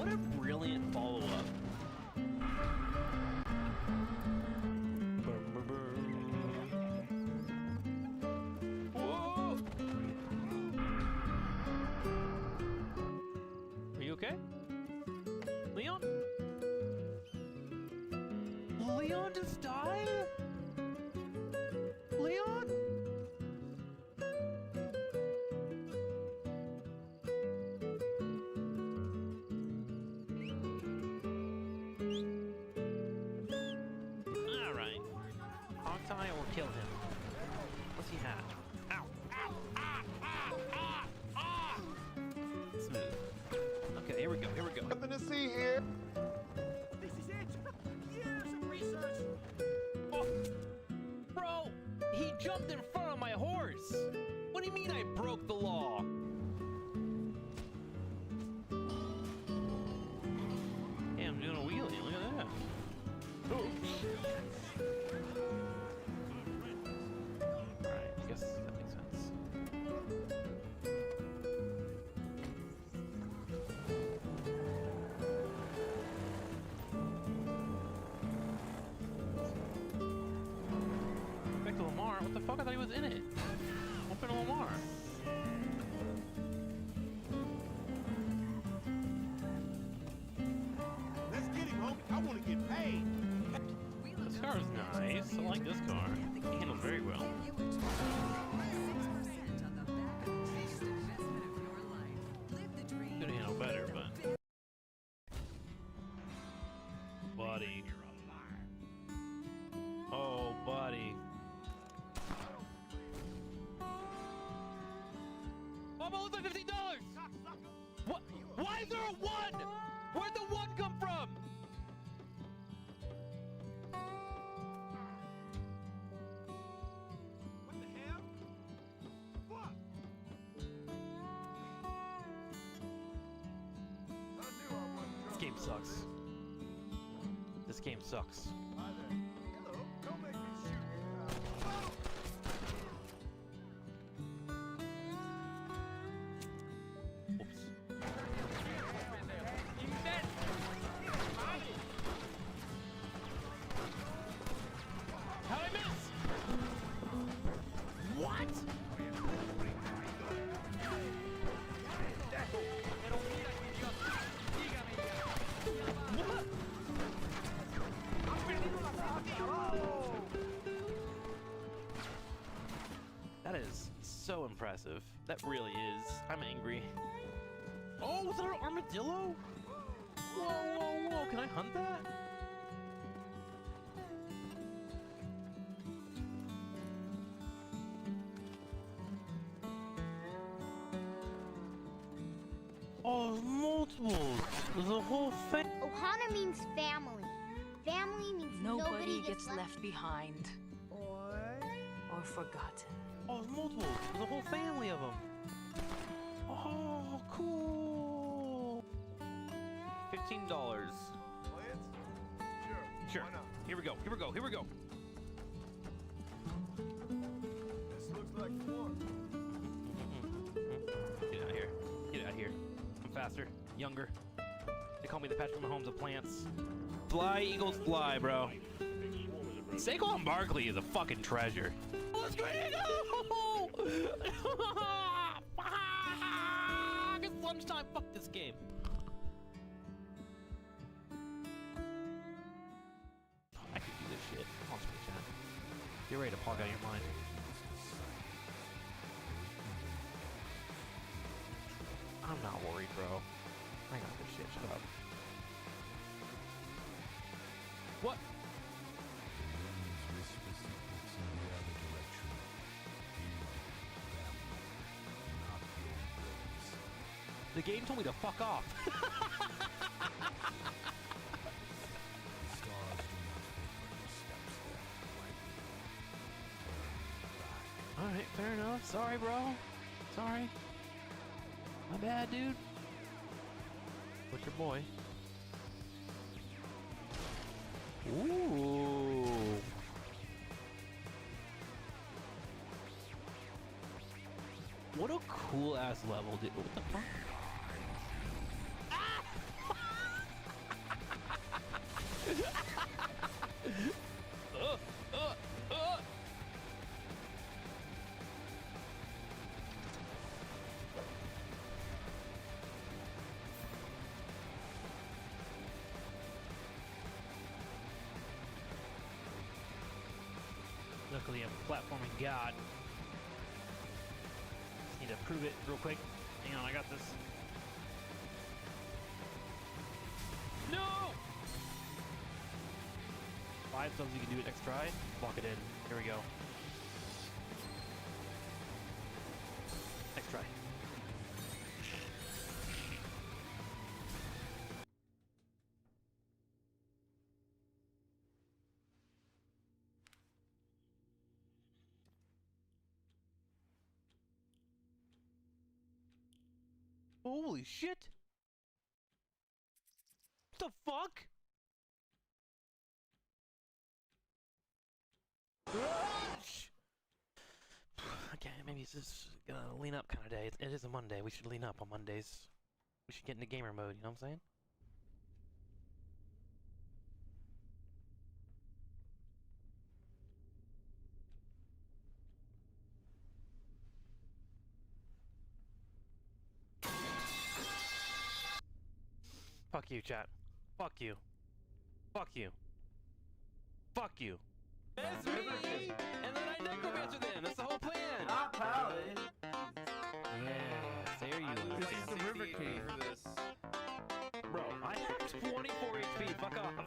What a brilliant follow-up. Whoa! Are you okay? Leon? Leon just died? Leon? Alright. Hogtie or kill him. What's he have? Ow! Ow! Ah! Ah! Ah! Ah! Smooth. Okay, here we go, here we go. Nothing to see here. This is it! Years of research! Oh, bro, he jumped in front of my horse. What do you mean I broke the law? Hey, I'm doing a wheelie. Look at that. Alright, I guess that makes sense. Back to Lamar? What the fuck? I thought he was in it. Open to Lamar. Let's get him, homie. I want to get paid. This car is nice. I like this car. It handles very well. Could handle better, but... Buddy. Oh, buddy. Oh, but it looks like $15! What? Why is there a 1? Where'd the 1 come from? What the hell? Fuck! I knew I wasn't This drunk. game sucks. This game sucks. Hi there. Hello. Don't make me shoot you. Oops. How'd I miss? What? What? That is so impressive. That really is. I'm angry. Oh, was that an armadillo? Whoa, whoa, whoa. Can I hunt that? Oh, there's multiples. There's a whole thing. Ohana means family. Family means Nobody gets left behind or or forgotten. Oh, there's multiples. There's a whole family of them. Oh, cool. $15. Play it? Sure. Sure. Why not? Here we go. Here we go. Here we go. This looks like fun. Get out of here. Get out of here. I'm faster. Younger. They call me the Patrick Mahomes of plants. Fly, Eagles, fly, bro. Saquon Barkley is a fucking treasure. Let's go! It's lunchtime. Fuck this game. I could do this shit. Come on, Switch chat. Get ready to pog out your mind. I'm not worried, bro. I got this shit. Shut up. What? The game told me to fuck off. Alright, fair enough. Sorry, bro. Sorry. My bad, dude. What's your boy? Ooh. What a cool ass level, dude. What the fuck? Ah! Luckily, I'm a platforming god. Just need to prove it real quick. Hang on, I got this. No! 5 subs, you can do it next try. Lock it in. Here we go. Next try. Holy shit! What the fuck? Okay, maybe it's just gonna lean up kind of day. It is a Monday. We should lean up on Mondays. We should get into gamer mode, you know what I'm saying? Fuck you, chat. Fuck you. Fuck you. Fuck you. That's me! And then I necromancer them! That's the whole plan! Not Pally. Yes, there you go. This is the River King. Bro, I have 24 HP. Fuck off.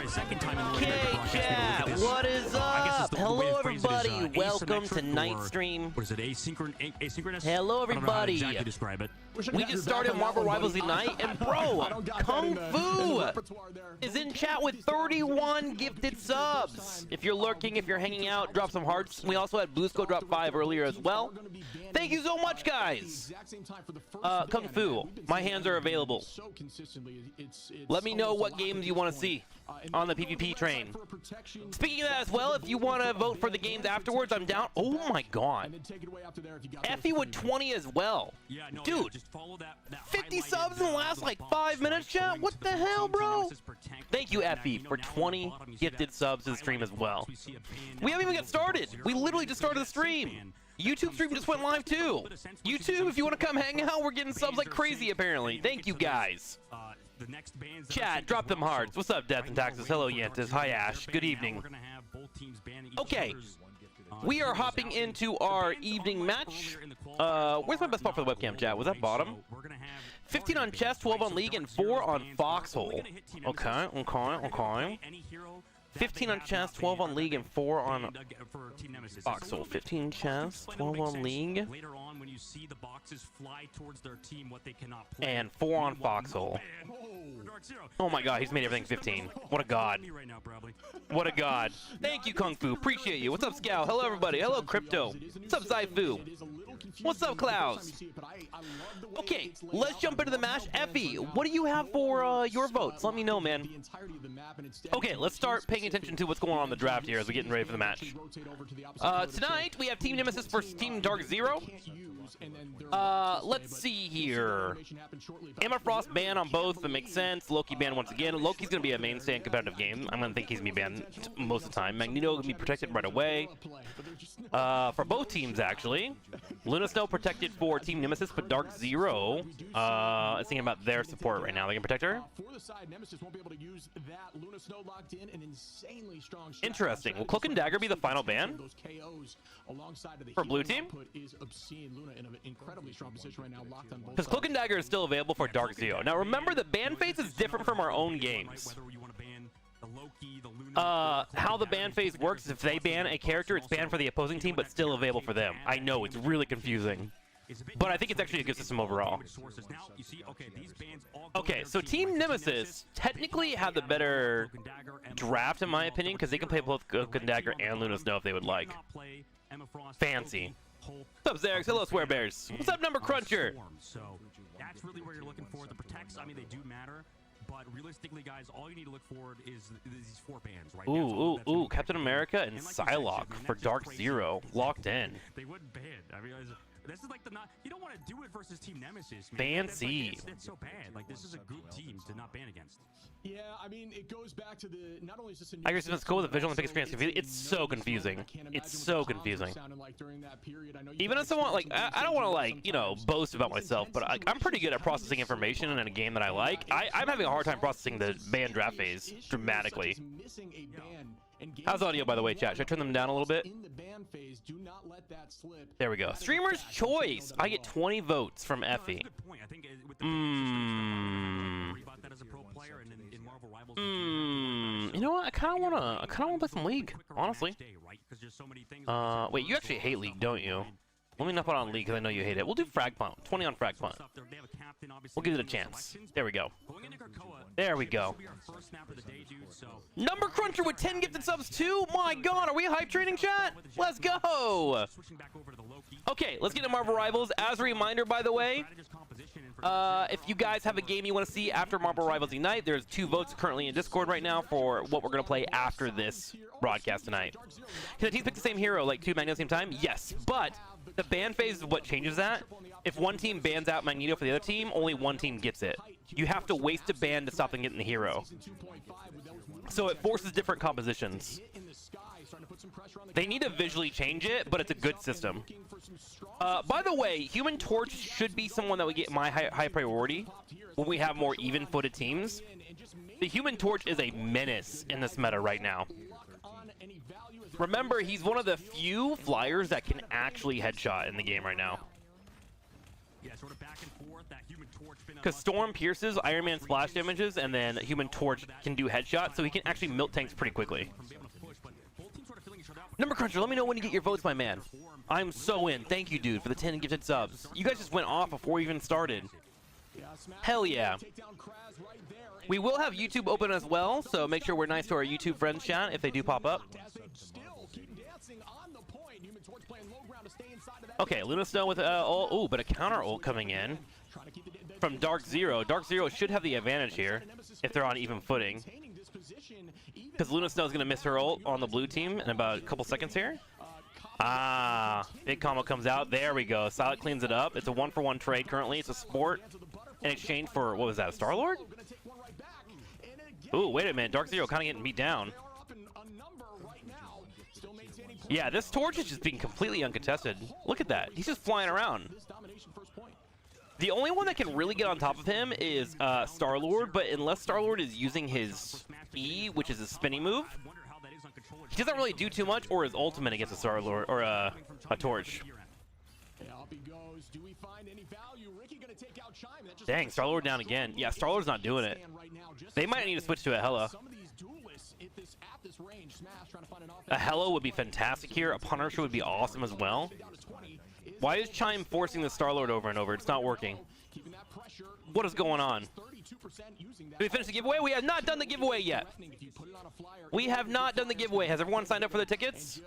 Second time in the Okay, chat, what is up? Hello, everybody. Welcome to Night Stream. What is it? Asynchronous? Hello, I don't know how to everybody. exactly describe it. We just started Marvel Rivals Unite, and bro, Kung Fu is in chat with 31 gifted subs. If you're lurking, if you're hanging out, drop some hearts. We also had Bluesco drop 5 earlier as well. Thank you so much, guys. Kung Fu, my hands are available. Let me know what games you want to see on the PvP train. Speaking of that as well, if you want to vote for the games afterwards, I'm down. Oh my god. Effie with 20 as well. Dude, 50 subs in the last like 5 minutes, chat? What the hell, bro? Thank you, Effie, for 20 gifted subs to the stream as well. We haven't even got started. We literally just started the stream. YouTube stream just went live too. YouTube, if you want to come hang out, we're getting subs like crazy apparently. Thank you guys. Chat, drop them hearts. What's up, Death and Taxes? Hello, Yantis. Hi, Ash. Good evening. Okay, we are hopping into our evening match. Where's my best spot for the webcam, chat? Was that bottom? 15 on chess, 12 on league, and 4 on foxhole. Okay. 15 on chess, 12 on league, and 4 on foxhole. 15 chess, 12 on league, and 4 on foxhole. Oh my god, he's made everything 15. What a god. What a god. Thank you, Kung Fu. Appreciate you. What's up, Scout? Hello, everybody. Hello, Crypto. What's up, Zaifu? What's up, Klaus? Okay, let's jump into the match. Effie, what do you have for your votes? Let me know, man. Okay, let's start paying attention to what's going on in the draft here as we're getting ready for the match. Tonight, we have Team Nemesis versus Team Dark Zero. Let's see here. Emma Frost ban on both. That makes sense. Loki ban once again. Loki's going to be a mainstay in competitive game. I'm going to think he's going to be banned most of the time. Magneto going to be protected right away. For both teams, actually. Luna Snow protected for Team Nemesis, but Dark Zero is thinking about their support right now. They can protect her. Interesting. Will Cloak and Dagger be the final ban for blue team? Because Cloak and Dagger is still available for Dark Zero. Now remember, the ban phase is different from our own games. How the ban phase works is if they ban a character, it's banned for the opposing team, but still available for them. I know, it's really confusing. But I think it's actually a good system overall. Okay, so Team Nemesis technically have the better draft, in my opinion, because they can play both Cloak and Dagger and Luna Snow if they would like. Fancy. What's up, Xerix? Hello, Swear Bears. What's up, Number Cruncher? So that's really where you're looking for. The protects, I mean, they do matter, but realistically, guys, all you need to look forward is these 4 bands, right? Ooh, Captain America and Psylocke for Dark Zero locked in. They would ban. I realize this is like the not. You don't want to do it versus Team Nemesis, man. Ban That's C. That's so bad. Like this is a good team to not ban against. Yeah, I mean, it goes back to the not only is this a new I guess it's cool with the visual and the big experience. system, It's so confusing. I can't imagine It's what so the comms were confusing. sounding like during that period. I know you Even guys as someone like experienced I don't want to some like, you know, sometimes. boast about myself, but I'm pretty good at processing information in a game that I like. I'm having a hard time processing the ban draft phase dramatically. Missing a ban, and How's audio, by the way, chat? Should I turn them down a little bit? in the ban phase, do not let that slip. There we go. Streamer's choice. I get 20 votes from Effie. Good point. I think with the worry about that as a pro player and in Marvel Rivals. You know what? I kind of wanna play some League, honestly. Wait, you actually hate League, don't you? Let me not put on League because I know you hate it. We'll do Frag Punt. 20 on Frag Punt. We'll give it a chance. There we go. There we go. Number Cruncher with 10 gifted subs too. My God, are we hype training, chat? Let's go. Okay, let's get to Marvel Rivals. As a reminder, by the way, if you guys have a game you want to see after Marvel Rivals Unite, there's 2 votes currently in Discord right now for what we're going to play after this broadcast tonight. Can the teams pick the same hero, like 2 Magneto at the same time? Yes, but the ban phase is what changes that. If one team bans out Magneto for the other team, only one team gets it. You have to waste a ban to stop them getting the hero. So it forces different compositions. They need to visually change it, but it's a good system. By the way, Human Torch should be someone that would get my high priority when we have more even-footed teams. The Human Torch is a menace in this meta right now. Remember, he's one of the few flyers that can actually headshot in the game right now. Because Storm pierces, Iron Man splash damages, and then Human Torch can do headshots, so he can actually milk tanks pretty quickly. Number Cruncher, let me know when you get your votes, my man. I'm so in. Thank you, dude, for the 10 gifted subs. You guys just went off before we even started. Hell yeah. We will have YouTube open as well, so make sure we're nice to our YouTube friends, chat, if they do pop up. Okay, Luna Snow with ult. Ooh, but a counter ult coming in from Dark Zero. Dark Zero should have the advantage here if they're on even footing, because Luna Snow is going to miss her ult on the blue team in about a couple seconds here. Ah, big combo comes out. There we go. Silent cleans it up. It's a 1-for-1 trade currently. It's a sport in exchange for, what was that, a Star-Lord? Ooh, wait a minute. Dark Zero kind of getting beat down. Yeah, this Torch is just being completely uncontested. Look at that. He's just flying around. The only one that can really get on top of him is Star-Lord, but unless Star-Lord is using his E, which is his spinning move, he doesn't really do too much, or his ultimate against a Star-Lord, or a Torch. Dang, Star-Lord down again. Yeah, Star-Lord's not doing it. They might need to switch to a Hela. A Hela would be fantastic here. A Punisher would be awesome as well. Why is Chime forcing the Star-Lord over and over? It's not working. What is going on? Did we finish the giveaway? We have not done the giveaway yet. We have not done the giveaway. Has everyone signed up for the tickets?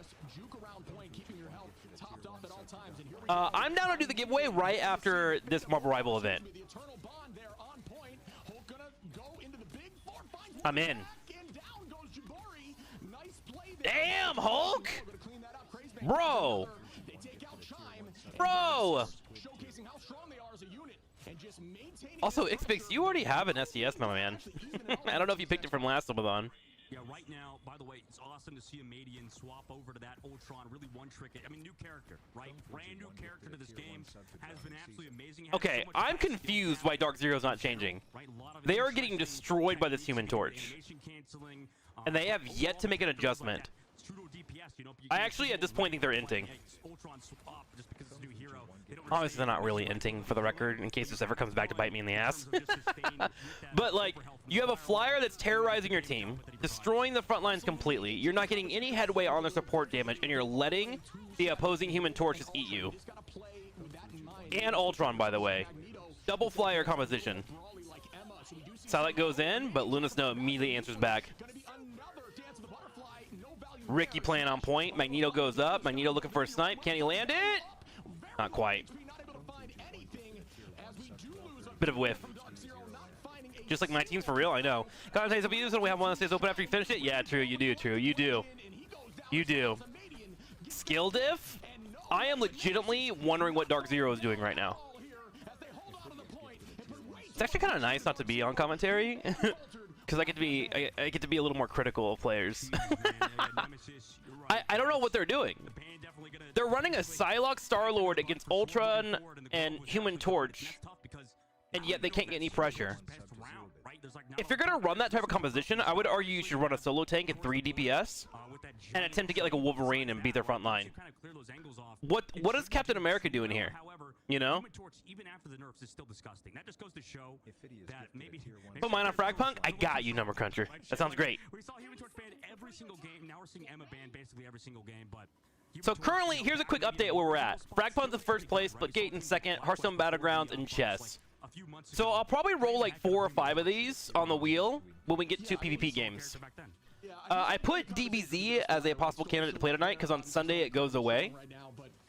I'm down to do the giveaway right after this Marvel Rival event. I'm in. Damn, Hulk! Bro! Bro! Also, Xpix, you already have an SDS, my man. I don't know if you picked it from last Subathon. Yeah, right now, by the way, it's awesome to see a Madian swap over to that Ultron. Really one trick. I mean, new character, right? Brand new character to this game. Has been absolutely amazing. Okay, I'm confused why Dark Zero's not changing. They are getting destroyed by this Human Torch. And they have yet to make an adjustment. I actually, at this point, think they're inting. Obviously, they're not really inting, for the record, in case this ever comes back to bite me in the ass. But, like, you have a flyer that's terrorizing your team, destroying the front lines completely. You're not getting any headway on their support damage, and you're letting the opposing Human Torches eat you. And Ultron, by the way. Double flyer composition. Silent goes in, but Luna Snow immediately answers back. Ricky playing on point. Magneto goes up. Magneto looking for a snipe. Can he land it? Not quite. Bit of whiff. Just like my team's for real, I know. God, if you use it, we have one that stays open after you finish it. Yeah, true. You do. True. You do. You do. Skill diff? I am legitimately wondering what Dark Zero is doing right now. It's actually kind of nice not to be on commentary, because I get to be a little more critical of players. I don't know what they're doing. They're running a Psylocke Star-Lord against Ultron and Human Torch, and yet they can't get any pressure. If you're gonna run that type of composition, I would argue you should run a solo tank at 3 DPS and attempt to get like a Wolverine and beat their front line. What is Captain America doing here? You know? Put mine on Fragpunk? I got you, Number Cruncher. That sounds great. So currently, here's a quick update where we're at. Fragpunk's in first place, but Gate in second, Hearthstone Battlegrounds, and Chess. So I'll probably roll like 4 or 5 of these on the wheel when we get to PvP games. I put DBZ as a possible candidate to play tonight because on Sunday it goes away.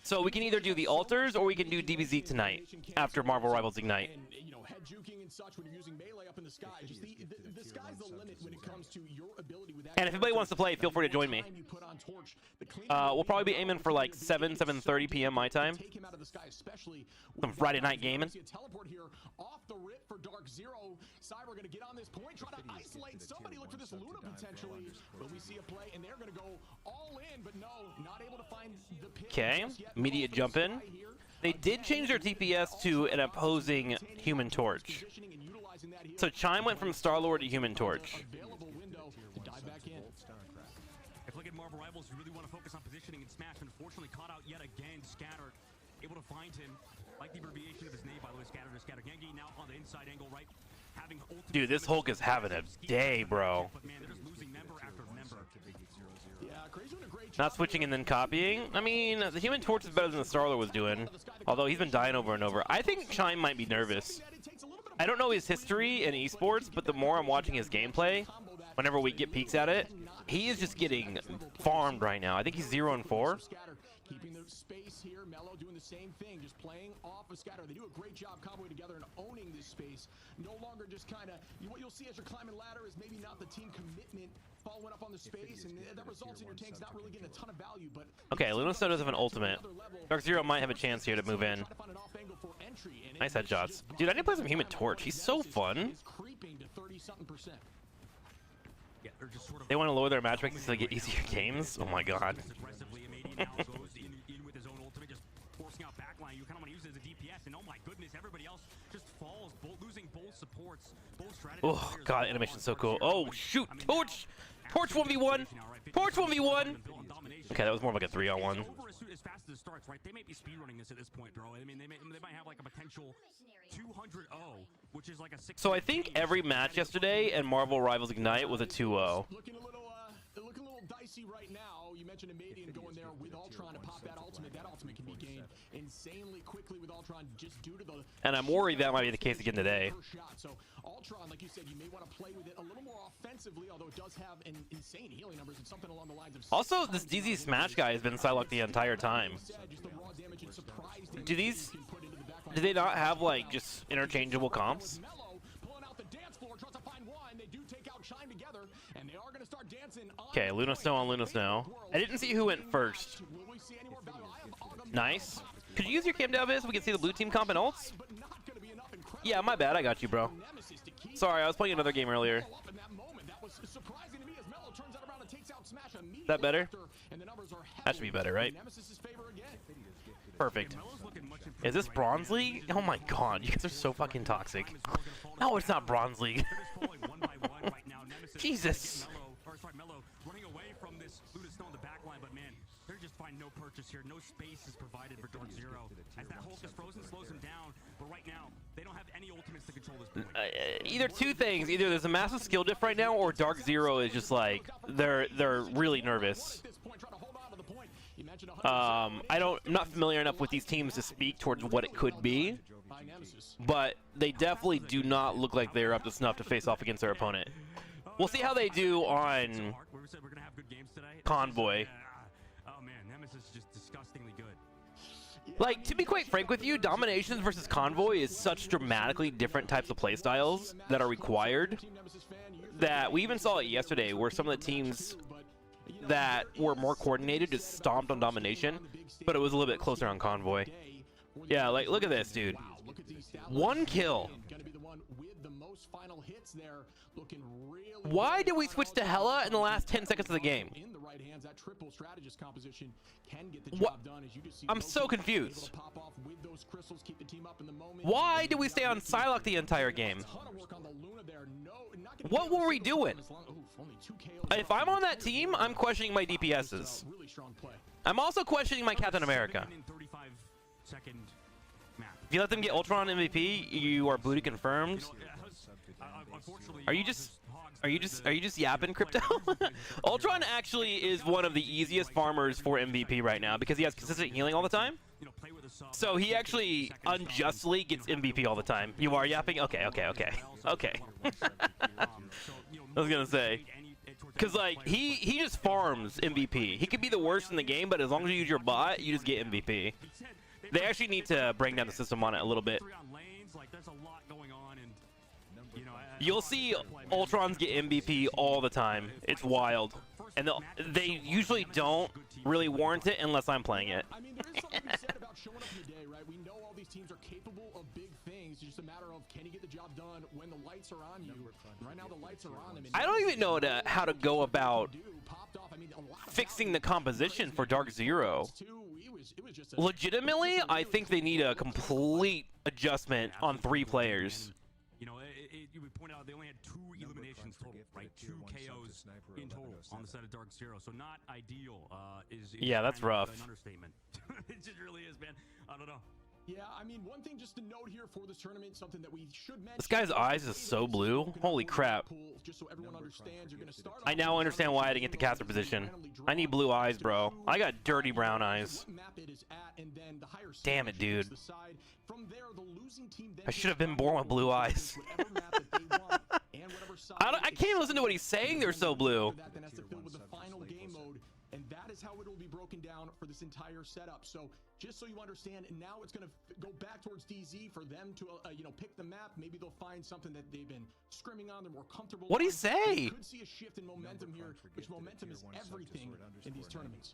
So we can either do the Altars or we can do DBZ tonight after Marvel Rivals Ignite. And if anybody wants to play, feel free to join me. We'll probably be aiming for like 7:30 p.m. my time. Some Friday night gaming. Okay, immediate jump in. They did change their DPS to an opposing Human Torch. So Chime went from Star-Lord to Human Torch. If look at Marvel Rivals, you really want to focus on positioning and Smash. Unfortunately, caught out yet again. Scattered, able to find him. Like the abbreviation of his name, by the way, Scattered or Scatter. Gengi now on the inside angle, right? Having Dude, this Hulk is having a day, bro. But man, they're just losing member after member. Not switching and then copying. I mean, the Human Torch is better than the Star-Lord was doing. Although he's been dying over and over. I think Chime might be nervous. I don't know his history in esports, but the more I'm watching his gameplay, whenever we get peeks at it, he is just getting farmed right now. I think he's 0-4. Keeping the space here, Mello doing the same thing, just playing off of Scatter. They do a great job comboing together and owning this space. No longer just kind of, what you'll see as you're climbing ladder is maybe not the team commitment following up on the space, and that results in your tanks not really getting a ton of value. But okay, Luna Snow doesn't have an ultimate. Dark Zero might have a chance here to move in. Nice headshots. Dude, I need to play some Human Torch. He's so fun. They want to lower their matchmaking so they get easier games? Oh my god. Oh god, animation's so cool. Oh shoot, Torch! Torch 1v1! Torch 1v1! Okay, that was more like a 3-on-1. As fast as it starts, right? They may be speedrunning this at this point, bro. I mean, they might have like a potential 200-0, which is like a 6. So I think every match yesterday in Marvel Rivals Ignite was a 2-0. Looking a little dicey right now. You mentioned Amadian going there with Ultron to pop that ultimate. That ultimate can be gained insanely quickly with Ultron just due to the... And I'm worried that might be the case again today. So Ultron, like you said, you may want to play with it a little more offensively, although it does have an insane healing numbers and something along the lines of... Also, this DZ Smash guy has been Psylocke the entire time. Do they not have like just interchangeable comps? Okay, Luna Snow on Luna Snow. I didn't see who went first. Nice. Could you use your cam down, Viz? We can see the blue team comp and ults? Yeah, my bad. I got you, bro. Sorry, I was playing another game earlier. That better? That should be better, right? Perfect. Is this Bronze League? Oh my god, you guys are so fucking toxic. No, it's not Bronze League. Jesus. Running away from this Luna Snow in the back line, but man, they're just find no purchase here. No space is provided for Dark Zero. As that Hulk is frozen, slows him down. But right now, they don't have any ultimates to control this point. Either two things. Either there's a massive skill diff right now, or Dark Zero is just like they're really nervous. I'm not familiar enough with these teams to speak towards what it could be, but they definitely do not look like they're up to snuff to face off against their opponent. We'll see how they do on Convoy. Oh man, Nemesis is just disgustingly good. Like, to be quite frank with you, Dominations versus Convoy is such dramatically different types of playstyles that are required that we even saw it yesterday where some of the teams that were more coordinated just stomped on Domination, but it was a little bit closer on Convoy. Yeah, like, look at this, dude. 1 kill. Why did we switch to Hella in the last 10 seconds of the game? What? I'm so confused. Why did we stay on Psylocke the entire game? What were we doing? If I'm on that team, I'm questioning my DPSs. I'm also questioning my Captain America. If you let them get Ultron MVP, you are booty confirmed. Are you just yapping, Crypto? Ultron actually is one of the easiest farmers for MVP right now because he has consistent healing all the time. So he actually unjustly gets MVP all the time. You are yapping? Okay. I was gonna say, because like he just farms MVP. He could be the worst in the game, but as long as you use your bot, you just get MVP. They actually need to bring down the system on it a little bit. You'll see Ultrons get MVP all the time. It's wild. And they usually don't really warrant it unless I'm playing it. I mean, there is something to be said about showing up in your day, right? We know all these teams are capable of big things. It's just a matter of can you get the job done when the lights are on you. Right now the lights are on them. I don't even know how to go about fixing the composition for Dark Zero. Legitimately, I think they need a complete adjustment on 3 players. You know, you would point out they only had 2 eliminations total, right? 2 KOs in total on the side of Dark Zero, so not ideal. Yeah, that's rough. An understatement. It just really is, man. I don't know. Yeah, I mean, one thing just to note here for this tournament, something that we should mention. This guy's eyes is so blue. Holy crap. Just so everyone understands, you're gonna start I now understand why I didn't get the caster position. I need blue eyes, bro. I got dirty brown eyes. Damn it, dude. I should have been born with blue eyes. I can't even listen to what he's saying. They're so blue. And that is how it will be broken down for this entire setup. So just so you understand, now it's going to go back towards DZ for them to, you know, pick the map. Maybe they'll find something that they've been scrimming on. They're more comfortable. What do you say? You could see a shift in momentum here, which momentum is everything in these tournaments.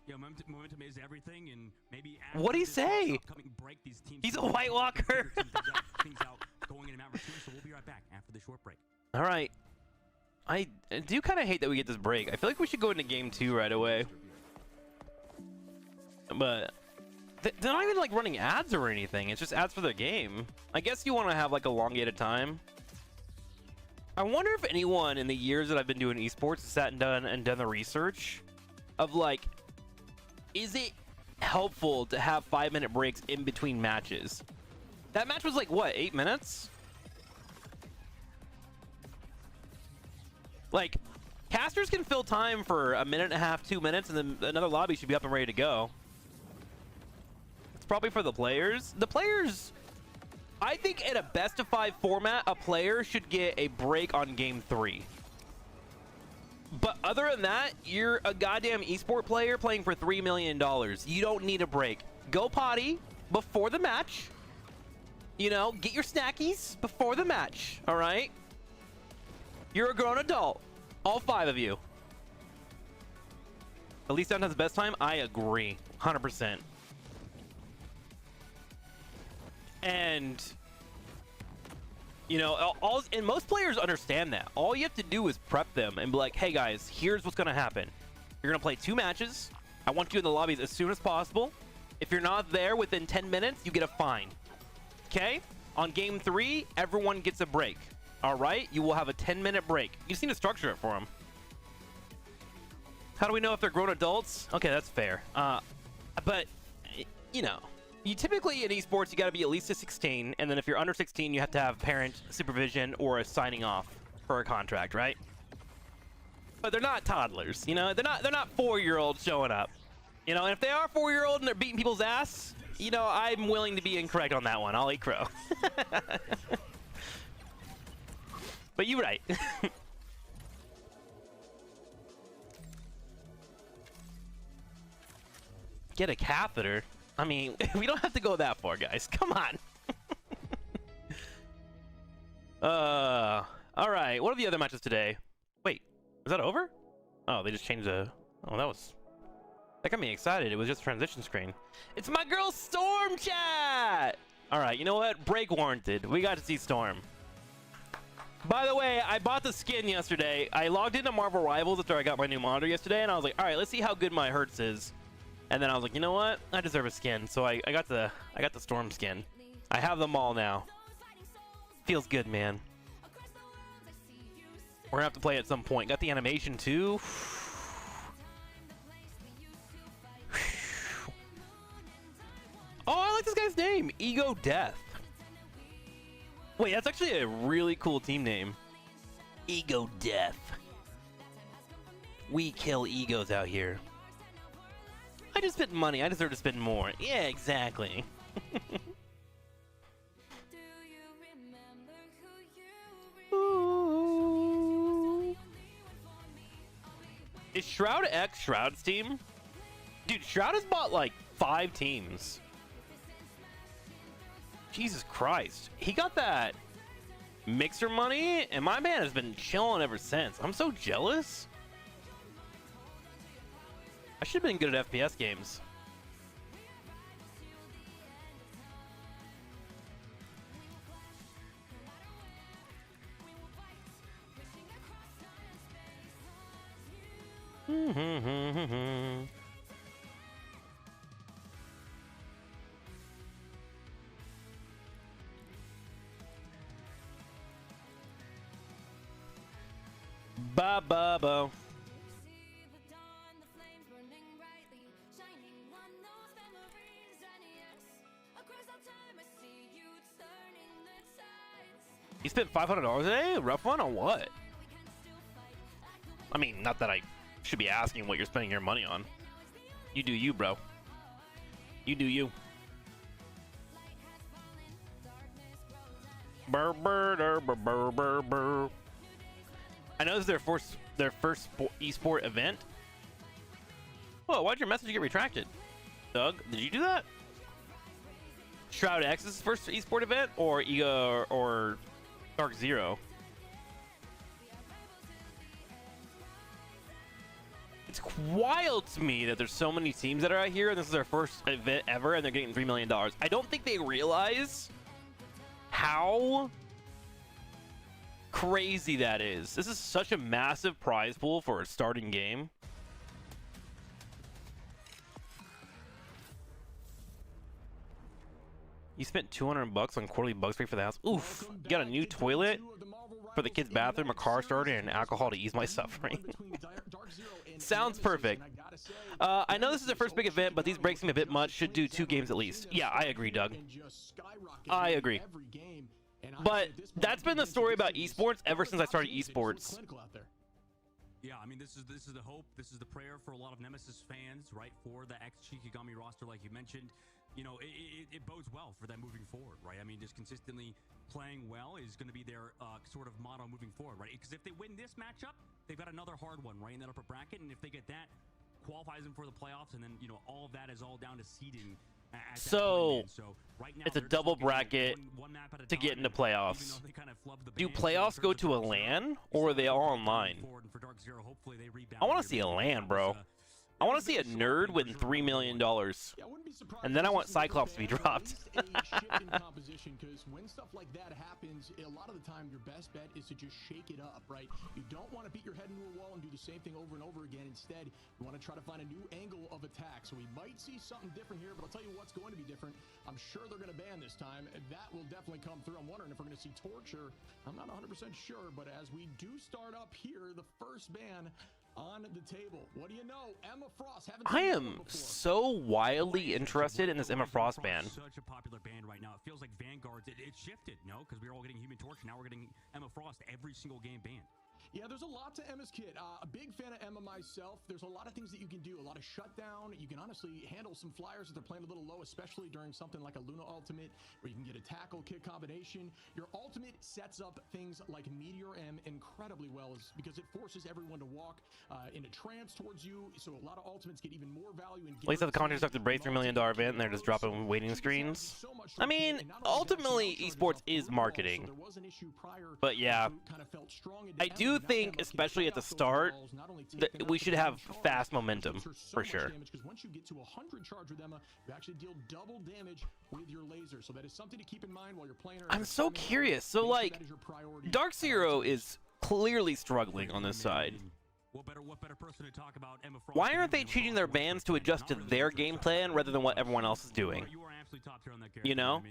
Yeah, momentum is everything, and maybe. What do you say? Break, these teams He's a White Walker. Things out going into map routine, so we'll be right back after the short break. All right. I do kind of hate that we get this break. I feel like we should go into game 2 right away. But they're not even like running ads or anything. It's just ads for the game. I guess you want to have like elongated time. I wonder if anyone in the years that I've been doing esports has sat and done the research of like, is it helpful to have 5-minute breaks in between matches? That match was like what, 8 minutes? Like, casters can fill time for a minute and a half, 2 minutes, and then another lobby should be up and ready to go. It's probably for the players. The players, I think in a best of 5 format, a player should get a break on game 3. But other than that, you're a goddamn esport player playing for $3 million. You don't need a break. Go potty before the match. You know, get your snackies before the match, all right? You're a grown adult. All 5 of you. At least downtime's the best time? I agree. 100%. And, you know, and most players understand that. All you have to do is prep them and be like, hey guys, here's what's going to happen. You're going to play 2 matches. I want you in the lobbies as soon as possible. If you're not there within 10 minutes, you get a fine. Okay? On game 3, everyone gets a break. All right, you will have a 10-minute break. You just need to structure it for them. How do we know if they're grown adults? Okay, that's fair. But, you know, you typically in esports, you got to be at least a 16. And then if you're under 16, you have to have parent supervision or a signing off for a contract, right? But they're not toddlers, you know? They're not 4-year-olds showing up. You know, and if they are 4-year-old and they're beating people's ass, you know, I'm willing to be incorrect on that one. I'll eat crow. But you're right. Get a catheter. I mean, we don't have to go that far, guys. Come on. All right. What are the other matches today? Wait, is that over? Oh, they just changed the. Oh, that got me excited. It was just a transition screen. It's my girl Storm chat. All right, you know what? Break warranted. We got to see Storm. By the way, I bought the skin yesterday. I logged into Marvel Rivals after I got my new monitor yesterday, and I was like, all right, let's see how good my Hertz is. And then I was like, you know what? I deserve a skin. So I got the Storm skin. I have them all now. Feels good, man. We're gonna have to play at some point. Got the animation too. Oh, I like this guy's name. Ego Death. Wait, that's actually a really cool team name. Ego Death. We kill egos out here. I just spent money. I deserve to spend more. Yeah, exactly. Ooh. Is Shroud X Shroud's team? Dude, Shroud has bought like 5 teams. Jesus Christ. He got that mixer money, and my man has been chilling ever since. I'm so jealous. I should have been good at FPS games. Ba ba bo. You spent $500 a day? A rough one on what? I mean, not that I should be asking what you're spending your money on. You do you, bro. You do you. Burr, burr, burr, burr, burr, burr, burr. I know this is their first esport event. Whoa, why'd your message get retracted? Doug, did you do that? Shroud X's first esport event, or Ego or Dark Zero? It's wild to me that there's so many teams that are out here, and this is their first event ever, and they're getting $3 million. I don't think they realize how crazy that is. This is such a massive prize pool for a starting game. You spent $200 on quarterly bug spray for the house. Oof. You got a new toilet for the kids' bathroom, a car starter, and alcohol to ease my suffering. Sounds perfect. I know this is the first big event, but these breaks seem a bit much. Should do 2 games at least. Yeah, I agree, Doug. I agree. But that's been the story about esports ever since I started esports. Yeah, I mean, this is the hope. This is the prayer for a lot of Nemesis fans, right? For the ex-Shikigami roster, like you mentioned. You know, it bodes well for them moving forward, right? I mean, just consistently playing well is going to be their sort of motto moving forward, right? Because if they win this matchup, they've got another hard one, right, in that upper bracket. And if they get that, qualifies them for the playoffs. And then, you know, all of that is all down to seeding. So right now, it's a double bracket to get into playoffs. Do playoffs go to a LAN, or are they all online? I want to see a LAN, bro. I want to see a nerd win $3 million, and then I want Cyclops to be dropped. Because when stuff like that happens, a lot of the time your best bet is to just shake it up, right? You don't want to beat your head into a wall and do the same thing over and over again. Instead, you want to try to find a new angle of attack. So we might see something different here, but I'll tell you what's going to be different. I'm sure they're going to ban this time. That will definitely come through. I'm wondering if we're going to see Torture. I'm not 100% sure, but as we do start up here, the first ban on the table. What do you know? Emma Frost. I am so wildly interested in this Emma Frost ban. Such a popular band right now. It feels like Vanguard's it shifted, no? Because we were all getting Human Torch. Now we're getting Emma Frost every single game banned. Yeah, there's a lot to Emma's kit. A big fan of Emma myself. There's a lot of things that you can do. A lot of shutdown. You can honestly handle some flyers if they're playing a little low, especially during something like a Luna ultimate, where you can get a tackle kit combination. Your ultimate sets up things like Meteor M incredibly well, because it forces everyone to walk into trance towards you. So a lot of ultimates get even more value. At least if the contracts have to break $3 million event and they're just dropping waiting screens. I mean, ultimately, esports is marketing. But yeah, I do think, especially at the start, that we should have fast momentum for sure. Once you get to 100 charge with Emma, you actually deal double damage with your laser. So that is something to keep in mind while you're playing her. I'm so curious. So like, TrikSlyr is clearly struggling on this side. What better person to talk about Emma Frost? Why aren't they changing their bans to adjust to their game plan rather than what everyone else is doing? You know?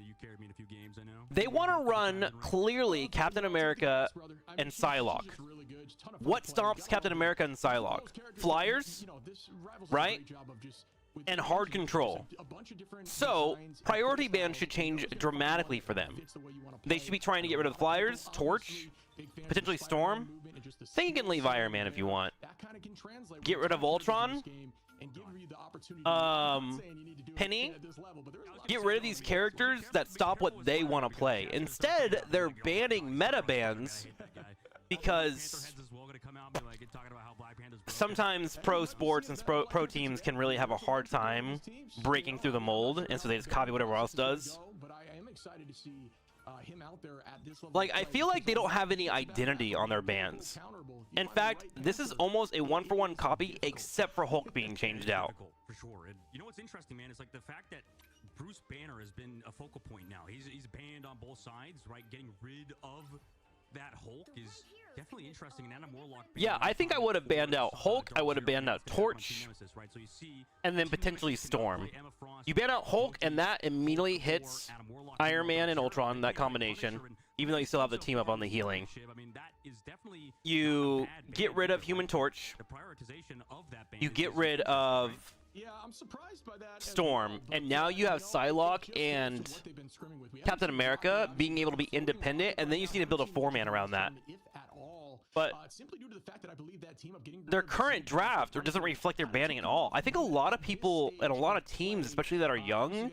They want to run, clearly, Captain America and Psylocke. What stomps Captain America and Psylocke? Flyers? Right? And hard control. So, priority bans should change dramatically for them. They should be trying to get rid of Flyers, Torch, potentially Storm. Think you can leave Iron Man if you want. Get rid of Ultron. Penny. Get rid of these characters that stop what they want to play. Instead, they're banning meta bans because sometimes pro sports and pro teams can really have a hard time breaking through the mold, and so they just copy whatever else does. Like, I feel like they don't have any identity on their bans. In fact, this is almost a one-for-one copy, except for Hulk being changed out. For sure. And you know what's interesting, man? It's like the fact that Bruce Banner has been a focal point now. He's banned on both sides, right? Getting rid of that Hulk is definitely interesting. And Adam Warlock. Yeah, I think I would have banned out Hulk. I would have banned out Torch, and then potentially Storm. You ban out Hulk, and that immediately hits Iron Man and Ultron, that combination, even though you still have the team up on the healing. You get rid of Human Torch. You get rid of Storm, and now you have Psylocke and Captain America being able to be independent, and then you just need to build a four-man around that. But their current draft doesn't reflect their banning at all. I think a lot of people and a lot of teams, especially that are young,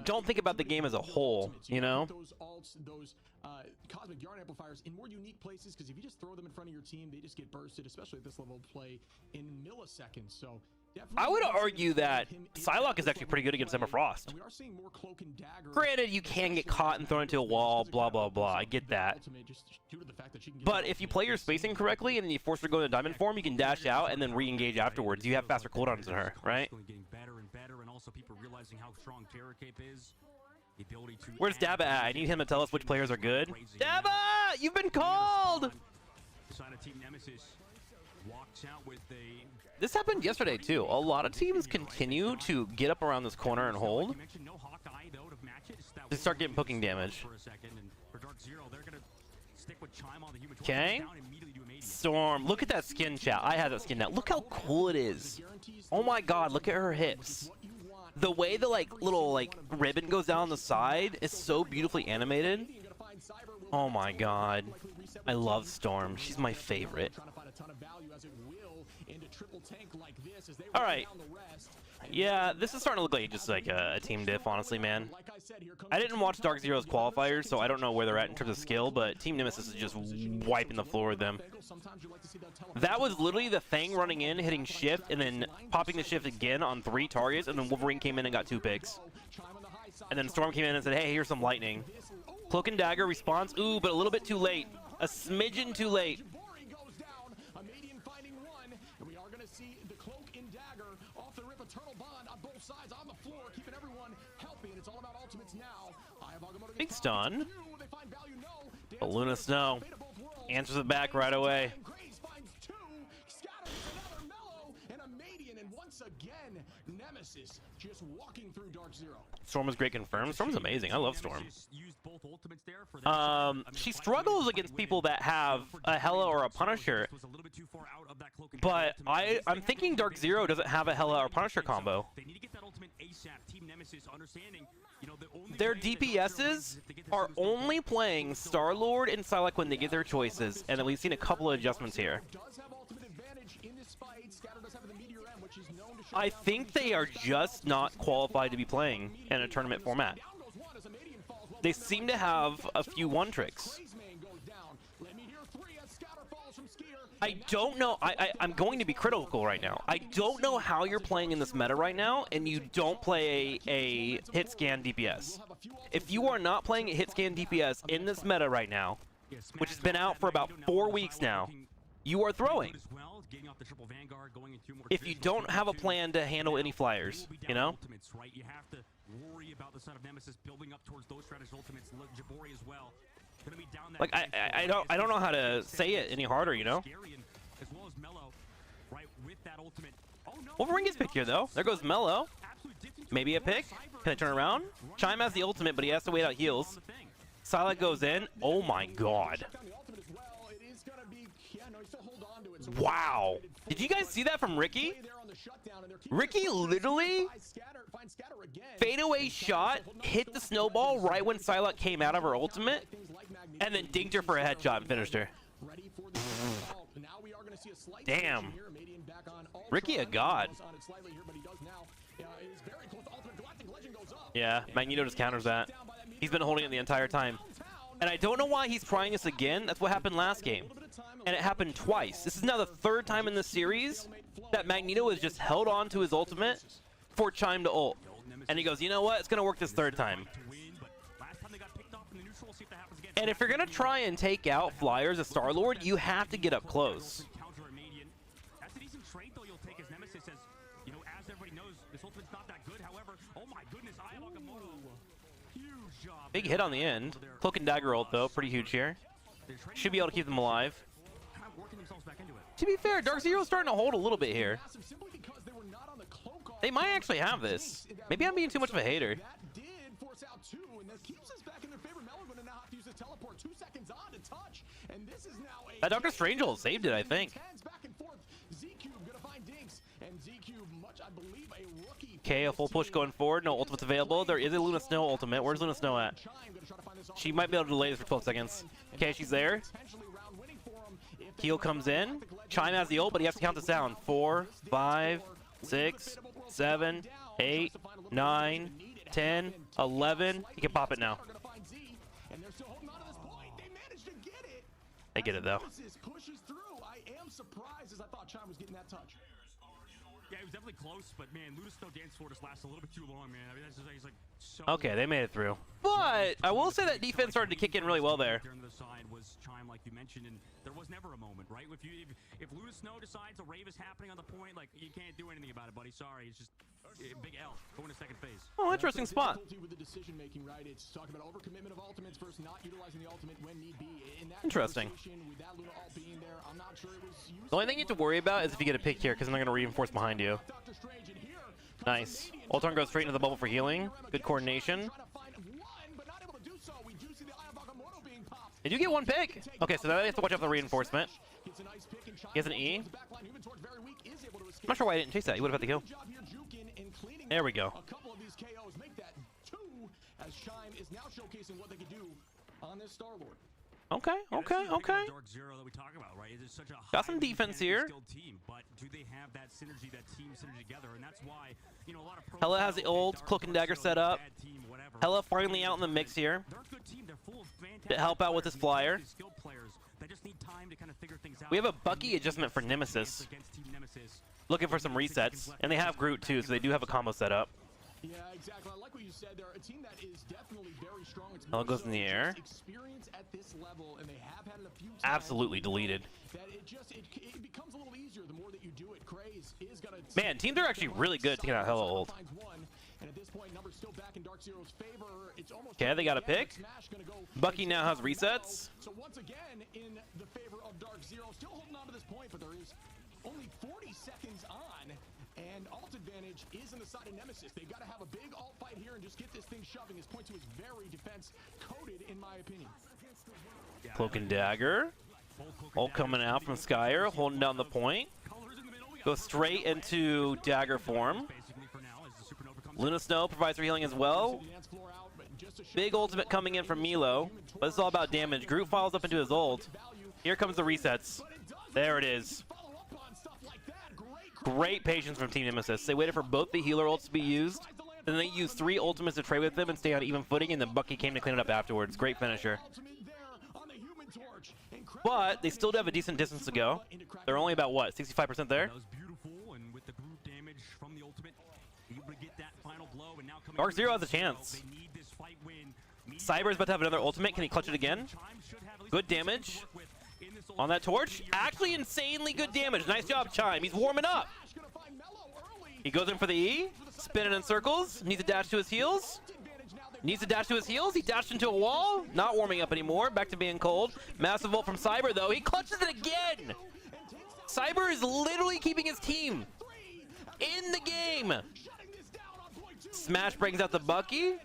don't think about the game as a whole, you know? Those cosmic yarn amplifiers in more unique places, because if you just throw them in front of your team, they just get bursted, especially at this level of play, in milliseconds. So I would argue that Psylocke is actually pretty good against Emma Frost. Granted, you can get caught and thrown into a wall, blah, blah, blah. I get that. But if you play your spacing correctly and you force her to go into diamond form, you can dash out and then re-engage afterwards. You have faster cooldowns than her, right? Where's Dabba at? I need him to tell us which players are good. Dabba! You've been called! This happened yesterday, too. A lot of teams continue to get up around this corner and hold. They start getting poking damage. Okay. Storm. Look at that skin, chat. I have that skin now. Look how cool it is. Oh my god, look at her hips. The way the little ribbon goes down the side is so beautifully animated. Oh my god. I love Storm. She's my favorite. Alright. Yeah, this is starting to look like just like a team diff, honestly, man. I didn't watch TrikSlyr's qualifiers, so I don't know where they're at in terms of skill, but Team Nemesis is just wiping the floor with them. That was literally the Thing running in, hitting shift, and then popping the shift again on 3 targets, and then Wolverine came in and got 2 picks. And then Storm came in and said, hey, here's some lightning. Cloak and Dagger response, ooh, but a little bit too late. A smidgen too late. Big stun. But Luna Snow answers it back right away. Storm is great confirmed. Storm's amazing. I love Storm. She struggles against people that have a Hela or a Punisher. But I'm thinking TrikSlyr doesn't have a Hela or Punisher combo. Their DPSs are only playing Star-Lord and Psylocke when they get their choices, and then we've seen a couple of adjustments here. I think they are just not qualified to be playing in a tournament format. They seem to have a few one tricks. I don't know. I'm going to be critical right now. I don't know how you're playing in this meta right now, and you don't play a hit scan DPS. If you are not playing a hit scan DPS in this meta right now, which has been out for about 4 weeks now, you are throwing. If you don't have a plan to handle any flyers, you know? You have to worry about the side of Nemesis building up towards those strategies ultimates. Jabori as well. Like I don't know how to say it any harder, you know? Wolverine gets picked here though. There goes Mello. Maybe a pick. Can I turn around? Chime has the ultimate, but he has to wait out heals. Psylocke goes in. Oh my god. Wow. Did you guys see that from Ricky? Ricky literally fadeaway shot, hit the snowball right when Psylocke came out of her ultimate, and then dinked her for a headshot and finished her. Damn. Ricky a god. Yeah, Magneto just counters that. He's been holding it the entire time. And I don't know why he's trying this again. That's what happened last game. And it happened twice. This is now the 3rd time in this series that Magneto has just held on to his ultimate for Chime to ult. And he goes, you know what? It's going to work this 3rd time. And if you're going to try and take out Flyers as Star-Lord, you have to get up close. That's a decent trade, though, you'll take as Nemesis as, you know, as everybody knows, this ultimate's not that good. However, oh my goodness, huge job. Big hit on the end. Cloak and Dagger ult, though. Pretty huge here. Should be able to keep them alive. To be fair, Dark Zero's starting to hold a little bit here. They might actually have this. Maybe I'm being too much of a hater. That Dr. Strangehold saved it, I think. Okay, a full push going forward. No ultimates available. There is a Luna Snow ultimate. Where's Luna Snow at? She might be able to delay this for 12 seconds. Okay, she's there. Keel comes in. Chime has the ult, but he has to count this down. 4, 5, 6, 7, 8, 9, 10, 11. He can pop it now. They get it though. Yeah, he was definitely close, but man, Luna Snow dance for just lasts a little bit too long, man. I mean, that's just, he's like so. Okay, they made it through. But I will say that defense started to kick in really well there. Turn to the side was Chime, like you mentioned, and there was never a moment, right? If Luna Snow decides a rave is happening on the point, like you can't do anything about it, buddy. Sorry, it's just big L going to second phase. Oh, interesting spot. With the decision making, right? It's talking about overcommitment of ultimates versus not utilizing the ultimate when need be. In that interesting. with that Luna ult being there, I'm not sure it was used. The only thing you have to worry about is if you get a pick here, because they're going to reinforce behind you. Nice. Ultron goes straight into the bubble for healing. Good coordination. Did you get one pick? Okay, so now they have to watch out for the reinforcement. He has an E. I'm not sure why I didn't chase that. He would have had the kill. There we go. A couple of these KOs make that 2 as Chime is now showcasing what they can do on this Star-Lord. Okay, okay, okay. Dark Zero that we talk about, right? It is such a got some defense here. Team, but do they have that synergy, that team synergy together? And that's why, you know, a lot of Hella has the ult, Cloak and Dagger set up. Hella finally out in the mix here to help out with this flyer. We have a Bucky adjustment for Nemesis. Looking for some resets, and they have Groot too, so they do have a combo set up. Yeah, exactly. I like what you said there. A team that is definitely very strong. It's Hella goes in the air. Experience at this level, and they have had it a few times. Absolutely deleted. That it becomes a little easier the more that you do it. Craze is gonna. Man, teams are actually really good taking out Hella ult. And at this point, numbers still back in Dark Zero's favor. It's almost okay, they got a pick. Bucky now has resets. So once again, in the favor of Dark Zero, still holding on to this point, but there is only 40 seconds on, and ult advantage is in the side of Nemesis. They've got to have a big ult fight here and just get this thing shoving. His point 2 is very defense-coded, in my opinion. Cloak and Dagger. Ult coming out from Skyer, holding down the point. Go straight into Dagger form. Luna Snow provides for healing as well. Big ultimate coming in from Milo, but it's all about damage. Groot follows up into his ult. Here comes the resets. There it is. Great patience from Team Nemesis. They waited for both the healer ults to be used, and then they used 3 ultimates to trade with them and stay on even footing, and then Bucky came to clean it up afterwards. Great finisher. But they still do have a decent distance to go. They're only about, what, 65% there? That was beautiful, and with the Groot damage from the ultimate, able to get that final blow, and now coming Dark Zero has a chance. They need this fight win. Cyber's about to have another ultimate. Can he clutch it again? Good damage on that torch. Actually, insanely good damage. Nice job, Chime. He's warming up. He goes in for the E. Spinning in circles. Needs to dash to his heels. Needs to dash to his heels. He dashed into a wall. Not warming up anymore. Back to being cold. Massive ult from Cyber, though. He clutches it again. Cyber is literally keeping his team in the game. Smash brings out the Bucky.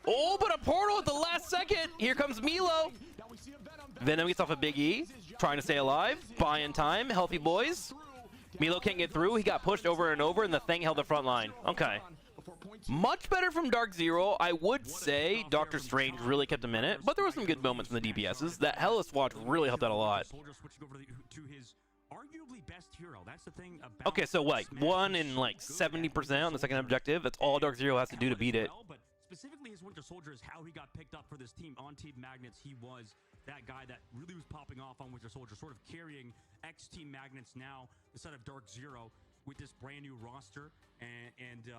Oh, but a portal at the last second. Here comes Milo. Venom gets off a big E. Trying to stay alive. Buying time. Healthy boys. Milo can't get through. He got pushed over and over, and the thing held the front line. Okay. Much better from Dark Zero. I would say Doctor Strange really kept him in it, but there were some good moments in the DPSs. That Hellas watch really helped out a lot. Okay, so what? 1 in like 70% on the second objective. That's all Dark Zero has to do to beat it. Specifically, his Winter Soldier is how he got picked up for this team on Team Magnets. He was that guy that really was popping off on Winter Soldier, sort of carrying X-Team Magnets now instead of Dark Zero with this brand new roster.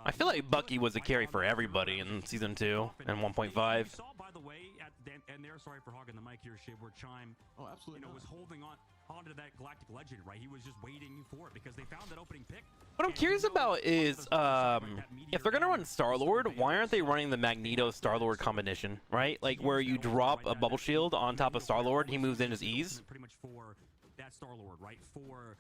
I feel like Bucky was a carry for everybody in Season 2 and 1.5. You saw, by the way, and there, sorry for hogging the mic here, Shib, where Chime, was holding onto that Galactic Legend, right? He was just waiting for it because they found that opening pick. What I'm curious about is, if they're gonna run Star-Lord, why aren't they running the Magneto Star-Lord combination, right? Like where you drop a bubble shield on top of Star-Lord, he moves in as ease. Pretty much for that Star-Lord, right? For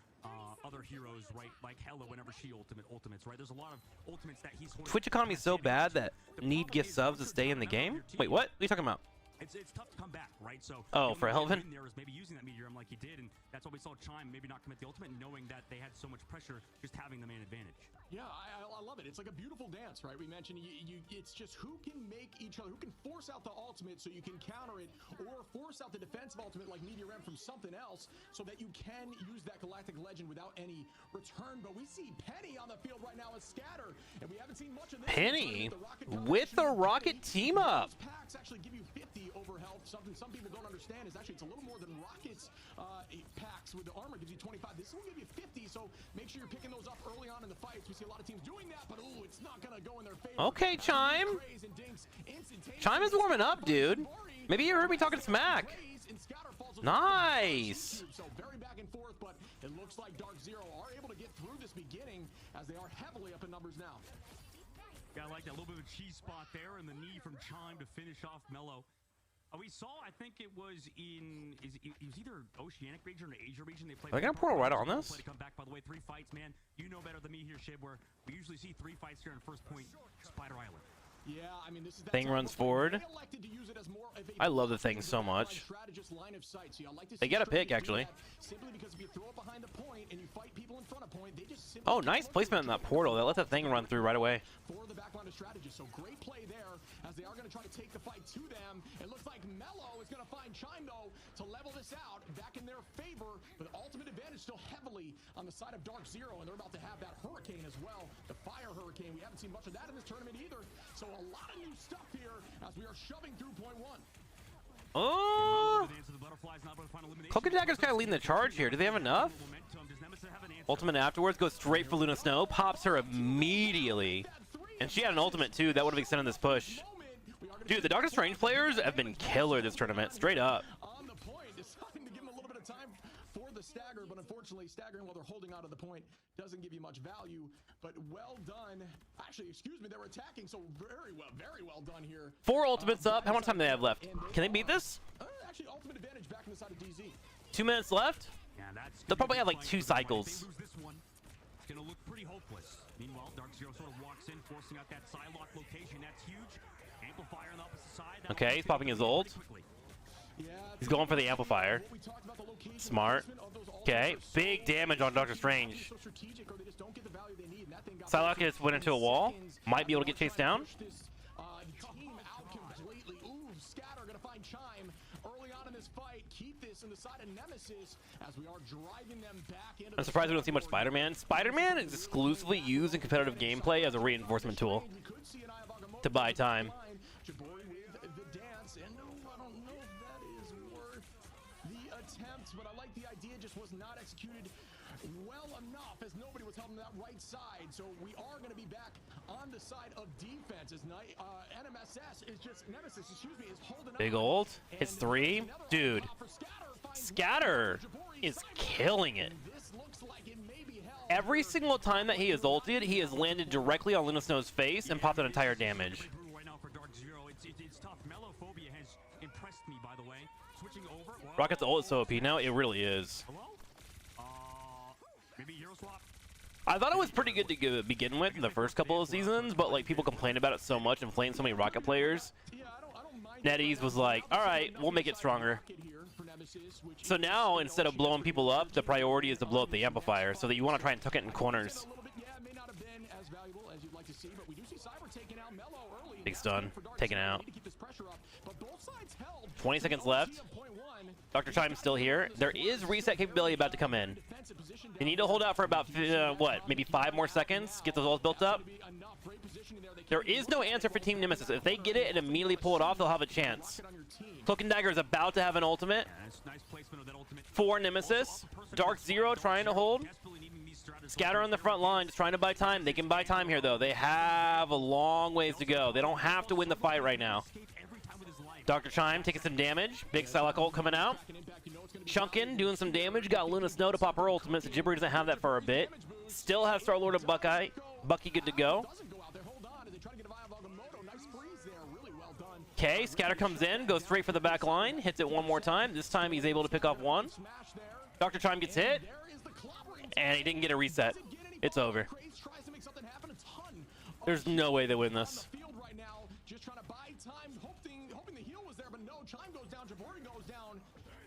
other heroes, right? Like Hela, whenever she ultimates, right? There's a lot of ultimates that he's. Twitch economy is so bad that need gift subs to stay in the game. Wait, what? What are you talking about? It's tough to come back, right? So for Helvin? There was maybe using that meteor like he did, and that's why we saw Chime maybe not commit the ultimate, knowing that they had so much pressure just having the main advantage. Yeah, I love it. It's like a beautiful dance, right? We mentioned it's just who can make each other, who can force out the ultimate so you can counter it, or force out the defensive ultimate like Meteor M from something else so that you can use that Galactic Legend without any return. But we see Penny on the field right now as Scatter, and we haven't seen much of this. Penny with the Rocket team up. Packs actually give you 50 over health. Something some people don't understand is actually it's a little more than Rocket's packs with the armor gives you 25. This will give you 50, so make sure you're picking those up early on in the fights. We see a lot of teams doing that, but ooh, it's not gonna go in their favor. Okay, Chime. Chime is warming up, dude. Maybe you heard me talking smack. Nice. So very back and forth, but it looks like Dark Zero are able to get through this beginning as they are heavily up in numbers now. Yeah, I like that little bit of a cheese spot there and the knee from Chime to finish off Mello. We saw, I think it was in, it was either Oceanic region or Asia region. They played. Are they gonna portal right on this? To come back, by the way, 3 fights, man. You know better than me here, Shib, where we usually see 3 fights here in First Point, Spider Island. Yeah, I mean, this is Thing runs forward. I love the thing so much. They get a pick, actually. Oh, nice placement in that portal. They let the thing run through right away. For the background of strategy, so great play there as they are going to try to take the fight to them. It looks like Mello is going to find Chime, though, to level this out back in their favor, but ultimate advantage still heavily on the side of Dark Zero, and they're about to have that Hurricane as well, the Fire Hurricane. We haven't seen much of that in this tournament either, so a lot of new stuff here as we are shoving through point 1. Oh! Cloak and Dagger's kind of leading the charge here. Do they have enough? Ultimate afterwards goes straight for Luna Snow, pops her immediately. And she had an ultimate too, that would have extended this push. Dude, the Doctor Strange players have been killer this tournament, straight up. On the point, deciding to give them a little bit of time for the stagger, but unfortunately staggering while they're holding out of the point doesn't give you much value, but well done. Actually, excuse me, they were attacking, so very well done here. 4 ultimates up. How much time do they have left? Can they beat this? Actually, ultimate advantage back on the side of DZ. 2 minutes left? They'll probably have like 2 cycles. It's going to look pretty hopeless. Meanwhile, Dark Zero sort of walks in, forcing out that Psylocke location. That's huge. Amplifier on the opposite side. Okay, he's popping his ult. He's going for the amplifier. Smart. Okay, big damage on Doctor Strange. Psylocke just went into a wall. Might be able to get chased down. Chime early on in this fight. Keep this in the side of Nemesis as we are driving them back into I'm surprised we don't see much Spider-Man. Spider-Man is exclusively used in competitive gameplay as a reinforcement tool to buy time. Jabori with the dance, and no, I don't know if that is worth the attempt, but I like the idea, just was not executed well enough as nobody was helping that right side. So we are going to be back on the side of defense as NMSS is just Nemesis, excuse me, is holding Big on. old. Hits 3. Dude. Scatter is killing it. This looks like it may be hell. Every single time that he has ulted, he has landed directly on Luna Snow's face and popped an entire damage. Right now for Dark Zero, it's tough. Melophobia has impressed me, by the way. Switching over. Whoa. Rocket's ult is so OP now, it really is. Hello? Maybe hero swap. I thought it was pretty good to begin with in the first couple of seasons, but like people complained about it so much and playing so many Rocket players. NetEase was like, alright, we'll make it stronger. So now, instead of blowing people up, the priority is to blow up the amplifier, so that you want to try and tuck it in corners. Big stun, taken out. 20 seconds left. Dr. Chime's still here. There is reset capability about to come in. You need to hold out for about, what, maybe 5 more seconds? Get those ults built up? There is no answer for Team Nemesis. If they get it and immediately pull it off, they'll have a chance. Cloak and Dagger is about to have an ultimate for Nemesis. Dark Zero trying to hold. Scatter on the front line, just trying to buy time. They can buy time here, though. They have a long ways to go. They don't have to win the fight right now. Dr. Chime taking some damage. Big Psylocke ult coming out. Chunkin doing some damage. Got Luna Snow to pop her ultimate, so Jibbery doesn't have that for a bit. Still has Star-Lord and Bucky good to go. Okay, Scatter comes in, goes straight for the back line, hits it one more time. This time he's able to pick off one. Dr. Chime gets hit, and he didn't get a reset. It's over. There's no way they win this. Just trying to buy time, hoping the heal was there, but no. Chime goes down, Jabori goes down,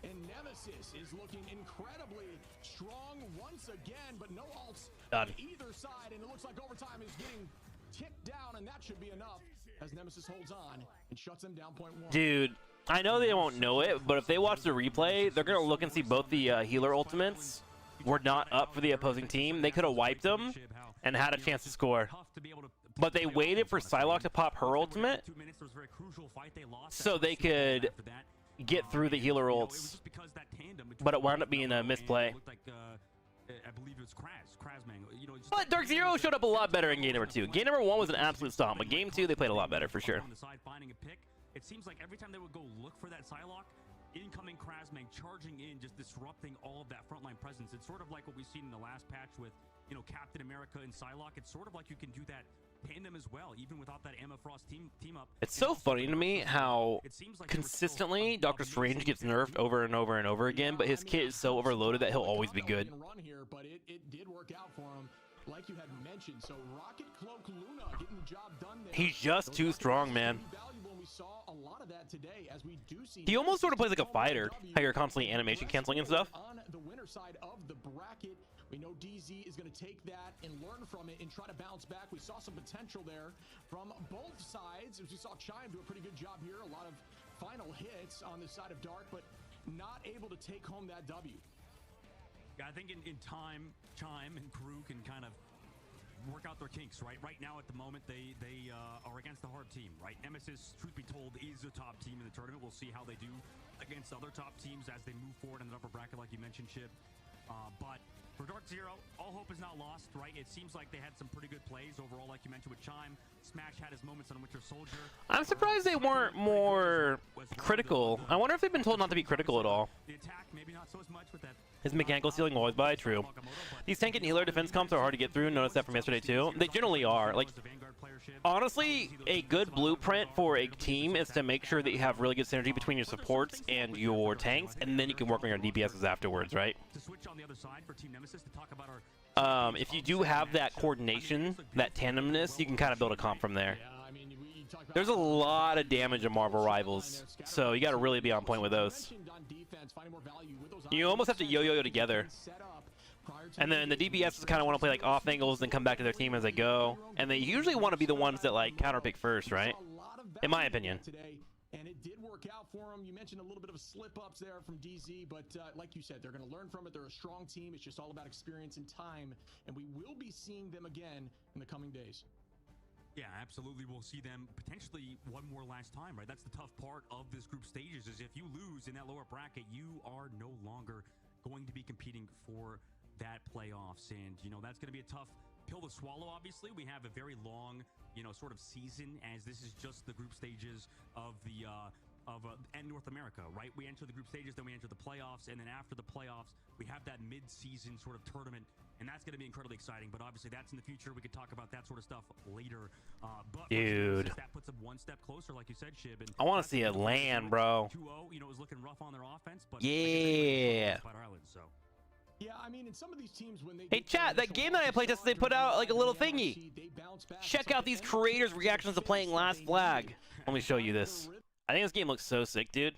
and Nemesis is looking incredibly strong once again, but no ults on either side, and it looks like overtime is getting ticked down, and that should be enough as Nemesis holds on and shuts them down. Point 1. Dude, I know they won't know it, but if they watch the replay, they're gonna look and see both the healer ultimates were not up for the opposing team. They could have wiped them and had a chance to score. But they waited for Psylocke to pop her ultimate so they could get through the healer ults. But it wound up being a misplay. But Dark Zero showed up a lot better in game number 2. Game number 1 was an absolute stomp, but game 2 they played a lot better for sure. It seems like every time they would go look for that Psylocke, incoming Krasmang charging in, just disrupting all of that frontline presence. It's sort of like what we've seen in the last patch with, you know, Captain America and Psylocke. It's sort of like you can do that tandem as well, even without that Emma Frost team up. It's so funny to me how consistently Doctor Strange gets nerfed over and over and over again, but his kit is so overloaded that he'll always be good. But it did work out for him, like you had mentioned. So Rocket, Cloak, Luna getting the job done there. He's just too strong, man. We saw a lot of that today, as we do see He almost sort of plays like a fighter, how you're constantly animation canceling and stuff. On the winner side of the bracket, we know DZ is going to take that and learn from it and try to bounce back. We saw some potential there from both sides. As we saw Chime do a pretty good job here. A lot of final hits on the side of Dark, but not able to take home that W. Yeah, I think in time, Chime and crew can kind of work out their kinks, right? Right now, at the moment, they are against the hard team, right? Nemesis, truth be told, is the top team in the tournament. We'll see how they do against other top teams as they move forward in the upper bracket, like you mentioned, Chip. But for Dark Zero, all hope is not lost, right? It seems like they had some pretty good plays overall, like you mentioned with Chime. Smash had his moments on Winter Soldier. I'm surprised they weren't more critical. I wonder if they've been told not to be critical at all. The attack, maybe not so as much with that. His mechanical ceiling will always buy, true. These tank and healer defense comps are hard to get through. Notice that from yesterday too. They generally are. Like, honestly, a good blueprint for a team is to make sure that you have really good synergy between your supports and your tanks, and then you can work on your DPSs afterwards, right? To switch on the other side for Team Nemesis to talk about our if you do have that coordination, that tandemness, you can kind of build a comp from there. There's a lot of damage in Marvel Rivals, so you got to really be on point with those. You almost have to yo-yo together. And then the DPS kind of want to play like off angles, then come back to their team as they go. And they usually want to be the ones that like counterpick first, right? In my opinion. And it did work out for them. You mentioned a little bit of a slip-ups there from DZ, but like you said, they're going to learn from it. They're a strong team. It's just all about experience and time, and we will be seeing them again in the coming days. Yeah, absolutely. We'll see them potentially one more last time, right? That's the tough part of this group stages is if you lose in that lower bracket, you are no longer going to be competing for that playoffs. And, you know, that's going to be a tough pill to swallow, obviously. We have a very long, you know, sort of season as this is just the group stages of the and North America, right? We enter the group stages, then we enter the playoffs, and then after the playoffs, we have that mid-season sort of tournament, and that's going to be incredibly exciting. But obviously, that's in the future. We could talk about that sort of stuff later. But Dude, that puts them one step closer, like you said, Shib. And I want to see it land, bro. 2-0, you know, it was looking rough on their offense, but yeah. Island, so. Yeah, I mean, in some of these teams when they Hey chat, that game that I played yesterday put out like a little thingy. Check out these creators' reactions to playing Last Flag. Let me show you this. I think this game looks so sick, dude.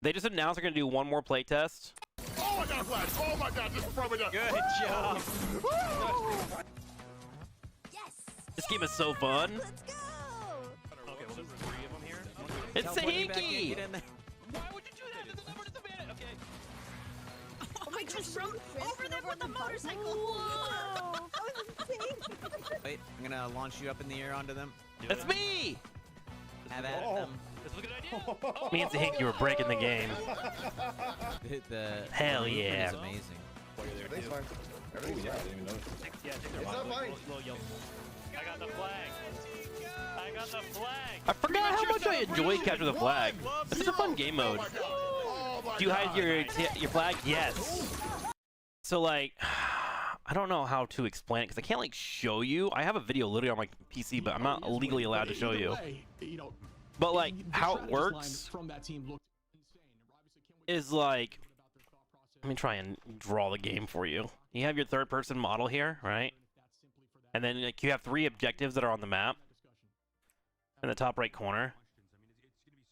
They just announced they're gonna do one more playtest. Oh, I got a flash. Oh my god, this is probably done. Good job. Yes. This game is so fun. Let's go. Okay, well there's 3 of them here. It's Sahiki. Why would you do that? There's a lever disadvantage. Okay. Oh my gosh, from over there with the motorcycle. Whoa. That was insane. Wait, I'm gonna launch you up in the air onto them. That's me. Have at them. This is a good idea. Me and Sahiki were breaking the game. The Hell movement yeah. is amazing. Everything's fine. Everything's fine. I didn't even notice. Yeah, It's not fine. I got the flag. I got the flag. I forgot how much I enjoy Capture the Flag. It's such a fun game mode. Oh my Do you hide your flag? Yes. So like, I don't know how to explain it because I can't like show you. I have a video literally on my PC, but I'm not legally allowed to show you. But like how it works is like, let me try and draw the game for you. You have your third-person model here, right? And then like you have 3 objectives that are on the map in the top right corner,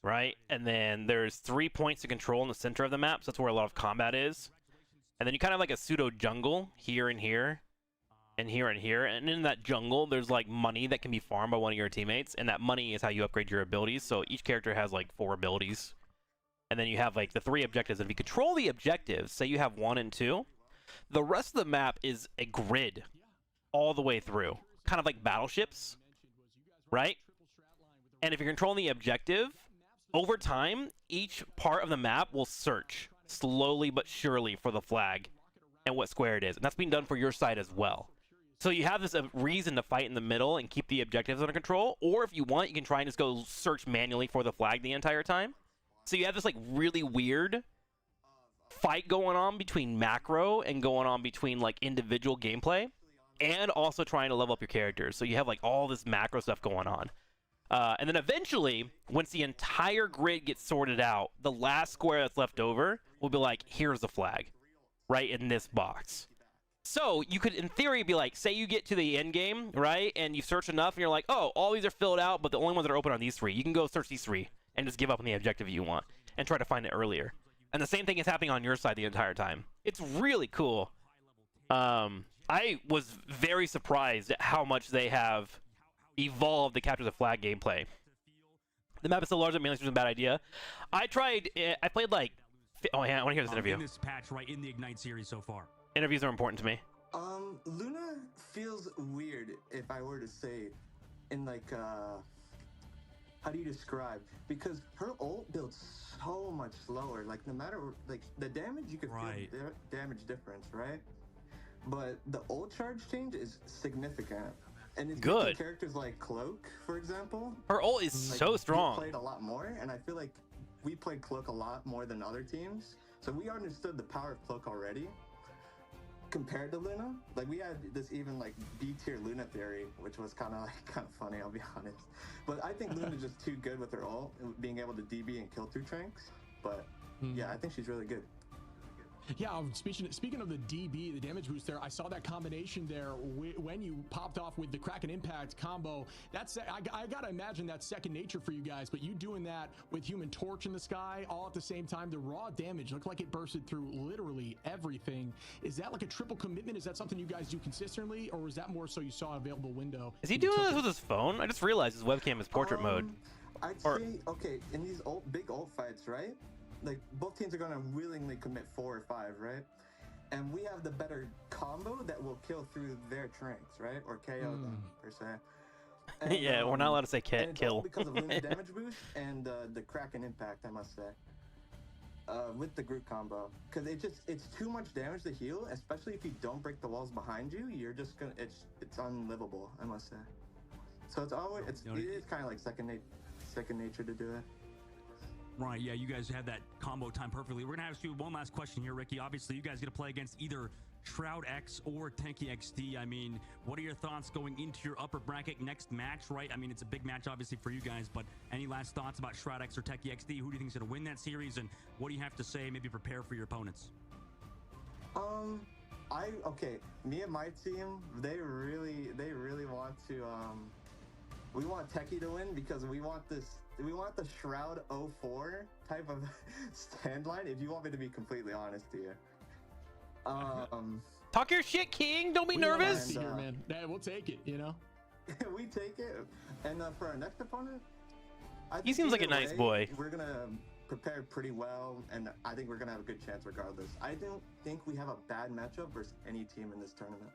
right? And then there's 3 points to control in the center of the map, so that's where a lot of combat is. And then you kind of like a pseudo jungle here and here and here and here. And in that jungle, there's like money that can be farmed by one of your teammates. And that money is how you upgrade your abilities. So each character has like 4 abilities. And then you have like the 3 objectives. And if you control the objectives, say you have 1 and 2, the rest of the map is a grid all the way through. Kind of like battleships, right? And if you're controlling the objective, over time, each part of the map will search slowly but surely for the flag and what square it is. And that's being done for your side as well. So you have this reason to fight in the middle and keep the objectives under control. Or if you want, you can try and just go search manually for the flag the entire time. So you have this like really weird fight going on between macro and going on between like individual gameplay. And also trying to level up your characters. So you have like all this macro stuff going on. And then eventually, once the entire grid gets sorted out, the last square that's left over will be like, here's the flag, right in this box. So you could, in theory, be like, say you get to the end game, right? And you search enough and you're like, oh, all these are filled out, but the only ones that are open are these 3. You can go search these 3 and just give up on the objective you want and try to find it earlier. And the same thing is happening on your side the entire time. It's really cool. I was very surprised at how much they have evolved the Capture the Flag gameplay. The map is so large that mainly it's a bad idea. I played like, oh yeah, I want to hear this interview. In this patch, right in the Ignite series so far. Interviews are important to me. Luna feels weird if I were to say in like, how do you describe? Because her ult builds so much slower. Like no matter, like the damage, you could feel the damage difference, right? But the ult charge change is significant. And it's good. Characters like Cloak, for example. Her ult is like, so strong. We played a lot more, and I feel like we played Cloak a lot more than other teams. So we understood the power of Cloak already. Compared to Luna, like we had this even like B tier Luna theory, which was kind of funny, I'll be honest. But I think Luna's just too good with her ult, being able to DB and kill through tranks. But yeah, I think she's really good. Yeah, speaking of the DB, the damage boost there, I saw that combination there when you popped off with the Kraken Impact combo. That's I gotta imagine that's second nature for you guys, but you doing that with Human Torch in the sky all at the same time, the raw damage looked like it bursted through literally everything. Is that like a triple commitment? Is that something you guys do consistently, or was that more so you saw an available window? Is he doing this with his phone? I just realized his webcam is portrait mode. I'd Or- say, okay, in these big ult fights, right? Like, both teams are going to willingly commit 4 or 5, right? And we have the better combo that will kill through their tranks, right? Or KO them, per se. And, Yeah, we're not allowed to say and it's all kill. because of Luna's damage boost and the Kraken Impact, I must say. With the group combo. Because it's too much damage to heal, especially if you don't break the walls behind you. You're just going to, it's unlivable, I must say. So it is kind of like second nature to do it. Right, yeah, you guys had that combo time perfectly. We're going to ask you one last question here, Ricky. Obviously, you guys get to play against either Shroud X or Tenki XD. I mean, what are your thoughts going into your upper bracket next match, right? I mean, it's a big match, obviously, for you guys, but any last thoughts about Shroud X or Tenki XD? Who do you think is going to win that series, and what do you have to say, maybe prepare for your opponents? Okay, me and my team, they really want to, we want Techie to win because we want the Shroud 04 type of stand line, if you want me to be completely honest here. Talk your shit, King. Don't be We love nervous. that here, man. Yeah, we'll take it, you know? We take it. And for our next opponent, He seems like a nice boy. We're going to prepare pretty well, and I think we're going to have a good chance regardless. I don't think we have a bad matchup versus any team in this tournament.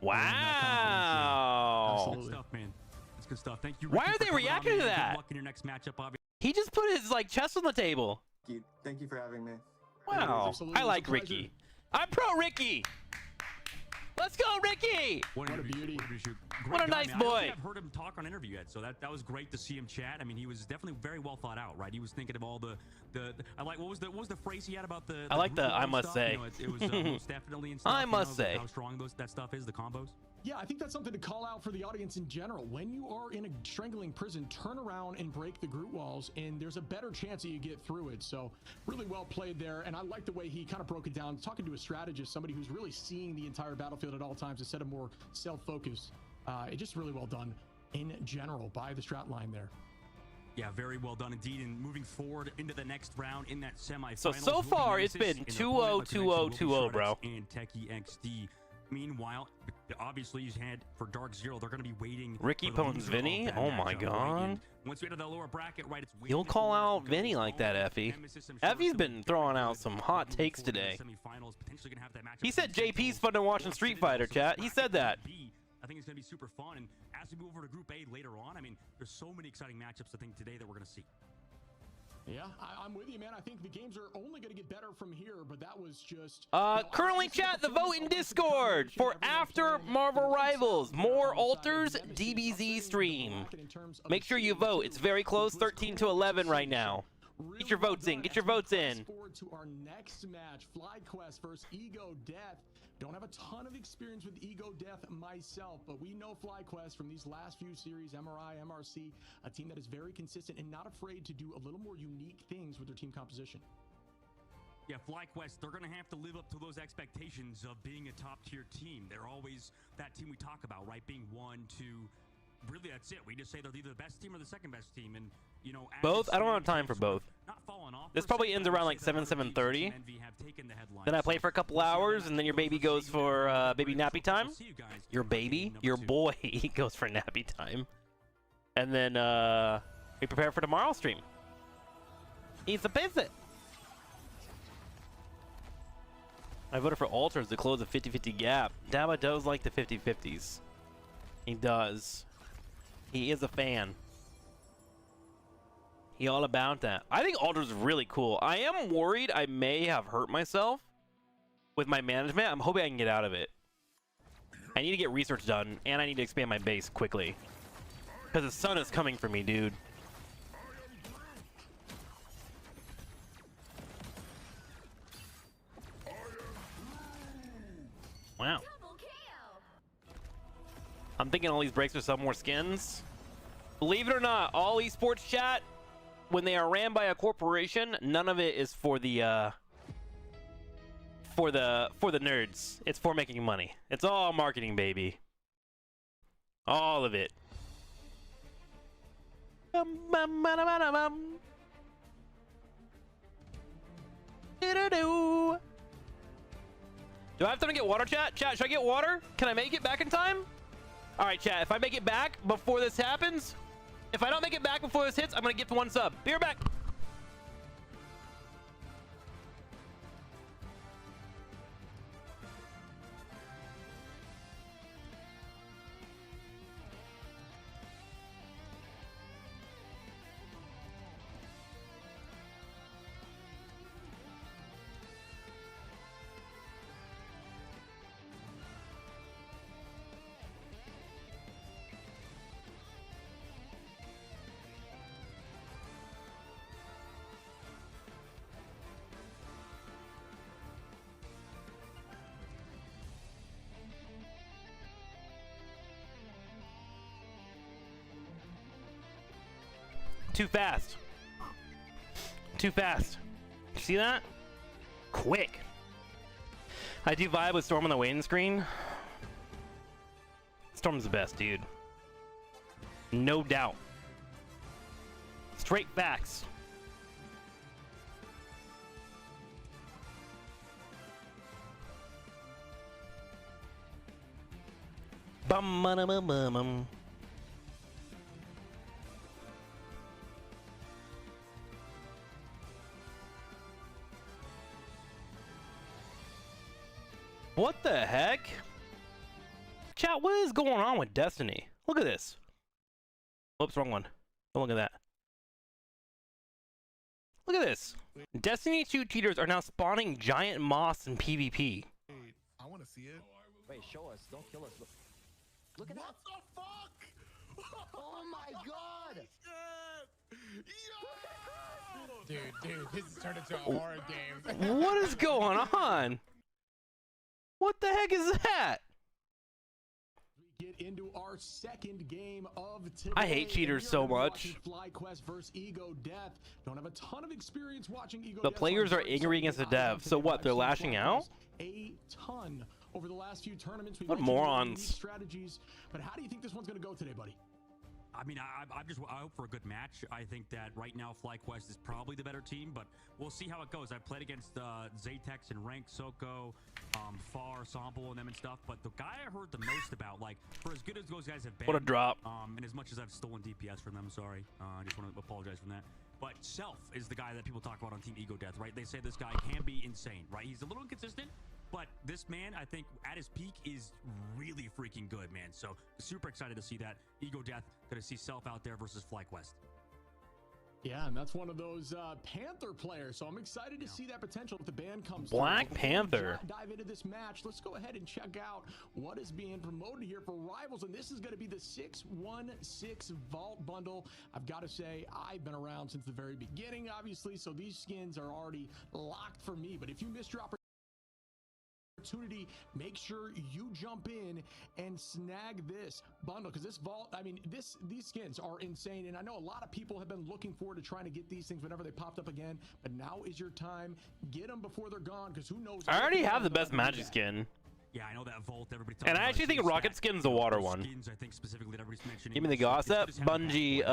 Wow. Absolutely. Good stuff, man. That's good stuff. Thank you, Why Ricky, are for they coming on, reacting to man. that? Good luck in your next matchup, obviously. He just put his like chest on the table. Thank you for having me. Wow. Absolutely. I It's a like pleasure. Ricky. I'm pro Ricky. Let's go, Ricky. What a beauty. What a nice man. I don't boy. think I've heard him talk on interview yet, so that was great to see him chat. I mean, he was definitely very well thought out, right? He was thinking of all the I like what was the phrase he had about the I like the group I level must stuff? say. You know, it was most definitely and stuff, I you must know, say. how strong that stuff is, the combos. Yeah, I think that's something to call out for the audience in general. When you are in a strangling prison, turn around and break the group walls, and there's a better chance that you get through it. So really well played there, and I like the way he kind of broke it down, talking to a strategist, somebody who's really seeing the entire battlefield at all times instead of more self-focused. It just really well done in general by the strat line there. Yeah, very well done indeed. And moving forward into the next round in that semifinals. So far, it's been 2-0, 2-0, 2-0, bro. And Techie XD. Meanwhile, obviously, he's had for Dark Zero. They're going to be waiting. Ricky for the Pones loser Vinny? of that Oh my matchup, right? God. And once we get to the lower bracket, right, it's You'll waiting call for, out you know, Vinny his like that, own Effie. nemesis, I'm sure, Effie's so been we throwing can out some hot moving takes forward in the today. semifinals, potentially gonna have that matchup He said between JP's Central fun to watch in or Street Citadel. Fighter, So chat. this He said bracket that. B, I think it's going to be super fun. And as we move over to Group A later on, I mean, there's so many exciting matchups, I think, today that we're going to see. Yeah, I'm with you, man. I think the games are only going to get better from here, but that was just... Currently chat the vote in Discord for after Marvel Rivals. More alters DBZ stream. Make sure you vote. It's very close, 13 to 11 right now. Get your votes in. Get your votes in. Forward to our next match, FlyQuest versus Ego Death. Don't have a ton of experience with Ego Death myself, but we know FlyQuest from these last few series, MRI, MRC, a team that is very consistent and not afraid to do a little more unique things with their team composition. Yeah, FlyQuest, they're going to have to live up to those expectations of being a top-tier team. They're always that team we talk about, right? Being 1, 2, really that's it. We just say they're either the best team or the second best team. And, you know, as Both? the I don't have series time for has both. not fallen off This per probably se, ends I would around like say that 7, other teams 7:30. in NV have taken the headlines. Then I play for a couple hours, and then your baby goes for baby nappy time. Your baby? Your boy goes for nappy time. And then we prepare for tomorrow's stream. He's a visit. I voted for Alters to close the 50-50 gap. Daba does like the 50-50s. He does. He is a fan. He all about that. I think Alters is really cool. I am worried I may have hurt myself with my management. I'm hoping I can get out of it. I need to get research done, and I need to expand my base quickly. Because the sun is coming for me, dude. Wow. I'm thinking all these breaks are some more skins. Believe it or not, all esports chat, when they are ran by a corporation, none of it is for the for the nerds. It's for making money. It's all marketing, baby. All of it. Bum, bum, ba, da, ba, da, bum. Do-do-do. Do I have time to get water, chat? Chat, should I get water? Can I make it back in time? All right, chat. If I make it back before this happens, if I don't make it back before this hits, I'm gonna gift 1 sub. Be right back. Too fast. Too fast. See that? Quick. I do vibe with Storm on the waiting screen. Storm's the best, dude. No doubt. Straight facts. Bum bum bum bum bum. What the heck? Chat, what is going on with Destiny? Look at this. Oops, wrong one. Don't look at that. Look at this. Destiny 2 cheaters are now spawning giant moss in PvP. I want to see it. Wait, show us. Don't kill us. Look at What the fuck? Oh my god! Dude, this has turned into a horror game. What is going on? What the heck is that? Get into our second game of today. I hate cheaters so much. FlyQuest versus Ego Death. Don't have a ton of experience watching Ego The Death, players so are I'm angry against the dev. So what? They're lashing out? A ton over the last few tournaments. We've What mentioned morons. unique strategies, but how do you think this one's going to go today, buddy? I mean, I hope for a good match. I think that right now FlyQuest is probably the better team, but we'll see how it goes. I've played against Zatex and Rank, Soko, Far, Sample, and them and stuff, but the guy I heard the most about, like, for as good as those guys have been, What a drop. and as much as I've stolen DPS from them, sorry, I just want to apologize for that. But Self is the guy that people talk about on Team Ego Death, right? They say this guy can be insane, right? He's a little inconsistent, but this man, I think, at his peak is really freaking good, man. So super excited to see that. Ego Death, gonna see Self out there versus FlyQuest. Yeah, and that's one of those Panther players, so I'm excited to see that potential if the ban comes Black through. Before we Panther. dive into this match, let's go ahead and check out what is being promoted here for Rivals, and this is going to be the 616 Vault Bundle. I've got to say, I've been around since the very beginning, obviously, so these skins are already locked for me, but if you missed your opportunity, make sure you jump in and snag this bundle, because this vault, I mean, these skins are insane, and I know a lot of people have been looking forward to trying to get these things whenever they popped up again, but now is your time. Get them before they're gone, because who knows. I already have the best magic skin. Yeah, I know that Vault. Everybody. And I actually think Rocket Skin's the water one. Skins, I think specifically that everybody's mentioning. Give me the gossip. Bungie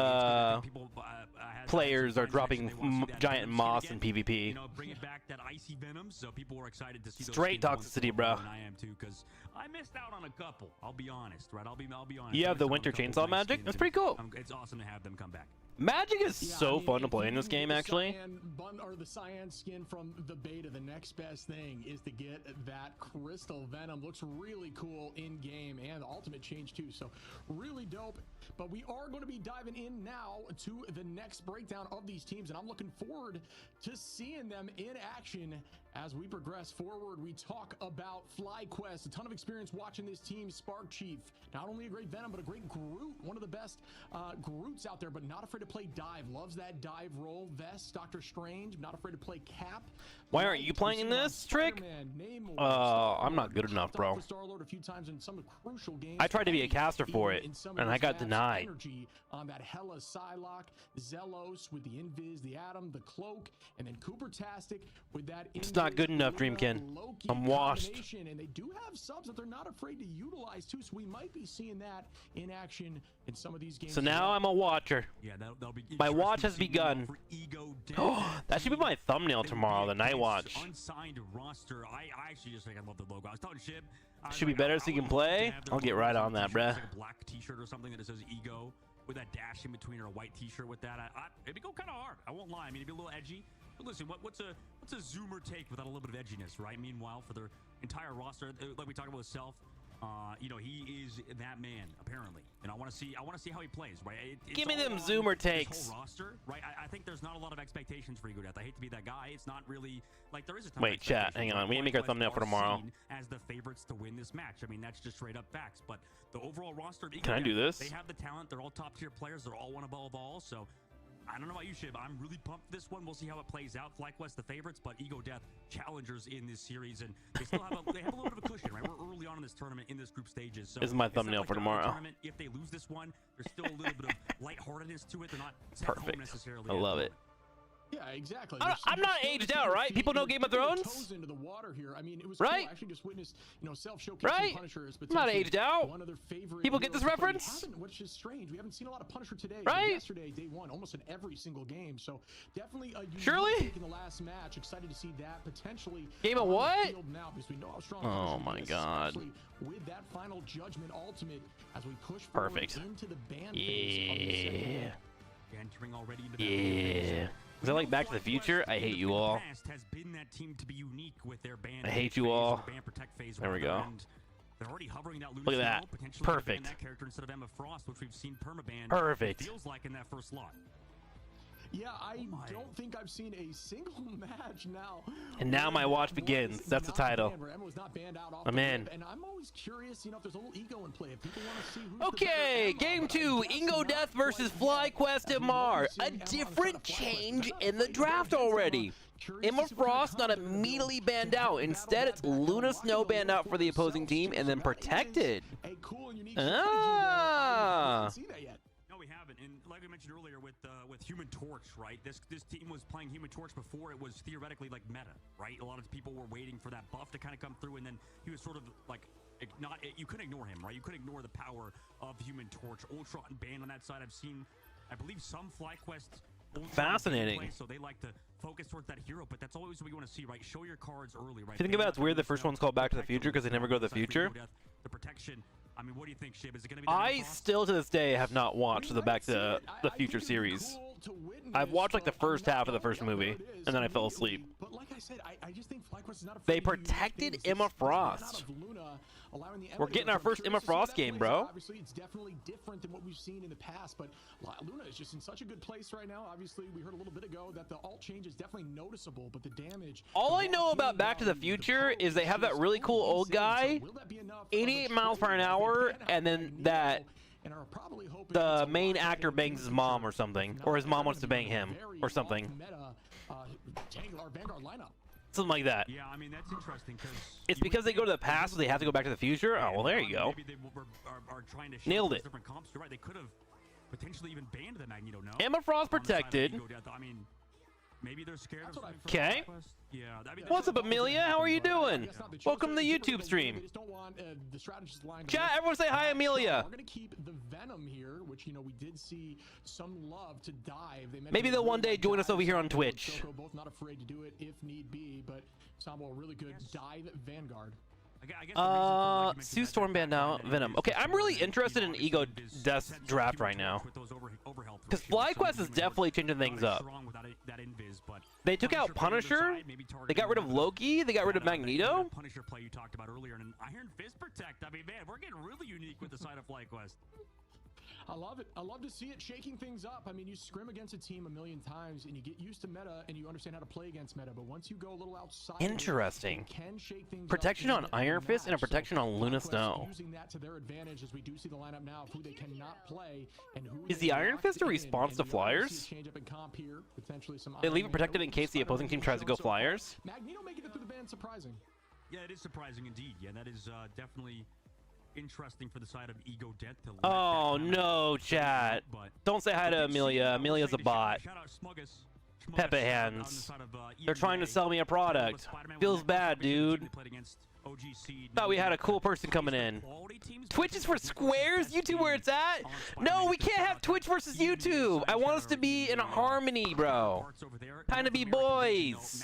players are dropping giant moss in PvP. You know, bring it back that icy venom, so people were excited to see those Straight skins once toxicity, more, bro. and I am too, because I missed out on a couple. I'll be honest, right? I'll be honest. You I have the missed out Winter on a couple Chainsaw nice magic? skins, That's and pretty cool. It's awesome to have them come back. Magic is Yeah, so I mean, fun to if play in you this get game, the actually. the cyan skin from the beta, the next best thing is to get that crystal venom. Looks really cool in game, and the ultimate change too, so really dope. But we are going to be diving in now to the next breakdown of these teams, and I'm looking forward to seeing them in action as we progress forward. We talk about FlyQuest, a ton of experience watching this team. Spark Chief, not only a great Venom, but a great Groot, one of the best Groots out there, but not afraid to play dive. Loves that dive roll. Vest, Doctor Strange, not afraid to play Cap. Why aren't you playing in this, Trick? I'm not good enough, bro. Star-Lord a few times in some crucial games. I tried to be a caster for it, and I got denied. Energy on that Hella Psylocke, Zello, Ghost with the Invis, the Atom, the Cloak, and then Cooper Tastic with that. It's not good enough, Dreamkin. Loki I'm washed. combination, and they do have subs that they're not afraid to utilize too, so we might be seeing that in action in some of these games. So now I'm a watcher. Yeah, that'll be My watch has interesting to see begun. for Ego Death. Oh, that should be my thumbnail tomorrow, the night watch. Unsigned roster. I actually just think I love the logo. I was telling Shib. Should be better so you can play. I'll get right on that, bruh. Like a black T-shirt or something that says Ego with that dash in between, or a white T-shirt with that. It'd go kind of hard. I won't lie. I mean, it'd be a little edgy. But listen, what's a Zoomer take without a little bit of edginess, right? Meanwhile, for their entire roster, like we talked about with Self, you know, he is that man apparently, and I want to see how he plays, right? Give me them Zoomer takes. This whole roster, right? I think there's not a lot of expectations for Ego Death. I hate to be that guy. It's not really like there is a ton Wait, of chat, hang on. We need to make our thumbnail for tomorrow. As the favorites to win this match. I mean, that's just straight up facts. But the overall roster of Ego Can I do Death, this? They have the talent. They're all top tier players. They're all one above all. So I don't know about you, Shib. I'm really pumped for this one. We'll see how it plays out. FlyQuest, the favorites, but Ego Death challengers in this series, and they still have a little bit of a cushion, right? We're early on in this tournament, in this group stages. So This is my it's not thumbnail like for they're out of the tomorrow. tournament. If they lose this one, there's still a little bit of lightheartedness to it. They're not sent home Perfect. necessarily. I love it. Yeah, exactly. I'm not aged out, right? People know Game of Thrones, into the water here. I mean, it was right? Cool. I actually just witnessed, self-showcasing Right? Punisher as I'm not potentially aged out. one of their favorite People get this heroes, but we reference? haven't, which is strange. We haven't seen a lot of Punisher today. Right? But yesterday, day one, almost in every single game. So definitely a unique Surely? take in the last match. Excited to see that potentially. Game of on the what? field now, because we know how strong Oh Punisher my is, God. especially with that final judgment ultimate as we push Perfect. forward into the ban phase of the second Yeah. half. Entering already into that Yeah. Is that like Back to the Future? I hate you all. Has been that team to be unique with their ban I hate you phase, all. or ban protect phase, There we rather, go. and they're already hovering that Look at that. Snow, potentially ban Perfect. that character instead of Emma Frost, which we've seen permaban. Perfect. It feels like in that first slot. Yeah, I don't think I've seen a single match now. And now my watch begins. That's the title. I'm in. And I'm always curious, if there's a little ego in play. If people want to see who's Okay, game 2, Ego Death versus FlyQuest MR. A different change in the draft already. Emma Frost not immediately banned out. Instead, it's Luna Snow banned out for the opposing team and then protected. Ah. No, we haven't. And like we mentioned earlier with Human Torch, right? This team was playing Human Torch before it was theoretically like meta, right? A lot of people were waiting for that buff to kind of come through, and then he was sort of like you couldn't ignore him, right? You couldn't ignore the power of Human Torch. Ultron banned on that side. I've seen, I believe, some FlyQuest. Fascinating. Play, so they like to focus towards that hero, but that's always what we want to see, right? Show your cards early, right? If you think about it, it's weird the first one's called Back to the Future because they never go to the future. The protection. I mean, what do you think, Shib? Is it going to be? I still to this day have not watched the Back to the Future series. I've watched like the first half of the first movie, and then I fell asleep. But like I said, I just think FlyQuest is not afraid They protected Emma Frost. We're getting our first Emma Frost game, bro. Obviously, it's definitely different than what we've seen in the past, but Luna is just in such a good place right now. Obviously, we heard a little bit ago that the alt change is definitely noticeable, but the damage. All I know about Back to the Future is they have that really cool old guy, 88 miles per hour, and then that the main actor bangs his mom or something, or his mom wants to bang him or something. Something like that. Yeah, I mean, that's interesting because it's because they go to the past, so they have to go back to the future. Oh, well, there you go. Maybe they are trying to nailed it. Different comps. You're right. They could have potentially even banned the Magneto. No. Emma Frost protected. I mean, maybe they're scared of something. Okay. Yeah. I mean, what's up, Amelia? How are you doing? Welcome to the YouTube stream. Chat, everyone say hi, Amelia. We're gonna keep the Venom here, which we did see some love to dive. Maybe they'll one day join us over here on Twitch. Both not afraid to do it if need be, but Sambo, a really good dive Vanguard. Sue Storm banned out Venom. Okay, I'm really interested in Ego Death's draft right now. Because FlyQuest is definitely changing things up. They took out Punisher, they got rid of Loki, they got rid of Magneto. Punisher play you talked about earlier, and an Iron Fist Protect. I mean, man, we're getting really unique with the side of FlyQuest. I love it. I love to see it shaking things up. I mean, you scrim against a team a million times and you get used to meta and you understand how to play against meta. But once you go a little outside, interesting. it can shake things protection up on Iron Fist and a protection on Luna Snow. Using that to their advantage as we do see the lineup now of who they cannot play and who is the Iron Fist a response to Flyers? They leave it protected in case the opposing team tries to go Flyers. Magneto making it through the ban, surprising. Yeah, it is surprising indeed. Yeah, that is definitely. interesting for the side of Ego Death to let Oh that no, chat. but Don't say hi to Amelia. Amelia's a bot. Shout out Smuggus. Pepe Smuggus, on the hands. side of, They're trying to EMEA. sell me a product. Spider-Man Feels was bad, the first team dude. they played against OG Seed. Thought we had a cool person coming in. Twitch is for squares? YouTube where it's at? No, we can't have Twitch versus YouTube. I want us to be in harmony, bro. Time to be boys.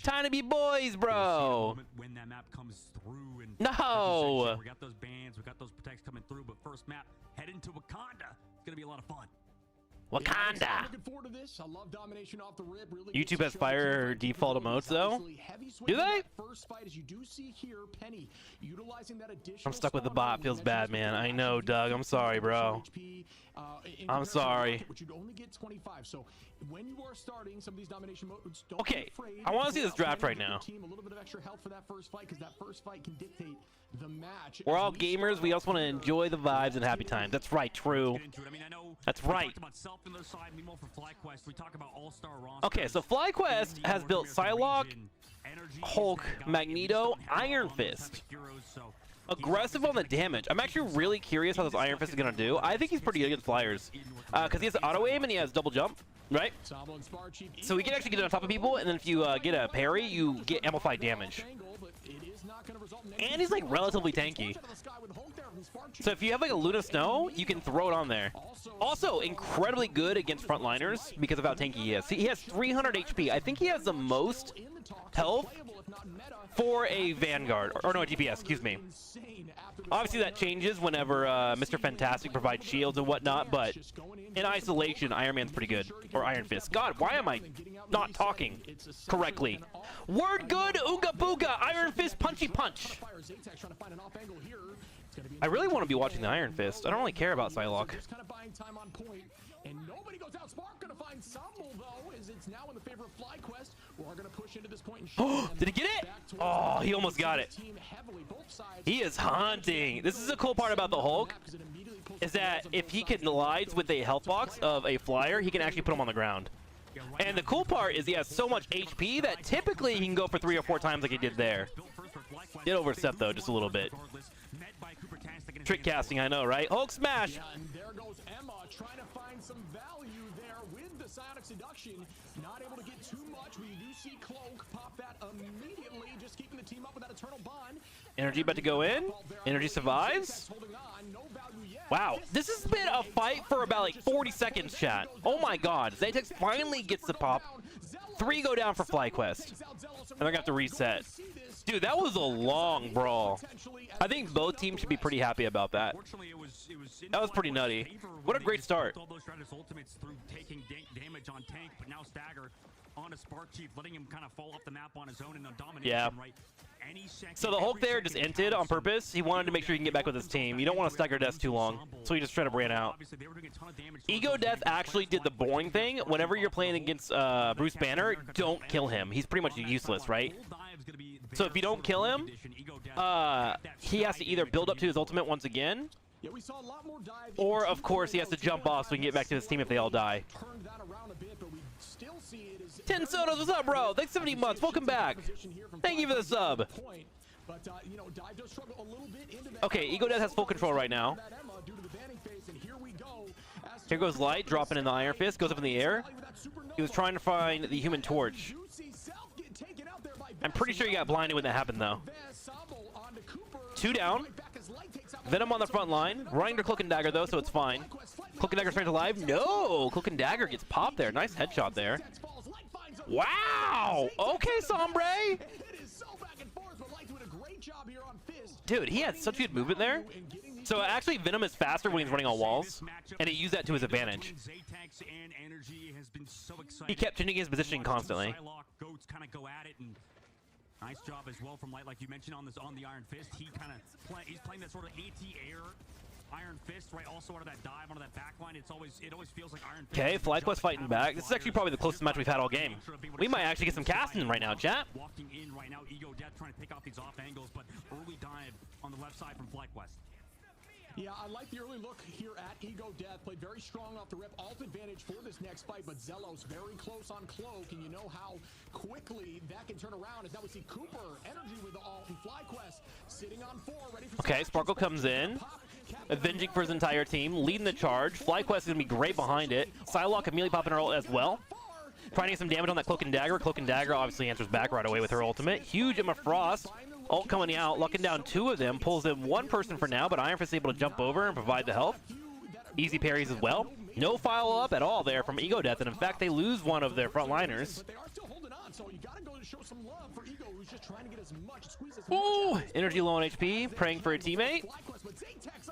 Time to be boys, bro. When that map comes through and No. we got those bans, we got those protects coming through, but first map head into Wakanda. It's gonna be a lot of fun. Wakanda. Looking forward to this. I love domination off the rip. Really YouTube gets has to show fire the team default capabilities. emotes, though? Obviously, heavy swing Do in they? that First fight, as you do see here, Penny utilizing that additional I'm stuck with the spawn bot. we Feels mentioned bad, this man. before. I know, Doug. I'm sorry, bro. HP, in I'm comparison to sorry. Rocket, which you'd only get 25. So when you are starting some of these domination modes, don't Okay, be afraid I wanna to see go this out draft there right and give now. your team a little bit of extra help for that first fight, because that first fight can dictate the match. We're As all we gamers. start We off also want to here, enjoy the vibes and happy times. That's right, true. Get into it. I mean, I know That's we right. talked about Self on the side, meanwhile for FlyQuest, we talk about all-star rosters. Okay, so FlyQuest has built Psylocke, Hulk, Magneto, Iron Fist. Aggressive on the damage. I'm actually really curious how this Iron Fist is going to do. I think he's pretty good against Flyers. Because he has auto aim and he has double jump, right? So he can actually get on top of people, and then if you get a parry, you get amplified damage. And he's like relatively tanky. So if you have like a Luna Snow, you can throw it on there. Also, incredibly good against frontliners because of how tanky he is. See, he has 300 HP. I think he has the most health for a Vanguard. Or no, a DPS, excuse me. Obviously that changes whenever Mr. Fantastic provides shields and whatnot, but in isolation, Iron Man's pretty good. Or Iron Fist. God, why am I not talking correctly? Word good, Ooga Booga, Iron Fist, punchy punch. I really want to be watching the Iron Fist. I don't really care about Psylocke. And nobody goes out. Spark gonna find Sumble though, as it's now in the favor of FlyQuest. We're gonna push into this point and Did he get it? Oh, he almost got it. He is hunting. This is a cool part about the Hulk, is that if he collides with a health box of a flyer, he can actually put him on the ground. And the cool part is he has so much HP that typically he can go for 3 or 4 times like he did there. Did overstep though, just a little bit. Trick casting, I know, right? Hulk smash! Yeah, and there goes Emma trying to find some value there with the Psionic Seduction. Not able to get too much. We do see Cloak pop that immediately, just keeping the team up with that Eternal Bond. Energy about to go in. Energy survives. Wow, this has been a fight for about like 40 seconds, chat. Oh my god, Zatex finally gets the pop. 3 go down for FlyQuest. And they're gonna have to reset. Dude, that was a long brawl. I think both teams should be pretty happy about that. That was pretty nutty. What a great start. All those Stratus ultimates through taking damage on Tank, but now Stagger on a Spark Chief, letting him kind of fall off the map on his own and on domination, Yeah. right? Any second, So the Hulk every there just second inted on counts, and purpose. He wanted to make sure he can get back with his team. You don't want to stagger deaths too long, so he just straight up ran out. Obviously, they were doing a ton of damage to Ego those Death big actually players. did the boring thing. Whenever you're playing against Bruce Banner, don't kill him. He's pretty much useless, right? So if you don't kill him, he has to either build up to his ultimate once again, Yeah, we saw a lot more dive or of course he has to jump off so he can get back to his team if they all die. turned that around a bit, but we still see it as 10 Sodas, what's up, bro? Thanks 70 months. Welcome back. Thank you for the sub. But you know, Dive does struggle a little bit into that. Okay, Ego Death has full control right now. Here goes Light, dropping in the Iron Fist, goes up in the air. He was trying to find the Human Torch. I'm pretty sure he got blinded when that happened, though. 2 down. Venom on the front line. Running to Cloak and Dagger, though, so it's fine. Cloak and Dagger straight alive. No! Cloak and Dagger gets popped there. Nice headshot there. Wow! Okay, Sombre! Dude, he had such good movement there. So actually, Venom is faster when he's running on walls, and he used that to his advantage. He kept changing his positioning constantly. Nice job as well from Light, like you mentioned on the Iron Fist. He's playing that sort of anti-air Iron Fist, right? Also out of that dive, onto that back line. It always feels like Iron Fist. Okay, FlyQuest fighting back. This is actually probably the closest match we've had all game. We might actually get some casting right now, chat. Walking in right now, Ego Death trying to pick off these off angles, but early dive on the left side from FlyQuest. Yeah, I like the early look here at Ego Death. Played very strong off the rip. Alt advantage for this next fight, but Zelos very close on Cloak, and you know how quickly that can turn around. As now we see Cooper, Energy with the alt, and FlyQuest sitting on 4, ready for Okay, Sparkle comes in, avenging for his entire team, leading the charge. FlyQuest is going to be great behind it. Psylocke immediately popping her ult as well. Trying to get some damage on that Cloak and Dagger. Cloak and Dagger obviously answers back right away with her ultimate. Huge Emma Frost. Ult coming out, locking down 2 of them. Pulls in 1 person for now, but Iron Fist is able to jump over and provide the help. Easy parries as well. No follow-up at all there from Ego Death, and in fact, they lose one of their frontliners. Ooh, Energy low on HP, praying for a teammate.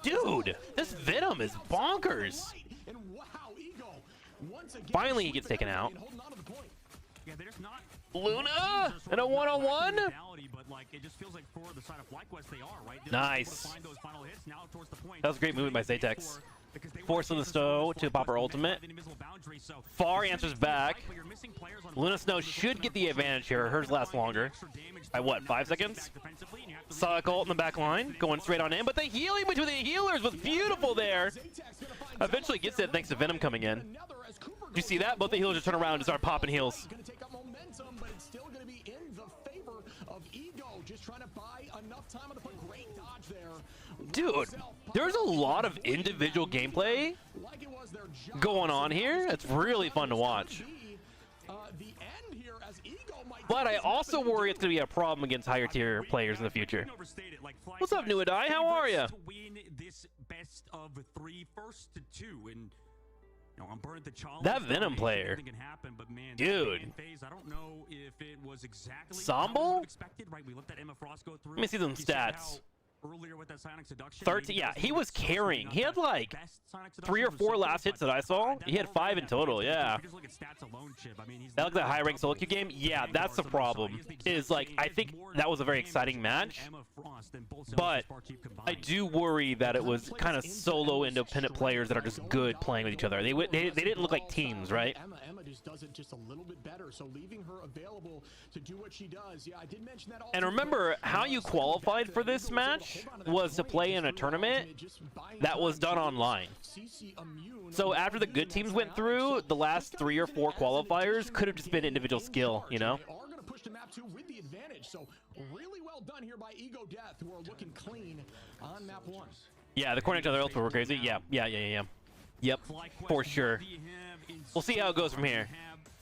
Dude, this Venom is bonkers. Finally, he gets taken out. Luna and a one-on-one. Nice. That was a great movement by Zatex. Forcing the Snow to pop her ultimate. Far answers back. Luna Snow should get the advantage here. Hers lasts longer. By what, 5 seconds? Psylocke ult in the back line, going straight on in, but the healing between the healers was beautiful there. Eventually gets it thanks to Venom coming in. Did you see that? Both the healers just turn around and start popping heals. Dude, there's a lot of individual gameplay going on here. It's really fun to watch. But I also worry it's going to be a problem against higher tier players in the future. What's up, Nuadai? How are you? That Venom player, dude. Samble? Let me see them stats. 13, yeah, he was carrying. He had like 3 or 4 last hits that I saw. He had 5 in total, yeah. That was a high ranked solo queue game. Yeah, that's the problem. Is like, I think that was a very exciting match, but I do worry that it was kind of solo independent players that are just good playing with each other. They didn't look like teams, right? Emma just does it just a little bit better, so leaving her available to do what she does. Yeah, I did mention that. And remember, how you qualified for this match was to play in a tournament that was done online. So after the good teams went through, the last 3 or 4 qualifiers could have just been individual skill, you know? With the advantage, so really well done here by Ego Death, who are looking clean on map 1. Yeah, the coordinate other ults were crazy. Yeah. Yep, for sure. We'll see how it goes from here.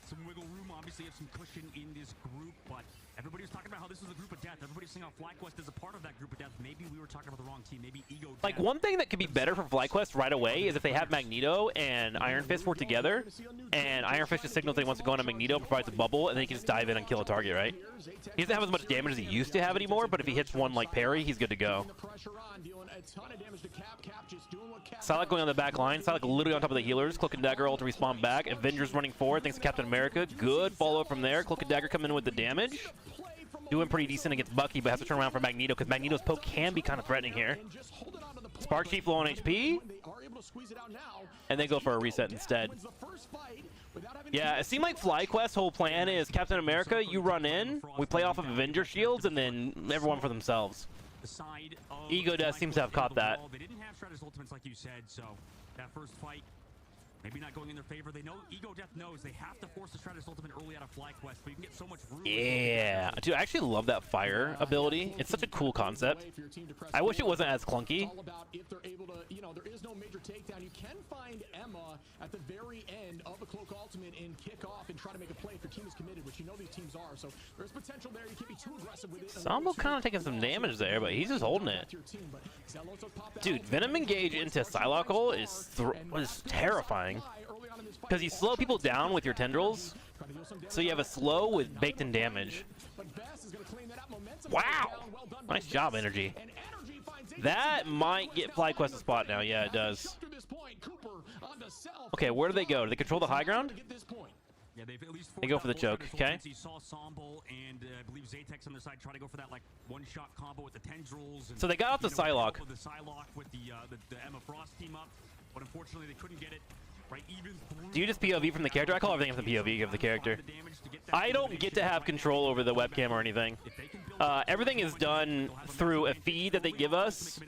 Some wiggle room, obviously have some cushion in this group, but everybody was talking about how this is a group of death. Everybody's saying how FlyQuest is a part of that group of death. Maybe we were talking about the wrong team. Maybe Ego Death. Like, one thing that could be better for FlyQuest right away is if they have Magneto and Iron Fist work together, and Iron Fist just signals that he wants to go into Magneto, provides a bubble, and then he can just dive in and kill a target, right? He doesn't have as much damage as he used to have anymore, but if he hits one like parry, he's good to go. Psylocke going on the back line. Psylocke literally on top of the healers. Cloak and Dagger ult to respawn back. Avengers running forward thanks to Captain America. Good follow-up from there. Cloak and Dagger coming in with the damage. Doing pretty decent against Bucky, but has to turn around for Magneto because Magneto's poke can be kind of threatening here. Spark Chief low on HP. And they go for a reset instead. Yeah, it seemed like FlyQuest's whole plan is Captain America, you run in, we play off of Avenger shields, and then everyone for themselves. Ego Death seems to have caught that. They didn't have Shredder's ultimates like you said, so that first fight maybe not going in their favor. They know, Ego Death knows they have to force the Shredder's ultimate early out of FlyQuest, but you can get so much room. Yeah, dude, I actually love that fire ability. It's such a cool concept. I wish it wasn't as clunky. If they're able to, you know, there is no major takedown. You can find Emma at the very end of a Cloak ultimate and kick off and try to make a play if your team is committed, which you know these teams are. So there's potential there. You can't be too aggressive with it. Sambo kind of taking some damage there, but he's just holding it. Dude, Venom engage into Psylocke ult is terrifying. Because you slow people down with your tendrils, so you have a slow with baked in damage. Wow! Nice job, Energy. That might get FlyQuest a spot now. Yeah, it does. Okay, where do they go? Do they control the high ground? Yeah, they go for the choke, okay? You saw Samble and I believe Zatex on their side try to go for that like one-shot combo with the tendrils. And, so they got off the Psylocke. The Psylocke with the Emma Frost team up, but unfortunately they couldn't get it. Right, even do you just POV from the character? I call everything from the POV of the character. I don't get to have control over the webcam or anything. Everything is done through a feed that they give us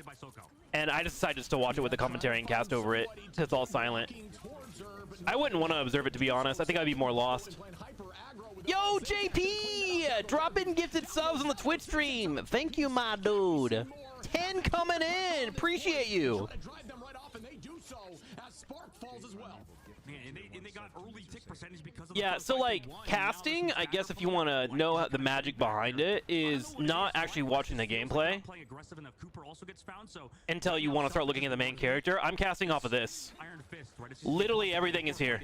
And I decided just to watch it with the commentary and cast over it. It's all silent. I wouldn't want to observe it, to be honest. I think I'd be more lost. Yo, JP! Drop in gifted subs on the Twitch stream. Thank you, my dude. 10 coming in. Appreciate you. Man, and they got early tick percentage because of Yeah, so like casting, I guess if you want to know the magic behind it, is not actually watching the gameplay until you want to start looking at the main character. I'm casting off of this. Literally everything is here.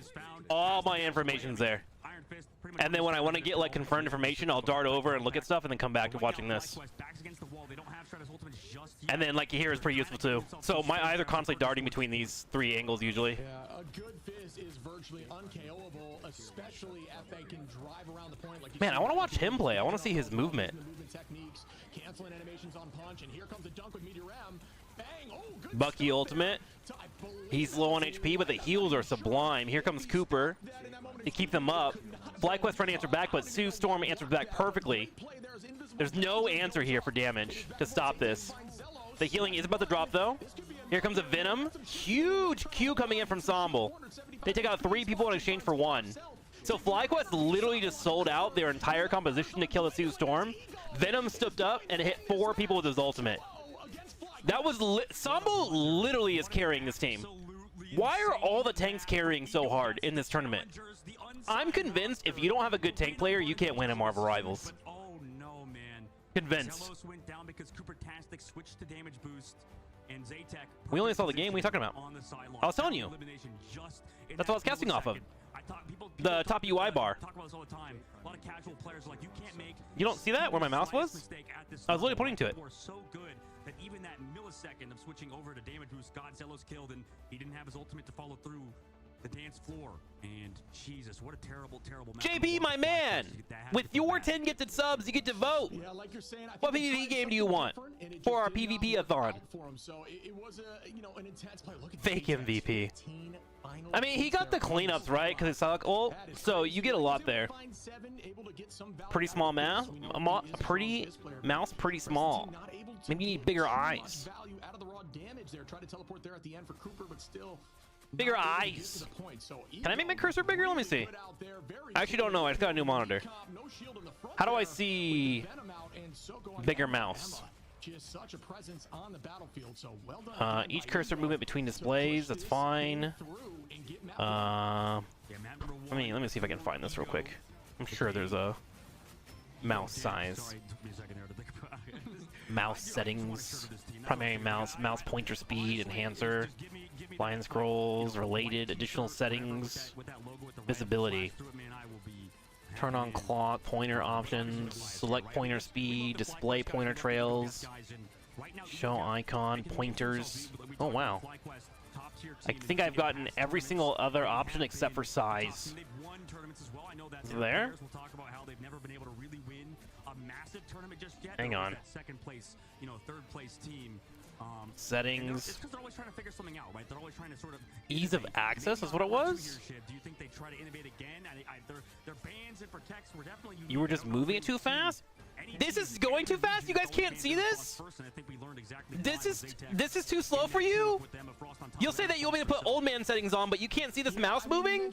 All my information's there. And then when I want to get like confirmed information, I'll dart over and look at stuff and then come back to watching this. And then like here is pretty useful too. So my eyes are constantly darting between these 3 angles usually. Yeah, a good fist is virtually unKO'able, especially if they can drive around the point like Man, I want to watch him play. I want to see his movement. Techniques, canceling animations on punch, and here comes the dunk with Meteor M. Bang! Oh, good Bucky ultimate. He's low on HP, but the heals are sublime. Here comes Cooper to keep them up. FlyQuest trying to answer back, but Sue Storm answered back perfectly. There's no answer here for damage to stop this. The healing is about to drop, though. Here comes a Venom. Huge Q coming in from Somble. They take out 3 people in exchange for 1. So FlyQuest literally just sold out their entire composition to kill the Sue Storm. Venom stepped up and hit 4 people with his ultimate. That was Somble literally is carrying this team. Why are all the tanks carrying so hard in this tournament? I'm convinced if you don't have a good tank player, you can't win in Marvel Rivals. Convinced. We only saw the game. What are you talking about? I was telling you. That's what I was casting off of. The top UI bar. You don't see that where my mouse was? I was literally pointing to it. That even that millisecond of switching over to damage boost got Zelos killed, and he didn't have his ultimate to follow through the dance floor. And Jesus, what a terrible, terrible match. JB, my man, with your 10 gifted subs, you get to vote. Yeah, like you're saying, What PvP game do you want for our PvP-a-thon? So it was an intense play. Look at Fake MVP. I mean, he got the cleanups, right? Because it's like, well, so you get a lot there. Pretty small mouse, pretty mouse, pretty small. Maybe you need bigger eyes. Bigger eyes. Can I make my cursor bigger? Let me see. I actually don't know. I just got a new monitor. How do I see bigger mouse? Each cursor movement between displays, that's fine. Let me see if I can find this real quick. I'm sure there's a mouse size. Mouse settings, primary mouse, mouse pointer speed, enhancer, line scrolls, related, additional settings, visibility. Turn on clock, pointer options, select pointer speed, display pointer trails, show icon, pointers. Oh wow. I think I've gotten every single other option except for size. Is it there? Hang on. Settings. Ease of access is what it was? You were just moving it too fast? This is going too fast? You guys can't see this? This is too slow for you? You'll say that you'll be able to put old man settings on, but you can't see this mouse moving?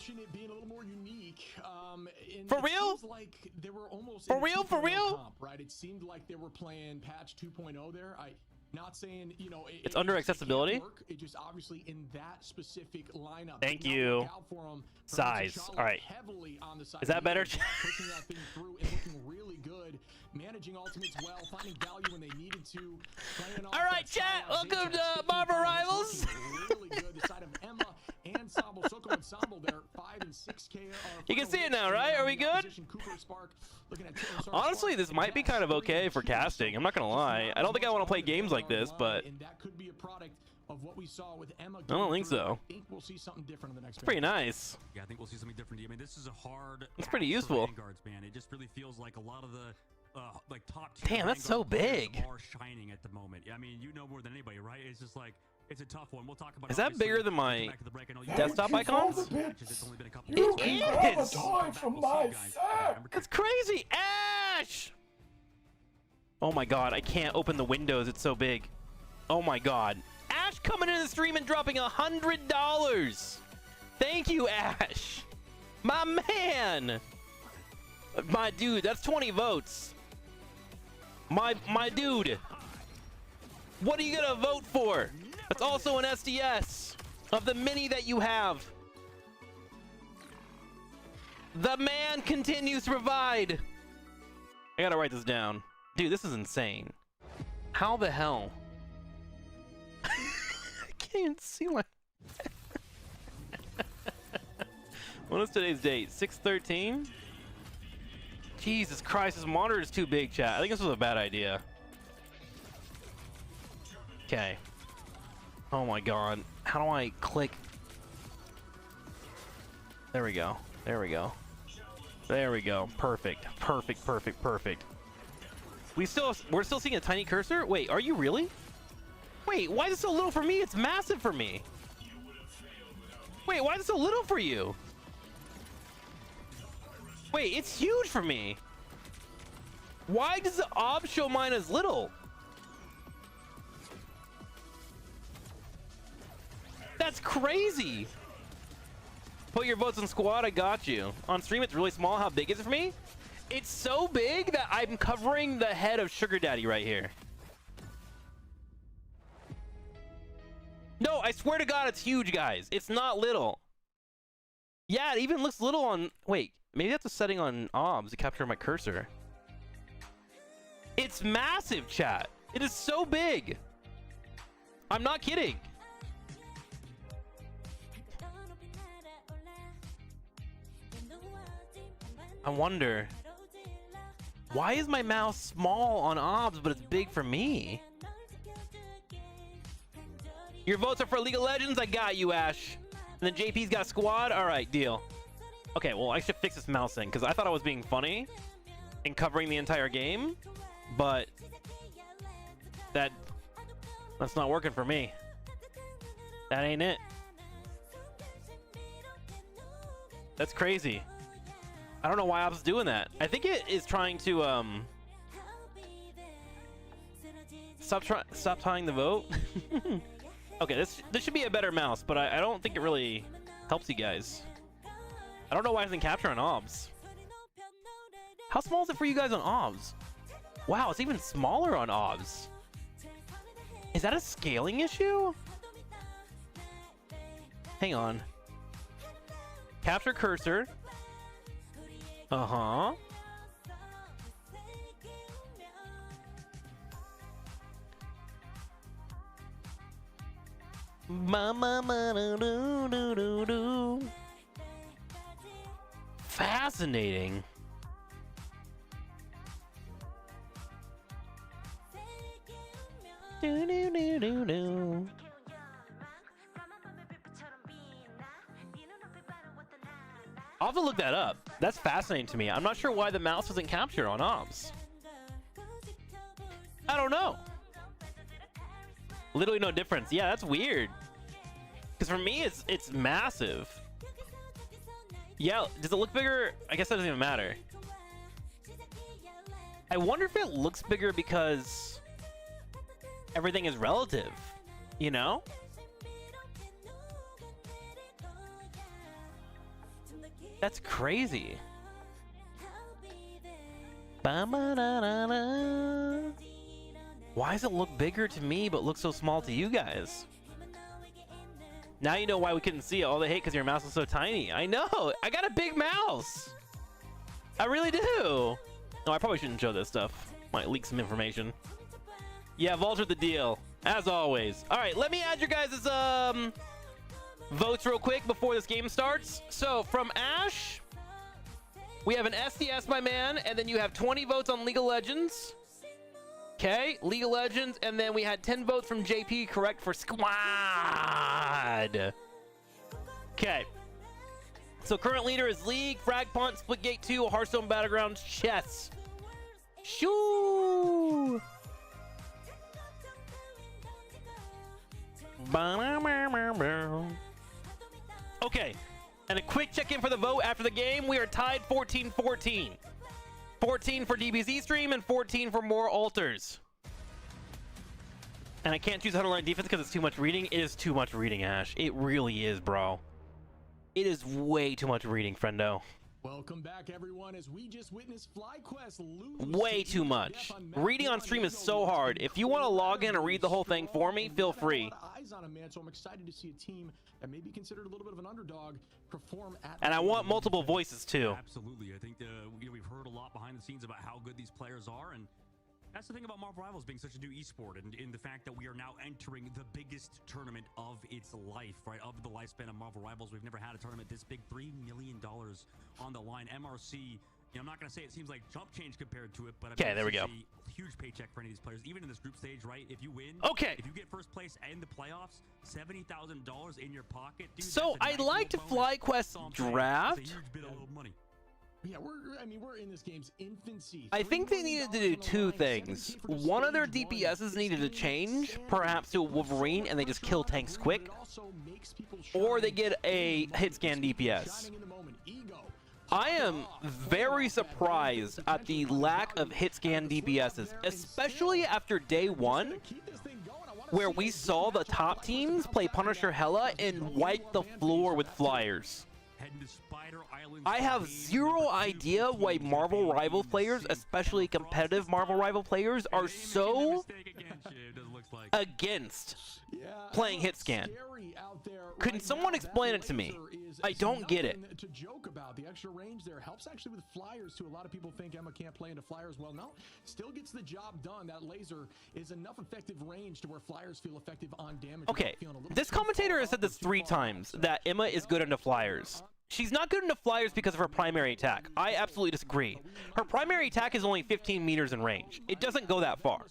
For real? For real? For real? Right? It seemed like they were playing patch 2.0 there. Not saying, it's under accessibility. It just obviously in that specific lineup. Thank you. Size. All right. Is that better? Pushing that thing through and looking really good, managing ultimates well, finding value when they needed to. All right, chat. Welcome to Marvel Rivals. Really good. The side of Emma and Somble, Soko and Somble there, 5 and 6K. You can see it now, right? Are we good? Honestly, this might be kind of okay for casting. I'm not gonna lie. I don't think I want to play games like this, but I don't think so. It's pretty nice. Yeah, I think we'll see something different. I mean, this is a hard. It's pretty useful. Vanguards, man. It just really feels like a lot of the like top. Damn, that's so big. Are shining at the moment. I mean, you know more than anybody, right? It's just like. It's a tough one. We'll talk about. Is that bigger than my desktop icons? It is. That's crazy, Ash. Oh my God, I can't open the windows. It's so big. Oh my God, Ash coming into the stream and dropping $100. Thank you, Ash. My man. My dude, that's 20 votes. My dude. What are you gonna vote for? That's also an SDS of the many that you have. The man continues to provide. I gotta write this down. Dude, this is insane. How the hell? I can't even see my... What is today's date? 6/13? Jesus Christ, this monitor is too big, chat. I think this was a bad idea. Okay. Oh my god. How do I click? There we go. There we go. There we go. Perfect. Perfect, perfect, perfect. We're still seeing a tiny cursor? Wait, are you really? Wait, why is it so little for me? It's massive for me. Wait, why is it so little for you? Wait, it's huge for me. Why does the ob show mine as little? That's crazy. Put your votes in squad, I got you. On stream, it's really small. How big is it for me? It's so big that I'm covering the head of Sugar Daddy right here. No, I swear to God, it's huge, guys. It's not little. Yeah, it even looks little on... Wait, maybe that's a setting on OBS to capture my cursor. It's massive, chat. It is so big. I'm not kidding. I wonder, why is my mouse small on OBS, but it's big for me? Your votes are for League of Legends? I got you, Ash. And then JP's got squad? All right, deal. Okay, well, I should fix this mouse thing, because I thought I was being funny and covering the entire game, but that's not working for me. That ain't it. That's crazy. I don't know why OBS is doing that. I think it is trying to stop tying the vote. Okay, this should be a better mouse, but I don't think it really helps you guys. I don't know why it doesn't capture on OBS. How small is it for you guys on OBS? Wow, it's even smaller on OBS. Is that a scaling issue? Hang on. Capture cursor. Uh-huh. Fascinating. I'll have to look that up. That's fascinating to me. I'm not sure why the mouse doesn't capture on OBS. I don't know. Literally no difference. Yeah, that's weird. Because for me, it's massive. Yeah, does it look bigger? I guess that doesn't even matter. I wonder if it looks bigger because everything is relative, you know? That's crazy. Why does it look bigger to me but look so small to you guys? Now you know why we couldn't see it. All the hate because your mouse is so tiny. I know. I got a big mouse. I really do. No, I probably shouldn't show this stuff. Might leak some information. Yeah, Vulture the deal. As always. All right, let me add your guys' votes real quick before this game starts. So from Ash, we have an SDS, my man, and then you have 20 votes on League of Legends. Okay, League of Legends, and then we had 10 votes from JP, correct, for squad. Okay. So current leader is League, Frag Punt, Splitgate 2, Hearthstone Battlegrounds, Chess. Shoo! Okay, and a quick check-in for the vote after the game. We are tied 14-14. 14 for DBZ stream and 14 for more alters. And I can't choose how to learn defense because it's too much reading. It is too much reading, Ash. It really is, bro. It is way too much reading, friendo. Welcome back, everyone, as we just witnessed FlyQuest lose. Way too much. Reading on stream is so hard. If you want to log in and read the whole thing for me, feel free. Eyes on him, man, so I'm excited to see a team that may be considered a little bit of an underdog perform at. And I want multiple voices too. Absolutely. I think we've heard a lot behind the scenes about how good these players are, and that's the thing about Marvel Rivals being such a new esport, and in the fact that we are now entering the biggest tournament of its life, right? Of the lifespan of Marvel Rivals, we've never had a tournament this big. $3 million on the line. MRC, you know, I'm not going to say it seems like chump change compared to it, but okay, there we go. Huge paycheck for any of these players, even in this group stage, right? If you win, okay, if you get first place in the playoffs, $70,000 in your pocket. Dude, so I liked FlyQuest draft. That's a huge bit of money. Yeah, we're in this game's infancy. I think they needed to do two things. One of their DPSs needed to change, perhaps to a Wolverine, and they just kill tanks quick. Or they get a hit scan DPS. I am very surprised at the lack of hit scan DPSs, especially after day one, where we saw the top teams play Punisher Hella and wipe the floor with flyers. I have zero idea why Marvel Rival players, especially competitive Marvel Rival players, are so against playing hit scan. Could someone explain it to me? I don't get it. To joke about the extra range there helps actually with flyers too. A lot of people think Emma can't play into flyers. Well, no, still gets the job done. That laser is enough effective range to where flyers feel effective on damage. Okay, this commentator has said this 3 times, that Emma is good into flyers. She's not good into flyers because of her primary attack. I absolutely disagree. Her primary attack is only 15 meters in range. It doesn't go that far.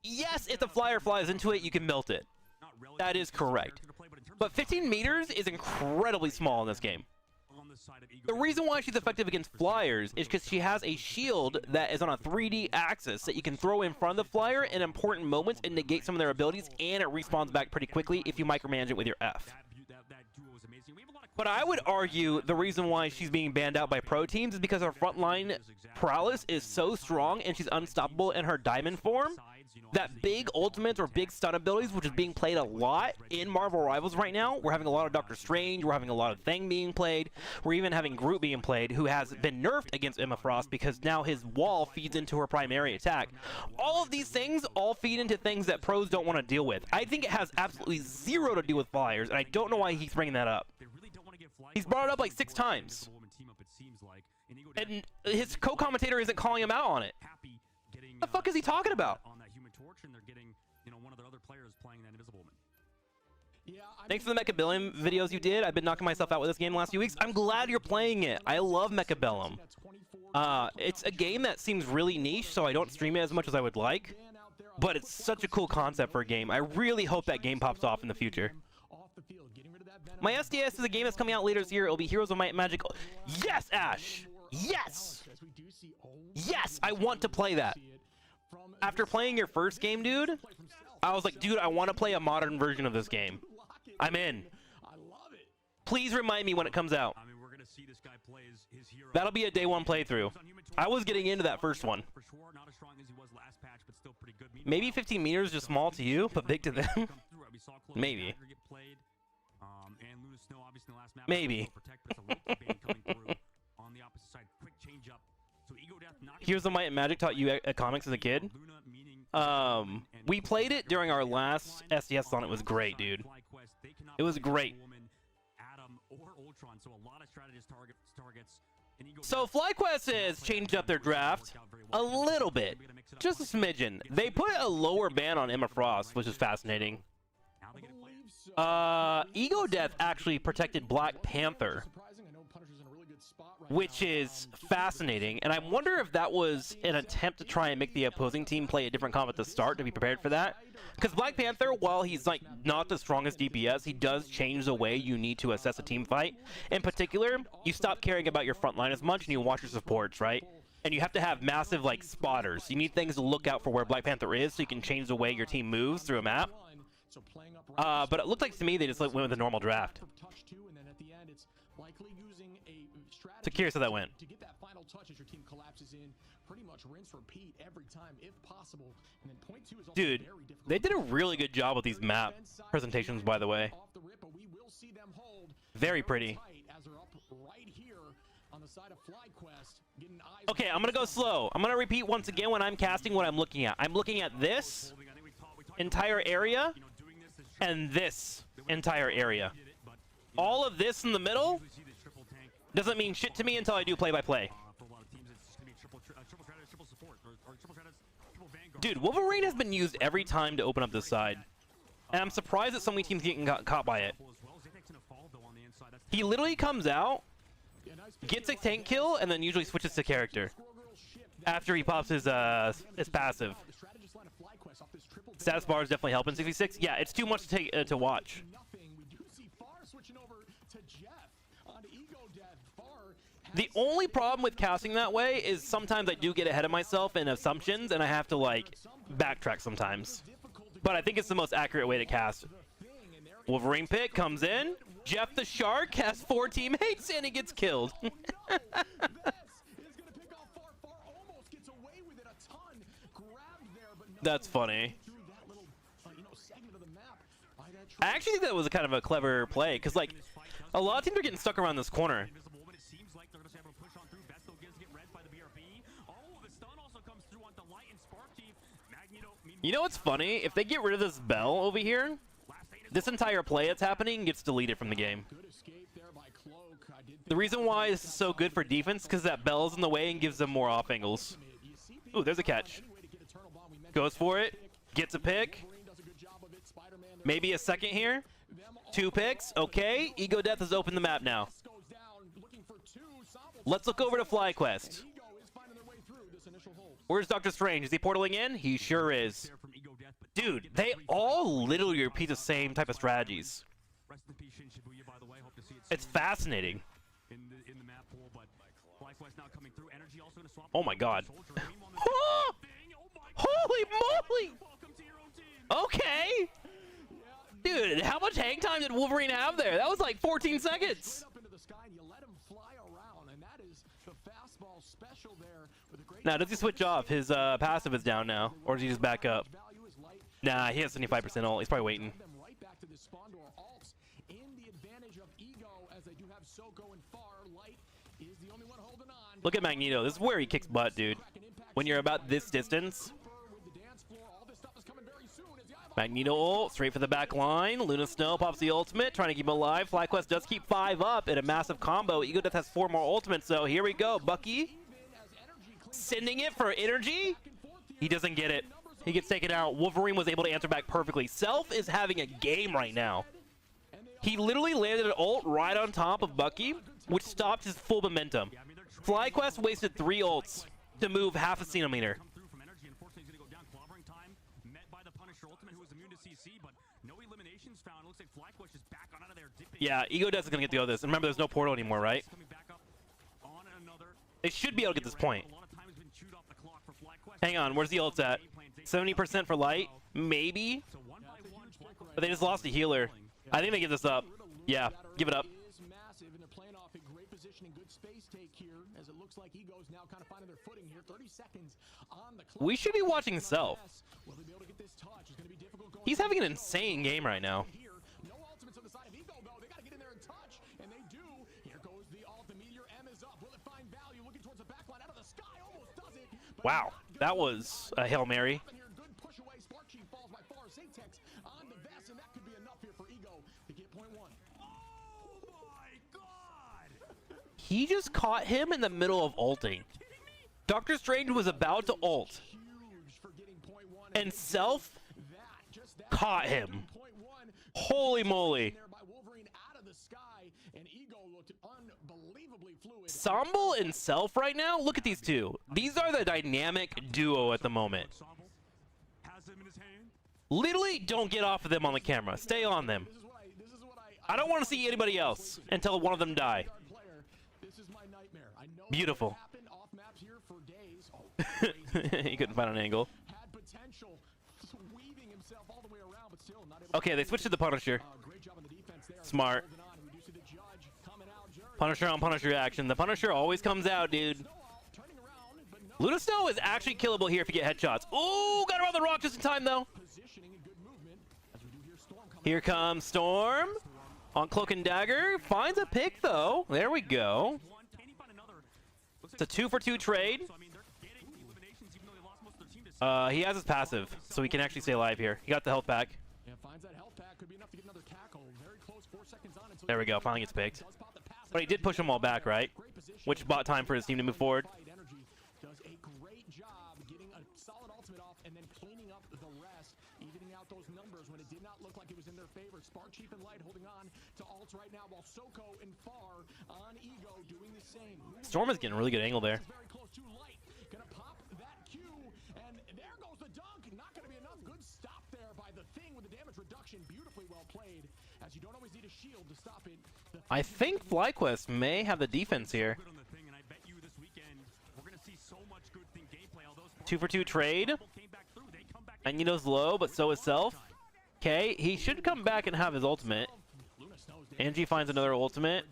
Yes, if the flyer flies into it, you can melt it. That is correct. But 15 meters is incredibly small in this game. The reason why she's effective against flyers is because she has a shield that is on a 3D axis that you can throw in front of the flyer in important moments and negate some of their abilities, and it respawns back pretty quickly if you micromanage it with your F. But I would argue the reason why she's being banned out by pro teams is because her frontline prowess is so strong and she's unstoppable in her diamond form that big ultimates or big stun abilities, which is being played a lot in Marvel Rivals right now. We're having a lot of Doctor Strange, we're having a lot of Thing being played, we're even having Groot being played, who has been nerfed against Emma Frost because now his wall feeds into her primary attack. All of these things all feed into things that pros don't want to deal with. I think it has absolutely zero to do with flyers, and I don't know why he's bringing that up. He's brought it up like 6 times. And his co-commentator isn't calling him out on it. What the fuck is he talking about? Thanks for the Mechabellum videos you did. I've been knocking myself out with this game the last few weeks. I'm glad you're playing it. I love Mechabellum. It's a game that seems really niche, so I don't stream it as much as I would like. But it's such a cool concept for a game. I really hope that game pops off in the future. My SDS is a game that's coming out later this year. It'll be Heroes of Might and Magic. Yes, Ash! Yes! Yes, I want to play that. After playing your first game, dude, I was like, dude, I want to play a modern version of this game. I'm in. Please remind me when it comes out. That'll be a day 1 playthrough. I was getting into that first one. Maybe 15 meters is just small to you, but big to them. Maybe. Maybe. Here's the Might and Magic taught you comics as a kid. We played it during our last SDS on. It was great, dude. It was great. So FlyQuest has changed up their draft a little bit, just a smidgen. They put a lower ban on Emma Frost, which is fascinating. Ego Death actually protected Black Panther, which is fascinating, and I wonder if that was an attempt to try and make the opposing team play a different comp at the start to be prepared for that. Because Black Panther, while he's like not the strongest DPS, he does change the way you need to assess a team fight. In particular, you stop caring about your front line as much and you watch your supports, right? And you have to have massive like spotters. You need things to look out for where Black Panther is so you can change the way your team moves through a map. But it looked like to me they just went with a normal draft. So curious how that went. touch as your team collapses in. Pretty much rinse repeat every time if possible. And then point 2 is also Dude, very difficult. they did a really good job with these map presentations, by the way. Off the rip, but we will see them hold Very pretty. tight as they're up right here on the side of FlyQuest, getting eyes Okay, I'm gonna go slow. I'm gonna repeat once again when I'm casting what I'm looking at. I'm looking at this entire area and this entire area. All of this in the middle doesn't mean shit to me until I do play-by-play. Dude, Wolverine has been used every time to open up this side. And I'm surprised that so many teams getting caught by it. He literally comes out, gets a tank kill, and then usually switches to character after he pops his passive. Status bar is definitely helping. 66. Yeah, it's too much to take to watch. The only problem with casting that way is sometimes I do get ahead of myself in assumptions, and I have to like backtrack sometimes. But I think it's the most accurate way to cast. Wolverine pick comes in. Jeff the Shark has 4 teammates and he gets killed. That's funny. I actually think that was a kind of a clever play because like a lot of teams are getting stuck around this corner. You know what's funny? If they get rid of this bell over here, this entire play that's happening gets deleted from the game. The reason why this is so good for defense because that bell's in the way and gives them more off angles. Ooh, there's a catch. Goes for it. Gets a pick. Maybe a second here. 2 picks. Okay. Ego Death has opened the map now. Let's look over to FlyQuest. Where's Doctor Strange? Is he portaling in? He sure is. Dude, they all literally repeat the same type of strategies. It's fascinating. Oh my god. Holy moly! Okay! Dude, how much hang time did Wolverine have there? That was like 14 seconds. Now, does he switch off? His passive is down now. Or does he just back up? Nah, he has 75% ult. He's probably waiting. Look at Magneto. This is where he kicks butt, dude. When you're about this distance. Magneto ult, straight for the back line. Luna Snow pops the ultimate, trying to keep him alive. FlyQuest does keep 5 up in a massive combo. Ego Death has 4 more ultimates, so here we go. Bucky sending it for energy. He doesn't get it. He gets taken out. Wolverine was able to answer back perfectly. Self is having a game right now. He literally landed an ult right on top of Bucky, which stopped his full momentum. FlyQuest wasted 3 ults to move half a centimeter. Yeah, Ego Death is going to get to go this. And remember, there's no portal anymore, right? They should be able to get this point. Hang on, where's the ults at? 70% for light? Maybe? But they just lost a healer. I think they give this up. Yeah, give it up. We should be watching Self. He's having an insane game right now. Wow, that was a Hail Mary. He just caught him in the middle of ulting. Doctor Strange was about to ult. And Self caught him. Holy moly. Sambal and Self right now, look at these two. These are the dynamic duo at the moment. Literally don't get off of them on the camera. Stay on them. I don't want to see anybody else until one of them die. Beautiful. He couldn't find an angle. Okay, they switched to the Punisher. Smart. Punisher on Punisher action. The Punisher always comes out, dude. Luna Snow is actually killable here if you get headshots. Ooh, got around the rock just in time, though. Here comes Storm on Cloak and Dagger. Finds a pick, though. There we go. It's a 2-for-2 trade. He has his passive, so he can actually stay alive here. He got the health pack. There we go. Finally gets picked. But he did push them all back, right? Which bought time for his team to move forward. Does a great job getting a solid ultimate off and then cleaning up the rest, evening out those numbers when it did not look like it was in their favor. Spark, Chief, and Light holding on to ults right now, while Soko and Far on Ego doing the same. Storm is getting a really good angle there. Very close to Light. Gonna pop that Q, and there goes the dunk. Not gonna be enough. Good stop there by the Thing with the damage reduction. Beautifully well played, as you don't always need a shield to stop it. I think FlyQuest may have the defense here. 2-for-2 trade. Magneto's low, but so is Self. Okay, he should come back and have his ultimate. Angie finds another ultimate.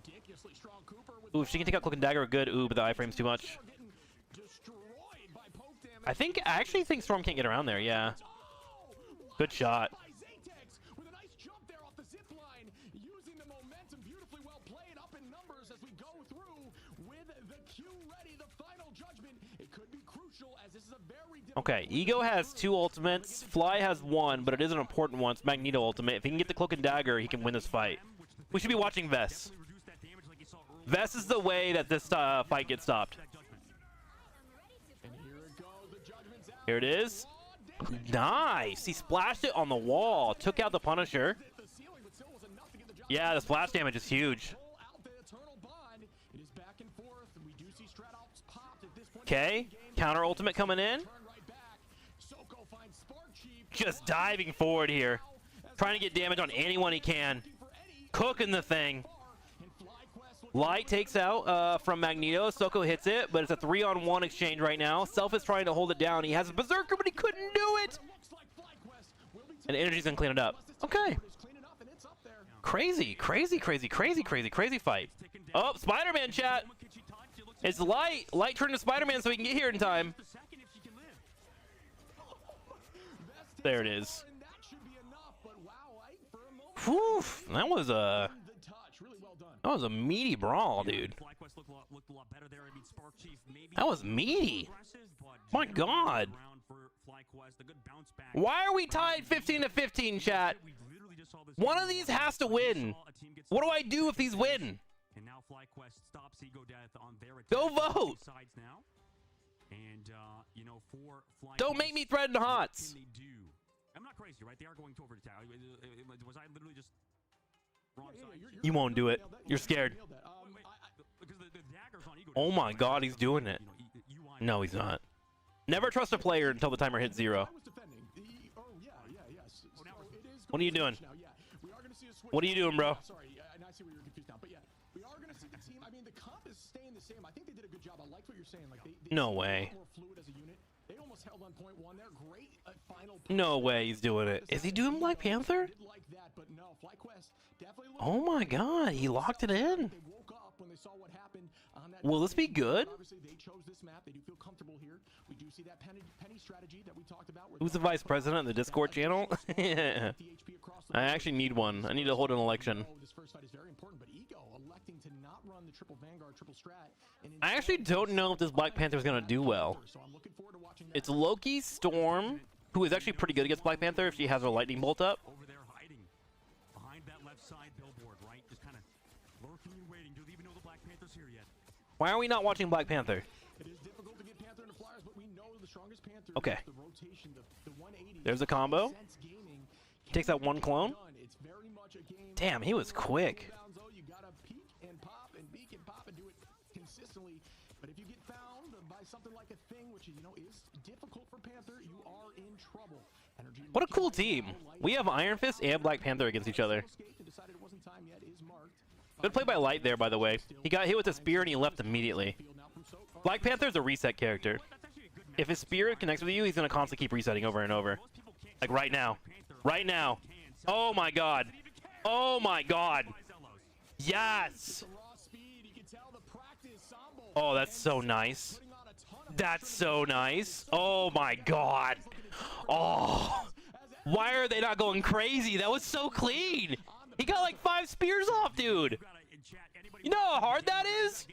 Ooh, if she can take out Cloak and Dagger, good. Ooh, but the iframe's too much. I actually think Storm can't get around there, yeah. Good shot. Okay, Ego has 2 ultimates. Fly has 1, but it is an important one. It's Magneto ultimate. If he can get the Cloak and Dagger, he can win this fight. We should be watching Vess. Vess is the way that this fight gets stopped. Here it is. Nice! He splashed it on the wall. Took out the Punisher. Yeah, the splash damage is huge. Okay, counter ultimate coming in. Just diving forward here. Trying to get damage on anyone he can. Cooking the Thing. Light takes out from Magneto. Soko hits it, but it's a 3-on-1 exchange right now. Self is trying to hold it down. He has a Berserker, but he couldn't do it. And Energy's gonna clean it up. Okay. Crazy, crazy, crazy, crazy, crazy, crazy fight. Oh, Spider-Man chat. It's Light. Light turned to Spider-Man so he can get here in time. There it is. Whew, that was a meaty brawl, dude. That was meaty. My God. Why are we tied 15-15, chat? One of these has to win. What do I do if these win? Go vote. Don't make me threaten HOTS. I'm not crazy, right? They are going to over-retaliate. Was I literally just wrong side? You won't do it. You're scared. Oh my God, he's doing it. No, he's not. Never trust a player until the timer hits 0. What are you doing? What are you doing, bro? Sorry, I see where you're confused now, but yeah, we are going to see the team. I mean, the comp is staying the same. I think they did a good job. I liked what you're saying. Like they No way. more fluid as a unit. They almost held on point 1. They're great at final. No way he's doing it. Is he doing Black Panther? Like that, but no, FlyQuest definitely. Oh my God, he locked it in. They woke up when they saw what happened on that. Will this be good? Obviously, they chose this map. They do feel comfortable here. We do see that penny strategy that we talked about. Who's the vice president of the Discord channel? Yeah. I actually need one. I need to hold an election. This first fight is very important, but Ego electing to not run the triple Vanguard, triple strat. I actually don't know if this Black Panther is going to do well. So I'm looking forward to watching that. It's Loki, Storm, who is actually pretty good against Black Panther if she has her lightning bolt up. Over there hiding behind that left side billboard, right? Just kind of lurking and waiting. Do they even know the Black Panther's here yet? Why are we not watching Black Panther? It is difficult to get Panther into Flyers, but we know the strongest Panther. Okay. The rotation, the 180. There's a combo. Sense gaming Takes out one clone. It's very much a game. Damn, he was quick. You gotta peek and pop and beak and pop and do it consistently. But if you get found by something like a Thing, which is difficult for Panther, you are in trouble. Energy What a cool team. We have Iron Fist and Black Panther against each other. Good play by Light there, by the way. He got hit with a spear and he left immediately. Black Panther's a reset character. If his spear connects with you, he's going to constantly keep resetting over and over. Like right now. Right now. Oh my God. Oh my God. Yes. Oh, that's so nice. That's so nice. Oh my god. Oh. Why are they not going crazy? That was so clean. He got like 5 spears off, dude. You know how hard that is?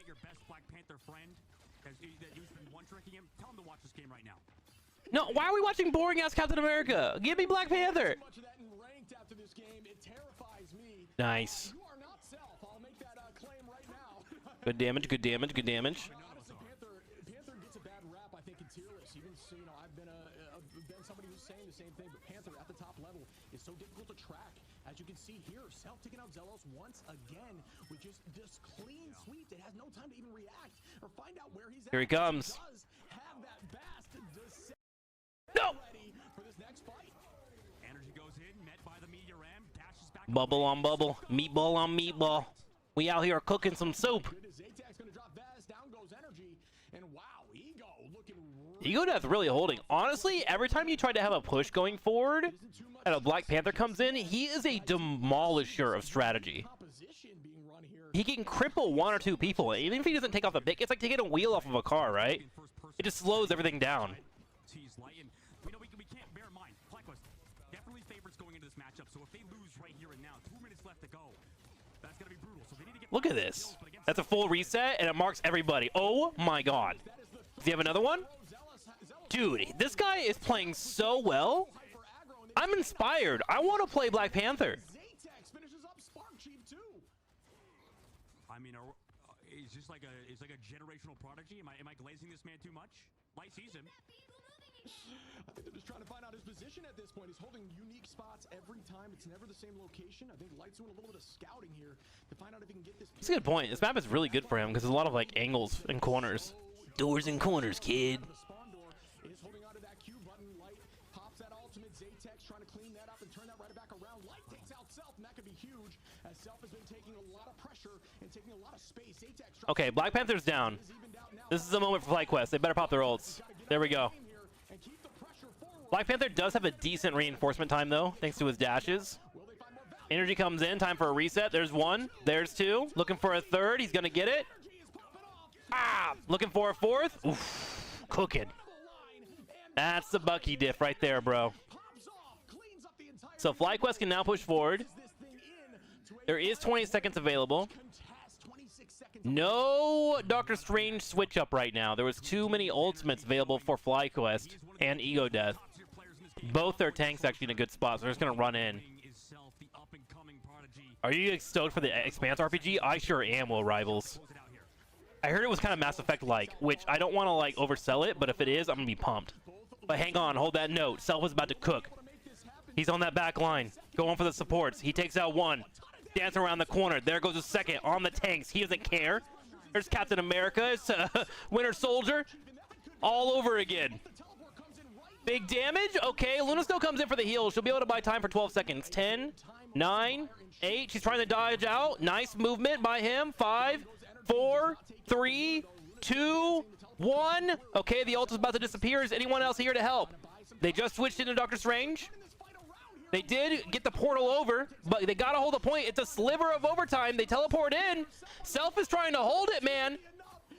No, why are we watching boring ass Captain America? Give me Black Panther. Nice. Good damage, good damage, good damage. Panther gets a bad rap, I think, in tier lists. Even so, you know, I've been somebody who's saying the same thing, but Panther at the top level is so difficult to track. As you can see here, Self taking out Zelos once again with just this clean sweep that has no time to even react or find out where he's at. Here he comes. He does have that bast No. ready for this next fight. Energy goes in, met by the meteor ram, dashes back. Bubble on bubble, meatball on meatball. We out here cooking some soup. Zaytac's gonna drop Vaz, down goes Energy, and wow, Ego looking Ego Death really holding. Honestly, every time you try to have a push going forward and a Black Panther comes in, he is a demolisher of strategy. He can cripple 1 or 2 people. Even if he doesn't take off the pick, it's like taking a wheel off of a car, right? It just slows everything down. We can't bear in mind, FlyQuest definitely favorites going into this matchup, so if they lose right here and now, 2 minutes left to go, that's gonna be brutal. So they need to get Look at this. That's a full reset, and it marks everybody. Oh my god. Does he have another one? Dude, this guy is playing so well. I'm inspired. I want to play Black Panther. Zaytax finishes up Spark Chief too. I mean, is this like a generational prodigy? Am I glazing this man too much? Light sees him. I think they're just trying to find out his position at this point. He's holding unique spots every time. It's never the same location. I think Light's doing a little bit of scouting here to find out if he can get this. That's a good point. This map is really good for him because there's a lot of like angles and corners. Doors and corners, kid. The spawn door is holding onto that Q button. Light pops that ultimate. Zaytax trying to clean that up and turn that right back around. Light takes out Self, and that could be huge as Self has been taking a lot of pressure and taking a lot of space. Zaytax Okay, Black Panther's down. This is the moment for FlyQuest. They better pop their ults. There we go. Black Panther does have a decent reinforcement time, though, thanks to his dashes. Energy comes in. Time for a reset. There's 1. There's 2. Looking for a 3rd. He's going to get it. Ah! Looking for a 4th. Oof. Cooking. That's the Bucky diff right there, bro. So FlyQuest can now push forward. There is 20 seconds available. No Doctor Strange switch up right now. There was too many ultimates available for FlyQuest and Ego Death. Both their tanks actually in a good spot, so they're just gonna run in. Are you stoked for the Expanse RPG? I sure am, Will Rivals. I heard it was kind of Mass Effect-like, which I don't want to like oversell it, but if it is, I'm gonna be pumped. But hang on, hold that note. Self is about to cook. He's on that back line, going for the supports. He takes out 1. Dance around the corner. There goes a 2nd on the tanks. He doesn't care. There's Captain America. It's Winter Soldier. All over again. Big damage. Okay, Luna still comes in for the heal. She'll be able to buy time for 12 seconds. 10, 9, 8. She's trying to dodge out. Nice movement by him. 5, 4, 3, 2, 1. Okay, the ult is about to disappear. Is anyone else here to help? They just switched into Doctor Strange. They did get the portal over, but they gotta hold the point. It's a sliver of overtime. They teleport in. Self is trying to hold it, man.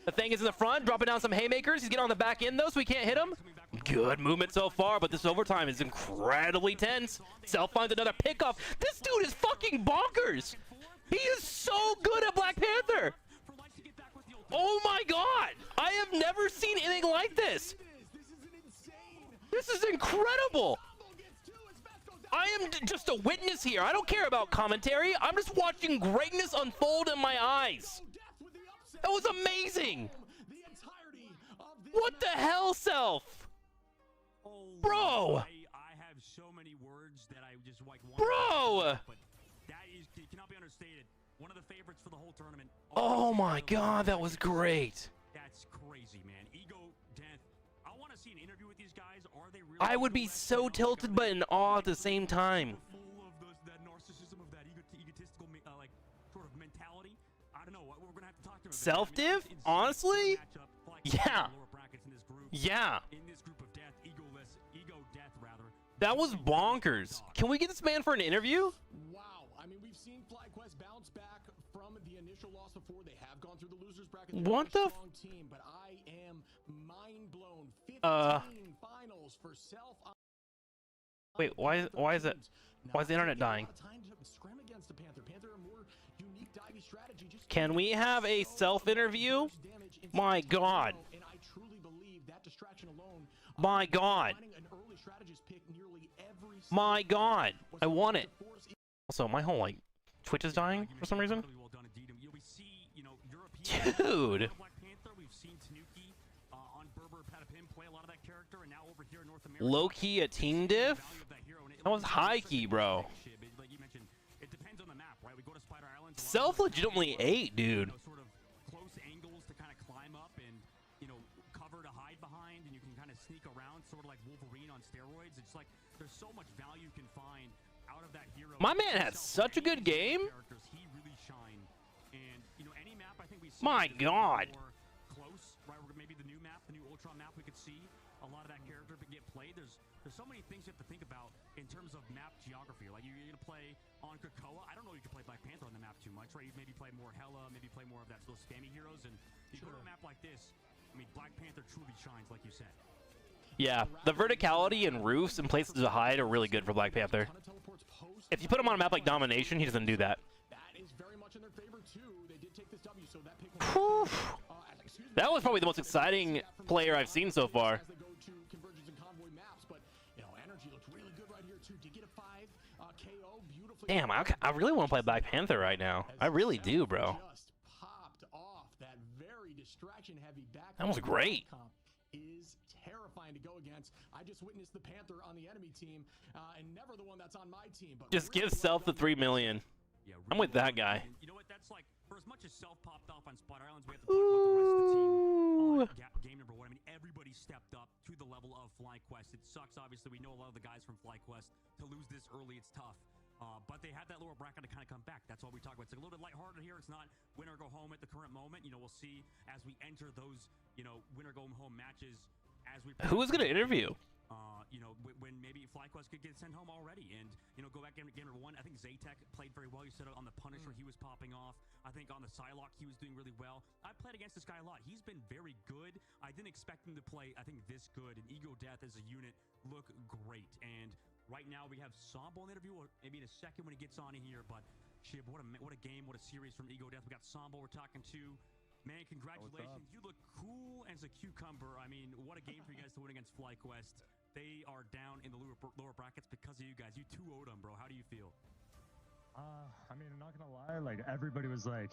The thing is in the front, dropping down some haymakers. He's getting on the back end, though, so we can't hit him. Good movement so far, but this overtime is incredibly tense. Self finds another pickoff. This dude is fucking bonkers. He is so good at Black Panther. Oh my god. I have never seen anything like this. This is incredible. I am just a witness here. I don't care about commentary. I'm just watching greatness unfold in my eyes. That was amazing. What the hell, Self? Bro. I have so many words that I just like. Bro. But that cannot be understated. One of the favorites for the whole tournament. Oh my god, that was great. That's crazy, man. Ego Death. I want to see an interview with these guys. Are they really? I would be so tilted but in awe at the same time. Full of that narcissism, of that egotistical like sort of mentality. I don't know. We're gonna have to talk to him. Self-diff? Honestly? Yeah. Yeah. In this group of death, Ego Death rather. That was bonkers. Can we get this man for an interview? Wow. I mean, we've seen FlyQuest bounce back from the initial loss before. They have gone through the losers bracket. What the? Strong team, but I am mind blown. 15 finals for self. Wait, why is the internet dying? Can we have a self interview? My God. My God. My God. I want it. Also, my whole like Twitch is dying for some reason. Dude. Low-key a team diff? That was high-key, bro. Self legitimately 8, dude. Sort of close angles to kind of climb up and, cover to hide behind, and you can kind of sneak around, sort of like Wolverine on steroids. It's like there's so much value you can find out of that hero. My man had such a good game. He really shined. And, any map I think we see My God. more close, right? Maybe the new map, the new Ultron map, we could see a lot of that character get played. There's so many things you have to think about in terms of map geography. Like you're gonna play on Krakoa. I don't know if you can play Black Panther on the map too much, right? You maybe play more Hela, maybe play more of those scammy heroes, and you go to a map like this. I mean, Black Panther truly shines, like you said. Yeah, the verticality and roofs and places to hide are really good for Black Panther. If you put him on a map like Domination, he doesn't do that. Whew. That was probably the most exciting player I've seen so far. Damn, I really want to play Black Panther right now. I really do, bro. That was great. Is terrifying to go against. I just witnessed the Panther on the enemy team, and never the one that's on my team. But Just give Self the 3 million. Yeah, I'm with that guy. You know what? That's like, for as much as Self popped off on Spider Islands, we have to talk about the rest of the team on game number 1. I mean, everybody stepped up to the level of FlyQuest. It sucks, obviously. We know a lot of the guys from FlyQuest. To lose this early, it's tough. But they had that lower bracket to kind of come back. That's what we talk about. It's a little bit lighthearted here. It's not win or go home at the current moment. We'll see as we enter those, win or go home matches. As we Who was gonna interview? When maybe FlyQuest could get sent home already, and go back game number 1. I think Zaytek played very well. You said on the Punisher he was popping off. I think on the Psylocke he was doing really well. I played against this guy a lot. He's been very good. I didn't expect him to play, I think, this good. And Ego Death as a unit look great. And right now we have Sambo in the interview, or maybe in a second when he gets on in here. But Shib, what a game, what a series from Ego Death. We got Sambo we're talking to. Man, congratulations. You look cool as a cucumber. I mean, what a game for you guys to win against FlyQuest. They are down in the lower brackets because of you guys. You 2-0'd them, bro. How do you feel? I mean, I'm not gonna lie. Like, everybody was like,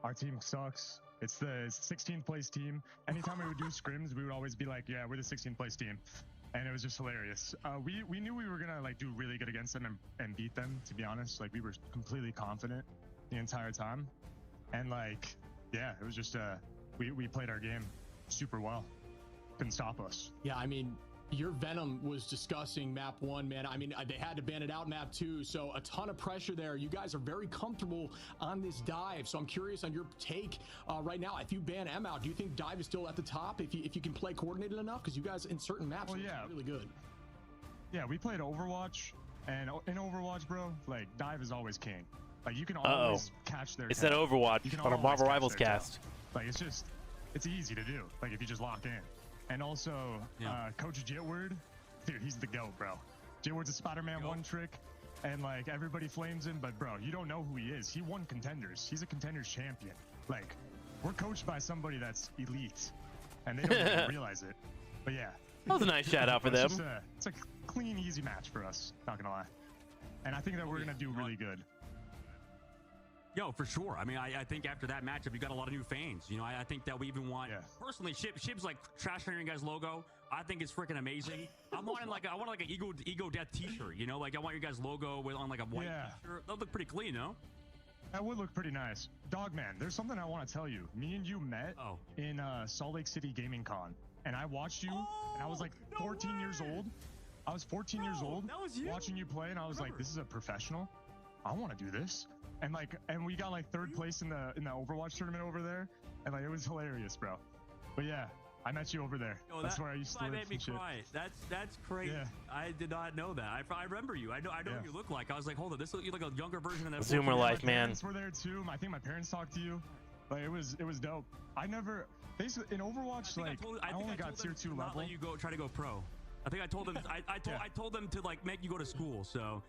our team sucks. It's the 16th place team. Anytime we would do scrims, we would always be like, yeah, we're the 16th place team. And it was just hilarious. We knew we were gonna like do really good against them and beat them, to be honest. Like, we were completely confident the entire time. And like, yeah, it was just we played our game super well. Couldn't stop us. Yeah, I mean, your Venom was discussing map 1, man. I mean, they had to ban it out map 2, so a ton of pressure there. You guys are very comfortable on this dive, so I'm curious on your take right now. If you ban M out, do you think dive is still at the top if you can play coordinated enough? Because you guys in certain maps are really good. Yeah, we played Overwatch, and in Overwatch, bro, like, dive is always king. Like, you can always catch their It's that Overwatch on a Marvel Rivals cast. Like, it's easy to do, like, if you just lock in. And also, Coach Jitward, dude, he's the GOAT, bro. Jitward's a Spider-Man 1 trick, and, like, everybody flames him, but, bro, you don't know who he is. He won Contenders. He's a Contenders champion. Like, we're coached by somebody that's elite, and they don't even realize it. But, yeah. That was a nice shout out for them. It's a clean, easy match for us, not gonna lie. And I think that we're gonna do really good. Yo, for sure. I mean, I think after that matchup, you got a lot of new fans. I think that we even want personally. Shib's like trash on your guys' logo. I think it's freaking amazing. I want like an Ego Death T-shirt. Like I want your guys' logo on like a white T-shirt. That would look pretty clean, no? That would look pretty nice. Dogman, there's something I want to tell you. Me and you met in Salt Lake City Gaming Con, and I watched you, and I was like 14 years old. I was 14 years old watching you play, and I was like, this is a professional. I want to do this. And we got like 3rd place in the Overwatch tournament over there, and like it was hilarious, bro. But yeah, I met you over there. That's where I used to live. That made me cry. That's crazy. Yeah. I did not know that. I remember you. I know what you look like. I was like, hold on, this looks like a younger version of that. Zoomer life, man. My parents were there too. I think my parents talked to you. Like it was dope. I never basically in Overwatch I only got tier 2 level. Let you go try to go pro. I think I told them I told them to like make you go to school. So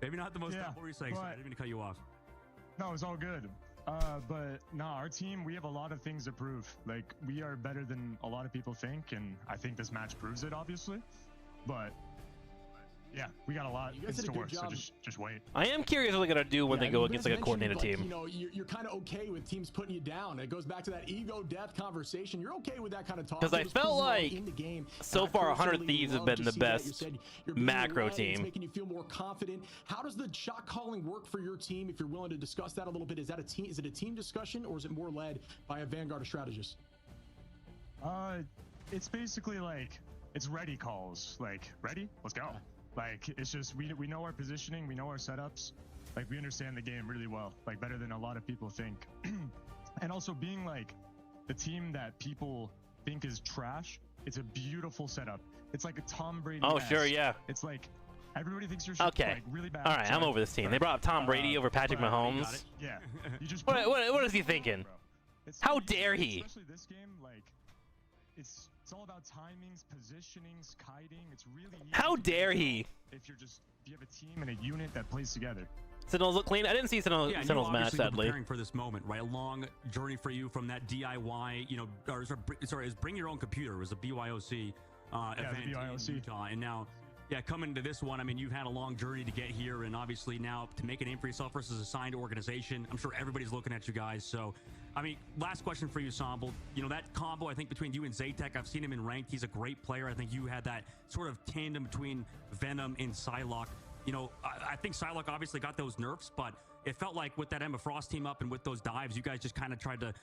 maybe not the most helpful research. I didn't mean to cut you off. No, it's all good. But nah, our team, we have a lot of things to prove. Like we are better than a lot of people think, and I think this match proves it, obviously. But yeah, we got a lot in store, so just wait. I am curious what they're gonna do when they go against like a coordinated team. You know, you're kind of okay with teams putting you down. It goes back to that ego death conversation. You're okay with that kind of talk. Because I felt like so far 100 Thieves have been the best macro team. It's making you feel more confident. How does the shot calling work for your team? If you're willing to discuss that a little bit, is that a team? Is it a team discussion, or is it more led by a Vanguard strategist? It's basically like it's ready calls. Like ready, let's go. Like, it's just, we know our positioning, we know our setups, like, we understand the game really well, like, better than a lot of people think. And also being, like, the team that people think is trash, it's a beautiful setup. It's like a Tom Brady. Oh, sure, yeah. It's like, everybody thinks you're like, really bad. All right, I'm over this team. They brought up Tom Brady over Patrick Mahomes. Yeah. You just what is he thinking? How dare he? Especially this game, like, it's all about timings, positionings, kiting. It's really easy. How dare he? If you have a team and a unit that plays together. Sentinels look clean. I didn't see Sentinels match, sadly. Preparing for this moment, right? A long journey for you from that DIY, you know, or sorry, is bring your own computer. It was a BYOC event in Utah, and now, yeah, coming to this one, I mean, you've had a long journey to get here, and obviously now to make a name for yourself versus a signed organization. I'm sure everybody's looking at you guys. So, I mean, last question for you, Somble. You know, that combo, I think, between you and Zatek, I've seen him in ranked. He's a great player. I think you had that sort of tandem between Venom and Psylocke. You know, I think Psylocke obviously got those nerfs, but it felt like with that Emma Frost team up and with those dives, you guys just kind of tried to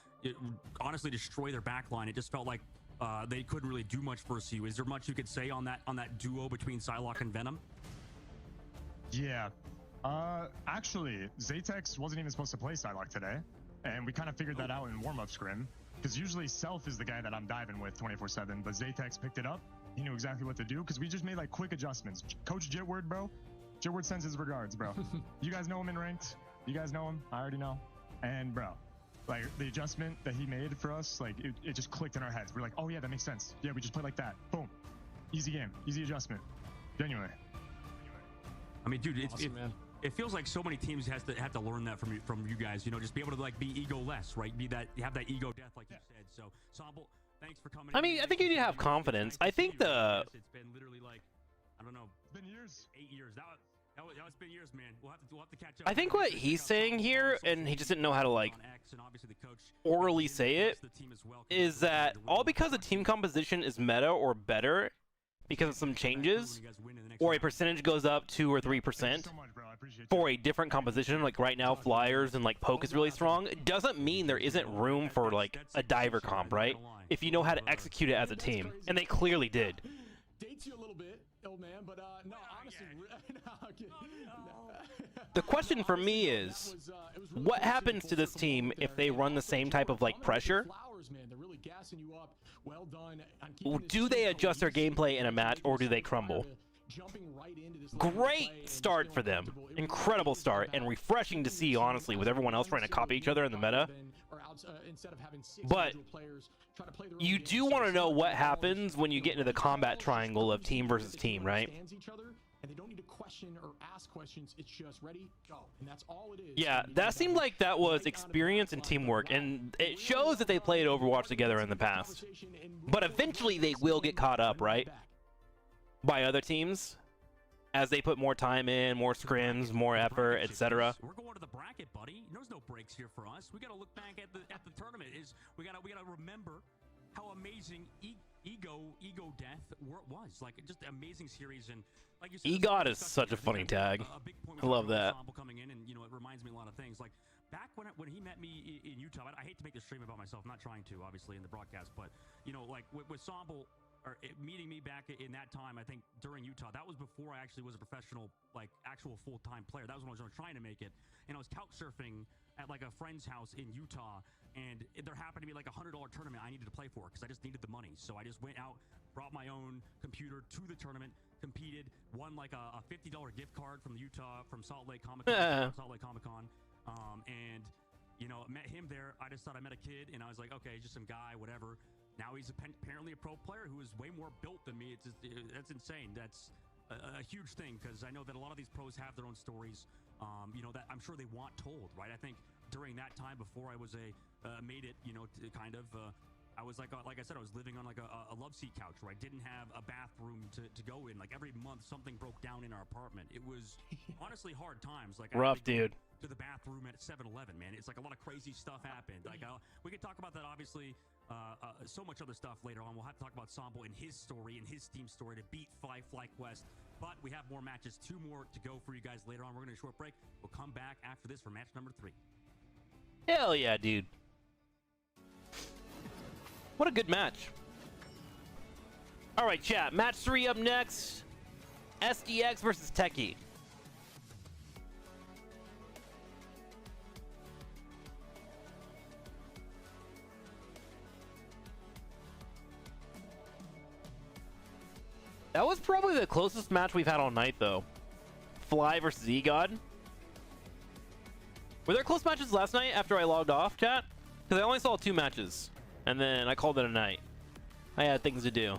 honestly destroy their backline. It just felt like they couldn't really do much versus you. Is there much you could say on that duo between Psylocke and Venom? Yeah. Actually, Zatex wasn't even supposed to play Psylocke today, and we kind of figured that out in warm-up scrim, because usually Self is the guy that I'm diving with 24/7, but Zatex picked it up. He knew exactly what to do, because we just made like quick adjustments. Coach Jitward, bro. Jitward sends his regards, bro. You guys know him in ranked. You guys know him. I already know. And bro, like the adjustment that he made for us, like it just clicked in our heads. We're like, oh yeah, that makes sense. Yeah, we just play like that. Boom. Easy game. Easy adjustment. Genuinely. I mean, dude, Awesome, man. It feels like so many teams have to learn that from you guys. You know, just be able to like be ego-less, right? Have that ego death, like you said. So, Somble, thanks for coming. I mean, I think you need to have confidence. I think it's been literally like, I don't know, it's been years. 8 years. It's been years, man. We'll have to catch up. I think what he's saying here, and he just didn't know how to like orally say it, is that all because the team composition is meta or better because of some changes, or a percentage goes up 2 or 3% for a different composition, like right now Flyers and like Poke is really strong, it doesn't mean there isn't room for like a diver comp, right? If you know how to execute it as a team, and they clearly did. Dates you a little bit, old man, but no, honestly. The question for me is, what happens to this team if they run the same type of like pressure? Do they adjust their gameplay in a match, or do they crumble? Great start for them. Incredible start, and refreshing to see, honestly, with everyone else trying to copy each other in the meta. But you do want to know what happens when you get into the combat triangle of team versus team, right? And they don't need to question or ask questions. It's just ready, go. And that's all it is. Yeah, that seemed like that was experience and teamwork, and it shows that they played Overwatch together in the past. But eventually they will get caught up, right? By other teams, as they put more time in, more scrims, more effort, etc. We're going to the bracket, buddy. There's no breaks here for us. We got to look back at the tournament. We got to remember how amazing ego death was. Like, just amazing series. And like you said, EGOT is such a funny tag. I love that. Coming in, and you know, it reminds me a lot of things. Like back when he met me in Utah, I hate to make this stream about myself. I'm not trying to, obviously, in the broadcast, but you know, like with Somble, or meeting me back in that time, I think during Utah, that was before I actually was a professional, like actual full-time player. That was when I was trying to make it, and I was couch surfing at like a friend's house in Utah, and there happened to be like a $100 tournament I needed to play for because I just needed the money. So I just went out, brought my own computer to the tournament, competed, won like a $50 gift card from Salt Lake Comic Con, and You know, met him there. I just thought I met a kid, and I was like, okay, he's just some guy, whatever. Now he's apparently a pro player who is way more built than me. It's just, that's insane. That's a huge thing, because I know that a lot of these pros have their own stories. You know, that I'm sure they want told, right? I think during that time, before I was made it, you know, to kind of. I was like I said, I was living on like a love seat couch where I didn't have a bathroom to go in. Like every month, something broke down in our apartment. It was honestly hard times. Like Rough, I had to go dude. to the bathroom at 7-Eleven, man. It's like a lot of crazy stuff happened. Like we could talk about that, obviously. So much other stuff later on. We'll have to talk about Sambo and his story and his team story to beat FlyQuest. But we have more matches, 2 more to go for you guys later on. We're going to do a short break. We'll come back after this for match number 3. Hell yeah, dude. What a good match. All right, chat. Match 3 up next. SDX versus Techie. That was probably the closest match we've had all night, though. Fly versus EGOD. Were there close matches last night after I logged off, chat? Because I only saw 2 matches. And then I called it a night. I had things to do.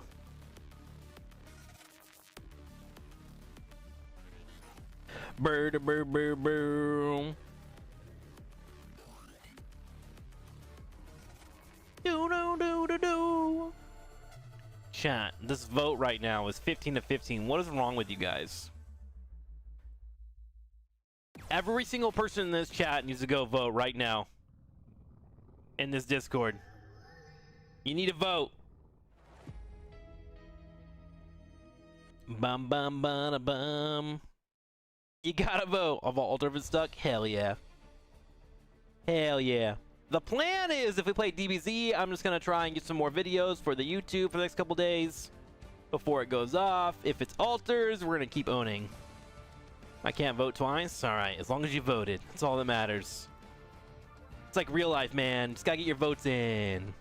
Bird, bird, bird, bird. Do, do, do, do, do. Chat, this vote right now is 15-15. What is wrong with you guys? Every single person in this chat needs to go vote right now. In this Discord. You need to vote. Bum bum bum bum. You gotta vote. Of all if it's stuck, hell yeah. Hell yeah. The plan is, if we play DBZ, I'm just gonna try and get some more videos for the YouTube for the next couple days before it goes off. If it's alters, we're gonna keep owning. I can't vote twice. All right, as long as you voted, that's all that matters. It's like real life, man. Just gotta get your votes in.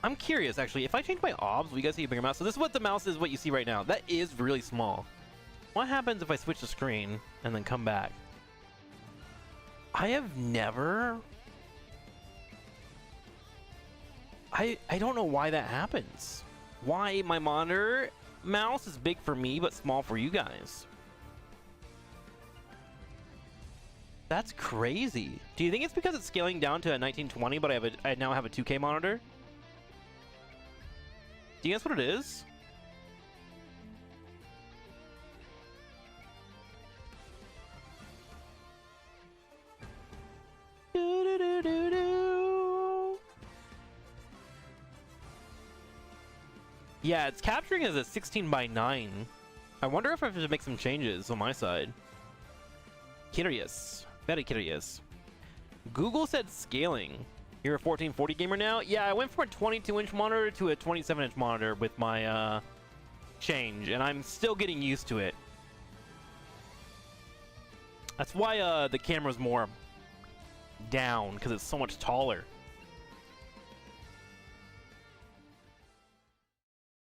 I'm curious, actually, if I change my obs, will you guys see a bigger mouse? So this is what the mouse is, what you see right now. That is really small. What happens if I switch the screen and then come back? I have never... I don't know why that happens. Why my monitor mouse is big for me, but small for you guys. That's crazy. Do you think it's because it's scaling down to a 1920, but I now have a 2K monitor? Do you guess what it is? Yeah, it's capturing as a 16:9. I wonder if I have to make some changes on my side. Curious. Very curious. Google said scaling. You're a 1440 gamer now? Yeah, I went from a 22-inch monitor to a 27-inch monitor with my change, and I'm still getting used to it. That's why the camera's more down, because it's so much taller.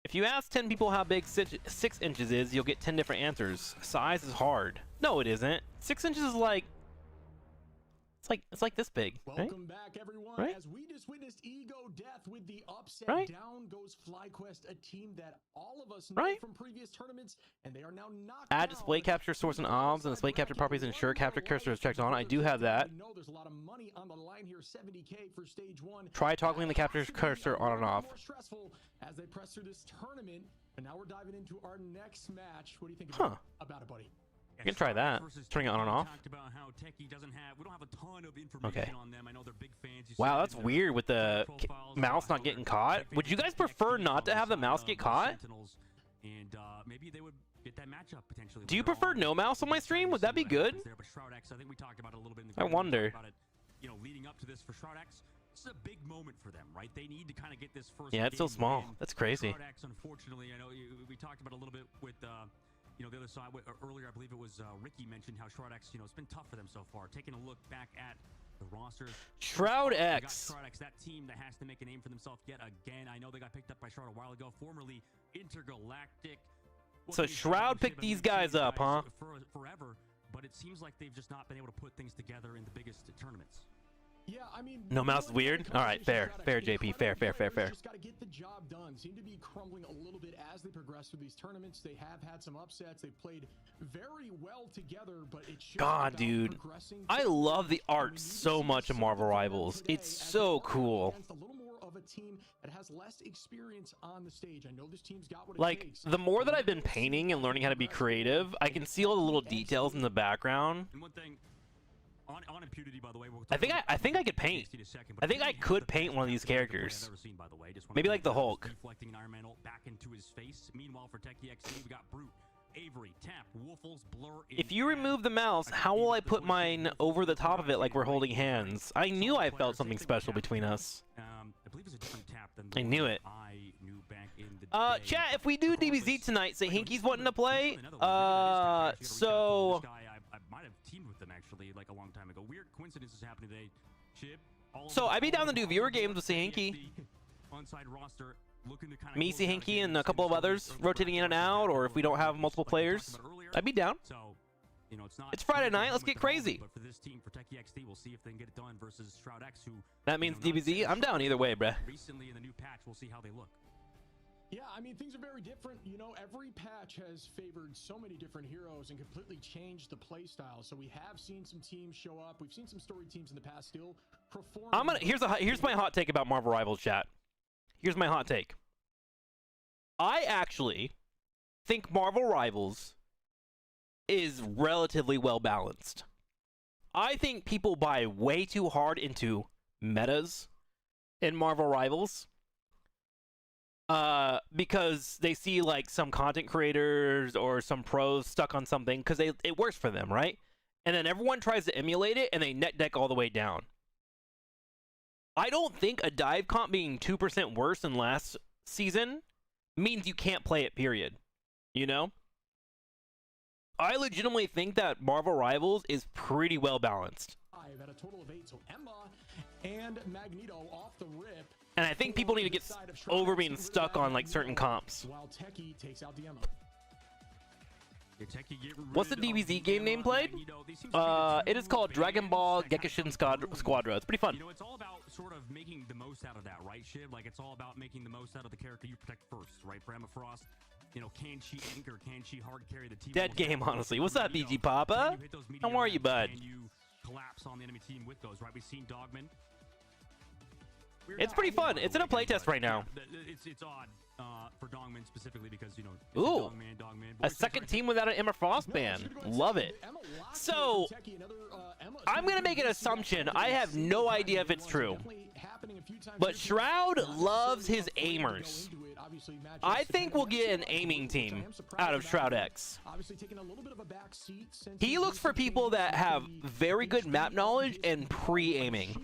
If you ask 10 people how big 6 inches is, you'll get 10 different answers. Size is hard. No, it isn't. 6 inches is like... It's like this big, right? Welcome back, everyone. Right? As we just witnessed Ego Death with the upset, Right? down goes FlyQuest, a team that all of us know Right? from previous tournaments, and they are now knocked Add down. display capture source and obs and display capture properties and ensure capture cursor is checked on. I do have that. We know there's a lot of money on the line here, 70K for stage 1. Try toggling the capture cursor on and off. More stressful as they press through this tournament, and now we're diving into our next match. What do you think about it, buddy? You can try that. Turning it on and off. We don't have a ton of information on them. I know they're big fans. Wow, that's weird with the mouse not getting caught. Would you guys prefer not to have the mouse get caught? And maybe they would get that matchup potentially. Do you prefer no mouse on my stream? Would that be good? I think we talked about it a little bit in I the wonder. You know, leading up to this for Shroud-X, this is a big moment for them, right? They need to kind of get this first. Yeah, it's so game small. win. That's crazy. Shroud-X, unfortunately, I know we talked about it a little bit with you know, the other side. Earlier, I believe it was Ricky mentioned how Shroud-X, you know, it's been tough for them so far. Taking a look back at The rosters. Shroud We got X. Shroud X, that team that has to make a name for themselves yet again. I know they got picked up by Shroud a while ago, formerly Intergalactic. What So can you say Shroud about picked Shib? I mean, these we've seen guys up, huh? Forever, but it seems like they've just not been able to put things together in the biggest tournaments. Yeah, I mean, No mouse is weird. All right, fair, fair, JP, fair, fair, fair, fair. Just got to get the job done. Seem to be crumbling a little bit as they progress through these tournaments. They have had some upsets. They've played very well together, but it's just God, about dude, progressing. I love the art so much in Marvel Rivals. It's so cool. Against a little more of a team that has less experience on the stage. I know this team's got what it Like, takes. the more that I've been painting and learning how to be creative, I can see all the little details in the background. And one thing, on impunity, by the way, I think I could paint. I think I could paint one of these characters. Maybe like the Hulk. Deflecting an Iron Man ult back into his face. Meanwhile, for TrikSlyr, we got Brute, Avery, Tap, Woofles, Blur. If you remove the mouse, how will I put mine over the top of it like we're holding hands? I knew I felt something special between us. I believe it's a different Tap than I knew it. I knew back in the day. Chat, if we do DBZ tonight, say Hinky's wanting to play. So I might have teamed with them actually like a long time ago. Weird coincidences happening today. Chip. I'd be down to do viewer games with Hinky. Onside roster looking to kind of Me, Hinky, and a couple of others rotating in and out, or if we don't have multiple players, I'd be down. So, you know, It's Friday night, let's get crazy. But for this team, for TrikSlyr, we'll see if they can get it done versus Shroud X, who That means DBZ. I'm down either way, bruh. recently in the new patch, we'll see how they look. Yeah, I mean, things are very different. You know, every patch has favored so many different heroes and completely changed the play style. So we have seen some teams show up. We've seen some story teams in the past still perform. Here's my hot take about Marvel Rivals, chat. Here's my hot take. I actually think Marvel Rivals is relatively well balanced. I think people buy way too hard into metas in Marvel Rivals. Because they see like some content creators or some pros stuck on something because it works for them, right? And then everyone tries to emulate it and they net deck all the way down. I don't think a dive comp being 2% worse than last season means you can't play it, period. You know? I legitimately think that Marvel Rivals is pretty well balanced. At a total of 8, so Emma and Magneto off the rip. And I think people need to get over being stuck on like certain comps. While Techie takes out the Emma. What's the DBZ game name played? It is called Dragon Ball Gekishin Squadra. It's pretty fun. You know, it's all about sort of making the most out of that, right, Shiv? Like, it's all about making the most out of the character you protect first, right? For Emma Frost, you know, can she anchor? Can she hard carry the team? Dead game, honestly. What's up, BG Papa? How are you, bud? And you collapse on the enemy team with those, right? We've seen Dogman. It's pretty fun. It's in a playtest right now. It's odd for Dogman specifically because, you know, ooh, Dogman. a second team without an Emma Frost ban. Love it. So, I'm going to make an assumption. I have no idea if it's true. But Shroud loves his aimers. I think we'll get an aiming team out of Shroud X. He looks for people that have very good map knowledge and pre-aiming.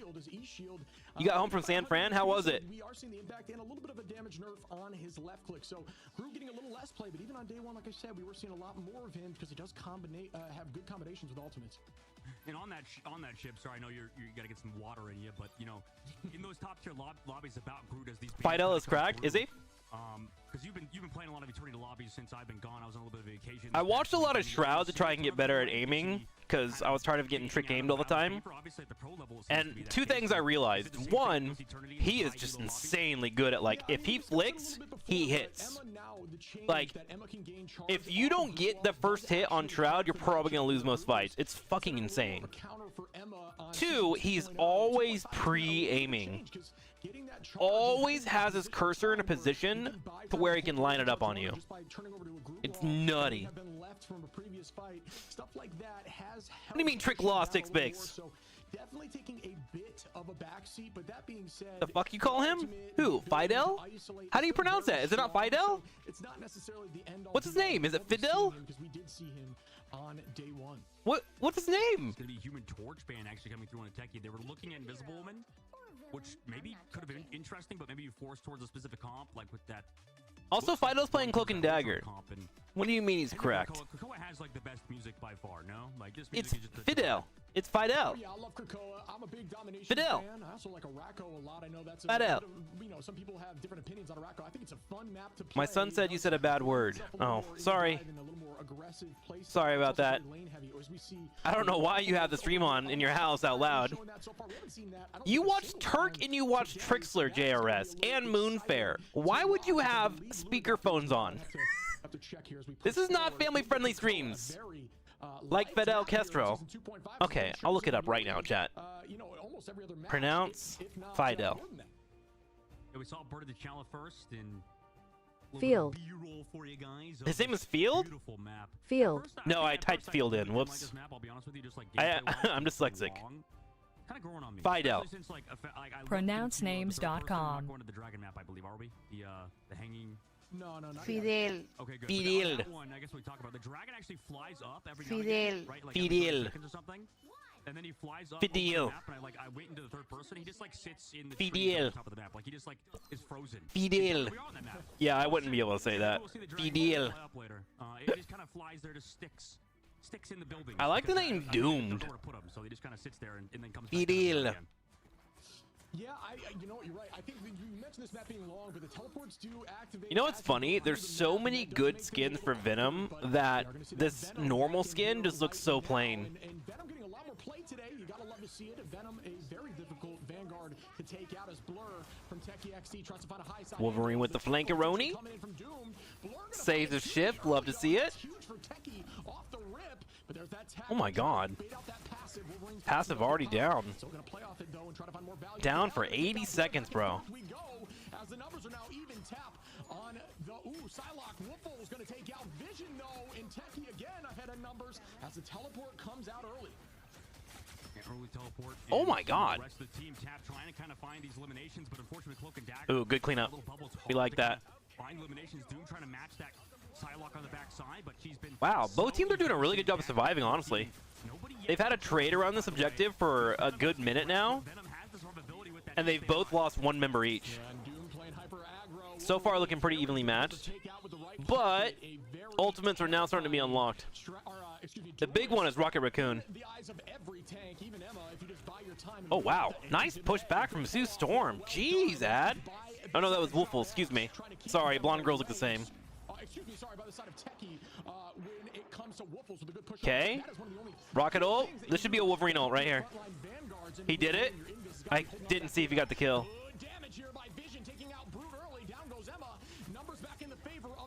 You got home from San Fran? How was it? We are seeing the impact and a little bit of a damage nerf on his left click. So Groot getting a little less play, but even on day one, like I said, we were seeing a lot more of him because he does have good combinations with ultimates. And on that ship, sorry, I know you got to get some water in you, but you know, in those top tier lobbies about Groot as these Fidel is cracked, is he? Because you've been playing a lot of eternity lobbies since I've been gone. I was on a little bit of vacation. I watched a lot of Shroud to try and get better at aiming because I was tired of getting trick aimed all the time. And two things I realized. One, he is just insanely good at, like, if he flicks, he hits. Like, if you don't get the first hit on Shroud, you're probably going to lose most fights. It's fucking insane. Two, he's always pre-aiming. Always has his cursor in a position to where he can line it up on you. It's nutty. What do you mean TrikSlyr 6 bigs? Definitely taking a bit of a backseat, but that being said, the fuck you call him? Who? Fidel? How do you pronounce that? Is it not Fidel? It's not necessarily the end. What's his name? Is it Fidel? Because we did see him on day one. What's his name? It's gonna be Human Torch ban actually coming through on a techie. They were looking at Invisible Woman, which maybe could have been interesting, but maybe you forced towards a specific comp, like with that. Also, Fidel's playing Cloak and Dagger. What do you mean he's cracked? Krakoa has like the best music by far, no? Like this it's music is just Fidel. It's Fidel. Yeah, I love Krakoa. I'm a big domination Fidel. fan. I also like Araco a lot. I know that's Fidel. you know, some people have different opinions on Araco. I think it's a fun map to play. My son said you said a bad word. Oh, sorry. Sorry about that. I don't know why you have the stream on in your house out loud. You watch Turk and you watch TrikSlyr JRS and Moonfair. Why would you have speakerphones on? This is not family-friendly streams. Like Fidel Castro. Okay, I'll look it up right now, chat. Pronounce Fidel. Yeah, we saw Bird of the Chala first and Field. B-roll for you guys. His name is Field? Beautiful map. Field. No, I typed Field in. Whoops. I'm dyslexic. Kind of growing on me. Fidel. Since, like, Pronouncenames.com. Going to the Dragon map, I believe, are we? The hanging. No, not Fidel. Okay, good. Fidel. That one, I guess we talk about. The dragon actually flies up every now and Fidel. again, right? Like every Fidel. 30 seconds or something. And then he flies up Fidel. over the map, and I went into the third person. He just like sits in the Fidel. trees on the top of the map, like he just like is frozen. Fidel. We are on that map. Yeah, I wouldn't be able to say that. We'll see the dragon Fidel. fly up later. It just kind of flies there, just sticks in the building. I like the because name I don't Doomed. know where to put him, so he just kind of sits there and then comes back to the Fidel. again. Yeah, you know what, you're right. I think you mentioned this map being long, but the teleports do activate. You know what's funny? There's so many good skins for Venom that this normal skin just looks so plain. And Venom getting a lot more play today. You gotta love to see it. Venom, a very difficult Vanguard to take out as Blur from Techie XD tries to find a high side. Wolverine with the flankeroni. Saves his shift. Love to see it. Huge for Techie off the rip, but there's that tap. Oh my god. Bait out that passive. Wolverine's Passive already down. So gonna play off it though and try to find more value. Down for 80 seconds, bro. We go as the numbers are now even tap on the Psylocke. Woofle is going to take out Vision though, and Techie again ahead of numbers as the teleport comes out early. Early teleport. Oh my god. The rest of the team tap trying to kind of find these eliminations, but unfortunately Cloak and Dagger. Ooh, good cleanup. We like that. Find eliminations. Doom trying to match that Psylocke on the backside, but she's been. Wow, both teams are doing a really good job of surviving, honestly. They've had a trade around this objective for a good minute now, and they've both lost one member each. So far, looking pretty evenly matched, but ultimates are now starting to be unlocked. The big one is Rocket Raccoon. Oh, wow. Nice push back from Sue Storm. Jeez, Ad. Oh, no, that was Woofle. Excuse me. Sorry, blonde girls look the same. Okay. Rocket ult. This should be a Wolverine ult right here. He did it. I didn't see if he got the kill.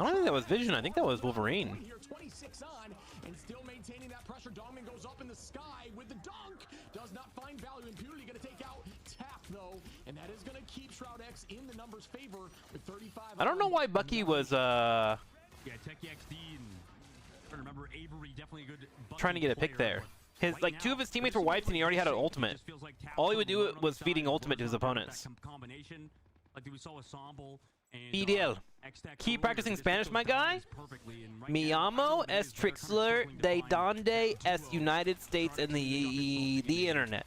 I don't think that was Vision. I think that was Wolverine. And still maintaining that pressure. Dongman goes up in the sky with the dunk. Does not find value. Impunity going to take out Tap though, and that is going to keep Shroud X in the numbers favor with 35. I don't know why Bucky was Yeah, Techie XD and I remember Avery definitely a good trying to get a pick there. His like two of his teammates were wiped and he already had an ultimate. All he would do was feeding ultimate to his opponents. Combination like we saw with Somble and Fidel. Keep practicing Spanish, my guy. Mi amo es TrikSlyr de donde es United States and the internet.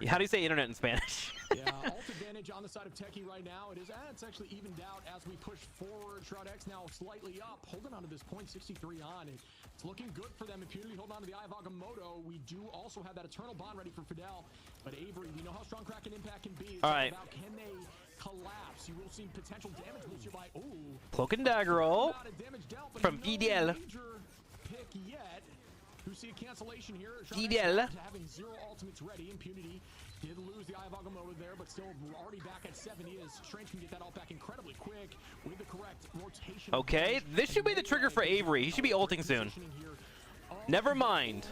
How do you say internet in Spanish? Yeah, ult advantage on the side of Techie right now. It's actually evened out as we push forward. Shroud X now slightly up, holding on to this point 63 on. It's looking good for them. Impunity holding on to the Eye of Agamotto. We do also have that Eternal Bond ready for Fidel. But Avery, we know how strong Kraken Impact can be. It's all right. About can they collapse? You will see potential damage boosted by Cloak and Dagger ult from Fidel. Pick yet. You see a cancellation here. Fidel. Having 0 ultimates ready. Impunity did lose the Eye of Agamotto there, but still already back at 70. As Strange can get that ult back incredibly quick with the correct rotation. Okay, this should be the trigger for Avery. He should be ulting soon. Never mind.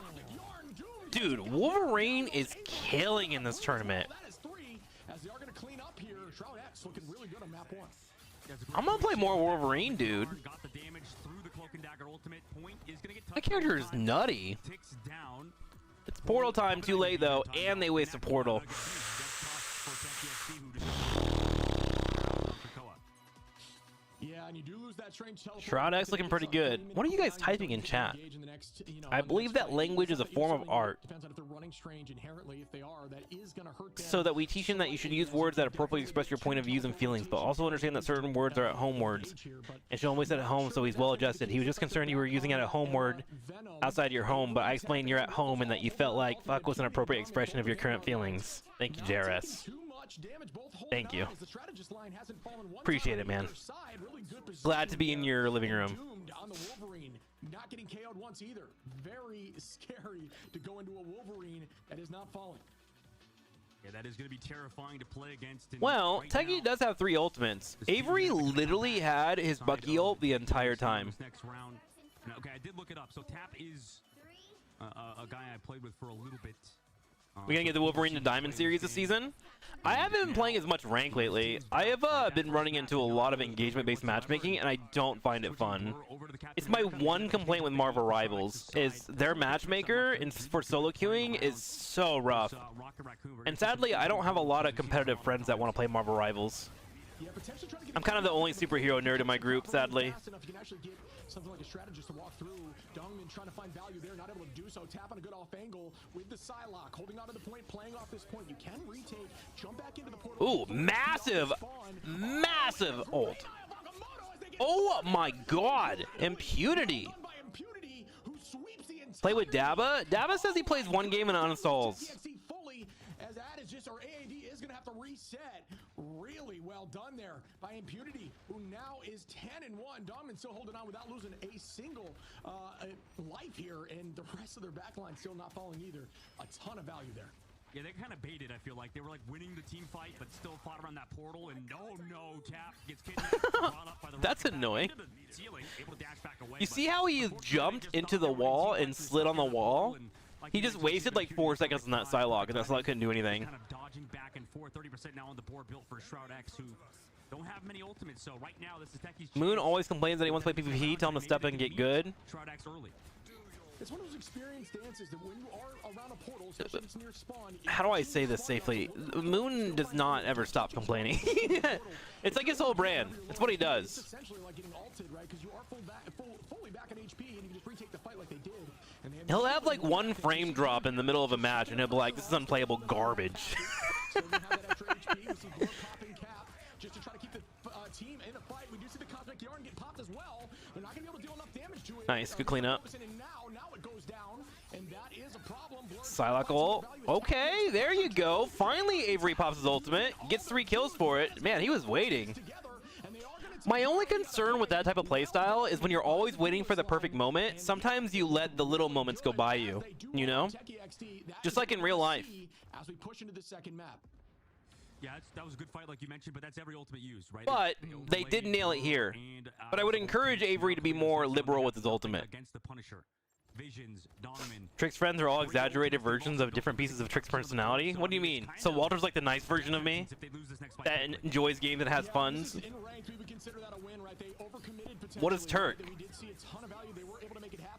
Dude, Wolverine is killing in this tournament. That is 3 as they are going to clean up here. Shroud X looking really good on map 1. I'm gonna play more Wolverine, dude. My character is nutty. It's portal time, too late though, and they waste a portal. Yeah, and you do lose that strange teleport. Shroud X looking pretty good. What are you guys typing in chat? I believe that language is a form of art. Depends on if they're running strange inherently. If they are, that is going to hurt them. So that we teach him that you should use words that appropriately express your point of views and feelings, but also understand that certain words are at home words. And should always sit at home, so he's well adjusted. He was just concerned you were using it at home word outside your home, but I explained you're at home and that you felt like fuck was an appropriate expression of your current feelings. Thank you, JRS. Thank you. Appreciate it, man. Glad to be in your living room. On the Wolverine, not getting KO'd once either. Very scary to go into a Wolverine that is not falling. Yeah, that is going to be terrifying to play against. Well, Teggy does have 3 ultimates. Avery literally had his Bucky ult the entire time. Next round. Okay, I did look it up. So Tap is a guy I played with for a little bit. We gonna get the Wolverine to Diamond series this season? I haven't been playing as much rank lately. I have been running into a lot of engagement-based matchmaking, and I don't find it fun. It's my one complaint with Marvel Rivals, is their matchmaker for solo queuing is so rough. And sadly, I don't have a lot of competitive friends that want to play Marvel Rivals. I'm kind of the only superhero nerd in my group, sadly. Something like a strategist to walk through. Dongmin trying to find value there, not able to do so. Tap on a good off angle with the Psylocke, holding on to the point, playing off this point. You can retake, jump back into the portal. Ooh, massive ult. Oh my god, Impunity. Play with Dabba? Dabba says he plays one game and uninstalls. As that is just, or AAD is going to have to reset. Really well done there by Impunity, who now is 10-1. Dominant still holding on without losing a single life here, and the rest of their backline still not falling either. A ton of value there. Yeah, they kind of baited, I feel like. They were like winning the team fight, but still fought around that portal, and no, Tap gets kidnapped, brought up by the That's annoying. Ceiling, able to dash back away, You see how he jumped into the wall and slid on the wall? He just wasted like 4 seconds on that Psylocke, and that Psylocke couldn't do anything. Kind of dodging back and forth. 30% now on the board built for Shroud X, who don't have many ultimates. So right now, this is Techie's Moon always complains that he wants to play PvP. Tell him to step in and get good. Shroud X early. It's one of those experienced dances that when you are around a portal, especially if it's near spawn. How do I say this safely? Moon does not ever stop complaining. It's like his whole brand. It's what he does. It's essentially like getting ulted, right? Because you are fully back in HP, and you can just retake the fight like they did. And they He'll have like 1 frame drop in the middle of a match, and he'll be like, "This is unplayable garbage." So we have that extra HP. We see Blur popping Cap just to try to keep the team in the fight. We do see the Cosmic Yarn get popped as well. They're not going to be able to deal enough damage to it. Nice, good cleanup. And now it goes down, and that is a problem. Psylocke ult. Okay, there you go. Finally, Avery pops his ultimate. Gets 3 kills for it. Man, he was waiting. My only concern with that type of playstyle is when you're always waiting for the perfect moment, sometimes you let the little moments go by you, you know? Just like in real life. As we push into the second map. Yeah, that was a good fight like you mentioned, but that's every ultimate used, right? But they did nail it here. But I would encourage Avery to be more liberal with his ultimate. Against the Punisher. Visions, Donovan. Trick's friends are all exaggerated versions of different pieces of Trick's personality? What do you mean? So Walter's like the nice version of me? That enjoys games and has funds? What is Turk?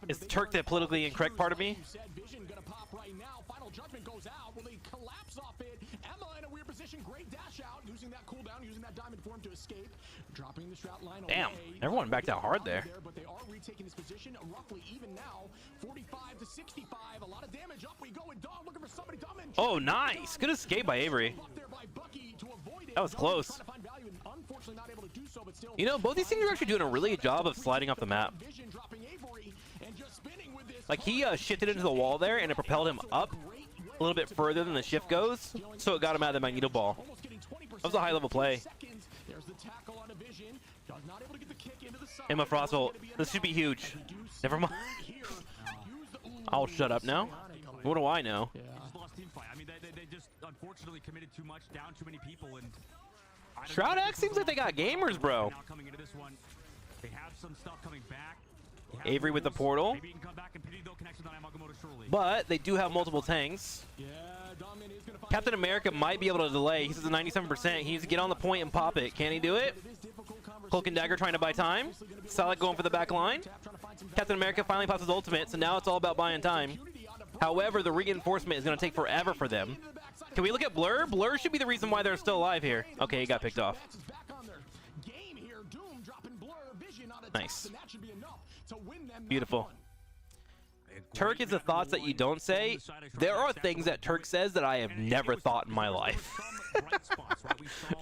Is Turk the politically incorrect part of me? Vision gonna pop right now. Final Judgment goes out. Will they collapse off it? Emma in a weird position. Great dash out. Using that cooldown, using that diamond form to escape. Dropping the strat line Damn, away. everyone backed out hard there. But they are retaking this position roughly even now. 45 to 65. A lot of damage. Up we go with Dom looking for somebody. Dom in. Oh, nice. Good escape by Avery. That was close. You know, both these teams are actually doing a really good job of sliding off the map. Like, he shifted into the wall there, and it propelled him up a little bit further than the shift goes, so it got him out of the Magneto ball. That was a high-level play. Emma Frost ult. This should be huge. Never mind. I'll shut up now. What do I know? They just lost team fight. I mean, they just unfortunately committed too much, down too many people, and Shroud X seems like they got gamers, bro. Now coming into this one, they have some stuff coming back. Avery with the portal. Maybe you can come back and they'll connect with Yamamoto surely. But they do have multiple tanks. Captain America might be able to delay. He's at 97%. He needs to get on the point and pop it. Can he do it? Cloak and Dagger trying to buy time. Psylocke going for the back line. Captain America finally pops his ultimate, so now it's all about buying time. However, the reinforcement is going to take forever for them. Can we look at Blur? Blur should be the reason why they're still alive here. Okay, he got picked off. Nice. and that should be enough to win them Beautiful. that one. Turk is the thoughts that you don't say. There are things that Turk says that I have never thought in my life.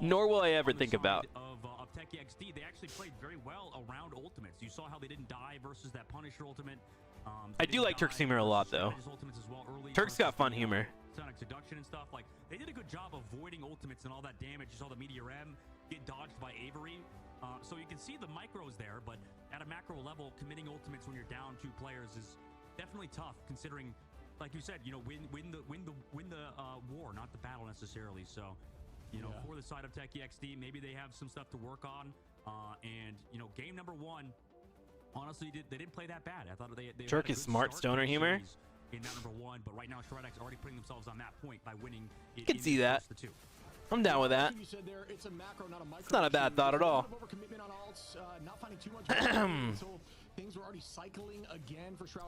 Nor will I ever think about. Of Techie XD, they actually played very well around ultimates. You saw how they didn't die versus that Punisher ultimate. I do like Turk's humor a lot, though. Turk's got fun humor. Sonic Seduction and stuff. Like, they did a good job avoiding ultimates and all that damage. You saw the Meteor M get dodged by Avery. So you can see the micros there, but at a macro level, committing ultimates when you're down 2 players is definitely tough, considering, like you said, you know, win the war, not the battle necessarily. So, you know, for the side of Techie XD, maybe they have some stuff to work on. And you know, game number 1, honestly, they didn't play that bad. I thought they Turk is smart stoner humor. In that number 1, but right now ShredX already putting themselves on that point by winning. You can see that. I'm down with that. It's not a bad thought at all.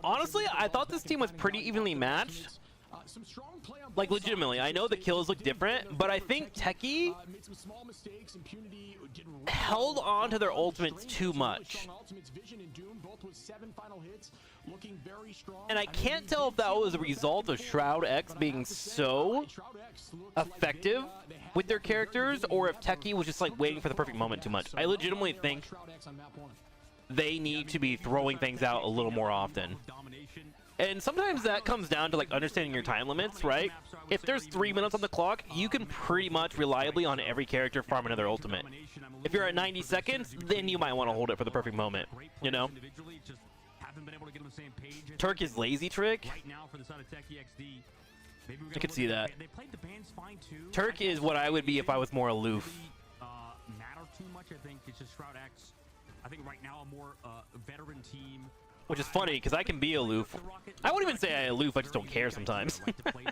Honestly, I thought this team was pretty evenly matched. Like, legitimately, I know the kills look different, but I think Techie held on to their ultimates too much. And I can't tell if that was a result of Shroud X being so effective with their characters, or if Techie was just like waiting for the perfect moment too much. I legitimately think they need to be throwing things out a little more often. And sometimes that comes down to like understanding your time limits, right? If there's 3 minutes on the clock, you can pretty much reliably on every character farm another ultimate. If you're at 90 seconds, then you might want to hold it for the perfect moment, you know? Turk is lazy trick. I could see that. Turk is what I would be if I was more aloof. Matter too much, I think. It's just Shroud X. I think right now a more veteran team. Which is funny, because I can be aloof. I won't even say I aloof, I just don't care sometimes. Play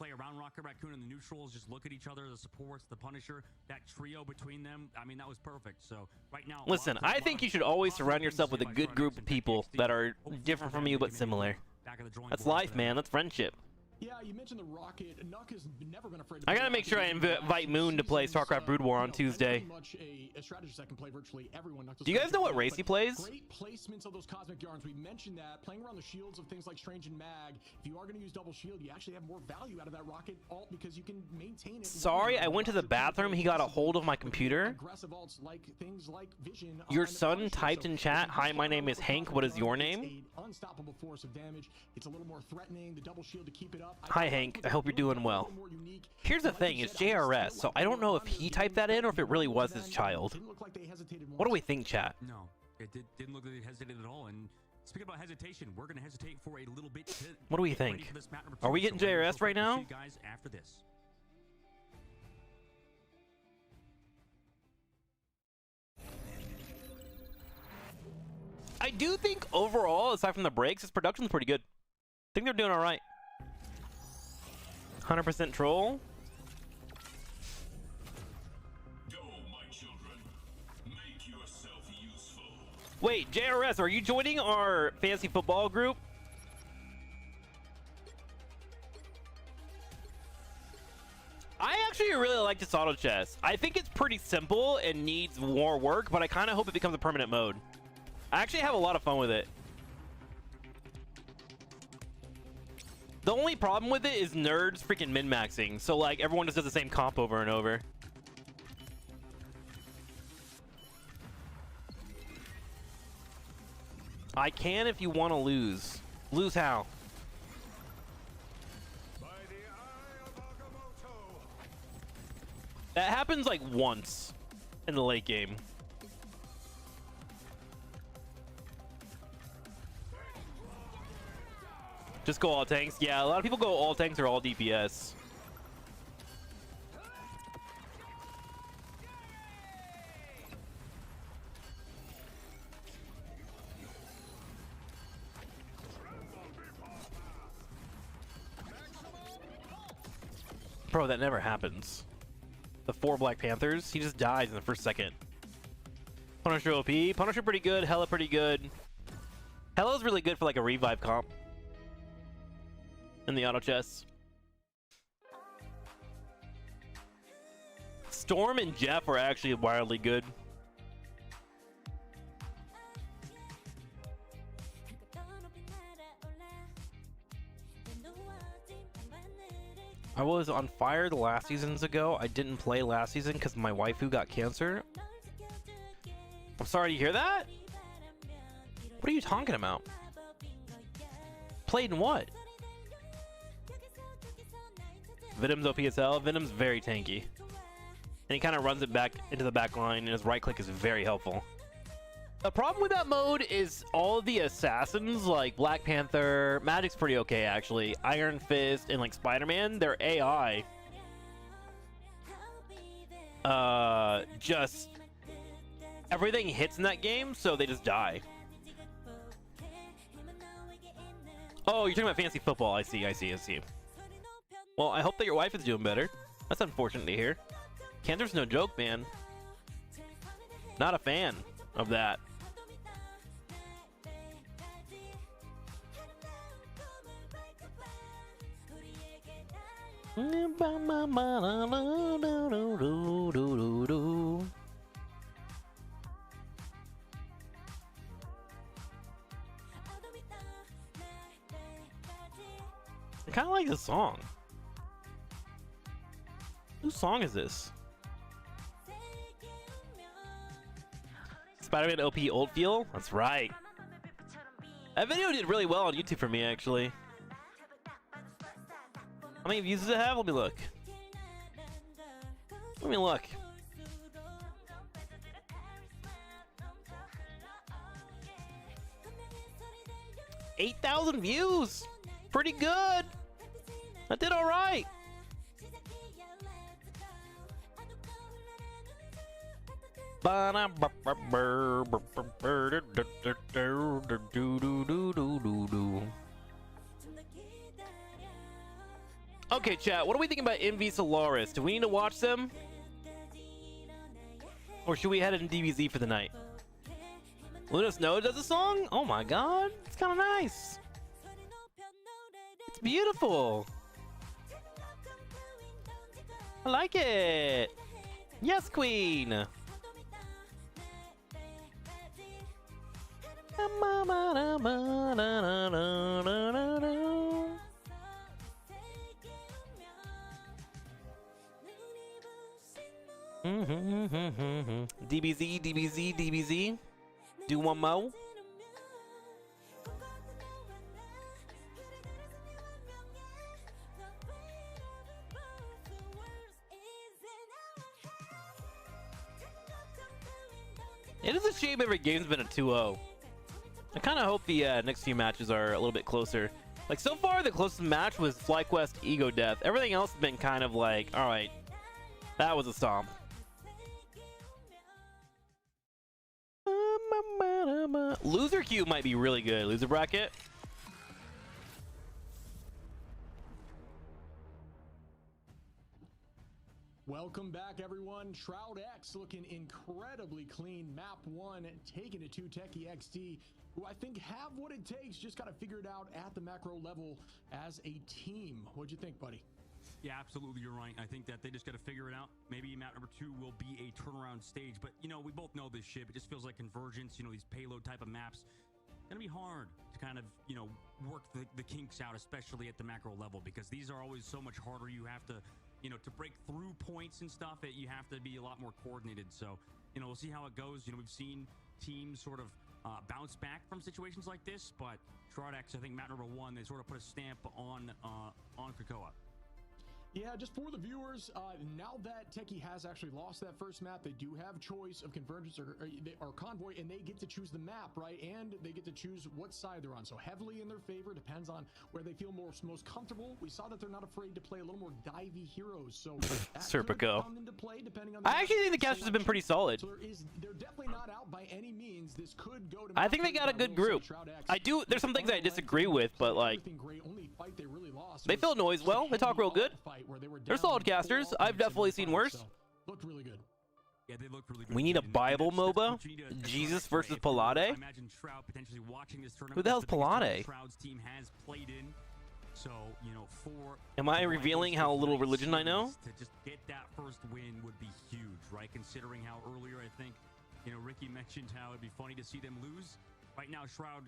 around Rocket Raccoon and the neutrals, just look at each other, the supports, the Punisher, that trio between them. I mean, that was perfect. So right now, listen, I think you should always surround yourself with a good group of people that are different from you but similar. That's life, man. That's friendship. Yeah, you mentioned the Rocket. Nuck has never been afraid. I gotta make sure I invite Moon to play StarCraft Brood War on Tuesday. Do you guys know what race he plays? Great placements of those cosmic yarns. We mentioned that playing around the shields of things like Strange and Mag. If you are going to use double shield, you actually have more value out of that Rocket ult because you can maintain it. Sorry, I went to the bathroom. He got a hold of my computer. Aggressive ults like things like Vision. Your son typed in chat, "Hi, my name is Hank. What is your name?" Unstoppable force of damage. It's a little more threatening. The double shield to keep it up. Hi, Hank. I hope you're doing well. Here's the thing, it's JRS, so I don't know if he typed that in or if it really was his child. What do we think, chat? No, it didn't look like they hesitated at all. And speaking about hesitation, we're going to hesitate for a little bit. What do we think? Are we getting JRS right now? Guys, after this. I do think overall, aside from the breaks, his production's pretty good. I think they're doing all right. 100% troll. Go, my children. Make yourself useful. Wait, JRS, are you joining our fantasy football group? I actually really like this auto chess. I think it's pretty simple and needs more work, but I kind of hope it becomes a permanent mode. I actually have a lot of fun with it. The only problem with it is nerds freaking min-maxing. So, like, everyone just does the same comp over and over. I can if you want to lose. Lose how? That happens, like, once in the late game. Just go all tanks. Yeah, a lot of people go all tanks or all DPS. Bro, that never happens. The 4 Black Panthers, he just dies in the first second. Punisher OP. Punisher pretty good. Hella pretty good. Hella's really good for like a revive comp. In the auto chess. Storm and Jeff are actually wildly good. I was on fire the last seasons ago. I didn't play last season because my waifu got cancer. I'm sorry to hear that. What are you talking about? Played in what? Venom's OPSL. Venom's very tanky. And he kind of runs it back into the back line, and his right click is very helpful. The problem with that mode is all the assassins, like Black Panther, Magic's pretty okay actually, Iron Fist, and like Spider-Man, their AI just everything hits in that game, so they just die. Oh, you're talking about fantasy football. I see. Well, I hope that your wife is doing better. That's unfortunate to hear. Cancer's no joke, man. Not a fan of that. I kind of like this song. Whose song is this? Spider-Man OP Old Feel? That's right. That video did really well on YouTube for me, actually. How many views does it have? Let me look. 8,000 views. Pretty good. I did all right. Okay, chat, what do we think about MV Solaris? Do we need to watch them? Or should we head in DBZ for the night? Luna Snow does a song? Oh my god, it's kind of nice. It's beautiful. I like it. Yes, queen. DBZ, DBZ, DBZ. Do one more. It is a shame every game's been a 2-0. I kind of hope the next few matches are a little bit closer. Like, so far, the closest match was FlyQuest Ego Death. Everything else has been kind of like, alright, that was a stomp. Loser queue might be really good. Loser bracket. Welcome back, everyone. Shroud X looking incredibly clean. Map 1 taking it to Techie XD, who I think have what it takes. Just got to figure it out at the macro level as a team. What'd you think, buddy? Yeah, absolutely, you're right. I think that they just got to figure it out. Maybe map number 2 will be a turnaround stage, but you know, we both know this shit. It just feels like Convergence, you know, these payload type of maps, gonna be hard to kind of, you know, work the kinks out, especially at the macro level, because these are always so much harder. You have to, you know, to break through points and stuff, you have to be a lot more coordinated. So, you know, we'll see how it goes. You know, we've seen teams sort of bounce back from situations like this, but Shroud X, I think map number 1, they sort of put a stamp on Krakoa. Yeah, just for the viewers, now that Techie has actually lost that first map, they do have choice of Convergence or Convoy, and they get to choose the map, right? And they get to choose what side they're on. So heavily in their favor, depends on where they feel most comfortable. We saw that they're not afraid to play a little more divey heroes. So Serpico. come into play depending on the I actually think the casters have been pretty solid. So they're definitely not out by any means. This could go to I think they got a good group. There's some things I disagree with, but like, they fill noise well. They talk real good. They're solid casters. I've definitely seen worse. Looked really good. Yeah, they look really good. We need a Bible MOBA. Jesus versus Palade. I imagine Shroud potentially watching this tournament. Who the hell's Palade? Shroud's team has played in. So, you know, am I revealing how little religion I know? To just get that first win would be huge, right? Considering how earlier I think, you know, Ricky mentioned how it'd be funny to see them lose. Right now, Shroud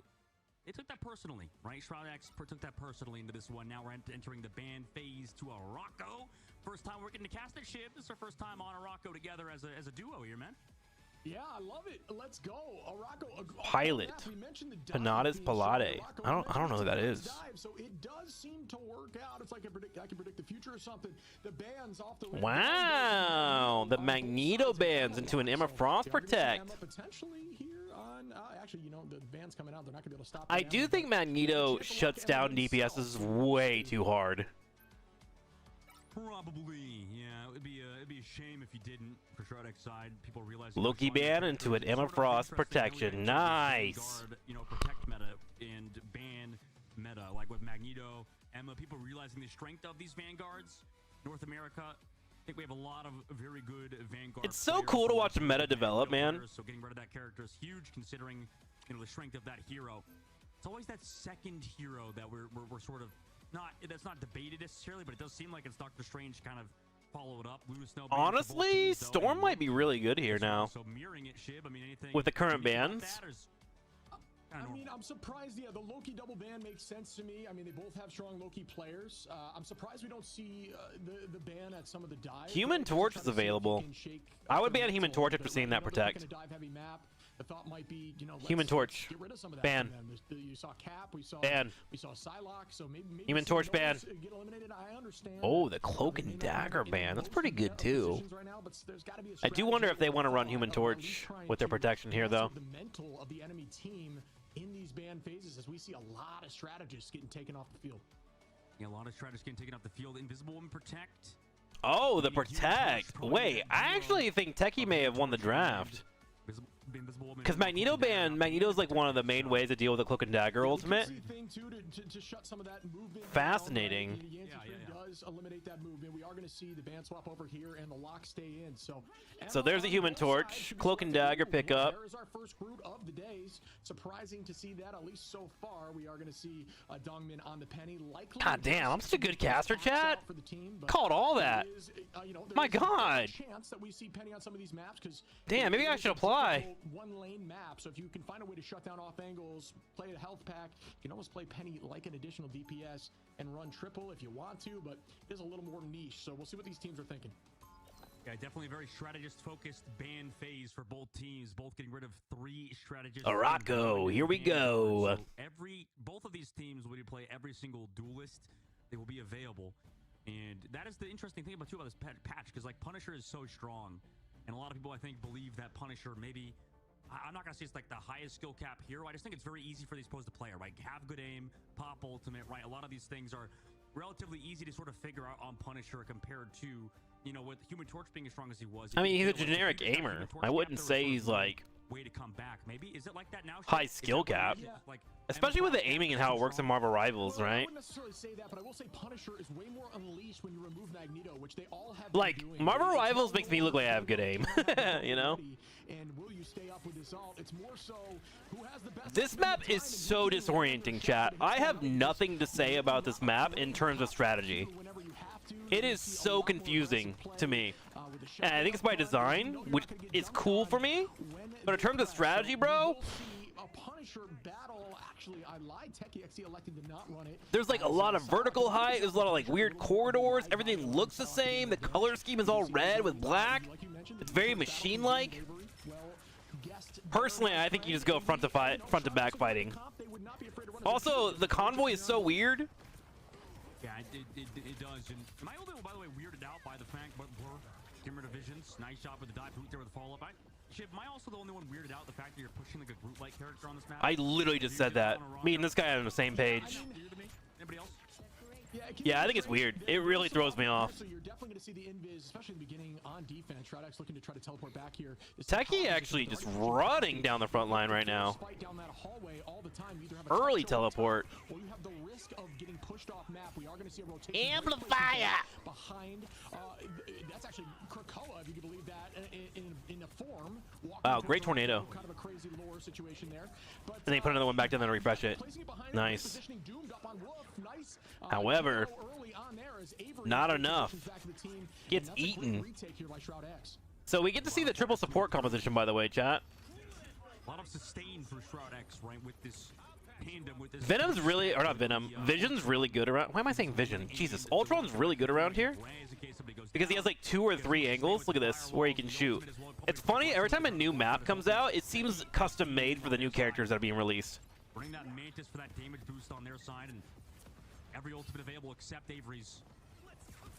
they took that personally, right? Shroud X took that personally into this one. Now we're entering the ban phase to Araco. First time we're getting to cast that ship. This is our first time on Araco together as a duo here, man. Yeah, I love it. Let's go. Araco. Pilot. Panades Palade. I don't know who that is. So it does seem to work out. It's like I can predict the future or something. The bands off the Wow, the Magneto bands into an Emma Frost Protect. Potentially here on actually, you know, the bands coming out, they're not gonna be able to stop. I do think Magneto shuts down DPSs way too hard. Probably, yeah. It'd be a shame if you didn't for Shroud X side. People realize Loki ban into an Emma Frost protection. Nice. You know, protect meta and ban meta, like with Magneto, Emma. People realizing the strength of these vanguards. North America, I think we have a lot of very good vanguard. It's so cool to watch meta develop, man. So getting rid of that character is huge, considering the strength of that hero. It's always that second hero that we're sort of. That's not debated necessarily, but it does seem like it's Doctor Strange kind of followed up. Honestly, Storm might be really good here now. So mirroring it, Shib, I mean, anything with the current bans. I mean, I'm surprised. Yeah, the Loki double ban makes sense to me. I mean, they both have strong Loki players. I'm surprised we don't see the ban at some of the dives. Human Torch is available. I would ban Human Torch after seeing that protect. The thought might be, you know, Human Torch. Get rid of some of that ban. You saw Cap, we saw Psylocke, so maybe Human Torch ban. Get eliminated. I understand. Oh, the Cloak and Dagger ban. That's pretty good too. I do wonder if they want to run Human Torch with their protection here, though. The mental of the enemy team in these ban phases, as we see a lot of strategists getting taken off the field. Yeah, a lot of strategists getting taken off the field. Invisible Woman protect. Oh, the protect. Wait, I actually think Techie may have won the draft. Because Magneto's like one of the main ways to deal with the Cloak and Dagger ultimate. Fascinating. Yeah. Does eliminate that movement. We are going to see the band swap over here and the lock stay in. So there's a Human Torch, Cloak and Dagger pickup. There is our first root of the days. Surprising to see that, at least so far. We are going to see Dongmin on the penny. Likely. God damn, I'm such a good caster, chat. Called all that. My God. Chance that we see Penny on some of these maps, because damn, maybe I should apply. One lane map, so if you can find a way to shut down off angles, play a health pack, you can almost play Penny like an additional DPS and run triple if you want to, but it is a little more niche, so we'll see what these teams are thinking. Yeah, definitely a very strategist-focused ban phase for both teams, both getting rid of 3 strategists. Araco, here we go. So both of these teams will play every single duelist. They will be available, and that is the interesting thing about this patch, because like Punisher is so strong, and a lot of people I think believe that Punisher maybe. I'm not going to say it's like the highest skill cap hero. I just think it's very easy for these pros to play, right? Have good aim, pop ultimate, right? A lot of these things are relatively easy to sort of figure out on Punisher compared to, you know, with Human Torch being as strong as he was. I mean, he's a generic aimer. I wouldn't say he's like way to come back. Maybe is it like that now? High skill cap, especially with the aiming and how it works in Marvel Rivals, right? I wouldn't necessarily say that, but I will say Punisher is way more unleashed when you remove Magneto, which they all have. Like Marvel Rivals makes me look like I have good aim, you know. And will you stay up with this ult? It's more so who has the best. This map is so disorienting, chat. I have nothing to say about this map in terms of strategy. It is so confusing to me. And I think it's by design, which is cool for me. But in terms of strategy, bro, there's like a lot of vertical height. There's a lot of like weird corridors. Everything looks the same. The color scheme is all red with black. It's very machine-like. Personally, I think you just go front to back fighting. Also, the convoy is so weird. Yeah, it does. And am I only, by the way, weirded out by the fact that we're getting rid of visions? Nice shot with the dive boot there with the follow-up. Shib, am I also the only one weirded out the fact that you're pushing like a Groot-like character on this map? I literally just said that. Me and this guy are on the same page. Anybody else? Yeah, I think it's weird. It really throws me off. So you're definitely going to see the invis, especially in the beginning on defense. Shroud looking to try to teleport back here. Techie actually just running down the front line right now. Early teleport. Or you have the risk of getting pushed off map. We are going to see a rotation. Amplifier behind. That's actually Krakoa, if you can believe that, in a form. Wow, great tornado. Kind of a crazy lore situation there. But, and they put another one back down and refresh it. Nice. However, not enough. Gets eaten. So we get to see the triple support composition, by the way, chat. A lot of sustain for Shroud X, right, with this pinned him with this. Venom's really, or not Venom, Vision's really good around. Why am I saying Vision? Jesus, Ultron's really good around here because he has like 2 or 3 angles. Look at this, where he can shoot. It's funny, every time a new map comes out, it seems custom made for the new characters that are being released. Bring that Mantis for that damage boost on their side, and every ultimate available except Avery's.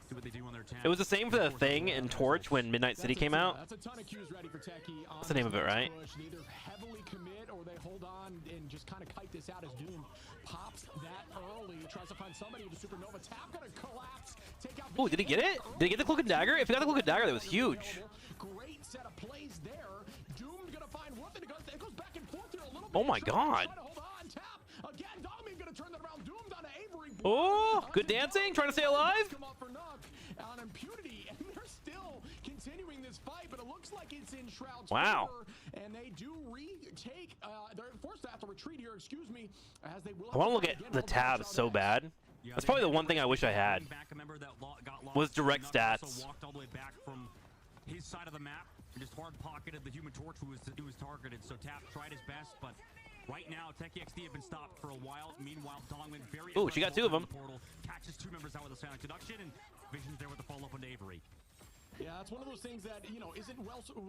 Do what they do on their It was the same for the Thing and Torch when Midnight City came out. That's a ton of cues ready for Techie. That's the name of it, right? They either heavily commit or they hold on and just kind of kite this out as Doom pops that early. Tries to find somebody with a supernova tap. Gonna collapse. Take out. Oh, did he get it? Did he get the Cloak and Dagger? If he got the Cloak and Dagger, that was huge. Great set of plays there. Doom's gonna find one thing. It goes back and forth here a little bit. Oh my God. Hold on, tap again. Dogman gonna turn that around. Doom down to Avery. Oh, good dancing, trying to stay alive. Come up for Nuck on impunity, and they're still continuing this fight, but it looks like it's in Shroud's Wow. favor, and they do retake. They're forced to have to retreat here. Excuse me, as they will. I want to look at the tabs so bad. That's probably the one thing I wish I had. Was direct stats. Walked all the way back from his side of the map and just hard pocketed the Human Torch who was targeted. So Tap tried his best, but right now TrikSlyr have been stopped for a while. Meanwhile, Dongman very. Oh, she got 2 of them. Portal, catches 2 members out with a silent deduction, and Vision's there with the follow up on Avery. Yeah, it's one of those things that, you know, isn't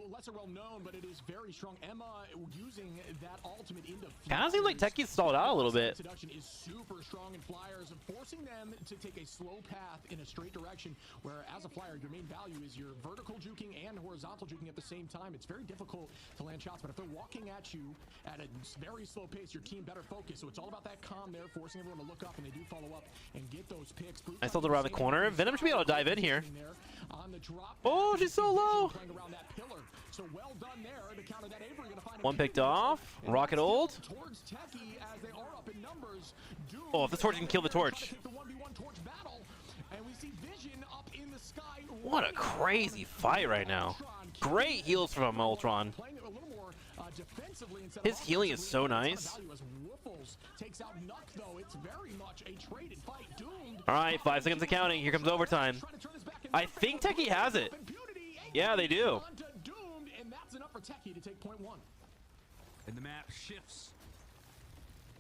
lesser well known, but it is very strong. Emma using that ultimate into Kind of seems like Techie's stalled out a little bit. Seduction is super strong in Flyers, forcing them to take a slow path in a straight direction, where as a Flyer, your main value is your vertical juking and horizontal juking at the same time. It's very difficult to land shots, but if they're walking at you at a very slow pace, your team better focus. So it's all about that calm there, forcing everyone to look up, and they do follow up and get those picks. I still around the corner. Venom should be able to dive in here. On the drop. Oh, she's so low. So well done there to counter that. Avery gonna find One picked off. Rocket ult. Towards Techie as they are up in numbers. Oh, if the Torch can kill the Torch. The 1v1 Torch battle, and we see Vision up in the sky. What a crazy fight right now. Great heals from Ultron. Playing it a little more defensively instead His of healing is so nice. Takes out Nuck, though. It's very much a traded fight. Doomed. All right, 5 seconds of counting. Here comes overtime. I think Techie has it. Yeah, they do. Doomed, and that's enough for Techie to take point 1. And the map shifts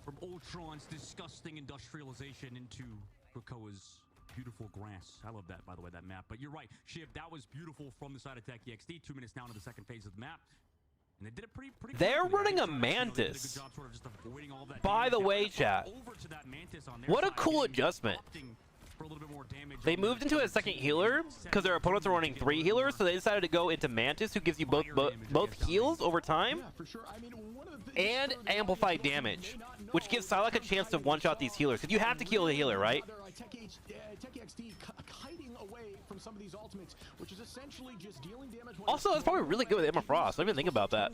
from Ultron's disgusting industrialization into Krakoa's beautiful grass. I love that, by the way, that map. But you're right, Shiv, that was beautiful from the side of TrikSlyr. 2 minutes down to the second phase of the map. And they did it pretty They're running a Mantis. By the way, chat, what a cool adjustment. They moved into a second healer because their opponents are running 3 healers, so they decided to go into Mantis, who gives you both heals over time and amplified damage, which gives Psylocke a chance to one-shot these healers, because you have to kill the healer, right? TrikSlyr kiting away from some of these ultimates, which is essentially just dealing damage. Also, that's probably really good with Emma Frost. I didn't even think about that.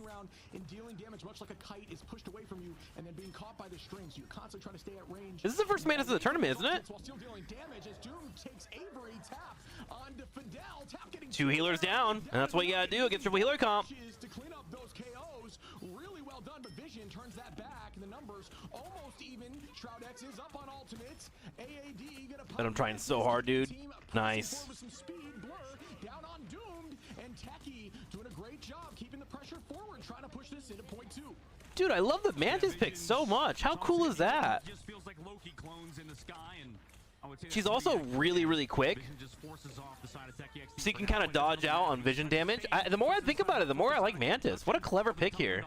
And dealing damage, much like a kite, is pushed away from you and then being caught by the strings. You're constantly trying to stay at range. This is the first Mantis of the tournament, isn't it? While still dealing damage as Doom takes Avery. Tap onto Fidel. Tap getting 2 healers down, and that's what you gotta do against triple healer comp. To clean up those KOs. Really well done, but Vision turns that back, and the numbers almost even. Shroud X is up on ultimates. AAD gonna And I'm trying so hard, dude. Nice. some speed. Blur down on Doomed, and Techie doing a great job keeping the pressure forward, trying to push this into point 2. Dude, I love the Mantis pick so much. How cool is that? Just feels like Loki clones in the sky, and I would say She's also really, really quick, Vision just forces off the side of TrikSlyr. so you can kind of dodge out on vision damage. The more I think about it, the more I like Mantis. What a clever pick here.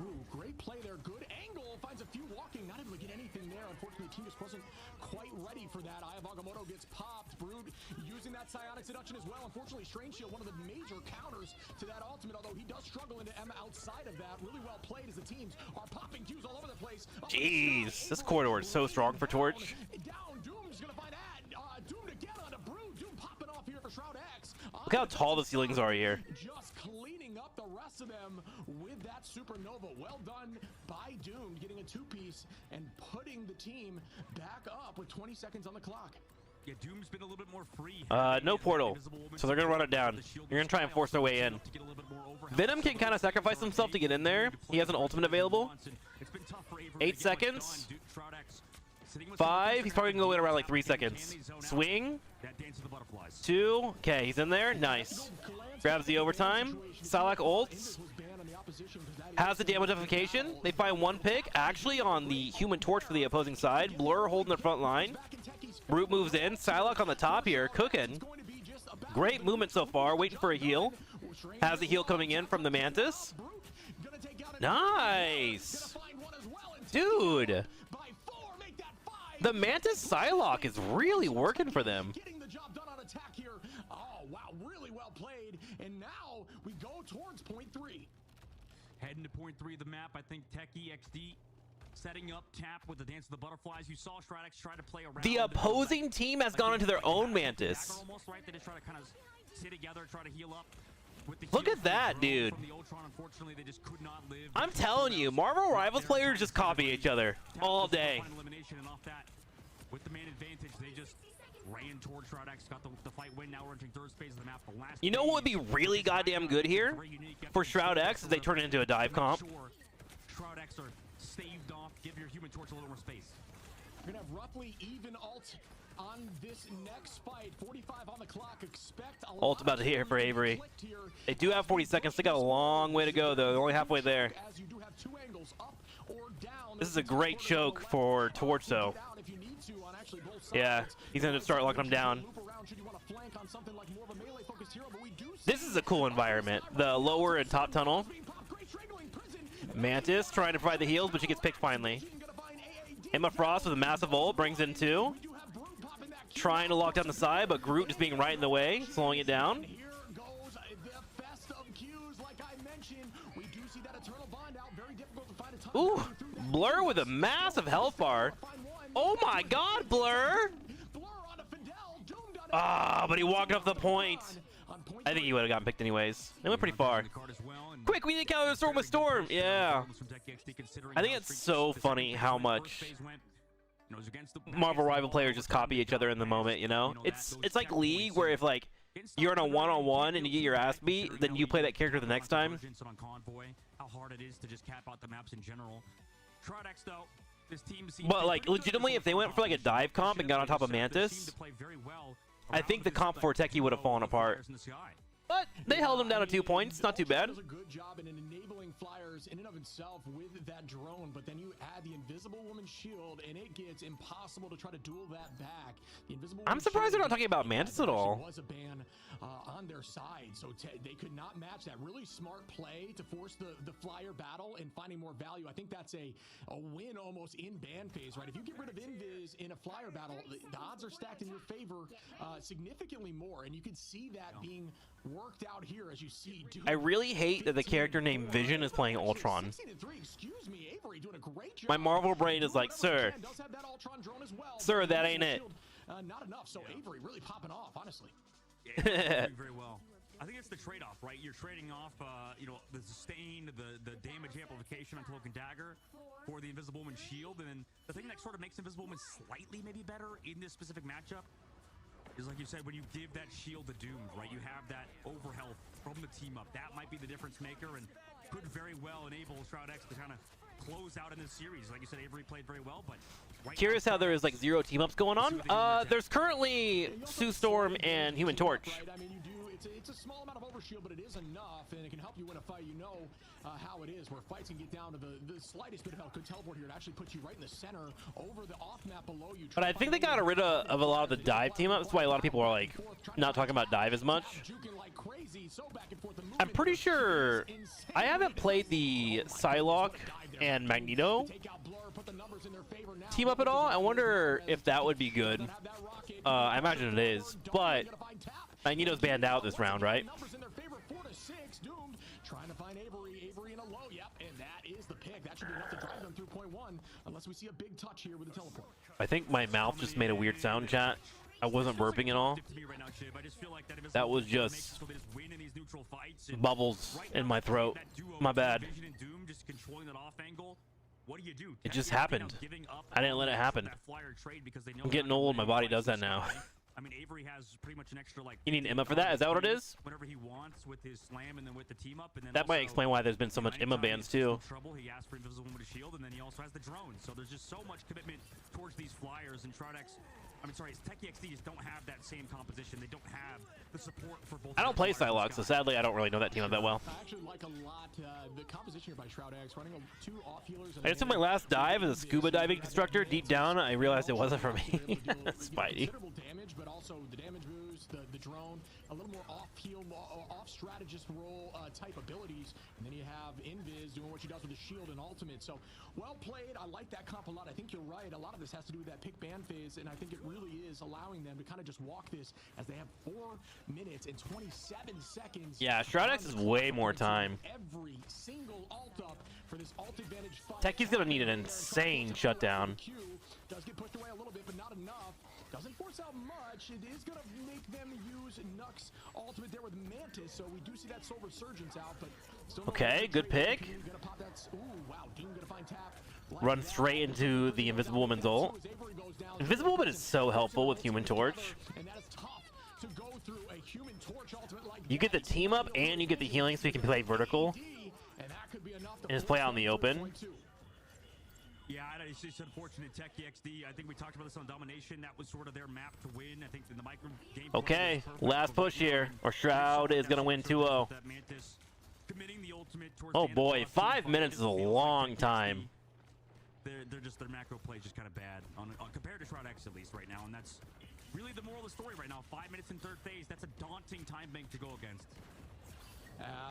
Ooh, great play there. Good angle. Finds a few walking. Not able to get anything there. Unfortunately, the team just wasn't quite ready for that. Eye of Agamotto gets popped. Brood using that psionic seduction as well. Unfortunately, Strange Shield, one of the major counters to that ultimate, although he does struggle into Emma outside of that. Really well played as the teams are popping Qs all over the place. Jeez, this corridor is so strong for Torch. Down, Doom's gonna find Doom to get onto Brood. Doom popping off here for Shroud X. Look how tall the ceilings are here. Just cleaning up the rest of them with that supernova. Well done by Doom, getting a 2-piece and putting the team back up with 20 seconds on the clock. Yeah, Doom's been a little bit more free. No portal, so they're gonna run it down. You're gonna try and force their way in. Venom can kind of sacrifice himself to get in there. He has an ultimate available. 8 seconds. 5. He's probably gonna go in around like 3 seconds. Swing. 2. Okay, he's in there. Nice. Grabs the overtime. Psylocke ults. Has the damage amplification. They find one pick, actually on the Human Torch for the opposing side. Blur holding the front line. Brute moves in. Psylocke on the top here, cooking. Great movement so far, waiting for a heal. Has the heal coming in from the Mantis. Nice! Dude! The Mantis Psylocke is really working for them. Getting the job done on attack here. Oh, wow, really well played. And now we go towards point 3. Heading to point 3 of the map, I think Techie XD setting up tap with the Dance of the Butterflies. You saw Stridex try to play around. The opposing team has gone into their own Mantis. Almost, right? They just try to kind of sit together, try to heal up. Look at that, dude. I'm telling you, Marvel Rivals players just copy each other all day. With the main advantage, they just ran towards Stridex, got the fight win. Now we're entering third phase of the map. The last You know what would be really goddamn good here for Shroud X is they turn it into a dive comp. Shroud X are staved off. Give your Human Torch a little more space. We're gonna have roughly even ult on this next fight. 45 on the clock. Expect a Ult's about to hit here for Avery. They do have 40 seconds. They got a long way to go, though. They're only halfway there. As you do have 2 angles, up or down. This is a great choke for Torch, though. Yeah, he's going to start locking them down. This is a cool environment. The lower and top tunnel. Mantis trying to provide the heals, but she gets picked finally. Emma Frost with a massive ult brings in 2. Trying to lock down the side, but Groot just being right in the way, slowing it down. Ooh, Blur with a massive health bar. Oh my god, Blur! Ah, but he walked off the point. I think he would have gotten picked anyways. They went pretty far. Quick, we need to counter the storm with Storm. Yeah. I think it's so funny how much Marvel Rival players just copy each other in the moment, you know? It's like League, where if like you're in a one-on-one and you get your ass beat, then you play that character the next time. How hard it is to just cap out the maps in general. Stridex, though, this team but like legitimately, if they went for like a dive comp and got on top of Mantis, I think the comp for Techie would have fallen apart. But they held him down to 2 points. Not too bad. Does a good job in enabling Flyers in and of itself with that drone, but then you add the Invisible Woman shield, and it gets impossible to try to duel that back. The Invisible I'm surprised they're not talking about Mantis at all. Was a ban on their side, so they could not match that. Really smart play to force the Flyer battle and finding more value. I think that's a win almost in ban phase, right? If you get rid of Invis in a Flyer battle, the odds are stacked in your favor significantly more, and you can see that being worked out here as you see. I really hate that the character named Vision is playing Ultron. My Marvel brain is like, sir, that ain't it. Not enough, so Avery really popping off, honestly. Yeah, very well. I think it's the trade-off, right? You're trading off, you know, the sustain, the damage amplification on Cloak and Dagger for the Invisible Woman shield, and then the thing that sort of makes Invisible Woman slightly maybe better in this specific matchup is, like you said, when you give that shield to Doomed, right? You have that overhealth from the team up. That might be the difference maker and could very well enable Shroud X to kind of close out in this series. Like you said, Avery played very well, but curious how there is like 0 team-ups going on. There's currently Sue Storm and Human Torch. I mean, you do. It's a small amount of overshield, but it is enough, and it can help you win a fight. You know how it is, where fights can get down to the slightest bit of health. Could teleport here. It actually puts you right in the center, over the off map below you. But I think they got rid of a lot of the dive team-ups. That's why a lot of people are like not talking about dive as much. I'm pretty sure I haven't played the Psylocke and Magneto team up at all. I wonder if that would be good. I imagine it is, but Magneto's banned out this round, right? Trying to find Avery in a low, yep, and that is the pick. That should be enough to drive them through point 1, unless we see a big touch here with the teleport. I think my mouth just made a weird sound, chat. I wasn't burping at all. That was just bubbles in my throat. My bad. It just happened. I didn't let it happen. I'm getting old. My body does that now. I mean, Avery has pretty much an extra, like, you need Emma for that? Is that what it is? Whenever he wants with his slam and then with the team up, and then that might explain why there's been so much Emma bans too. Trouble, he asked for Invisible Woman to shield, and then he also has the drone. So there's just so much commitment towards torch these flyers, and TrikSlyr just don't have that same composition. They don't have the support for both. I don't play Psylocke, so sadly I don't really know that team that well. I actually like a lot the composition here by ShroudX, running 2 off healers. I just did my last dive as a scuba diving instructor. Deep down, I realized it wasn't for me. Spidey. Considerable damage, but also the damage boost, the drone, a little more off-heal, off-strategist role type abilities, and then you have Invis doing what she does with the shield and ultimate. So, well played. I like that comp a lot. I think you're right. A lot of this has to do with that pick ban phase, and I think it really is allowing them to kind of just walk this as they have 4 minutes and 27 seconds. Yeah, ShroudX is way more time. Every single ult up for this ult advantage fight. Techie's gonna need an insane shutdown. Does get pushed away a little bit, but not enough. Doesn't force out much. It is going to make them use Nux ultimate there with Mantis, so we do see that Soul Resurgence out, but still. Okay, good pick. Ooh, wow, Doom gonna find tap. Run straight into the Invisible Woman's ult. Invisible Woman is so helpful with Human Torch. And that is tough to go through a Human Torch ultimate like You get the team up and you get the healing so you can play vertical and that could be enough to and just play out in the open. Yeah, it's just unfortunate. TrikSlyr, I think we talked about this on Domination. That was sort of their map to win. I think in the micro game. Okay, last push here, or Shroud is going to win 2-0. Oh boy, 5 minutes is a long time. Their macro play is just kind of bad compared to ShroudX at least right now, and that's really the moral of the story right now. 5 minutes in third phase. That's a daunting time bank to go against.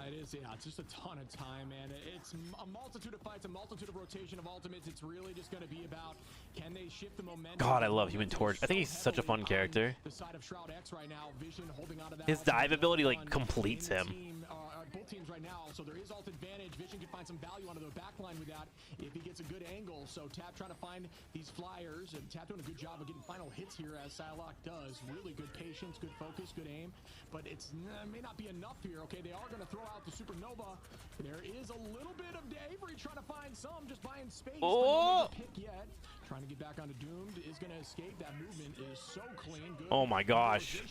It is, yeah, it's just a ton of time, man. It's a multitude of fights, a multitude of rotation of ultimates. It's really just going to be about, can they shift the momentum? God, I love Human Torch. I think he's such a fun character. The side of ShroudX right now, Vision holding on to that. His dive ability, like, completes him. Both teams right now, so there is ult advantage. Vision can find some value onto the back line with that if he gets a good angle. So Tap trying to find these flyers, and Tap doing a good job of getting final hits here as Psylocke does. Really good patience, good focus, good aim, but it's may not be enough here. Okay, they are going to throw out the Supernova. There is a little bit of Avery trying to find some, just buying space. Oh! Pick yet. Trying to get back onto Doomed, is going to escape. That movement is so clean. Good. Oh my gosh.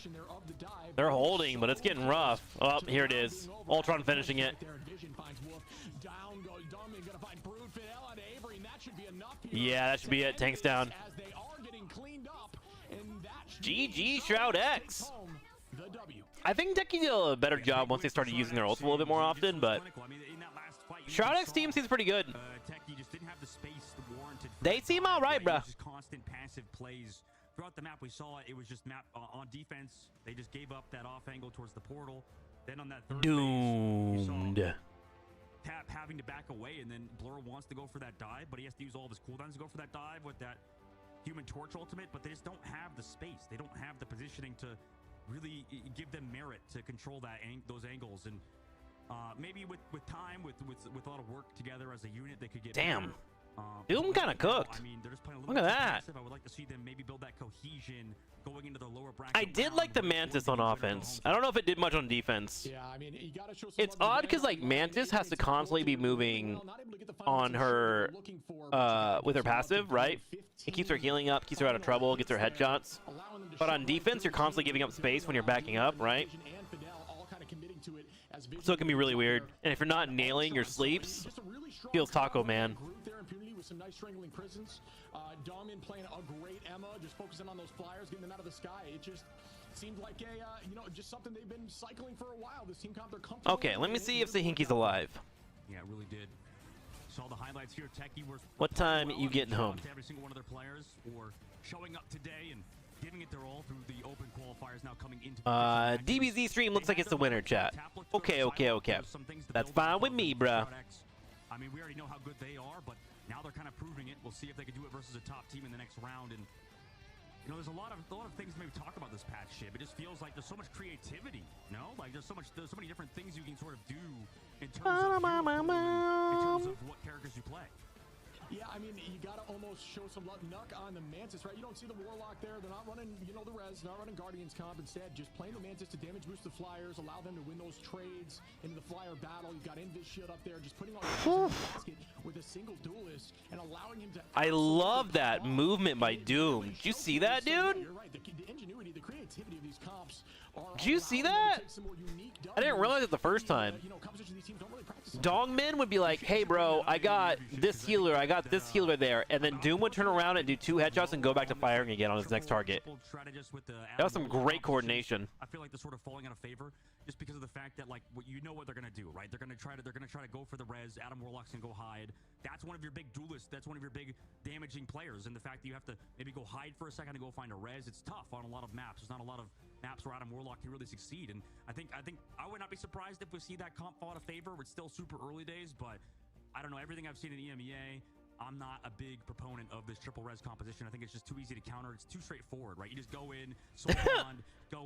They're holding, but it's getting rough. Oh, here it is. Ultron finishing it. Yeah, that should be it. Tanks down. GG ShroudX. I think Techie did a better job once they started using their ults a little bit more often, but ShroudX team seems pretty good. They seem all right, bruh. Constant passive plays throughout the map. We saw it was just map on defense. They just gave up that off angle towards the portal. Then on that third Doomed. phase, Tap having to back away, and then Blur wants to go for that dive, but he has to use all of his cooldowns to go for that dive with that Human Torch ultimate, but they just don't have the space. They don't have the positioning to really give them merit to control those angles. And maybe with time, with a lot of work together as a unit, they could get Damn. better. Doom kind of cooked. I mean, they're just playing a Look little at that. aggressive. I would like to see them maybe build that cohesion going into the lower bracket. I did like the Mantis on offense. I don't know if it did much on defense. Yeah, I mean, you gotta show some It's odd because like Mantis has to constantly be moving on her with her passive, right? It keeps her healing up, keeps her out of trouble, gets her headshots. But on defense, you're constantly giving up space when you're backing up, right? So it can be really weird. And if you're not nailing your sleeps, feels Taco Man. With some nice strangling presence. Domin playing a great Emma, just focusing on those flyers, getting them out of the sky. It just seemed like a, just something they've been cycling for a while. This team comp, they're comfortable. Okay, let me see if Sahinki's alive. Yeah, it really did. Saw the highlights here. Techie were What time you getting home? to every single one of their players for showing up today and giving it their all through the open qualifiers now coming into DBZ stream looks like it's the winner, chat. Okay. That's fine with me, bruh. I mean, we already know how good they are, but now they're kind of proving it. We'll see if they can do it versus a top team in the next round. And there's a lot of things to maybe talk about this patch ship. It just feels like there's so much creativity. Like there's so many different things you can sort of do in terms of what characters you play. Yeah, I mean, you got to almost show some luck on the Mantis, right? You don't see the Warlock there. They're not running, the res, not running Guardians comp. Instead, just playing the Mantis to damage boost the Flyers, allow them to win those trades into the Flyer battle. You've got Invis shield up there, just putting all your in the basket with a single duelist and allowing him to... I love that movement by Doom. Did you see that, dude? You're right. The ingenuity, the creativity of these comps Did you see that? I didn't realize it the first time. Dongmin would be like, hey bro, I got this healer, I got this healer there, and then Doom would turn around and do 2 headshots and go back to firing again on his next target. That was some great coordination. I feel like they're sort of falling out of favor just because of the fact that, like, you know what they're gonna do, right? They're gonna try to go for the res. Adam Warlock's gonna go hide. That's one of your big duelists. That's one of your big damaging players. And the fact that you have to maybe go hide for a second and go find a res, it's tough on a lot of maps. There's not a lot of maps where Adam Warlock can really succeed. And I think I would not be surprised if we see that comp fall out of favor. It's still super early days, but I don't know. Everything I've seen in EMEA, I'm not a big proponent of this triple res composition. I think it's just too easy to counter. It's too straightforward, right? You just go in,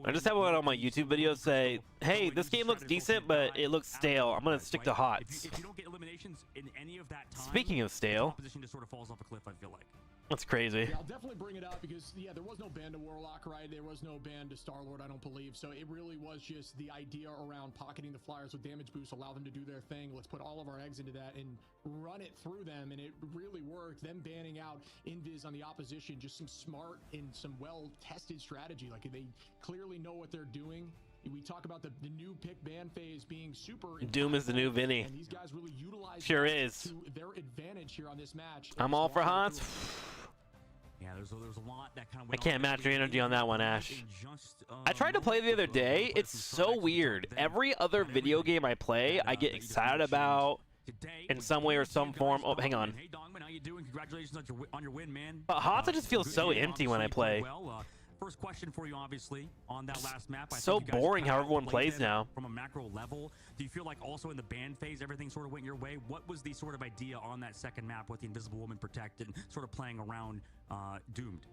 I just have one on my YouTube videos say, hey, this game looks decent, but it looks stale. I'm going to stick to HOTS. If you don't get eliminations in any of that time, Speaking of stale, the composition just sort of falls off a cliff, I feel like. that's crazy. Yeah, I'll definitely bring it up because, yeah, there was no ban to Warlock, right? There was no ban to Star-Lord, I don't believe. So it really was just the idea around pocketing the Flyers with damage boost, allow them to do their thing. Let's put all of our eggs into that and run it through them. And it really worked. Them banning out Invis on the opposition, just some smart and some well-tested strategy. Like, they clearly know what they're doing. We talk about the new pick ban phase being super. Doom is the new Vinny. And these guys really utilize sure is. To their advantage here on this match. I'm all for HOTS. Yeah, there's a lot that kind of. I can't match your energy on that one, Ash. I tried to play the other day. It's so weird. Every other video game I play, I get excited about in some way or some form. Oh, hang on. Hey Dongman, how you doing? Congratulations on your win, man. But HOTS just feels so empty when I play. First question for you, obviously, on that last map. So boring how everyone plays now. From a macro level, do you feel like also in the ban phase, everything sort of went your way? What was the sort of idea on that second map with the Invisible Woman protected, sort of playing around Doomed?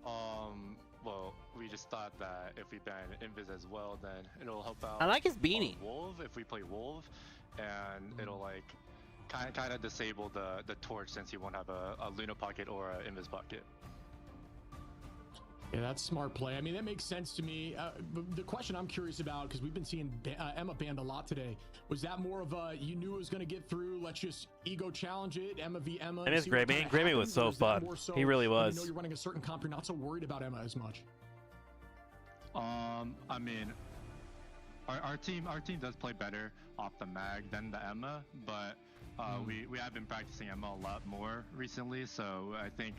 Well, we just thought that if we ban Invis as well, then it'll help out. I like his beanie. Wolf, if we play Wolf, and it'll like kind of disable the torch since you won't have a Luna pocket or an Invis pocket. Yeah, that's smart play. I mean, that makes sense to me. The question I'm curious about, because we've been seeing Emma banned a lot today, was that more of a, you knew it was going to get through, let's just ego challenge it, Emma v Emma? And it's great, man. Grammy was so fun. He really was. You know you're running a certain comp, you're not so worried about Emma as much. I mean, our team does play better off the mag than the Emma, but we have been practicing Emma a lot more recently, so I think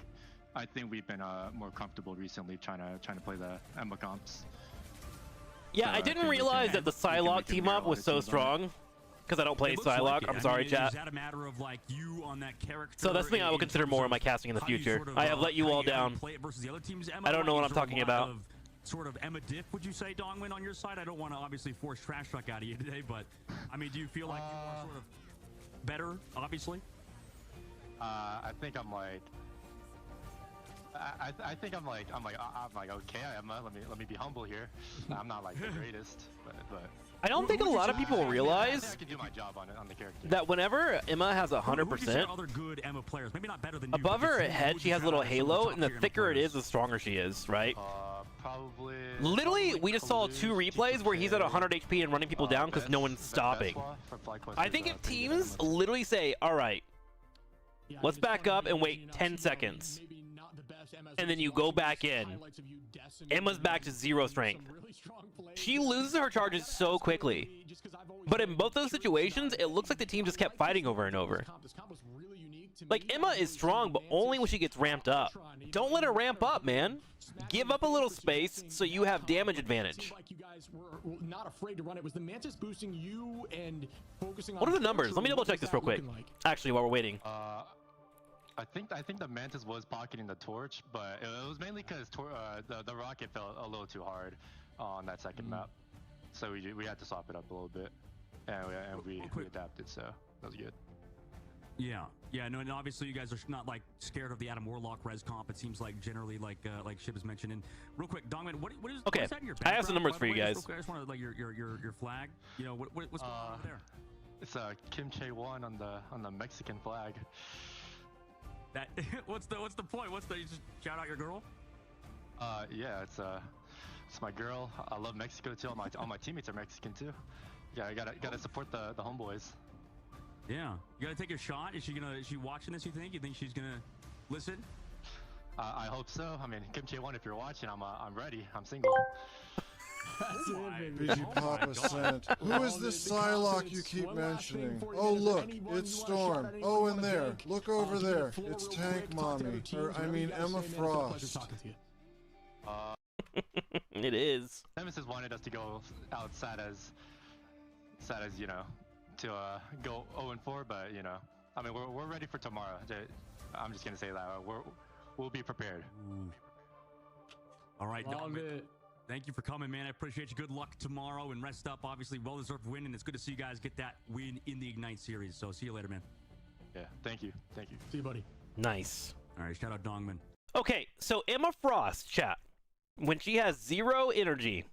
we've been more comfortable recently trying to play the Emma comps. Yeah, I didn't realize that the Psylocke team up was so strong because I don't play Psylocke. I'm sorry, chat. Is that a matter of like you on that character? So that's something I will consider more in my casting in the future. I have let you all down. I don't know what I'm talking about. Sort of Emma diff, would you say, Dongman, on your side? I don't want to obviously force trash talk out of you today, but I mean, do you feel like you are sort of better, obviously? I think I'm like. I think I'm like okay, Emma. Let me be humble here. I'm not like the greatest, but I don't think a lot of people realize I can do my job on the character. that whenever Emma has 100%, other good Emma players, maybe not better than above her head she has a little halo, and the thicker it is, the stronger she is, right? Probably. Literally, we just saw 2 replays where he's at 100 HP and running people down because no one's stopping. I think if teams literally say, all right, let's back up and wait 10 seconds. And then you go back in. Emma's back to 0 strength. She loses her charges so quickly. But in both those situations, it looks like the team just kept fighting over and over. Like, Emma is strong, but only when she gets ramped up. Don't let her ramp up, man. Give up a little space so you have damage advantage. Not afraid to run it. Was the Mantis boosting you and focusing on? What are the numbers? Let me double check this real quick. Actually, while we're waiting. I think the Mantis was pocketing the torch, but it was mainly because the rocket fell a little too hard on that second map, so we had to swap it up a little bit, and we adapted, so that was good. Yeah, no, and obviously you guys are not like scared of the Adam Warlock res comp. It seems like generally like Shib has mentioned. And real quick, Dongman, what is that in your background? I have some numbers for you guys. I just want to like your flag. You know what's going on over there? It's a Kim Chae-won on the Mexican flag. That what's the point? You just shout out your girl? Yeah, it's my girl. I love Mexico too. All my teammates are Mexican too. Yeah, I gotta support the homeboys. Yeah, you gotta take a shot. Is she watching this? You think she's gonna listen? I hope so. I mean, Kim Chae-won, if you're watching, I'm ready. I'm single. That's it, baby. BG Papa sent. Who is this Psylocke you keep mentioning? Oh, look, it's Storm. Oh, and there. Look over there. It's Tank Mommy. Or, I mean, Emma Frost. It is. Nemesis wanted us to go out sad as you know, to go 0-4, but you know, I mean, we're ready for tomorrow. I'm just gonna say that we'll be prepared. Ooh. All right, Dog. Thank you for coming, man. I appreciate you. Good luck tomorrow and rest up. Obviously, well-deserved win, and it's good to see you guys get that win in the Ignite series. So see you later, man. Yeah, thank you. Thank you. See you, buddy. Nice. All right, shout out Dongman. Okay, so Emma Frost, chat. When she has 0 energy,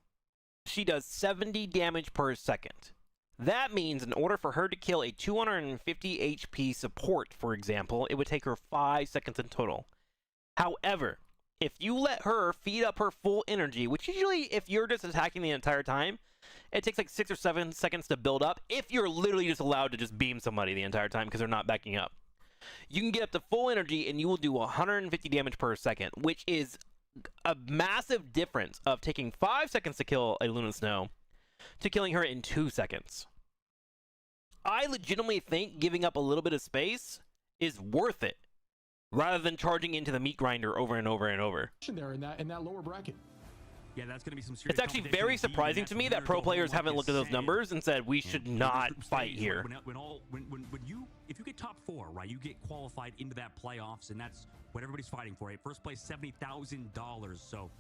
she does 70 damage per second. That means in order for her to kill a 250 HP support, for example, it would take her 5 seconds in total. However, if you let her feed up her full energy, which usually if you're just attacking the entire time, it takes like 6 or 7 seconds to build up if you're literally just allowed to just beam somebody the entire time because they're not backing up. You can get up to full energy and you will do 150 damage per second, which is a massive difference of taking 5 seconds to kill a Luna Snow to killing her in 2 seconds. I legitimately think giving up a little bit of space is worth it, rather than charging into the meat grinder over and over and over. There in that lower bracket. Yeah, that's going to be some serious. It's actually very surprising to me that pro players haven't looked at those numbers and said we should not fight here. If you get top 4, right, you get qualified into that playoffs, and that's what everybody's fighting for. Right? First place, $70,000. So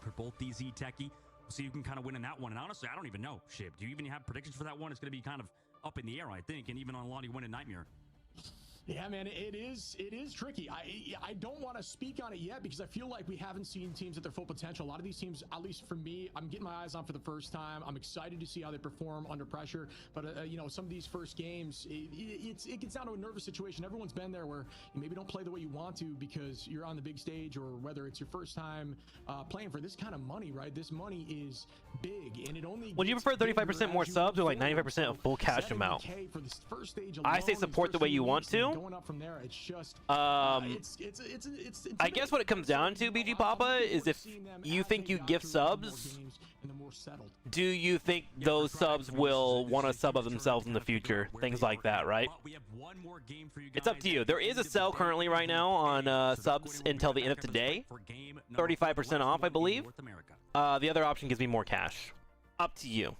for both these Techie, we'll see who can kind of win in that one. And honestly, I don't even know. Shib, do you even have predictions for that one? It's going to be kind of up in the air, I think, and even on Lonnie win in Nightmare. Yeah, man, it is tricky. I don't want to speak on it yet because I feel like we haven't seen teams at their full potential. A lot of these teams, at least for me, I'm getting my eyes on for the first time. I'm excited to see how they perform under pressure. But you know, some of these first games, it gets down to a nervous situation. Everyone's been there where you maybe don't play the way you want to because you're on the big stage, or whether it's your first time playing for this kind of money, right? This money is big, and it only. Would you prefer 35% more subs or like 95% of full cash amount? I say support the way you want to. Going up from there, it's just it's I guess what it comes down to, BG Papa, is if you think you gift subs, do you think those subs will want to sub of themselves in the future? Things like that, right? It's up to you. There is a sale currently right now on subs until the end of today. 35% off, I believe. The other option gives me more cash. Up to you.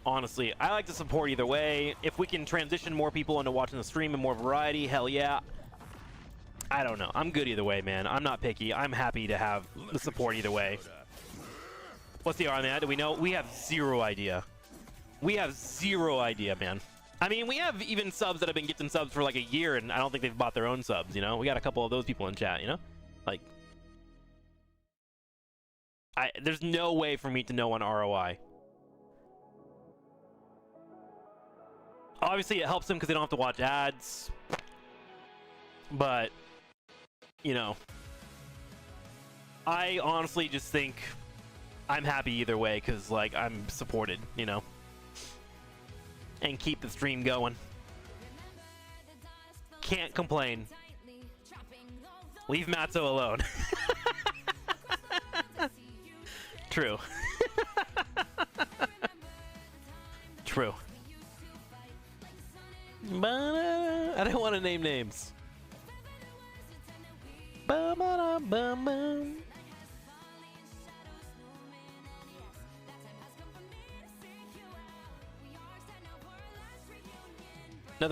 Honestly, I like to support either way. If we can transition more people into watching the stream and more variety, hell yeah. I don't know. I'm good either way, man. I'm not picky. I'm happy to have the support either way. What's the R on that? Do we know? We have 0 idea. We have 0 idea, man. I mean, we have even subs that have been gifting subs for like a year, and I don't think they've bought their own subs, you know? We got a couple of those people in chat, you know? Like, there's no way for me to know on ROI. Obviously, it helps them because they don't have to watch ads. But, you know, I honestly just think I'm happy either way because, like, I'm supported, you know, and keep the stream going. Can't complain. Leave Matzo alone. True. True. I don't want to name names. Nothing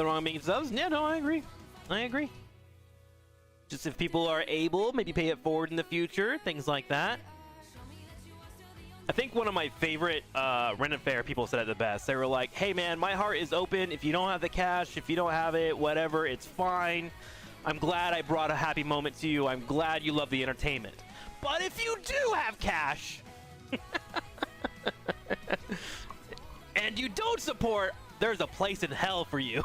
wrong with making subs? Yeah, no, I agree. I agree. Just if people are able, maybe pay it forward in the future, things like that. I think one of my favorite Ren and Fair people said it the best. They were like, hey man, my heart is open. If you don't have the cash, if you don't have it, whatever, it's fine. I'm glad I brought a happy moment to you. I'm glad you love the entertainment. But if you do have cash and you don't support, there's a place in hell for you.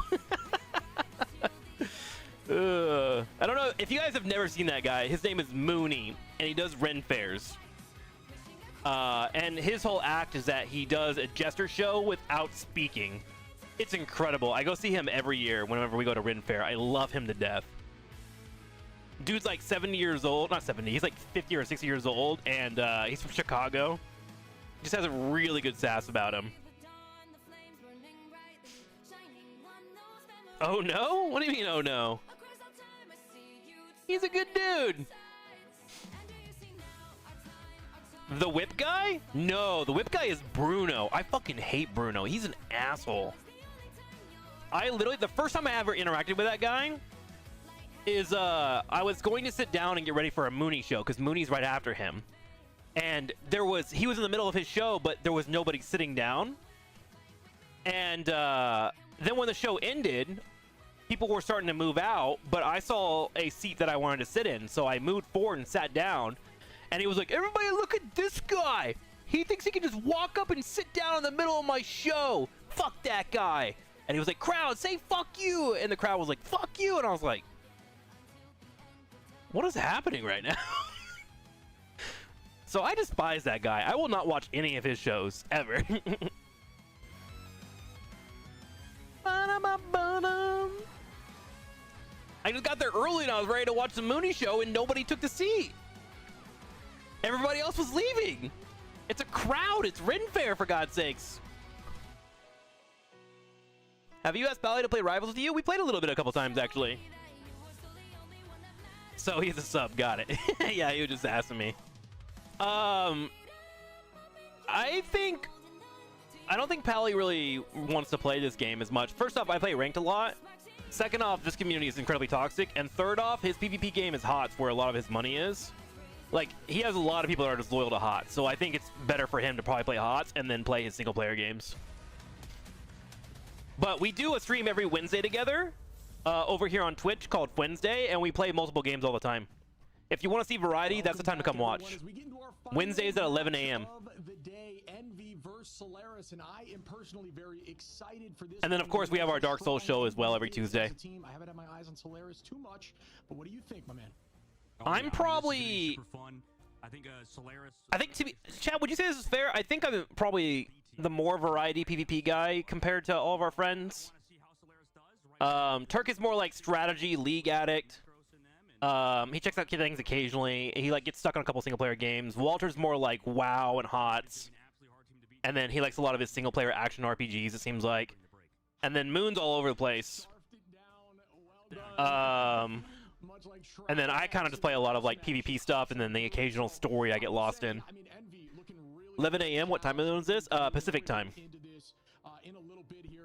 I don't know if you guys have never seen that guy. His name is Mooney, and he does Ren Fairs. And his whole act is that he does a jester show without speaking. It's incredible. I go see him every year whenever we go to Ren Fair. I love him to death. Dude's like 70 years old. Not 70. He's like 50 or 60 years old, and he's from Chicago. Just has a really good sass about him. Oh no? What do you mean, oh no? He's a good dude. The whip guy? No, the whip guy is Bruno. I fucking hate Bruno. He's an asshole. I literally, the first time I ever interacted with that guy is I was going to sit down and get ready for a Mooney show because Mooney's right after him. And he was in the middle of his show, but there was nobody sitting down. And then when the show ended, people were starting to move out, but I saw a seat that I wanted to sit in. So I moved forward and sat down. And he was like, everybody look at this guy. He thinks he can just walk up and sit down in the middle of my show. Fuck that guy. And he was like, crowd, say fuck you. And the crowd was like, fuck you. And I was like, what is happening right now? So I despise that guy. I will not watch any of his shows, ever. I just got there early and I was ready to watch the Mooney show and nobody took the seat. Everybody else was leaving. It's a crowd. It's Ren Fair, for God's sakes. Have you asked Bally to play Rivals with you? We played a little bit a couple times, actually. So he's a sub. Got it. Yeah, he was just asking me. I don't think Pally really wants to play this game as much. First off, I play ranked a lot. Second off, this community is incredibly toxic. And third off, his PvP game is HOTS, where a lot of his money is. Like, he has a lot of people that are just loyal to HOTS, so I think it's better for him to probably play HOTS and then play his single-player games. But we do a stream every Wednesday together over here on Twitch called Wednesday, and we play multiple games all the time. If you want to see variety, that's the time to come watch. Wednesdays at 11 a.m. And then, of course, we have our Dark Souls show as well every Tuesday. I haven't had my eyes on Solaris too much, but what do you think, my man? I'm probably... I think to be... Chad, would you say this is fair? I think I'm probably the more variety PvP guy compared to all of our friends. Turk is more like strategy, league addict. He checks out things occasionally. He like gets stuck on a couple single-player games. Walter's more like WoW and HOTS. And then he likes a lot of his single-player action RPGs, it seems like. And then Moon's all over the place. And then I kind of just play a lot of like PvP stuff, and then the occasional story I get lost in. 11 a.m. What time is this? Pacific time.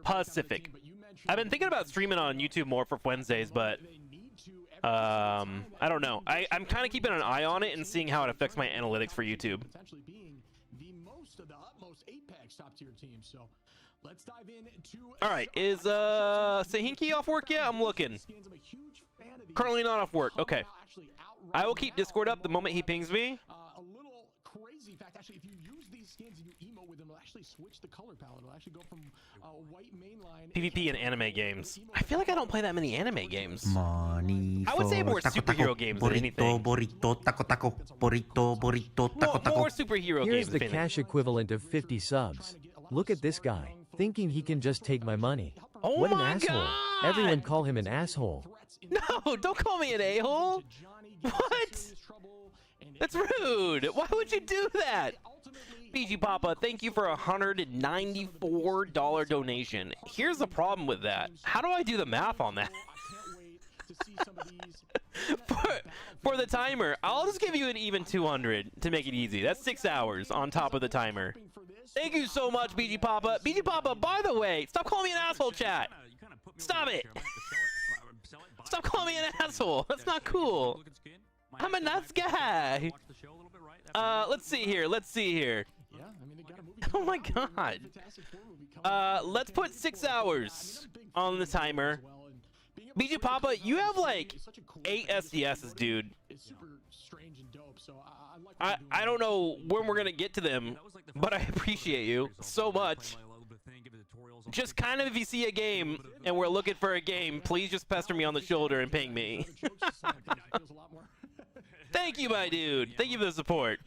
Pacific. I've been thinking about streaming on YouTube more for Wednesdays, but I don't know. I'm kind of keeping an eye on it and seeing how it affects my analytics for YouTube. All right, is Sahinki off work yet? I'm looking. Currently not off work. Okay. I will keep Discord up the moment he pings me. A little crazy fact, actually, if you use these skins and you emote with them, it'll actually switch the color palette. It'll actually go from white mainline. PvP and anime games. I feel like I don't play that many anime games. Money. I would say more superhero games than anything. Burrito, taco, taco. Burrito, burrito, taco, taco. More superhero games. Here's the cash equivalent of 50 subs. Look at this guy, thinking he can just take my money. Oh what an my asshole. God! Everyone call him an asshole. No, don't call me an a-hole. What? That's rude. Why would you do that? BG Papa, thank you for a $194 donation. Here's the problem with that. How do I do the math on that? for the timer, I'll just give you an even 200 to make it easy. That's 6 hours on top of the timer. Thank you so much, BG Papa. BG Papa, by the way, stop calling me an asshole, chat. Stop it. Stop calling me an asshole. That's not cool. I'm a nice guy. Let's see here. Let's see here. Oh my God. Let's put 6 hours on the timer. BG Papa, you have like 8 SDSs, dude. I don't know when we're gonna get to them, but I appreciate you so much. Just kind of, if you see a game and we're looking for a game, please just pester me on the shoulder and ping me. Thank you, my dude. Thank you for the support.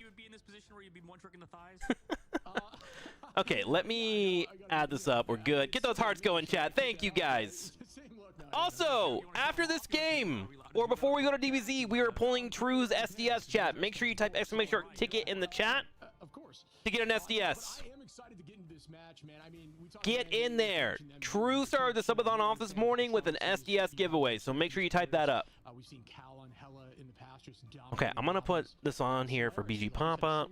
Okay, let me add this up. We're good. Get those hearts going, chat. Thank you, guys. Also, after this game, or before we go to DBZ, we are pulling True's SDS, chat. Make sure you type exclamation ticket in the chat to get an SDS. I am excited to get into this match, man. I mean, we talked Get about in there. True started the subathon off this morning with an SDS giveaway, so make sure you type that up. We've seen Cal and Hella in the past just Okay, I'm gonna put this on here for BG Papa.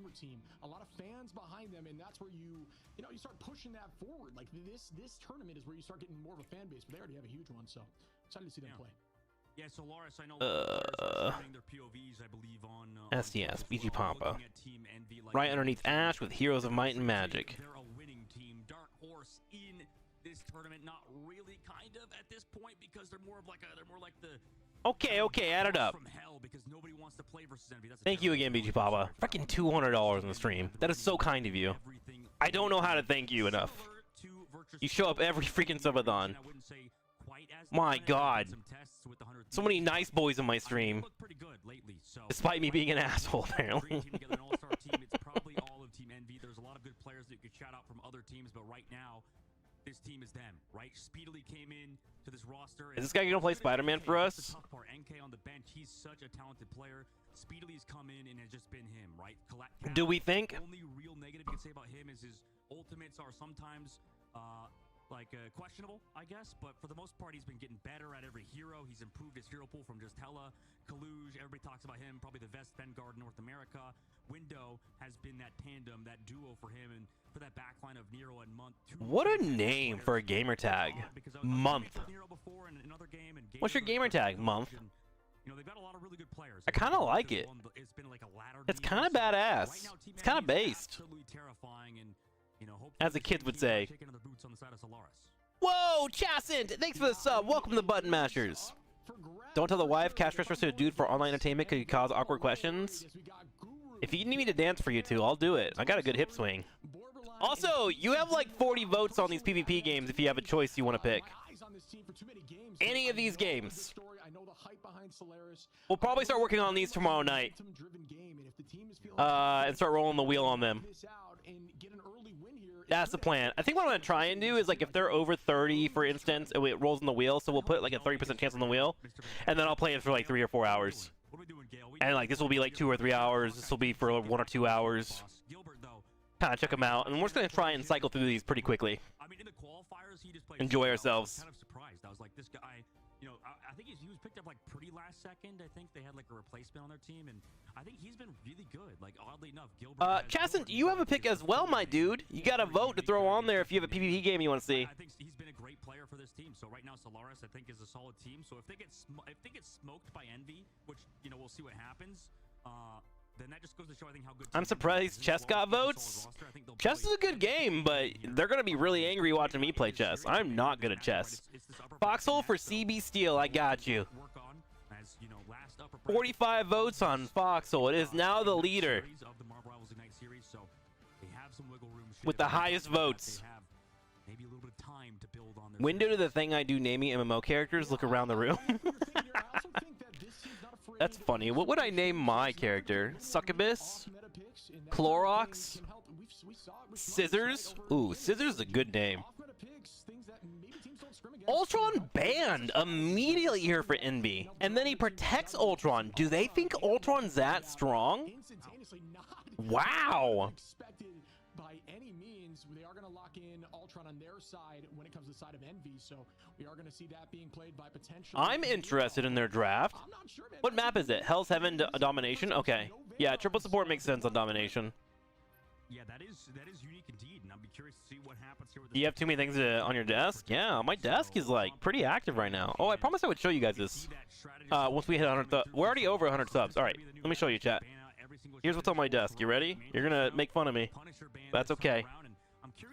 A lot of fans behind them, and that's where you start pushing that forward. Like this tournament is where you start getting more of a fan base, but they already have a huge one, so excited to see them play. Yeah, so Loris, I know their POVs, I believe, on SDS, BG Papa. looking at Team Envy, like, Right underneath Ash with Heroes of Might and Magic. They're a winning team. Dark Horse in this tournament, not really, kind of at this point, because they're more like the Okay, add it up. from hell, because nobody wants to play versus Envy. That's a Thank you again, BG Papa. Freaking $200 on the stream. That is so kind of you. I don't know how to thank you enough. You show up every freaking subathon. My God. So many nice boys in my stream. Despite me being an asshole, apparently. It's probably all of Team Envy. There's a lot of good players that you could shout out from other teams, but right now, this team is them, right? Speedily came in to this roster. Is this guy gonna play Spider-Man for us? NK on the bench. He's such a talented player. Speedily's come in and has just been him, right? Do we think? Only real negative you can say about him is his ultimates are sometimes questionable, I guess, but for the most part, he's been getting better at every hero. He's improved his hero pool from just Hella, Kaluj, everybody talks about him, probably the best Vanguard in North America. Window has been that tandem, that duo for him, and for that backline of Nero and Month. What a name for a gamer tag. Month. What's your gamer tag? Month. They've got a lot of really good players. I kind of like it. It's been like a ladder. It's kind of badass. It's kind of based. Terrifying, and as the kids would say. kicking the boots on the side of Solaris. Whoa, Chasint! Thanks for the sub. Welcome to Button Mashers. Don't tell the wife cash transfers to a dude for online entertainment could cause awkward questions. If you need me to dance for you two, I'll do it. I got a good hip swing. Also, you have like 40 votes on these PvP games if you have a choice you want to pick. Any of these games. We'll probably start working on these tomorrow night. And start rolling the wheel on them. That's the plan. I think what I'm going to try and do is, like, if they're over 30, for instance, it rolls in the wheel, so we'll put, like, a 30% chance on the wheel, and then I'll play it for, like, 3 or 4 hours. And, like, this will be, like, 2 or 3 hours. This will be for 1 or 2 hours. Kind of check them out, and we're just going to try and cycle through these pretty quickly. Enjoy ourselves. Kind of surprised. I was like, this guy, I think he was picked up like pretty last second. I think they had like a replacement on their team, and I think he's been really good. Like, oddly enough, Gilbert. Chasson, you have a pick as well, my dude. You got a vote to throw on there if you have a PvP game you want to see. I think he's been a great player for this team. So right now, Solaris, I think, is a solid team. So if they get smoked by Envy, which we'll see what happens. Then that just goes to show, I think, how good. I'm surprised Chess got votes. Chess is a good game, but they're going to be really angry watching me play chess. I'm not good at chess. Foxhole for CB Steel, I got you. 45 votes on Foxhole. It is now the leader with the highest votes. Window to the thing I do naming MMO characters. Look around the room. That's funny. What would I name my character? Succubus? Clorox? Scissors? Ooh, Scissors is a good name. Ultron banned immediately here for Envy. And then he protects Ultron. Do they think Ultron's that strong? Wow. By any means, they are going to lock in Ultron on their side when it comes to the side of Envy, so we are going to see that being played by potential. I'm interested in their draft. What map is it? Hell's Heaven Domination? Okay. Yeah, triple support makes sense on Domination. Yeah, that is unique indeed, and I'll be curious to see what happens here with Do you have too many things on your desk? Yeah, my desk is like pretty active right now. Oh, I promised I would show you guys this. Once we hit 100, we're already over 100 subs. All right, let me show you, chat. Here's what's on my desk. You ready? You're gonna make fun of me. That's okay.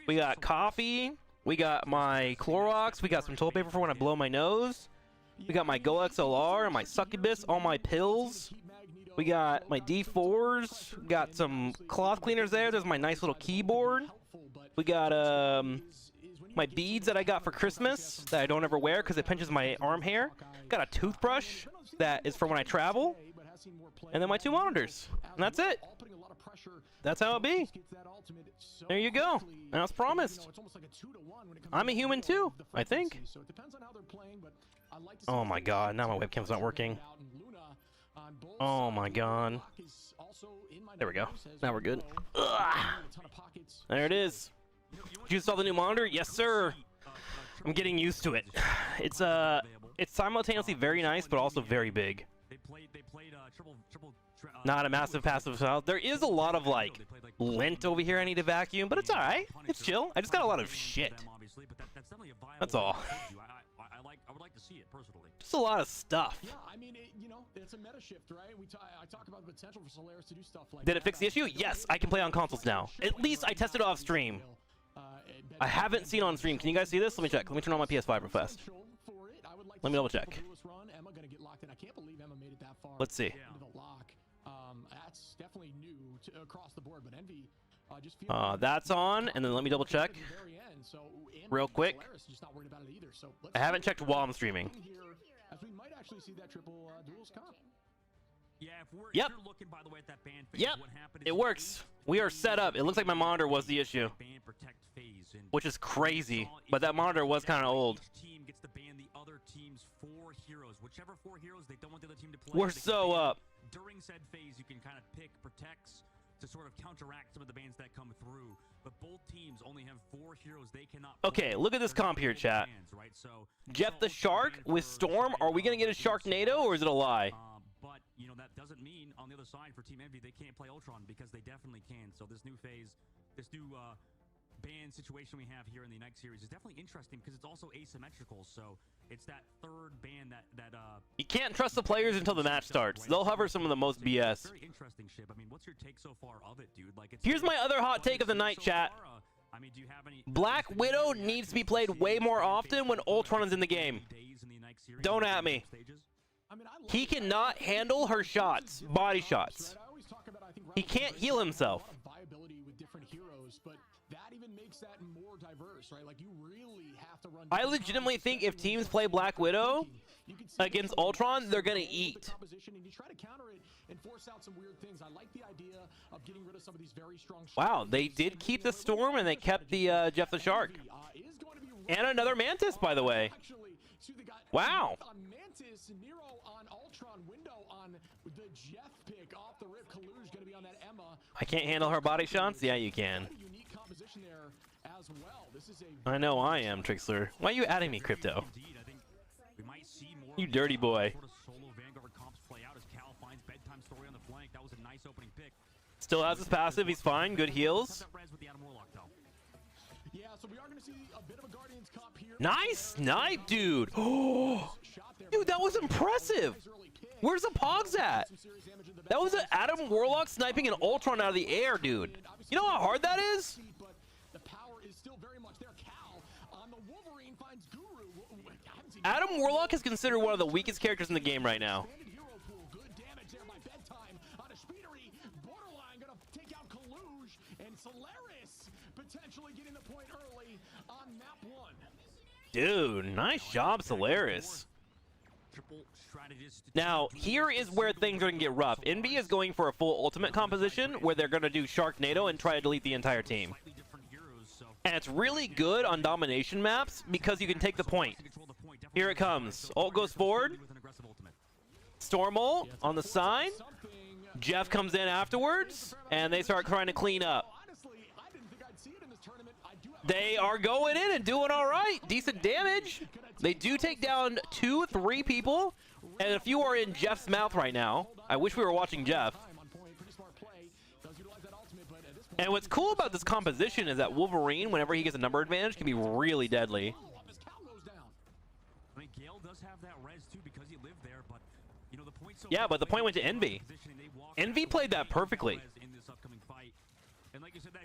We got coffee. We got my Clorox. We got some toilet paper for when I blow my nose. We got my Go XLR and my Succubus. All my pills. We got my D4s. We got some cloth cleaners there. There's my nice little keyboard. We got my beads that I got for Christmas that I don't ever wear because it pinches my arm hair. Got a toothbrush that is for when I travel. And then my 2 monitors. And that's it. That's how it be. There you go. And as promised. I'm a human too, I think. Oh my god, now my webcam's not working. Oh my god. There we go. Now we're good. Ugh. There it is. You saw the new monitor? Yes, sir. I'm getting used to it. It's simultaneously very nice, but also very big. Not a massive passive style. There is a lot of like lint over here I need to vacuum, but it's alright. It's chill. I just got a lot of shit. That's all. I would like to see it personally. Just a lot of stuff. Yeah, I mean, it's a meta shift, right? I talk about the potential for Solaris to do stuff like Did it fix the issue? Yes, I can play on consoles now. At least I tested off stream. I haven't seen on stream. Can you guys see this? Let me check. Let me turn on my PS5 real fast. Let me double check. Let's see. That's definitely new across the board, but Envy just that's on, and then let me double check real quick. I haven't checked while I'm streaming. As we might actually see that triple duels comp. Yeah, if yep. you're looking, by the way, at that ban phase, yep. What happened It works. We are set up. It looks like my monitor was the issue, which is crazy. But that monitor was kind of old. Each team gets to ban the other team's 4 heroes, whichever 4 heroes they don't want the other team to play. We're so up. During said phase, you can kind of pick protects to sort of counteract some of the bans that come through. But both teams only have 4 heroes they cannot play. Okay, look at this comp here, chat. Bans, right? So Jeff the Shark with Storm. Are we gonna get a Sharknado, or is it a lie? But you know that doesn't mean on the other side for Team Envy they can't play Ultron, because they definitely can. So this new phase, this new ban situation we have here in the Ignite series is definitely interesting because it's also asymmetrical. So it's that third ban that you can't trust the players until the match starts. They'll hover some of the most BS. Very interesting ship. I mean, what's your take so far of it, dude? Like, it's here's my other hot take of the night, chat. I mean, do you have any Black Widow needs to be played way more often when Ultron is in the game. Don't at me. He cannot handle her shots, body shots. He can't heal himself. I legitimately think if teams play Black Widow against Ultron, they're gonna eat. Wow, they did keep the Storm and they kept the Jeff the Shark. And another Mantis, by the way. Wow. I can't handle her body shots? Yeah, you can. I know I am, TrikSlyr. Why are you adding me, Crypto? You dirty boy. Still has his passive, he's fine, good heals. Nice snipe, dude! Oh, dude, that was impressive! Where's the Pogs at? That was an Adam Warlock sniping an Ultron out of the air, dude. You know how hard that is? Adam Warlock is considered one of the weakest characters in the game right now. Dude, nice job, Solaris. Now, here is where things are going to get rough. Envy is going for a full ultimate composition where they're going to do Sharknado and try to delete the entire team. And it's really good on domination maps because you can take the point. Here it comes. Ult goes forward. Storm ult on the side. Jeff comes in afterwards, and they start trying to clean up. They are going in and doing all right. Decent damage. They do take down 2-3 people, and a few are in Jeff's mouth right now. I wish we were watching Jeff. And what's cool about this composition is that Wolverine, whenever he gets a number advantage, can be really deadly. Yeah, but the point went to Envy. Envy played that perfectly.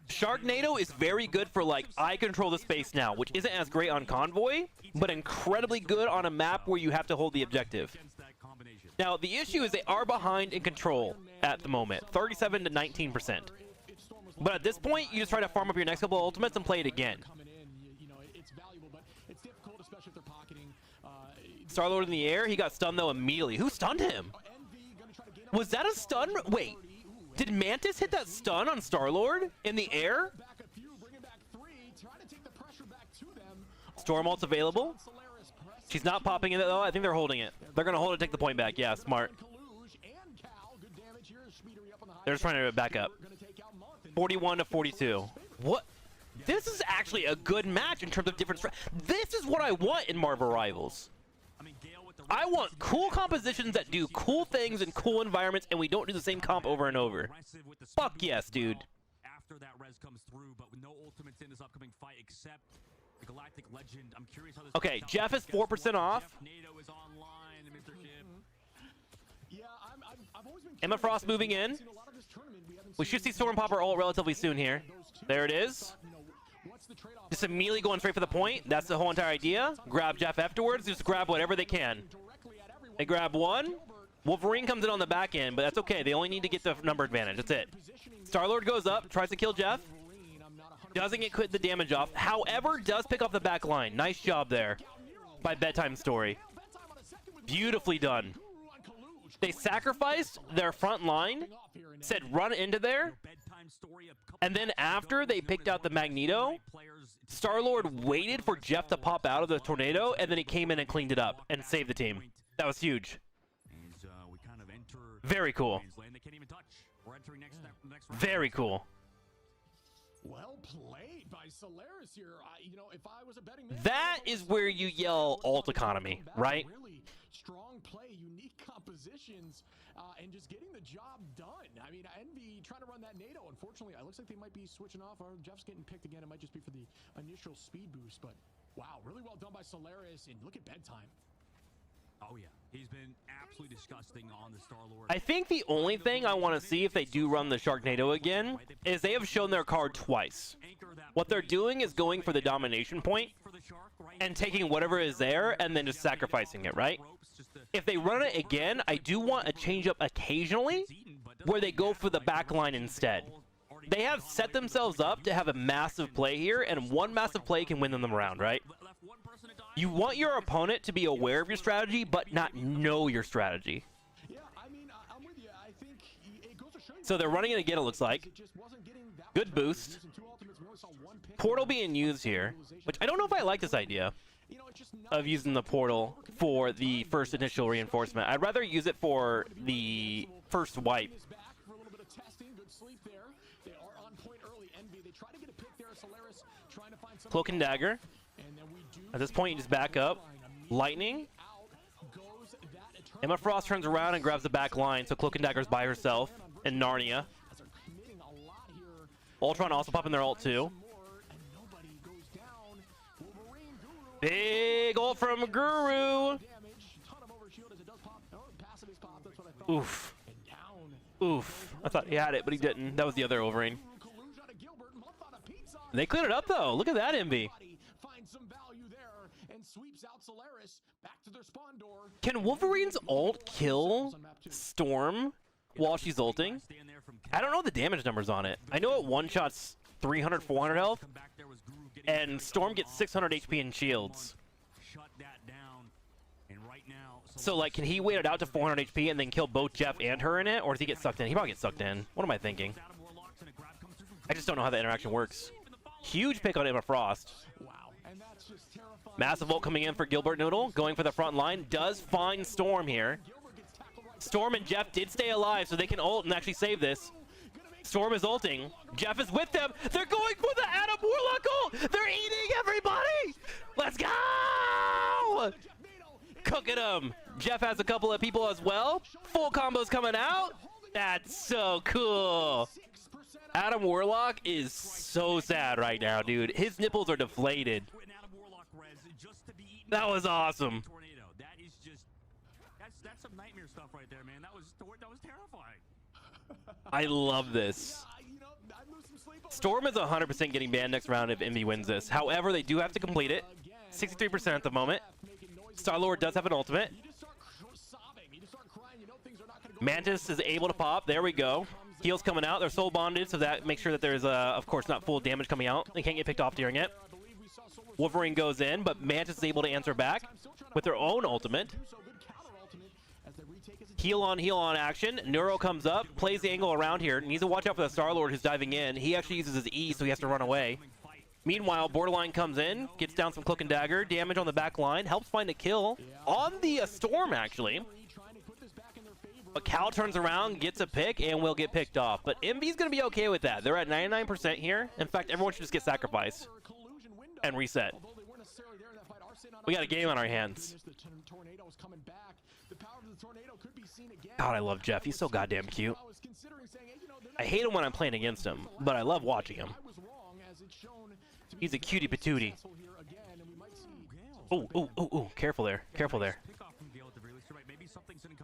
Sharknado is very good for, like, I control the space now, which isn't as great on Convoy, but incredibly good on a map where you have to hold the objective. Now, the issue is they are behind in control at the moment, 37 to 19%. But at this point, you just try to farm up your next couple of ultimates and play it again. Star-Lord in the air, he got stunned though immediately. Who stunned him? Was that a stun? Wait, did Mantis hit that stun on Star-Lord in the air? Storm ult's available. She's not popping in it though. I think they're holding it. They're gonna hold it, take the point back. Yeah, smart. They're just trying to back up. 41 to 42. What? This is actually a good match in terms of different. This is what I want in Marvel Rivals. I want cool compositions that do cool things in cool environments, and we don't do the same comp over and over. Fuck yes, dude. After that res comes through, but with no ultimates in this upcoming fight except the Galactic Legend. I'm curious how this Okay, Jeff is 4% off. Jeff NATO is online, Mr. Ship. Yeah, I've always been Emma Frost moving in. We should see Storm pop her ult relatively soon here. There it is. Just immediately going straight for the point. That's the whole entire idea. Grab Jeff afterwards. Just grab whatever they can. They grab one. Wolverine comes in on the back end, but that's okay. They only need to get the number advantage. That's it. Star-Lord goes up, tries to kill Jeff. Doesn't get quit the damage off. However, does pick off the back line. Nice job there by Bedtime Story. Beautifully done. They sacrificed their front line, said run into there, and then after they picked out the Magneto, Star-Lord waited for Jeff to pop out of the tornado, and then he came in and cleaned it up and saved the team. That was huge. Very cool. Very cool. Well played by Solaris here. You know, if I was a betting man, That is where you yell alt economy, right? Really strong play, unique compositions, and just getting the job done. I mean, Envy trying to run that NATO. Unfortunately, it looks like they might be switching off. Or Jeff's getting picked again. It might just be for the initial speed boost. But wow, really well done by Solaris. And look at Bedtime. Oh yeah, he's been absolutely disgusting on the Star-Lord. I think the only thing I want to see if they do run the Sharknado again is they have shown their card twice. What they're doing is going for the domination point and taking whatever is there and then just sacrificing it, right? If they run it again, I do want a change up occasionally where they go for the back line instead. They have set themselves up to have a massive play here, and one massive play can win them the round, right? You want your opponent to be aware of your strategy, but not know your strategy. Yeah, I mean, I'm with you. I think it goes to show you. So they're running it again, it looks like. Good boost. Portal being used here, which I don't know if I like this idea of using the portal for the first initial reinforcement. I'd rather use it for the first wipe. Cloak and Dagger. At this point, you just back up. Lightning. Emma Frost turns around and grabs the back line, so Cloak and Dagger's by herself in Narnia. Ultron also popping their ult too. Big ult from Guru. Oof. Oof. I thought he had it, but he didn't. That was the other Wolverine. They cleared it up though. Look at that Envy. Can Wolverine's ult kill Storm while she's ulting? I don't know the damage numbers on it. I know it one-shots 300, 400 health, and Storm gets 600 HP in shields. So, like, can he wait it out to 400 HP and then kill both Jeff and her in it, or does he get sucked in? He probably gets sucked in. What am I thinking? I just don't know how that interaction works. Huge pick on Emma Frost. Massive ult coming in for Gilbert Noodle, going for the front line. Does find Storm here. Storm and Jeff did stay alive, so they can ult and actually save this. Storm is ulting. Jeff is with them. They're going for the Adam Warlock ult. They're eating everybody. Let's go. Cooking them. Jeff has a couple of people as well. Full combos coming out. That's so cool. Adam Warlock is so sad right now, dude. His nipples are deflated. That was awesome. That is just that's some nightmare stuff right there, man. That was terrifying. I love this. Storm is 100% getting banned next round if Envy wins this. However, they do have to complete it. 63% at the moment. Star-Lord does have an ultimate. Mantis is able to pop. There we go. Heals coming out. They're soul bonded, so that makes sure that there's, of course, not full damage coming out. They can't get picked off during it. Wolverine goes in, but Mantis is able to answer back with their own ultimate. Heal on action. Neuro comes up, plays the angle around here. Needs to watch out for the Star-Lord who's diving in. He actually uses his E, so he has to run away. Meanwhile, Borderline comes in, gets down some Cloak and Dagger, damage on the back line, helps find a kill on the Storm, actually. But Cal turns around, gets a pick, and will get picked off. But Envy's going to be okay with that. They're at 99% here. In fact, everyone should just get sacrificed and reset. We got a game on our hands. God, I love Jeff. He's so goddamn cute. I hate him when I'm playing against him, but I love watching him. He's a cutie patootie. Oh, oh, oh, oh. Careful there. Careful there.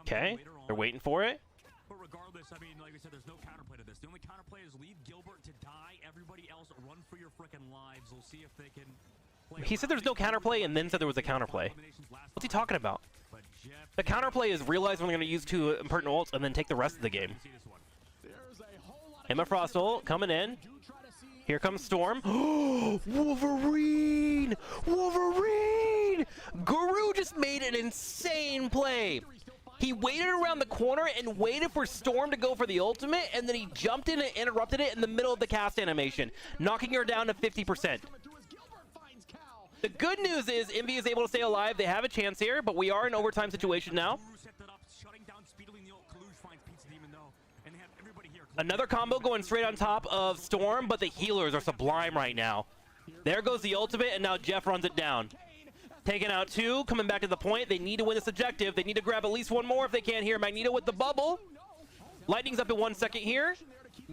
Okay. They're waiting for it. But regardless, I mean, like I said, there's no counterplay to this. The only counterplay is leave Gilbert to die. Everybody else run for your frickin' lives. We'll see if they can... He said there's no counterplay and then said there was a counterplay. What's he talking about? The counterplay is realize when they're going to use 2 impertinent ults and then take the rest of the game. Emma Frost ult coming in. Here comes Storm. Wolverine! Wolverine! Guru just made an insane play. He waited around the corner and waited for Storm to go for the ultimate, and then he jumped in and interrupted it in the middle of the cast animation, knocking her down to 50%. The good news is Envy is able to stay alive. They have a chance here, but we are in overtime situation now. Another combo going straight on top of Storm, but the healers are sublime right now. There goes the ultimate, and now Jeff runs it down. Taking out 2, coming back to the point. They need to win this objective. They need to grab at least 1 more if they can here. Magneto with the bubble. Lightning's up in 1 second here.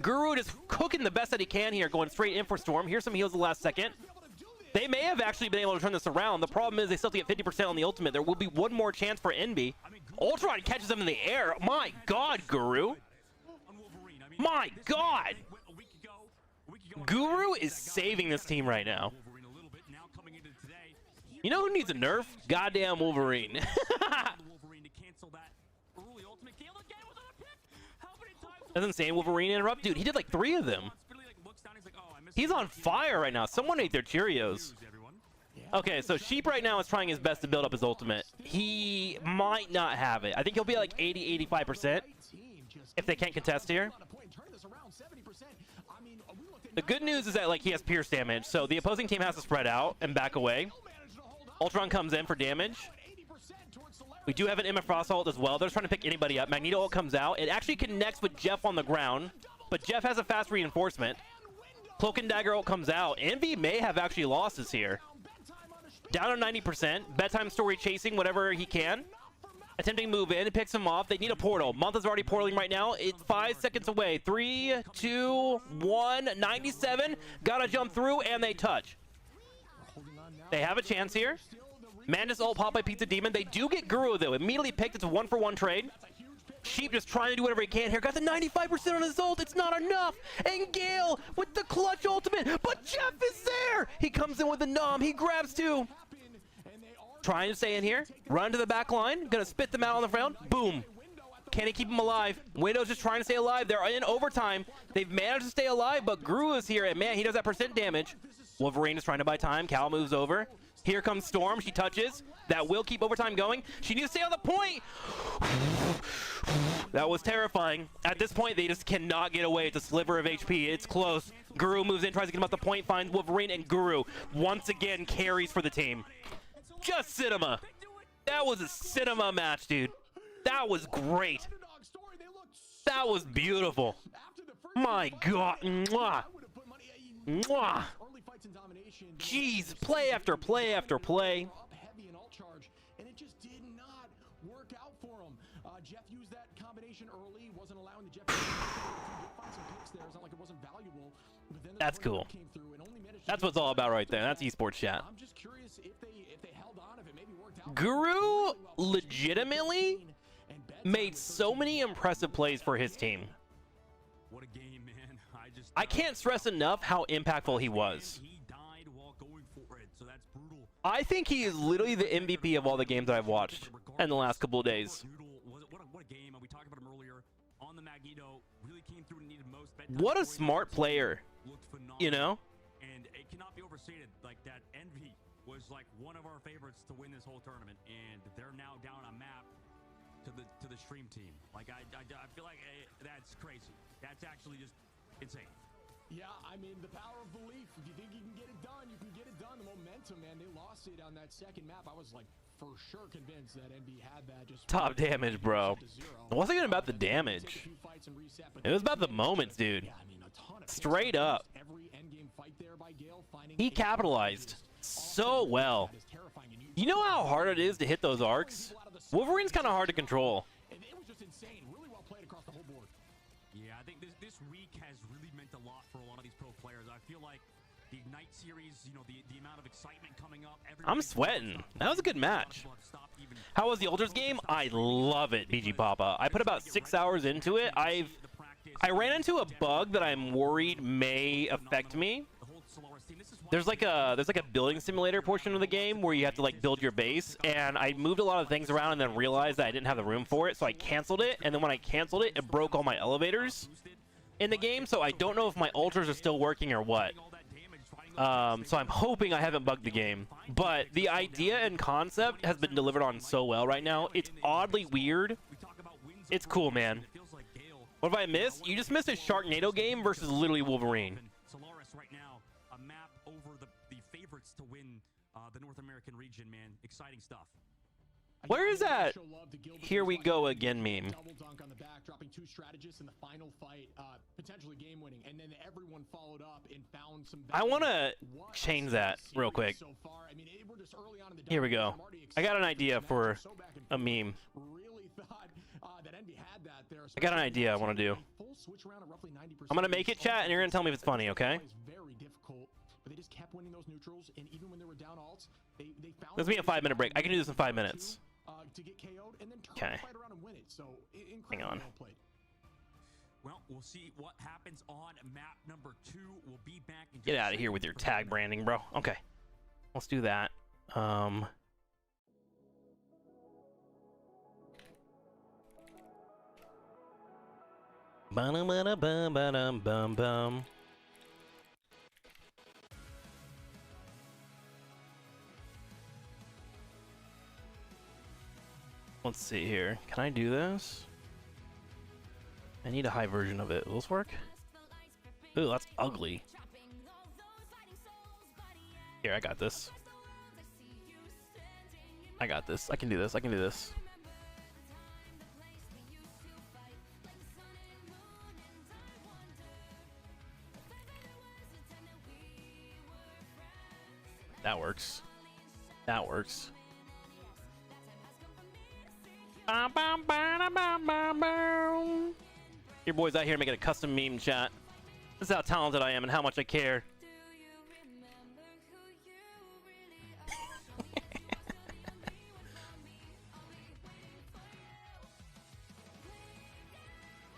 Guru just cooking the best that he can here, going straight in for Storm. Here's some heals the last second. They may have actually been able to turn this around. The problem is they still have to get 50% on the ultimate. There will be 1 more chance for Envy. Ultron catches them in the air. My God, Guru. My God. Guru is saving this team right now. You know who needs a nerf? Goddamn Wolverine. That's insane. Wolverine interrupt. Dude, he did like 3 of them. He's on fire right now. Someone ate their Cheerios. Okay, so Sheep right now is trying his best to build up his ultimate. He might not have it. I think he'll be like 80, 85% if they can't contest here. The good news is that like he has pierce damage, so the opposing team has to spread out and back away. Ultron comes in for damage. We do have an Emma Frost ult as well. They're trying to pick anybody up. Magneto ult comes out. It actually connects with Jeff on the ground, but Jeff has a fast reinforcement. Cloak and Dagger ult comes out. Envy may have actually lost this here. Down to 90%. Bedtime Story chasing whatever he can. Attempting to move in. It picks him off. They need a portal. Mantha's already portaling right now. It's 5 seconds away. 3, 2, 1. 97. Gotta jump through, and they touch. They have a chance here. Mandus ult pop by Pizza Demon. They do get Guru, though. Immediately picked. It's a 1-for-1 trade. Sheep just trying to do whatever he can here. Got the 95% on his ult. It's not enough. And Gale with the clutch ultimate. But Jeff is there. He comes in with the nom. He grabs 2. Trying to stay in here. Run to the back line. Gonna spit them out on the ground. Boom. Can he keep him alive? Widow's just trying to stay alive. They're in overtime. They've managed to stay alive, but Gru is here. And man, he does that percent damage. Wolverine is trying to buy time. Cal moves over. Here comes Storm. She touches. That will keep overtime going. She needs to stay on the point. That was terrifying. At this point, they just cannot get away. It's a sliver of HP. It's close. Guru moves in, tries to get him off the point, finds Wolverine, and Guru once again carries for the team. Just cinema. That was a cinema match, dude. That was great. That was beautiful. My God. Mwah. Mwah. Jeez, play after play after play. And it just did not work out for him. Jeff used that combination early, wasn't allowing the Jeff to find some picks there. It's not like it wasn't valuable. But then That's cool. That's what it's all about right there. That's esports chat. I'm just curious if they held on, if it maybe worked out. Guru legitimately made so many impressive plays for his team. What a game, man. I can't stress enough how impactful he was. He died while going for it, so that's brutal. I think he is literally the MVP of all the games that I've watched in the last couple of days. What a game. We talked about him earlier on the Magneto. Really came through and needed most. What a smart player. You know? And it cannot be overstated. Like that Envy was like one of our favorites to win this whole tournament, and they're now down a map to the stream team. Like I feel like that's crazy. That's actually just insane. Yeah, I mean, the power of belief. If you think you can get it done, you can get it done. The momentum, man, they lost it on that second map. I was like for sure convinced that NB had that. Just Top damage, bro. It wasn't even about the damage. It was about the moments, dude. Straight up. He capitalized so well. You know how hard it is to hit those arcs? Wolverine's kind of hard to control. It was just insane. Really well played across the whole board. Yeah, I think this week has really meant a lot for a lot of these pro players. I feel like the Ignite series, you know, the amount of excitement coming up. I'm sweating. That was a good match. How was the Ultras game? I love it, BG Papa. I put about 6 hours into it. I ran into a bug that I'm worried may affect me. There's like a building simulator portion of the game where you have to like build your base, and I moved a lot of things around and then realized that I didn't have the room for it, so I canceled it. And then when I canceled it, it broke all my elevators in the game, so I don't know if my ultras are still working or what. So I'm hoping I haven't bugged the game, but the idea and concept has been delivered on so well right now. It's oddly weird. It's cool, man. What have I missed? You just missed a Sharknado game versus literally Wolverine. To win the North American region, man. Exciting stuff. Where is that? Here we go again meme. Double dunk on the back, dropping 2 strategists in the final fight, potentially game winning, and then everyone followed up and found some. I want to change that real quick. Here we go. I got an idea for a meme. I got an idea I want to do. I'm going to make it, chat, and you're going to tell me if it's funny, okay? Very difficult. But they just kept winning those neutrals, and even when they were down alts, they found. Let's be a 5-minute break. I can do this in 5 minutes. To get KO'd and then turn Okay. the fight around and win it. So hang on. Well played. Well, we'll see what happens on map number 2. We'll be back. Get out of here with your tag branding, bro. Okay, let's do that. Ba-dum-ba-da-bum-ba-dum-bum-bum. Let's see here. Can I do this? I need a high version of it. Will this work? Ooh, that's ugly. Here, I got this. I got this. I can do this. I can do this. That works. That works. Your boy's out here making a custom meme, chat. This is how talented I am and how much I care.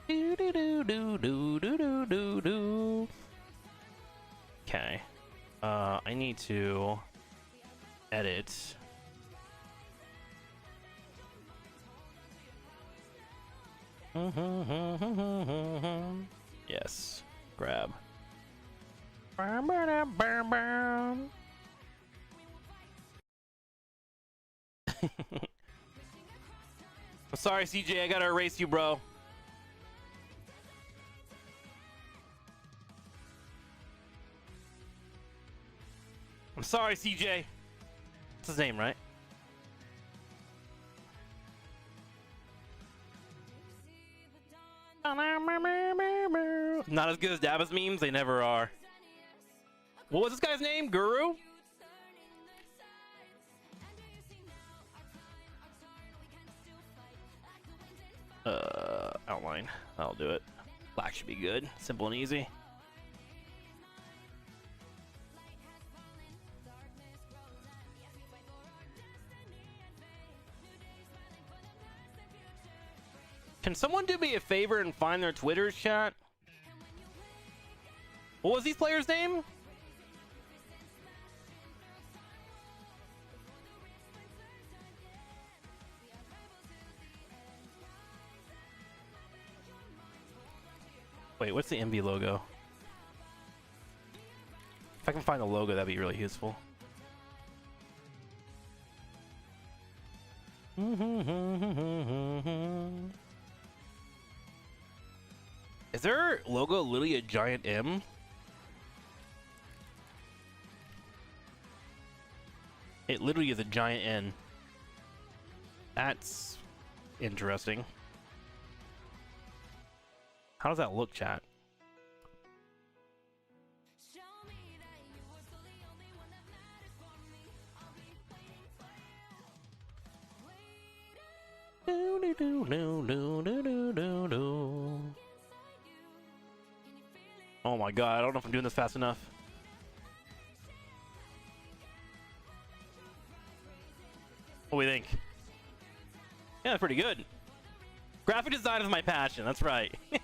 Do do do do do do do do. Okay. I need to edit. Yes. Grab. I'm sorry, CJ. I gotta erase you, bro. I'm sorry, CJ. That's his name, right? Not as good as Dabba's memes, they never are. What was this guy's name? Guru? Outline. I'll do it. Black should be good. Simple and easy. Can someone do me a favor and find their Twitters, chat? What was these players' name? Wait, what's the MV logo? If I can find the logo, that'd be really useful. Is their logo literally a giant M? It literally is a giant N. That's interesting. How does that look, chat? Oh my god, I don't know if I'm doing this fast enough. What do we think? Yeah, that's pretty good. Graphic design is my passion, that's right. Let's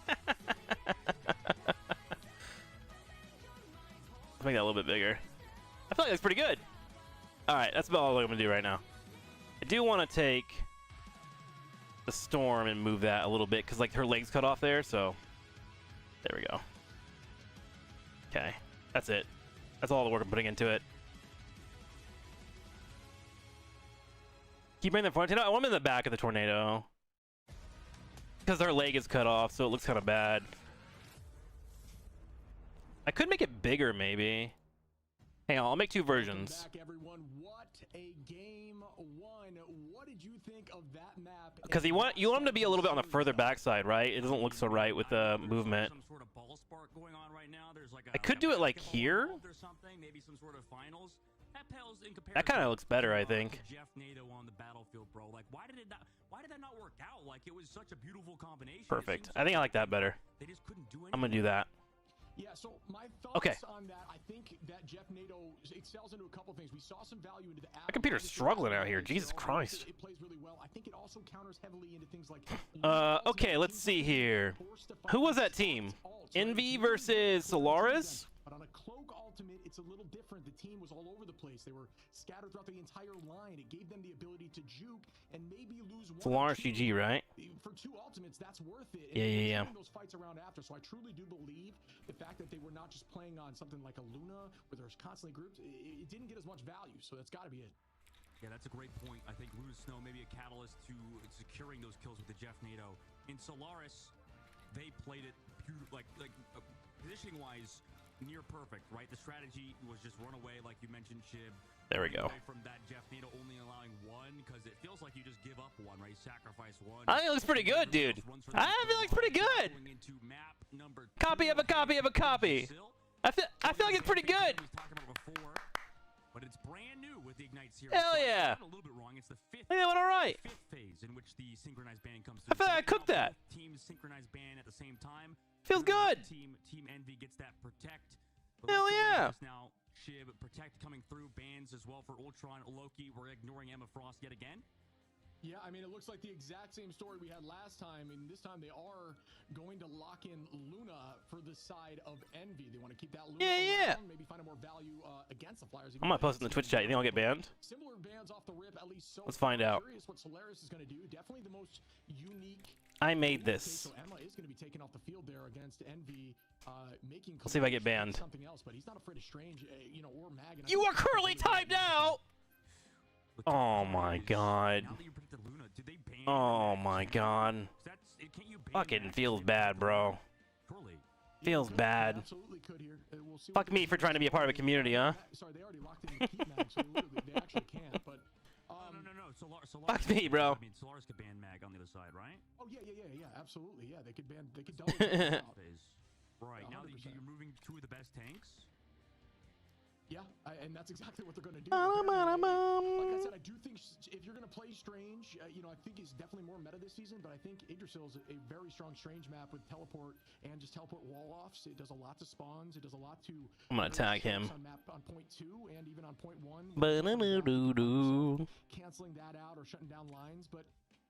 make that a little bit bigger. I feel like that's pretty good. Alright, that's about all I'm going to do right now. I do want to take the Storm and move that a little bit, because like her legs cut off there, so there we go. Okay, that's it. That's all the work I'm putting into it. Keep bringing the tornado. I want him in the back of the tornado, because her leg is cut off, so it looks kind of bad. I could make it bigger, maybe. Hang on, I'll make two versions. Back, everyone. What a game one. What did you think of that map? Because you want him to be a little bit on the further backside, right? It doesn't look so right with the movement. Some sort of ball spark going on right now. There's like I could do it like here. Or something, maybe some sort of finals. That pales in comparison. That kind of looks better, I think. Jeff NATO on the battlefield, bro. Like, why did that not work out? Like, it was such a beautiful combination. Perfect. I think I like that better. They just couldn't do anything. I'm gonna do that. Yeah, so my thoughts on that, I think that Jeff NATO excels into a couple things. We saw some value into the app. My computer's struggling out here. Jesus Christ. It plays really well. I think it also counters heavily into things like Okay, let's see here. Who was that team? Envy versus Solaris? But on a cloak ultimate, it's a little different. The team was all over the place. They were scattered throughout the entire line. It gave them the ability to juke and maybe lose one. Solaris GG, right? For two ultimates, that's worth it. Yeah. Those fights around after. So I truly do believe the fact that they were not just playing on something like a Luna, where there's constantly groups, it didn't get as much value. So that's got to be it. Yeah, that's a great point. I think Luna Snow may be a catalyst to securing those kills with the Jeff NATO. In Solaris, they played it positioning-wise, near perfect, right? The strategy was just run away, like you mentioned, Shib. There we go. Away from that Jeff NATO only allowing one, because it feels like you just give up one, right? Sacrifice one. I think it looks pretty good, dude. I feel like it's pretty good. Copy of a copy of a copy. I feel like it's pretty good. But it's brand new with the Ignite series. Hell yeah. A little bit wrong. It's the fifth phase in which the synchronized ban comes through. I feel like I cooked that. Teams synchronized ban at the same time. Feels good. Team Envy gets that protect. Hell yeah. Now Shib protect coming through, bans as well for Ultron, Loki. We're ignoring Emma Frost yet again. Yeah, I mean, it looks like the exact same story we had last time, and this time they are going to lock in Luna for the side of Envy. They want to keep that Luna around, maybe find a more value against the Flyers. I'm gonna post in the Twitch chat. You think I'll get banned? Similar bans off the rip, at least so Let's find out. Curious what Solaris is going to do. Definitely the most unique. I made this. So Emma is going to be taken off the field there against Envy, making. Let's see if I get banned. Something else, but he's not afraid of Strange, or Mag. You are currently timed out. Oh my god. Oh my god. Fucking feels bad, bro. Feels bad. Fuck me for trying to be a part of a community, huh? Sorry, they already locked in the keep mag, so they actually can't, but no. Fuck me, bro. I mean, Solaris could ban Mag on the other side, right? Oh yeah, absolutely. Yeah, they could double it out. Right. Now that you're moving two of the best tanks. Yeah, and that's exactly what they're going to do. Like I said, I do think if you're going to play Strange, I think he's definitely more meta this season, but I think Yggdrasil is a very strong Strange map with teleport and just teleport wall-offs. It does a lot to spawns. It does a lot to... I'm going to tag him. On point 2 and even on point 1. Canceling that out or shutting down lines, but...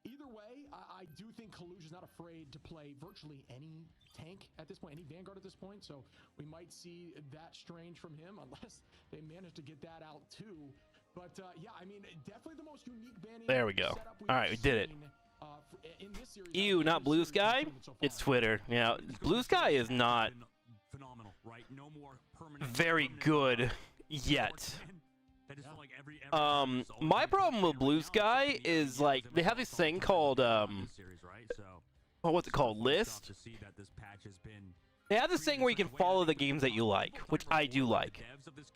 Either way, I do think Kaluj is not afraid to play virtually any tank at this point, any Vanguard at this point, so we might see that Strange from him, unless they manage to get that out too. But yeah, I mean, definitely the most unique banning. There we go. All right, we did it. In this series, Ew, not Blue Sky? It's Twitter. Yeah, Blue Sky is not phenomenal, right? No more permanent. Very good yet. My problem with Blue Sky is like they have this thing called what's it called? List. They have this thing where you can follow the games that you like, which I do like.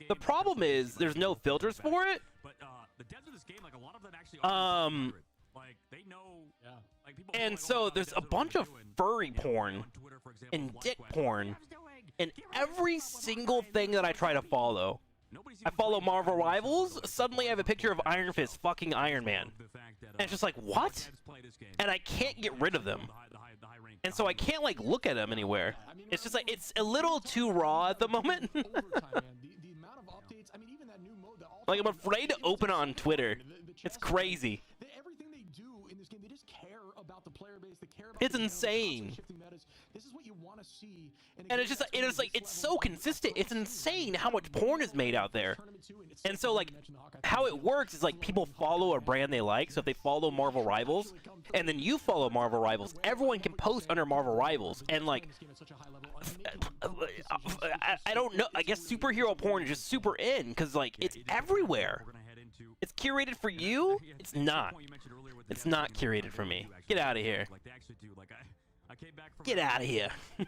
The problem is there's no filters for it. Like they know. Yeah. Like people. And so there's a bunch of furry porn and dick porn in every single thing that I try to follow. I follow Marvel Rivals, suddenly I have a picture of Iron Fist fucking Iron Man. And it's just like, what? And I can't get rid of them. And so I can't, like, look at them anywhere. It's just like, it's a little too raw at the moment. Like, I'm afraid to open it on Twitter. It's crazy. Everything they do in this game, they just care about the player base. They care about it's insane. This is what you want to see. And it's just, it's so consistent. It's insane how much porn is made out there. And so, like, how it works is, like, people follow a brand they like. So if they follow Marvel Rivals, and then you follow Marvel Rivals, everyone can post under Marvel Rivals. And, like, I don't know. I guess superhero porn is just super in, because, like, it's everywhere. It's curated for you? It's not. It's not curated for me. Get out of here. Get out of here. It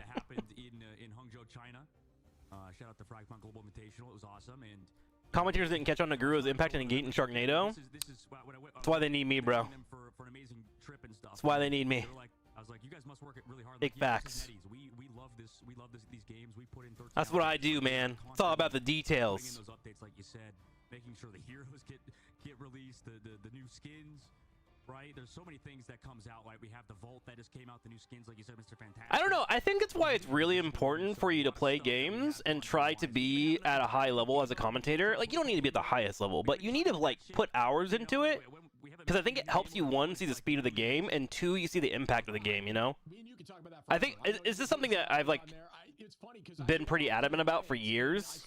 happened in Hangzhou, China. Shout out to Fragment Global Invitational. It was awesome. And commentators didn't catch on to Guru's impact and Gate in Sharknado. That's why they need me, bro. That's why they need me. I was like, you guys must work it really hard. Big facts. We love this. We love these games. We put in 13 That's what I do, man. It's all about the details. Those updates, like you said, making sure the heroes get released, the new skins. Right? There's so many things that comes out. Like we have the Vault that just came out, the new skins, like you said, Mr. Fantastic. I don't know. I think it's why it's really important for you to play games and try to be at a high level as a commentator. Like, you don't need to be at the highest level, but you need to, like, put hours into it. Because I think it helps you, one, see the speed of the game, and two, you see the impact of the game, you know? I think, is this something that I've, like, been pretty adamant about for years?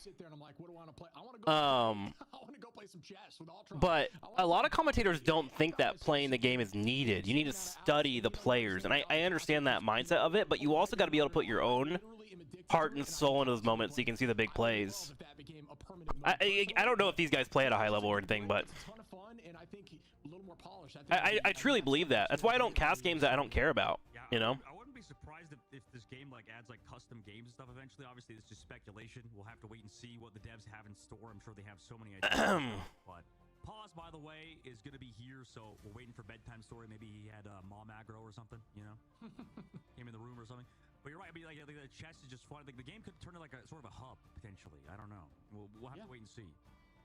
But a lot of commentators don't think that playing the game is needed. You need to study the players, and I understand that mindset of it, but you also got to be able to put your own heart and soul into those moments so you can see the big plays. I don't know if these guys play at a high level or anything, but I truly believe that. That's why I don't cast games that I don't care about, you know? I wouldn't be surprised if this game like adds like custom games and stuff eventually. Obviously, it's just speculation. We'll have to wait and see what the devs have in store. I'm sure they have so many ideas. But Pause, by the way, is going to be here, so we're waiting for bedtime story. Maybe he had mom aggro or something, you know? Came in the room or something. But you're right. I mean, like the chess is just fun. Like the game could turn into like a sort of a hub potentially. I don't know. We'll have to wait and see.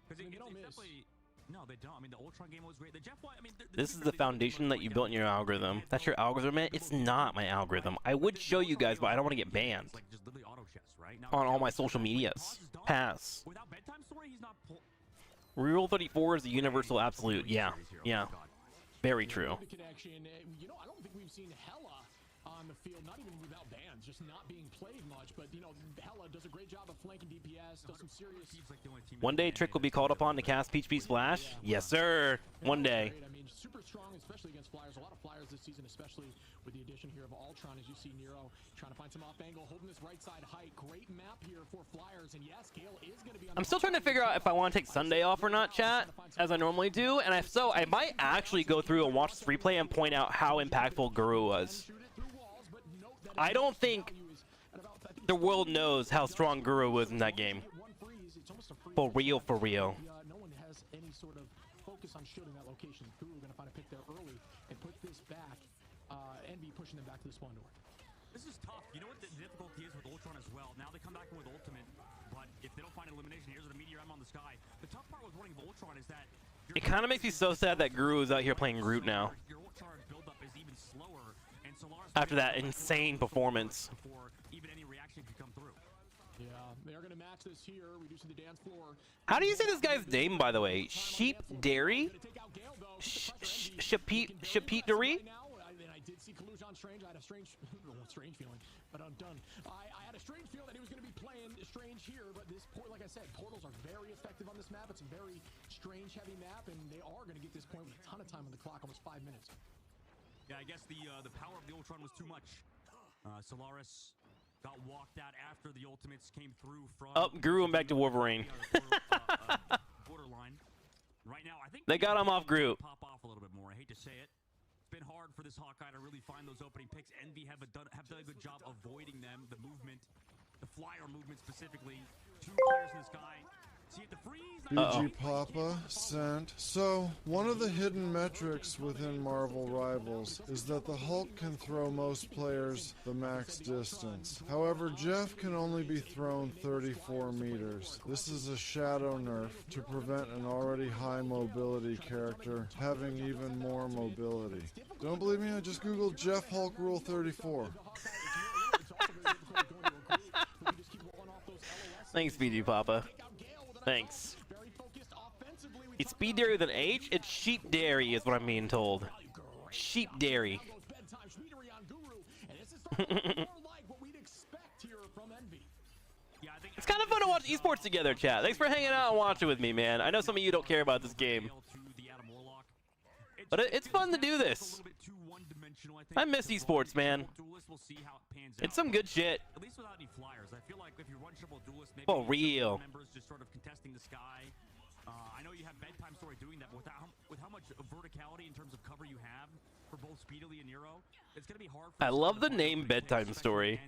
Because it's definitely. No, they don't. I mean, the Ultron game was great. The Jeff White, I mean, this is the foundation that you built in your algorithm. That's your algorithm, man. It's not my algorithm. I would show you guys, but I don't want to get banned on all my social medias. Pass. Rule 34 is the universal absolute. Yeah, yeah. Very true. You know, I don't think we've seen Hella on the field, not even without bans, just not being played much. But, you know, Hella does a great job of flanking DPS, does some serious... One day, Trick will be called upon to cast Peach Pea Splash. Yes, sir. One day. I mean, super strong, especially against Flyers. A lot of Flyers this season, especially with the addition here of Ultron, as you see Nero trying to find some off angle, holding this right side height. Great map here for Flyers, and yes, Gale is going to be on... I'm still trying to figure out if I want to take Sunday off or not, chat, as I normally do. And if so, I might actually go through and watch this replay and point out how impactful Guru was. I don't think the world knows how strong Guru was in that game. For real, for real. No one has any sort of focus on shooting that location. Guru going to find a pick there early and put this back. Envy pushing them back to the spawn door. This is tough. You know what the difficulty is with Ultron as well? Now they come back in with Ultimate, but if they don't find elimination, here's the Meteor M on the sky. The tough part with running Ultron is that... It kind of makes me so sad that Guru is out here playing Groot now. Your Ultron buildup is even slower, and Solaris... After that insane performance. Before even any reaction could come through. Yeah, they're going to match this here, reducing the dance floor. How do you say this guy's name, by the way? Sheep Dairy? Shapit Dairy? I did see collusion on Strange. I had a strange feeling, but I'm done. I had a strange feeling that he was going to be playing Strange here, but this point, like I said, portals are very effective on this map. It's a very Strange-heavy map, and they are going to get this point with a ton of time on the clock, almost 5 minutes. Yeah, I guess the power of the Ultron was too much. Solaris got walked out after the ultimates came through from... Oh, Guru went back to Wolverine. Borderline. Right now, I think they got him off Groot. Pop off a little bit more. I hate to say it. It's been hard for this Hawkeye to really find those opening picks. Envy have done a good job avoiding them. The movement, the flyer movement specifically. 2 players in the sky. BG Papa sent. So, one of the hidden metrics within Marvel Rivals is that the Hulk can throw most players the max distance. However, Jeff can only be thrown 34 meters. This is a shadow nerf to prevent an already high mobility character having even more mobility. Don't believe me? I just googled Jeff Hulk Rule 34. Thanks, BG Papa. Thanks. It's speed dairy with an H? It's sheep dairy is what I'm being told. Sheep dairy. It's kind of fun to watch esports together, chat. Thanks for hanging out and watching with me, man. I know some of you don't care about this game. But it's fun to do this. I miss esports, man. It's some good shit. For real. I know you have bedtime story doing that, but with how much verticality in terms of cover you have for both Speedily and Nero, it's gonna be hard. I love the name Bedtime Story.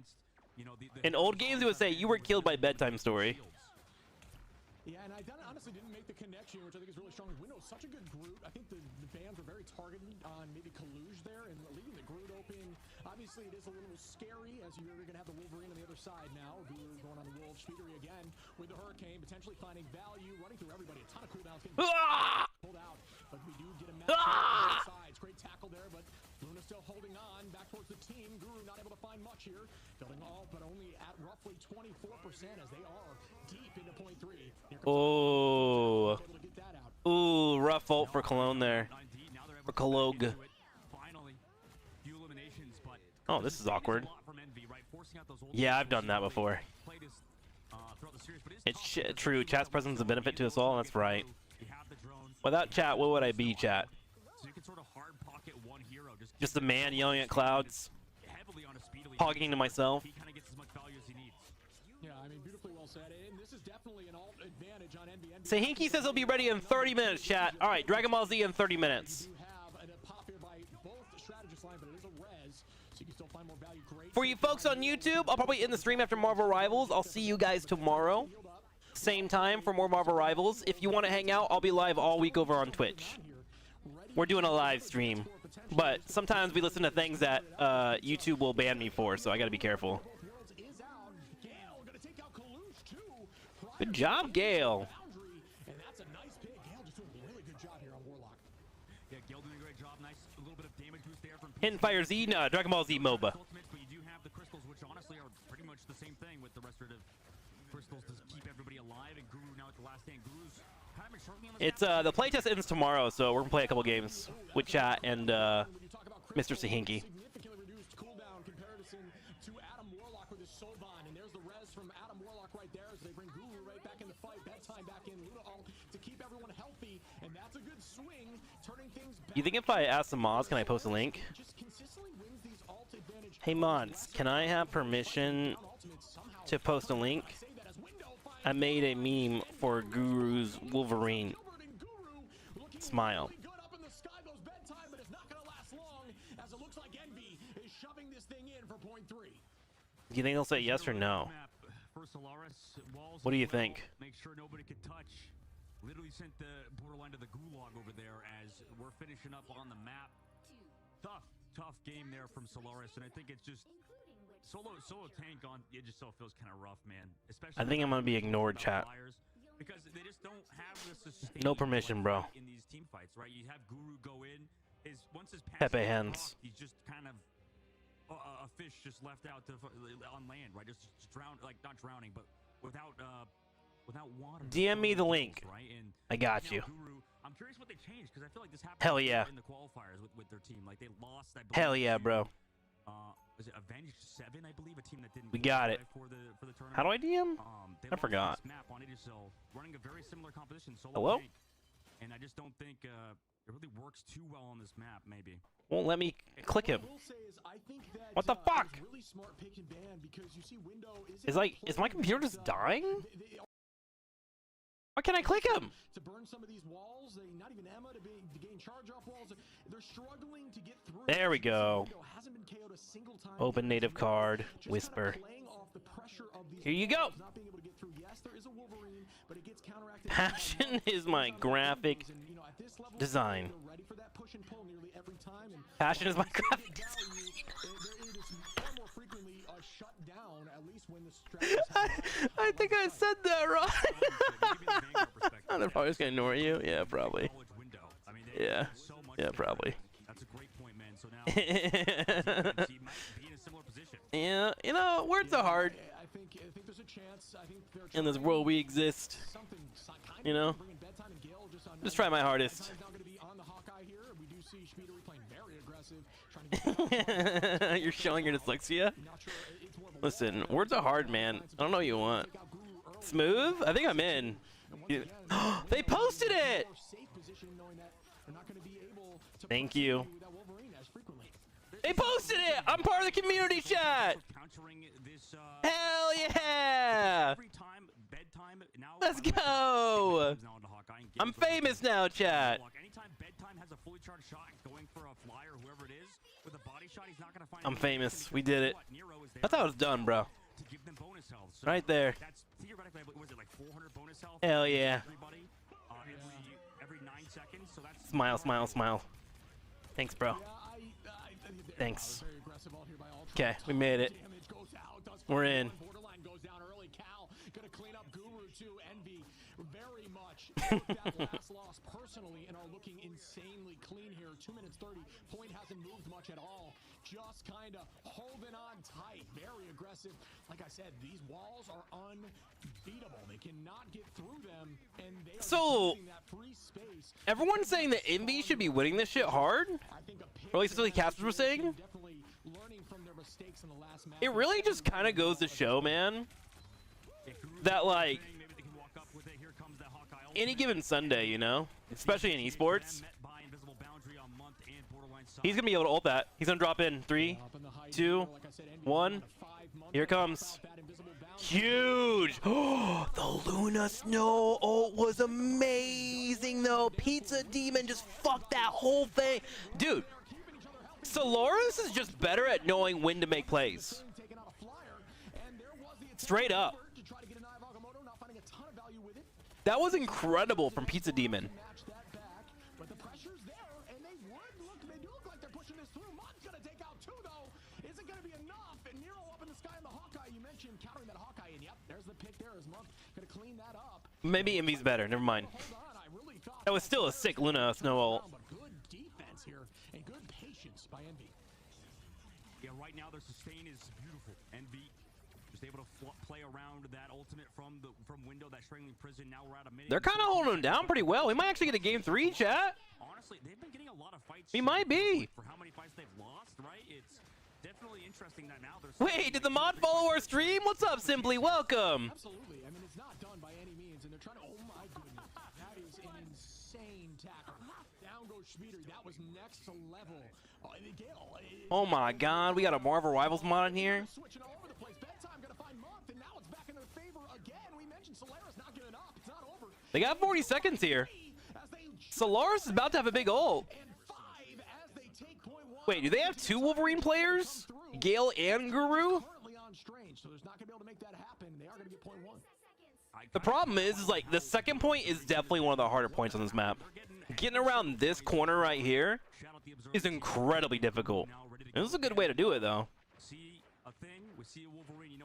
In old games, it would say you were killed by Bedtime Story. Yeah, and I honestly didn't make the connection, which I think is really strong. Window's such a good Groot. I think the bans were very targeted on maybe Kaluge there and leaving the Groot open. Obviously, it is a little scary as you're going to have the Wolverine on the other side now. Guru going on the Wolf. Speedery again with the Hurricane, potentially finding value, running through everybody. A ton of cooldowns getting pulled out, but we do get a match on both sides. Great tackle there, but Luna still holding on back towards the team. Guru not able to find much here. Building all, but only at roughly 24% as they are deep into point 3. Oh. Ooh, rough ult for Cologne there. For Cologne. Oh, this is awkward. Yeah, I've done that before. It's true. Chat's presence is a benefit to us all. That's right. Without chat, what would I be, chat? Just a man yelling at clouds, talking to myself. Yeah, I mean, beautifully well said. And this is definitely an alt advantage on NBN. Sahinki says he'll be ready in 30 minutes, chat. All right, Dragon Ball Z in 30 minutes. For you folks on YouTube, I'll probably end the stream after Marvel Rivals. I'll see you guys tomorrow. Same time for more Marvel Rivals. If you want to hang out, I'll be live all week over on Twitch. We're doing a live stream. But sometimes we listen to things that YouTube will ban me for, so I gotta be careful. Good job, Gale. And that's a nice pick. Gale just doing a really good job here on Warlock. Yeah, Gale doing a great job. Nice, a little bit of damage boost there from Hidden Fire Z, no, Dragon Ball Z MOBA. But you do have the crystals, which honestly are pretty much the same thing with the restorative crystals to keep everybody alive. And Guru now at the last stand. Guru's kind of struggling on It's the playtest ends tomorrow, so we're gonna play a couple games with chat and Mr. Sahinki. Significantly reduced cooldown comparison to Adam Warlock with his Soban. And there's the res from Adam Warlock right there as they bring Guru right back in the fight. Bedtime back in. Luna all to keep everyone healthy. And that's a good swing, turning things back. You think if I ask the mods, can I post a link? Hey mods, can I have permission to post a link? I made a meme for Guru's Wolverine. Smile. Do you think they'll say yes or no? What do you think? Make sure nobody could touch. Literally sent the borderline to the gulag over there as we're finishing up on the map. Tough game there from Solaris, and I think it's just solo tank on. It just so feels kind of rough, man. Especially I think I'm gonna be ignored, chat. Because they just don't have the sustain. No permission, bro. In these team fights, right? You have Guru go in. Once his Pepe hands. He's just kind of a fish just left out on land, right? Just drown, like not drowning, but without water. DM me the link. Right? And I got you. Guru, I'm curious what they changed because I feel like this happened Hell yeah. in the qualifiers with their team. Like they lost. I believe, Hell yeah, bro. Was it Avenged 7, I believe, a team that didn't. We got it. For the tournament. How do I DM? I forgot. Map on Idrisil, running a very similar composition. Hello? Tank, and I just don't think it really works too well on this map. Maybe. Won't let me click him. What the fuck? Is my computer just dying? Why can't I click him? To burn some of these walls, not even Emma to gain charge off walls. They're struggling to get through. There we go. Hasn't been KO'd a single time. Open native card. Whisper. Here you go. Not being able to get through. Yes, there is a Wolverine, but it gets counteracted. Passion is my graphic design. Ready for that push and pull nearly every time. And Passion is my graphic design. it is far more frequently shut down, at least when the strategies I think I said that right. They're probably just gonna ignore you. Yeah, probably. Yeah. Yeah, probably. That's a great point, man. So now he might be in a similar position. Yeah, you know, words are hard. I think there's a chance. I think In this world we exist. You know? Just try my hardest. You're showing your dyslexia? Listen, words are hard, man. I don't know what you want. Smooth? I think I'm in. They posted it! Thank you. They posted it! I'm part of the community chat! Hell yeah! Let's go! I'm famous now, chat. I'm famous. We did it. I thought it was done, bro. Right there. Hell yeah. Smile, smile, smile. Thanks, bro. Thanks. Okay, we made it. We're in. Very much took that last loss personally and are looking insanely clean here. 2 minutes 30. Point hasn't moved much at all. Just kind of holding on tight. Very aggressive. Like I said, these walls are unbeatable. They cannot get through them, and they are using that free space. Everyone's saying that Envy should be winning this shit hard. Or at least that's what the casters were saying. It really just kind of goes to show, man, that like any given Sunday, you know, especially in esports, he's gonna be able to ult that. He's gonna drop in 3, 2, 1. Here it comes. Huge. The Luna Snow ult was amazing, though. Pizza Demon just fucked that whole thing, dude. Solaris is just better at knowing when to make plays. Straight up. That was incredible from Pizza Demon. But the pressure's there, and they do look like they're pushing this through. Mud's gonna take out 2, though. Is it gonna be enough? And Nero up in the sky in the Hawkeye. You mentioned countering that Hawkeye, and yep, there's the pick there. Is Monk gonna clean that up? Maybe Envy's better. Never mind. That was still a sick Luna Snow ult. But good defense here and good patience by Envy. Yeah, right now their sustain is beautiful. Envy just able to play around that ultimate from window, that strangling prison. Now we're at a minute. They're kind of holding him down pretty well. We might actually get a game 3, chat. Honestly, they've been getting a lot of fights. We might be. For how many fights they've lost, right? It's definitely interesting that now there's. Wait, did the mod follow our stream? What's up, Simply? Welcome. Absolutely. I mean, it's not done by any means, and they're trying to. Oh my goodness, that is an insane tackle. Down goes Schmieder. That was next level. Oh my God, we got a Marvel Rivals mod in here. Switching all over the place. Bedtime gonna find Month, and now it's back in their favor again. We mentioned Solaris not giving up. It's not over. They got 40 seconds here. Solaris is about to have a big ult. Wait, do they have 2 Wolverine players? Gale and Guru? The problem is like the second point is definitely one of the harder points on this map. Getting around this corner right here is incredibly difficult. And this is a good way to do it, though.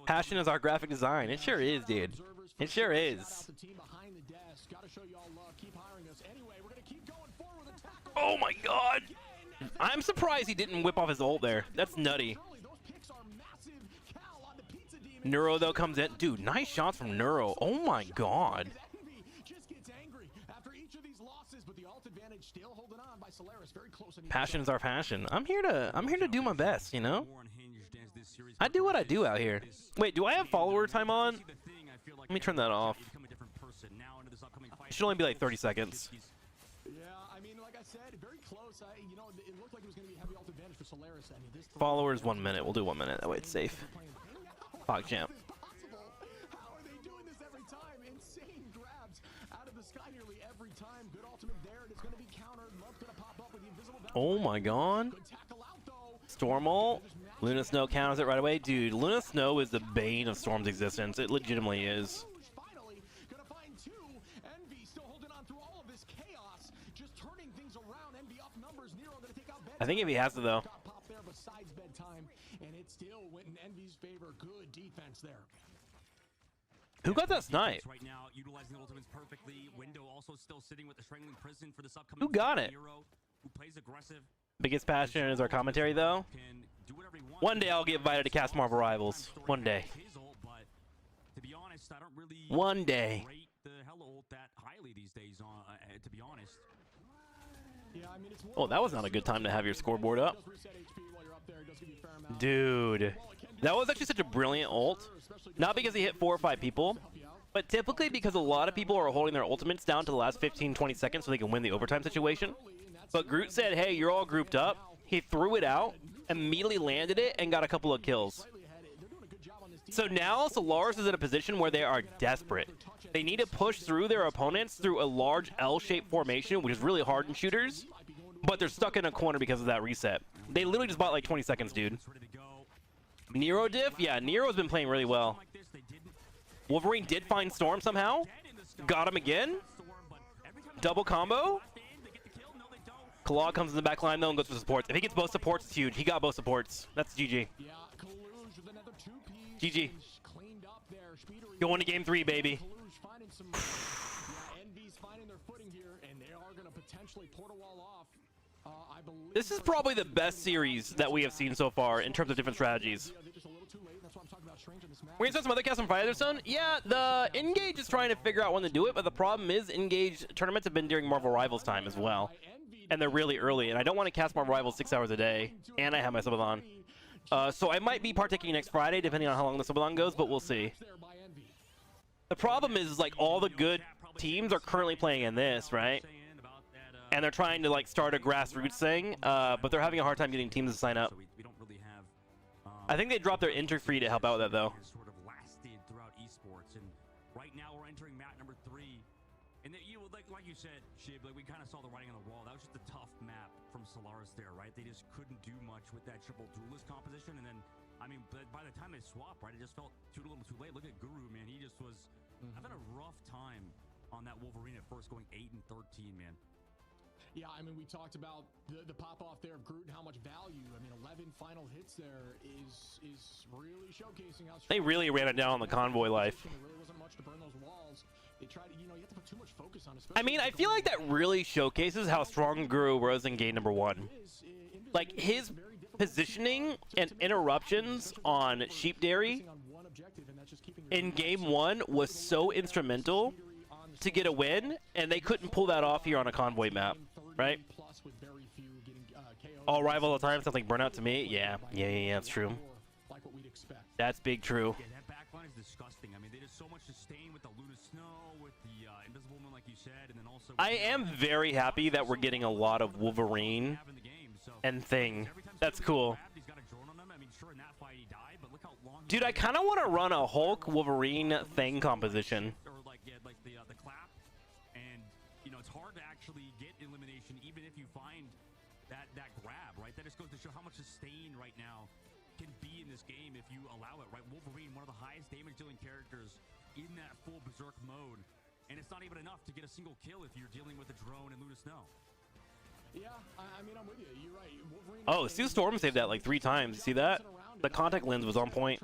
Passion is our graphic design. It sure is, dude. It sure is. Oh my God! I'm surprised he didn't whip off his ult there. That's nutty. Neuro, though, comes in. Dude, nice shots from Neuro. Oh my God. Passion is our passion. I'm here to do my best, you know? I do what I do out here. Wait, do I have follower time on? Let me turn that off. It should only be like 30 seconds. Yeah, I mean, like I said, very close. You know, it looked like it was going to be heavy ult advantage for Solaris. I mean, this Followers 1 minute. We'll do 1 minute. That way it's safe. Fuck champ. How are they doing this every time? Insane grabs out of the sky nearly every time. Good ultimate there. It's going to be countered. Love's going to pop up with the invisible. Oh my god. Good tackle out though. Storm ult. Luna Snow counters it right away. Dude, Luna Snow is the bane of Storm's existence. It legitimately is. Finally going to find two. Envy still holding on through all of this chaos. Just turning things around. Envy off numbers. Nero going to take out I think if he has to though. Got popped there besides bedtime, and it still went in Envy's favor. Good defense there. Who got that snipe? Right now, utilizing the ultimates perfectly. Window also still sitting with the strangling prison for this upcoming. Who got it? Nero, who plays aggressive. Biggest passion is our commentary though. One day I'll get invited to cast Marvel Rivals. One day. To be honest, I don't really One day. rate the Hella ult that highly these days. To be honest. Yeah, I mean, it's Oh, that was not a good time to have your scoreboard up. Dude, that was actually such a brilliant ult. Not because he hit 4 or 5 people, but typically because a lot of people are holding their ultimates down to the last 15-20 seconds so they can win the overtime situation. But Groot said, hey, you're all grouped up. He threw it out, immediately landed it, and got a couple of kills. So now TrikSlyr is in a position where they are desperate. They need to push through their opponents through a large L-shaped formation, which is really hard in shooters, but they're stuck in a corner because of that reset. They literally just bought like 20 seconds, dude. Nero diff? Yeah, Nero's been playing really well. Wolverine did find Storm somehow. Got him again. Double combo. Claw comes in the back line though and goes for supports. If he gets both supports, it's huge. He got both supports. That's GG. GG. Going to game 3, baby. This is probably the best series that we have seen so far in terms of different strategies. We're gonna start some other casts on Friday, son. Yeah, the Engage is trying to figure out when to do it, but the problem is Engage tournaments have been during Marvel Rivals time as well. And they're really early, and I don't want to cast Marvel Rivals 6 hours a day, and I have my subathon. So I might be partaking next Friday, depending on how long the subathon goes, but we'll see. The problem is, like, all the good teams are currently playing in this, right? And they're trying to, like, start a grassroots thing, but they're having a hard time getting teams to sign up. I think they dropped their entry fee to help out with that, though. Sort of lasted throughout esports, and right now we're entering map number 3. And you know, like you said, Shib, like we kind of saw the writing on the wall. That was just a tough map from TrikSlyr there, right? They just couldn't do much with that triple duelist composition, and then, I mean, by the time they swap, right, it just felt too little too late. Look at Guru, man. He just was having a rough time on that Wolverine at first, going 8 and 13, man. Yeah, I mean, we talked about the pop-off there of Groot and how much value. I mean, 11 final hits there is really showcasing how strong. They really ran it down on the convoy life. There really wasn't much to burn those walls. They tried to, you know, you have to put too much focus on it. I mean, I feel like that really showcases how strong Guru was in game number 1. Like, his positioning and interruptions on Sheep Dairy in game 1 was so instrumental to get a win, and they couldn't pull that off here on a convoy map, right? All rival all the time sounds like burnout to me. Yeah, that's true. That's big true. Yeah, that backline is disgusting. I mean, they did so much sustain with the Luna Snow, with the Invisible Woman, like you said, and then also. I am very happy that we're getting a lot of Wolverine and Thing. That's cool. Dude, I kind of want to run a Hulk Wolverine Thing composition. The clap, and you know it's hard to actually get elimination even if you find that grab, right? That just goes to show how much sustain right now can be in this game if you allow it, right? Wolverine, one of the highest damage dealing characters in that full berserk mode, and it's not even enough to get a single kill if you're dealing with a drone and Luna Snow. Yeah, I mean, I'm with you. You're right. Wolverine. Oh, Sue Storm saved that like 3 times. You see that? The contact lens was on point.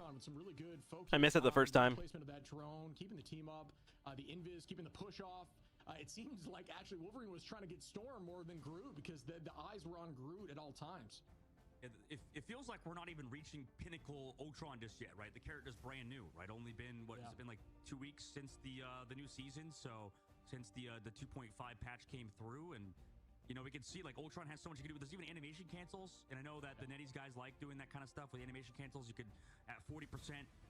I missed it the first time. Placement of that drone, keeping the team up, the invis, keeping the push off. It seems like actually Wolverine was trying to get Storm more than Groot because the eyes were on Groot at all times. It feels like we're not even reaching pinnacle Ultron just yet, right? The character's brand new, right? Only been what has it been like 2 weeks since the new season, so since the 2.5 patch came through, and you know we can see like Ultron has so much you can do. There's even animation cancels, and I know that the Netties guys like doing that kind of stuff with animation cancels. You could at 40%,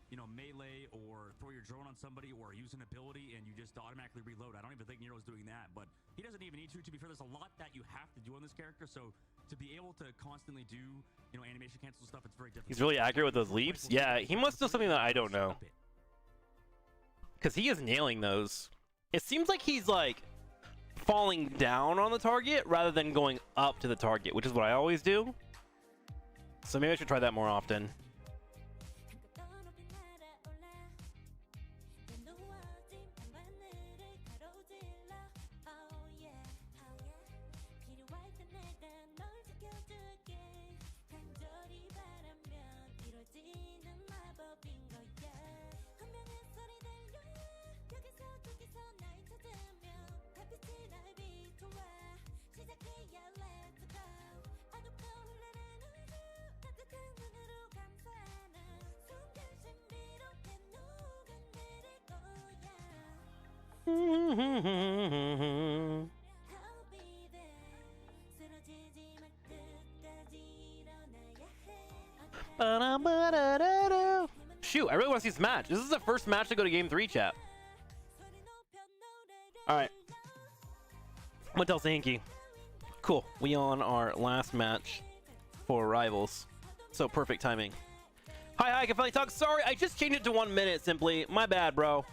you know, melee or throw your drone on somebody or use an ability and you just automatically reload. I don't even think Nero's doing that, but he doesn't even need to. To be fair, there's a lot that you have to do on this character, so to be able to constantly do, you know, animation cancel stuff, it's very difficult. He's really accurate with those leaps. Yeah, he must know something that I don't know. Because he is nailing those. It seems like he's like falling down on the target rather than going up to the target, which is what I always do. So maybe I should try that more often. Shoot, I really want to see this match. This is the first match to go to Game 3, chat. Alright. I'm gonna tell Sahinky. Cool. We on our last match for Rivals. So perfect timing. Hi, I can finally talk. Sorry, I just changed it to 1 minute simply. My bad, bro.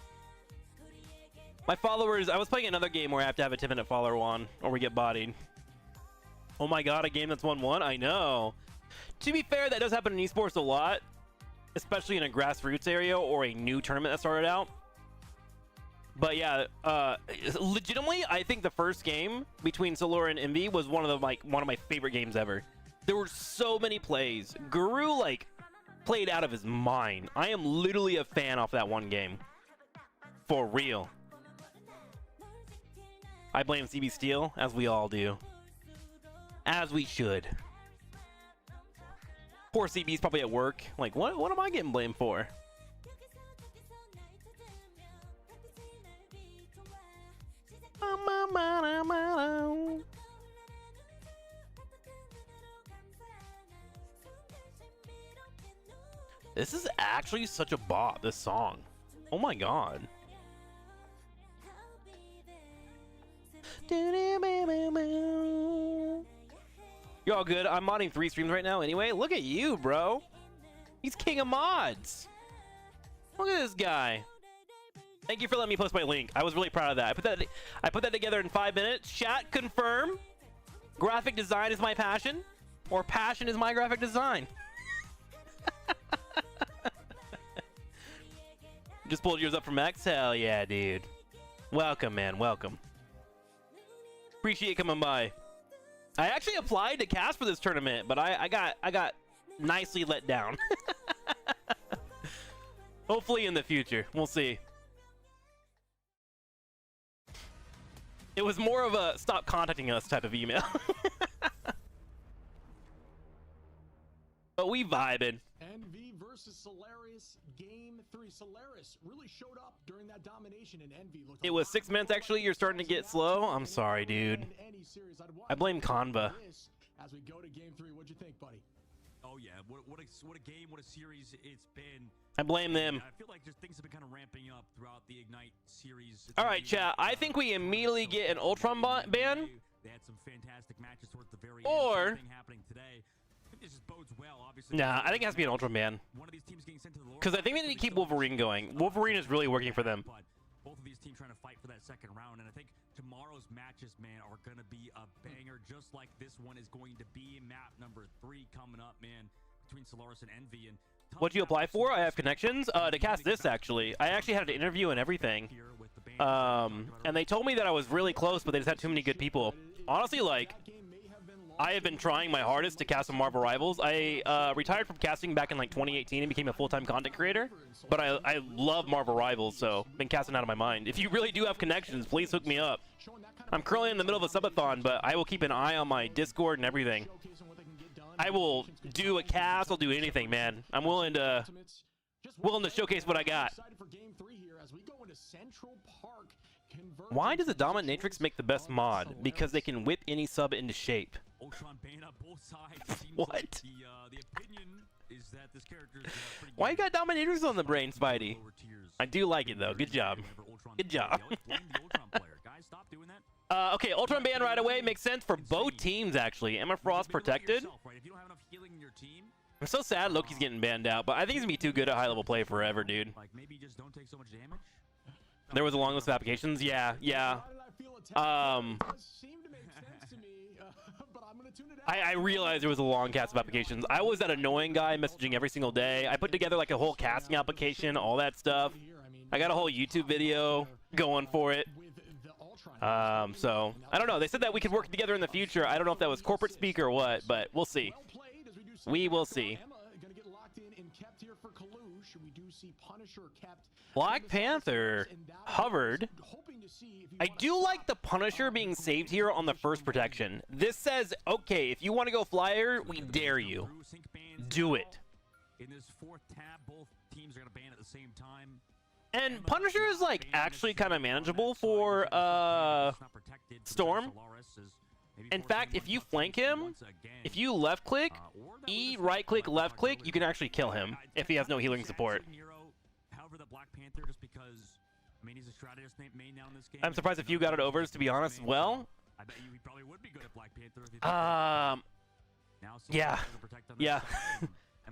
My followers, I was playing another game where I have to have a 10-minute follower on or we get bodied. Oh my god, a game that's 1-1? I know. To be fair, that does happen in esports a lot, especially in a grassroots area or a new tournament that started out. But yeah, legitimately, I think the first game between TrikSlyr and Envy was one of my favorite games ever. There were so many plays. Guru played out of his mind. I am literally a fan off that one game. For real. I blame CB Steel, as we all do. As we should. Poor CB's probably at work. Like, what am I getting blamed for? This is actually such a bop, this song. Oh my god. You're all good. I'm modding 3 streams right now anyway. Look at you, bro. He's king of mods. Look at this guy. Thank you for letting me post my link. I was really proud of that. I put that together in 5 minutes. Chat, confirm. Graphic design is my passion. Or passion is my graphic design. Just pulled yours up from X? Hell yeah, dude. Welcome, man. Welcome. Appreciate you coming by. I actually applied to cast for this tournament, but I got nicely let down. Hopefully in the future. We'll see. It was more of a stop contacting us type of email. But we vibing. Envy versus Solaris, Game 3. Solaris really showed up during that domination, and Envy looked. It was 6 minutes actually. You're starting to get slow. I'm sorry, dude. I blame Canva. As we go to Game 3, what'd you think, buddy? Oh yeah, what a game, what a series it's been. I blame them. I feel like just things have been kind of ramping up throughout the Ignite series. All right, chat. I think we immediately get an Ultron ban. They had some fantastic matches towards the very or end. Happening today. This just bodes well, obviously. Nah, I think it has to be an Ultron ban. Because I think they need to keep Wolverine going. Wolverine is really working for them. But both of these teams trying to fight for that second round, and I think tomorrow's matches, man, are going to be a banger, just like this one is going to be. Map number 3 coming up, man, between Solaris and Envy. And what'd you apply for? I have connections to cast this, actually. I actually had an interview and everything. And they told me that I was really close, but they just had too many good people. Honestly, like, I have been trying my hardest to cast some Marvel Rivals. I retired from casting back in like 2018 and became a full-time content creator. But I love Marvel Rivals, so been casting out of my mind. If you really do have connections, please hook me up. I'm currently in the middle of a subathon, but I will keep an eye on my Discord and everything. I will do a cast. I'll do anything, man. I'm willing to showcase what I got. Why does the Dominatrix make the best mod? Because they can whip any sub into shape. What? Why you got Dominatrix on the brain, Spidey? I do like it though. Good job. Good job. Okay, Ultron ban right away makes sense for both teams actually. Emma Frost protected. I'm so sad Loki's getting banned out, but I think he's gonna be too good at high level play forever, dude. Like maybe just don't take so much damage. There was a long list of applications. Yeah, yeah. I realized there was a long cast of applications. I was that annoying guy messaging every single day. I put together like a whole casting application, all that stuff. I got a whole YouTube video going for it. So I don't know. They said that we could work together in the future. I don't know if that was corporate speak or what, but we'll see. We will see. Black Panther hovered. I do like the Punisher being saved here on the first protection. This says, okay, if you want to go flyer, we dare you. Do it. In this fourth tab, both teams are going to ban at the same time. And Punisher is like actually kind of manageable for Storm. In fact, if you flank him, if you left click, E right click, left click, you can actually kill him if he has no healing support. However, the Black Panther, just because, I mean, he's a strategist main now in this game. I'm surprised if you got it overs, to be honest. Well, I bet you he probably would be good at Black Panther. Yeah, yeah.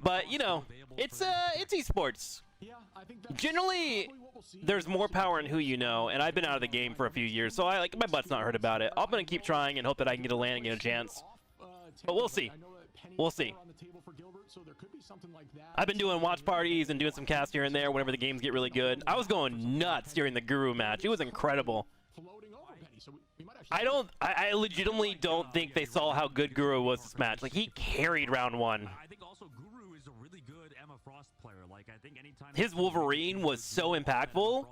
But you know, it's esports. Generally, there's more power in who you know, and I've been out of the game for a few years, so my butt's not hurt about it. I'm gonna keep trying and hope that I can get a land and get a chance. But we'll see. We'll see. I've been doing watch parties and doing some casts here and there whenever the games get really good. I was going nuts during the Guru match. It was incredible. I legitimately don't think they saw how good Guru was this match. Like, he carried round one. I think also Guru is a really good Emma Frost player. Like, I think anytime his Wolverine was so impactful.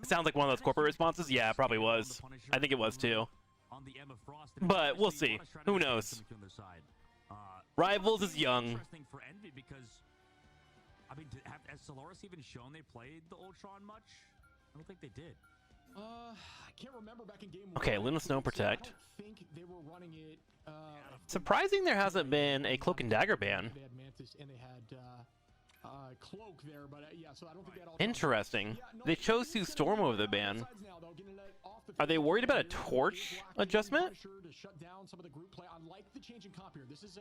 It sounds like one of those corporate responses. Yeah, it probably was. I think it was too. But we'll see. Who knows? Rivals is young. For Envy because, I mean, has Solaris even shown they played the Ultron much? I don't think they did. I can't remember back in game Okay, Luna Snow Protect. I think they were running it. Surprising there hasn't been a Cloak and Dagger ban. They had Mantis and they had Cloak there, but yeah, so I don't think they had all. Interesting. They chose to Storm over the ban. Are they worried about a torch adjustment? To shut down some of the group play. I like the change in comp here. This is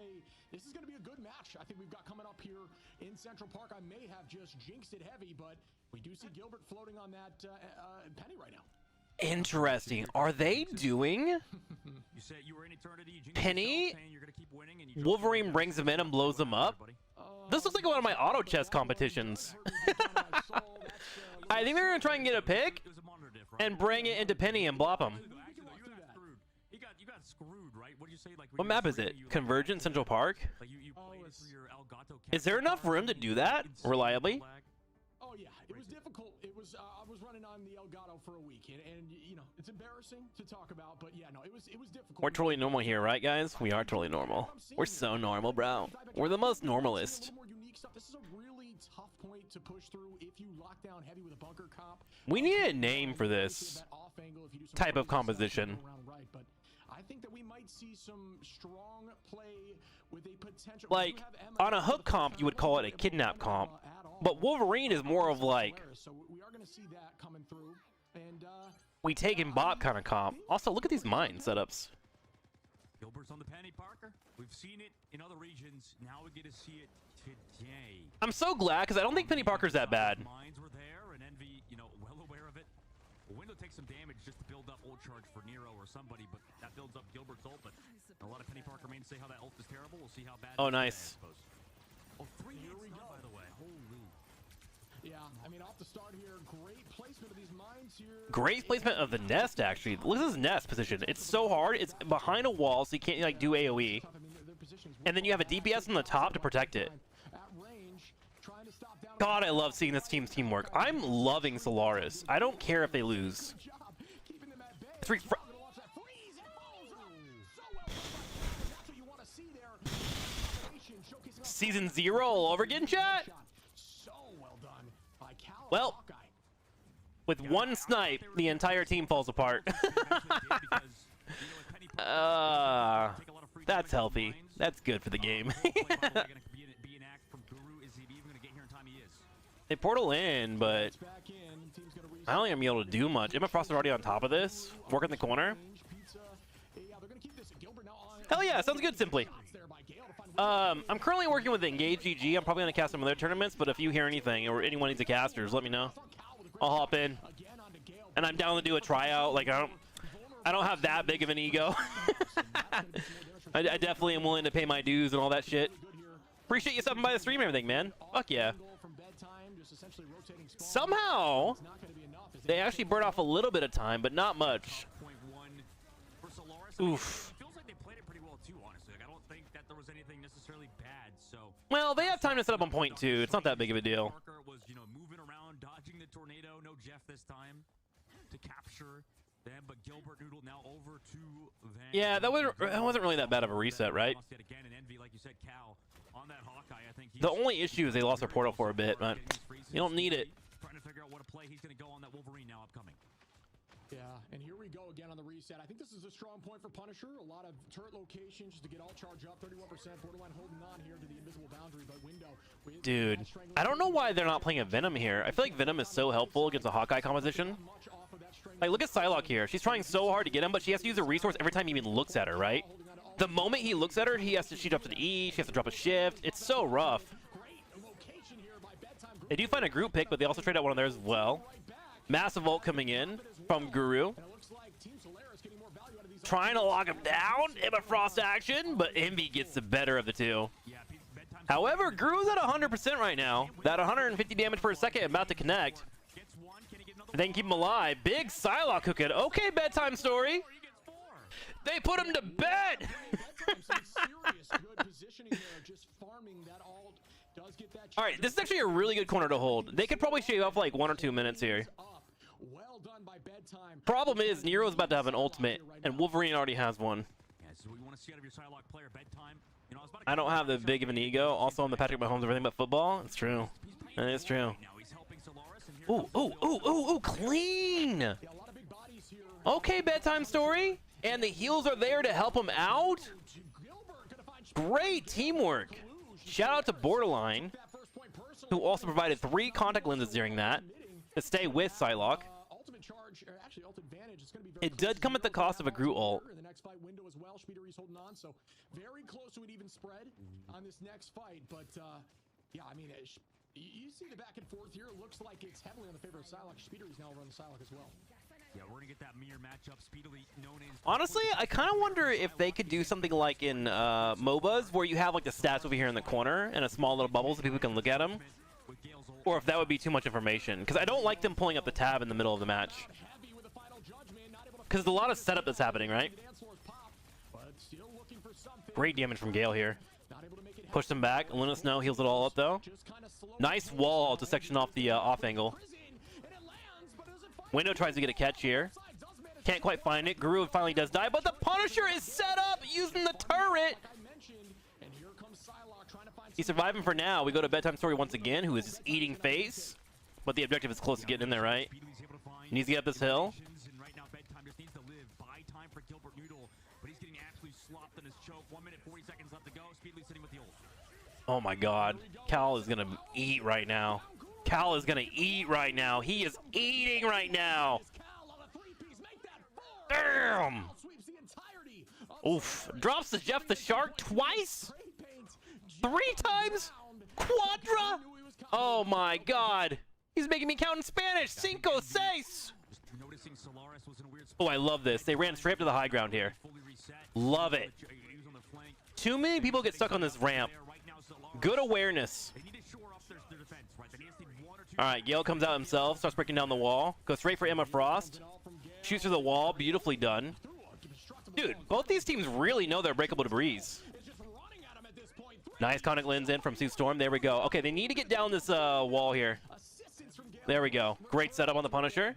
going to be a good match. I think we've got coming up here in Central Park. I may have just jinxed it heavy, but we do see Gilbert floating on that penny right now. Interesting. Are they doing You said you were in eternity, Penny? you're gonna keep winning and you Wolverine brings them in and blows them up? This looks like one of my auto chess competitions. I think they're gonna try and get a pick and bring it into Penny and blop him. You got screwed, right? What did you say? Like, What map is it? Convergent Central Park? Is there enough room to do that reliably? Oh yeah, it was difficult. It was I was running on the Elgato for a week, and you know it's embarrassing to talk about, but yeah, no, it was difficult. We're totally normal here, right, guys? We are totally normal. We're so normal, bro. We're the most normalist. This is a really tough point to push through if you lock down heavy with a bunker comp. We need a name for this type of composition. But I think that we might see some strong play with a potential. Like, on a hook comp, you would call it a kidnap comp. But Wolverine is more of like, So we are going to see that coming through. And we take and bot kind of comp. Also, look at these mine setups. Gilbert's on the penny, Parker. We've seen it in other regions. Now we get to see it today. I'm so glad because I don't think Penny Parker's that bad. Mines were there, and Envy, you know, well aware of it. Window takes some damage just to build up ult charge for Nero or somebody, but that builds up Gilbert's ult. But a lot of Penny Parker main say how that ult is terrible. We'll see how bad. Oh, nice. Oh, 3 hits, by the way. Holy. Yeah, I mean, off the start here, great placement of these mines here. Great placement of the nest, actually. Look at this nest position. It's so hard. It's behind a wall, so you can't like do AoE. And then you have a DPS on the top to protect it. God, I love seeing this team's teamwork. I'm loving Solaris. I don't care if they lose. Season 0 all over again, chat? Well, with one snipe, the entire team falls apart. That's healthy. That's good for the game. They portal in, but I don't think I'm be able to do much. Emma Frost is already on top of this. Work in the corner. Hell yeah, sounds good, Simply. I'm currently working with Engage GG. I'm probably going to cast some of their tournaments, but if you hear anything or anyone needs a casters, let me know. I'll hop in. And I'm down to do a tryout. Like, I don't have that big of an ego. I definitely am willing to pay my dues and all that shit. Appreciate you stopping by the stream and everything, man. Fuck yeah. Somehow, they actually burn off a little bit of time, but not much. Oof. Well, they have time to set up on point 2. It's not that big of a deal. Was, moving around, dodging the tornado. No Jeff this time to capture them, but Gilbert Noodle now over to Van. Yeah, that wasn't really that bad of a reset, right? The only issue is they lost their portal for a bit, but you don't need it. Trying to figure out what to play. He's going to go on that Wolverine now upcoming. Yeah, and here we go again on the reset. I think this is a strong point for Punisher. A lot of turret locations to get all charged up. 31%, borderline holding on here to the invisible boundary, but Window. Dude, I don't know why they're not playing a Venom here. I feel like Venom is so helpful against a Hawkeye composition. Like, look at Psylocke here. She's trying so hard to get him, but she has to use a resource every time he even looks at her, right? The moment he looks at her, she drops an E, she has to drop a shift. It's so rough. They do find a group pick, but they also trade out one of theirs as well. Massive ult coming in from Guru. Trying to lock him down. Emma Frost action, but Envy gets the better of the two. However, Guru's at 100% right now. That 150 damage per second about to connect. They can keep him alive. Big Psylocke cooking. Okay, bedtime story. They put him to bed. All right, this is actually a really good corner to hold. They could probably shave off like 1 or 2 minutes here. Problem is, Nero's about to have an ultimate, and Wolverine already has one. I don't have the big of an ego. Also, I'm the Patrick Mahomes of everything but football. It's true. That is true. Ooh, ooh, ooh, ooh, ooh, clean. Okay, bedtime story. And the heals are there to help him out. Great teamwork. Shout out to Borderline, who also provided 3 contact lenses during that to stay with Psylocke. It did come at the cost of a Groot ult. The next fight window as well. Speeder is holding on, so very close to an even spread on this next fight. But yeah, I mean, you see the back and forth here. It looks like it's heavily on the favor of Psylocke. Speeder is now over on the Psylocke as well. Yeah, we're gonna get that mirror matchup speedily known as. Honestly, I kind of wonder if they could do something like in MOBAs, where you have like the stats over here in the corner and a small little bubble so people can look at them. Or if that would be too much information, because I don't like them pulling up the tab in the middle of the match. Because there's a lot of setup that's happening, right? Great damage from Gale here. Pushed him back. Luna Snow heals it all up, though. Nice wall to section off the off angle. Window tries to get a catch here. Can't quite find it. Guru finally does die, but the Punisher is set up using the turret. He's surviving for now. We go to Bedtime Story once again, who is just eating face. But the objective is close to getting in there, right? He needs to get up this hill. Oh my god. Cal is gonna eat right now. Cal is gonna eat right now. He is eating right now. Damn! Oof. Drops the Jeff the Shark twice? 3 times? Quadra? Oh my god. He's making me count in Spanish. Cinco, seis. Oh, I love this. They ran straight up to the high ground here. Love it. Too many people get stuck on this ramp. Good awareness. Alright, Gale comes out himself, starts breaking down the wall. Goes straight for Emma Frost. Shoots through the wall. Beautifully done. Dude, both these teams really know their breakable debris. Nice contact lens in from Sue Storm. There we go. Okay, they need to get down this wall here. There we go. Great setup on the Punisher.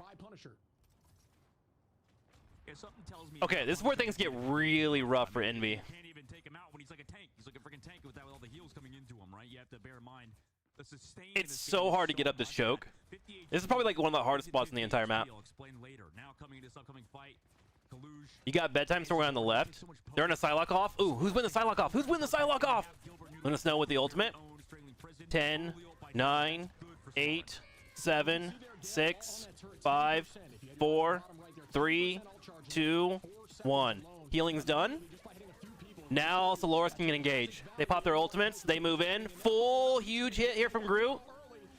Okay, this is where things get really rough for Envy. It's so hard to get up this choke. This is probably like one of the hardest spots in the entire map. You got Bedtime Story on the left. They're in a Psylocke off. Ooh, who's winning the Psylocke off? Who's winning the Psylocke off? Let us know with the ultimate. 10, 9, 8, 7, 6, 5, 4, 3, 2, 1. Healing's done. Now Solaris can engage. They pop their ultimates. They move in. Full huge hit here from Groot.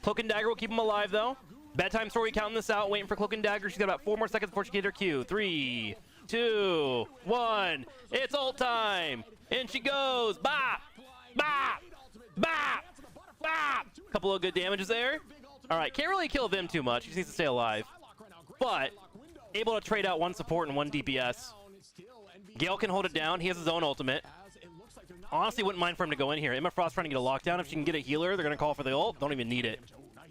Cloak and Dagger will keep him alive, though. Bedtime Story counting this out, waiting for Cloak and Dagger. She's got about 4 more seconds before she can hit her Q. 3, 2, 1. It's ult time. In she goes. Bop, bop, bop, bop. Couple of good damages there. All right, can't really kill them too much. He just needs to stay alive. But able to trade out 1 support and 1 DPS. Gale can hold it down. He has his own ultimate. Honestly, wouldn't mind for him to go in here. Emma Frost trying to get a lockdown. If she can get a healer, they're going to call for the ult. Don't even need it.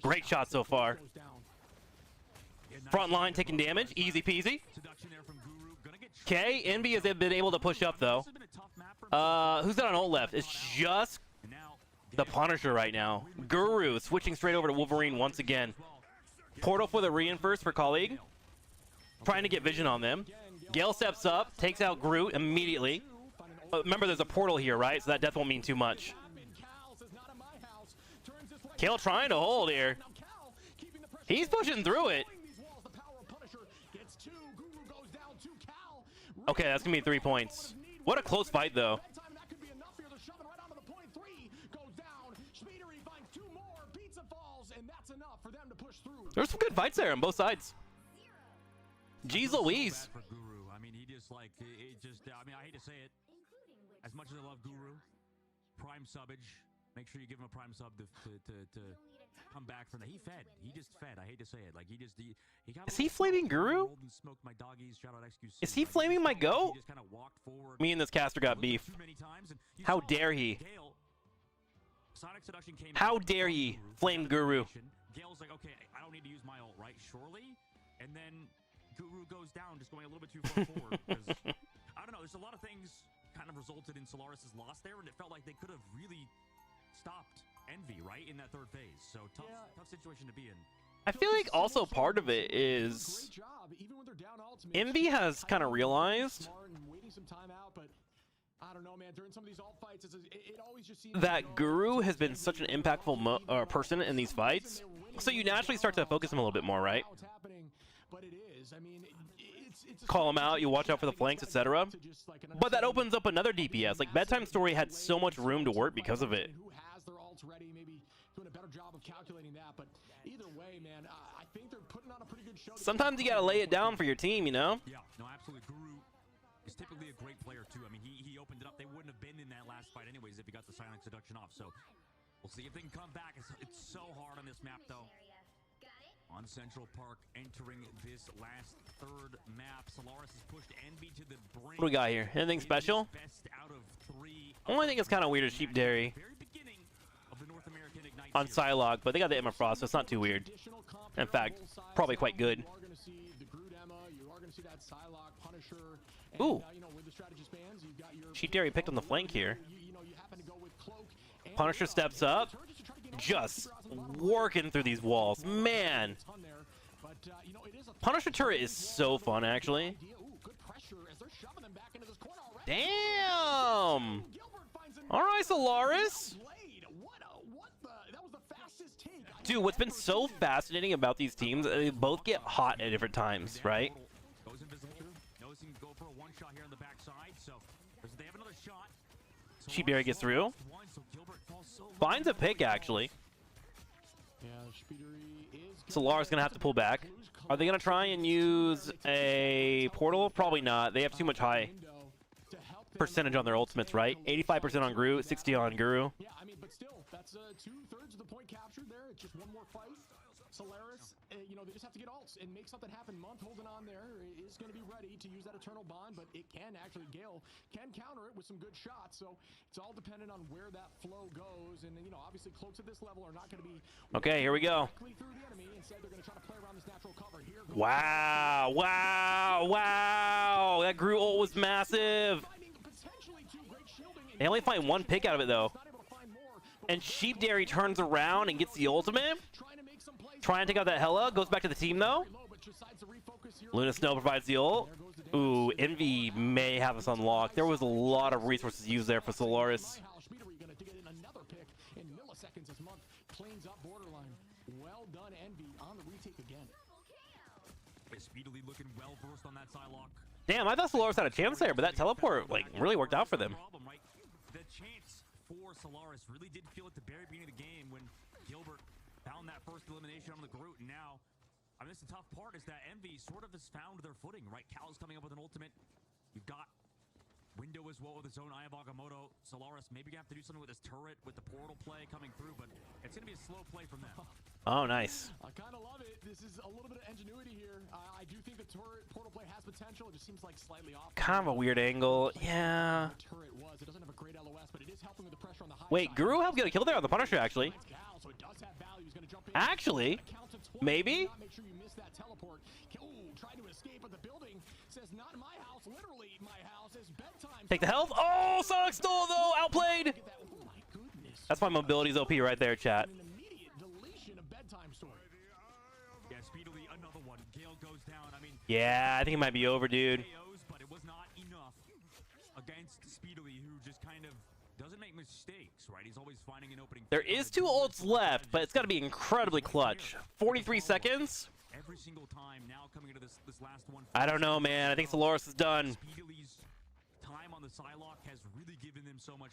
Great shot so far. Front line taking damage. Easy peasy. Okay, Envy has been able to push up, though. Who's got an ult left? It's just the Punisher right now. Guru switching straight over to Wolverine once again. Portal for the reinforce for colleague. Trying to get vision on them. Gale steps up, takes out Groot immediately. Remember, there's a portal here, right? So that death won't mean too much. Kale trying to hold here. He's pushing through it. Okay, that's going to be 3 points. What a close fight, though. There's some good fights there on both sides. Jeez Louise. I mean, he just like it just. I mean, I hate to say it. As much as I love Guru, prime subbage. Make sure you give him a prime sub to come back from that. He fed. He just fed. I hate to say it. Like he got. Is he flaming Guru? Is he flaming my goat? Me and this caster got beef. How dare he? How dare he flame Guru? Gale's like, okay, I don't need to use my ult, right? Surely, and then Guru goes down, just going a little bit too far forward. I don't know. There's a lot of things kind of resulted in Solaris' loss there, and it felt like they could have really stopped Envy right in that third phase. So tough situation to be in. I feel like also part of it is Envy has kind of realized that Guru has been such an impactful person in these fights, so you naturally start to focus him a little bit more, right? Call him out, you watch out for the flanks, etc. But that opens up another DPS. Like, Bedtime Story had so much room to work because of it. Sometimes you gotta lay it down for your team, you know? Yeah, no, absolutely. Guru is typically a great player too. I mean, he opened it up. They wouldn't have been in that last fight anyways if he got the silent seduction off. So we'll see if they can come back. It's so hard on this map though. On Central Park, entering this last third map, Solaris has pushed Envy to the brink. What do we got here? Anything special? Only thing that's kind of weird is Sheep Dairy on Psylocke, but they got the Emma Frost, so it's not too weird. In fact, probably quite good. Ooh. Sheep Dairy picked on the flank here. Punisher steps up. Just working through these walls. Man. Punisher turret is so fun, actually. Damn. All right, Solaris. Dude, what's been so fascinating about these teams, they both get hot at different times, right? Sheepberry gets through. Finds a pick, actually. Solaris gonna have to pull back. Are they gonna try and use a portal? Probably not. They have too much high percentage on their ultimates, right? 85% on Gru, 60 on Guru. Yeah, I mean, but still, that's 2/3 of the point captured there. It's just one more fight. Solaris, you know, they just have to get ults and make something happen. Month holding on there is going to be ready to use that Eternal Bond, but it can actually, Gale can counter it with some good shots. So it's all dependent on where that flow goes. And, you know, obviously cloaks at this level are not going to be... Okay, here we go. Wow, wow, wow. That Gru ult was massive. They only find one pick out of it, though. And Sheep Dairy turns around and gets the ultimate. Trying to take out that Hela. Goes back to the team, though. Luna Snow provides the ult. Ooh, Envy may have us unlocked. There was a lot of resources used there for Solaris. Well done, Envy, on the retake again. Speedily looking well versed on that Psylocke. Damn, I thought Solaris had a chance there, but that teleport like really worked out for them. The chance for Solaris really did feel at the very beginning of the game when Gilbert found that first elimination on the Groot, and now I mean, the tough part is that Envy sort of has found their footing, right? Cal's coming up with an ultimate. You've got Window as well with his own Eye of Agamotto. Solaris maybe gonna have to do something with his turret, with the portal play coming through, but it's gonna be a slow play from them. Oh, nice. I kind of love it. This is a little bit of ingenuity here. I do think the turret portal play has potential. It just seems like slightly off. Kind of a weird angle. Yeah. The turret was. It doesn't have a great LOS, but it is helping with the pressure on the high Wait, side. Guru helped get a kill there on the Punisher, actually. So it does have value. He's gonna jump in. Actually, maybe. Make sure you miss that teleport. Ooh, trying to escape, but the building says not in my house. Literally, my house is bedtime. Take the health. Oh, Sonic stole though. Outplayed. Oh my goodness. That's why mobility's OP right there, chat. An immediate deletion of bedtime story. Yeah, speedily another one. Gale goes down. I mean, Yeah, I think it might be over, dude. KOs, but it was not enough against Speedily, who just kind of doesn't make mistakes, right? He's always finding an opening. There is 2 ults left, but it's got to be incredibly clutch. 43 seconds. Every single time now coming into this last one. I don't know, man. I think Solaris is done. Speedily's time on the Psylocke has really given them so much.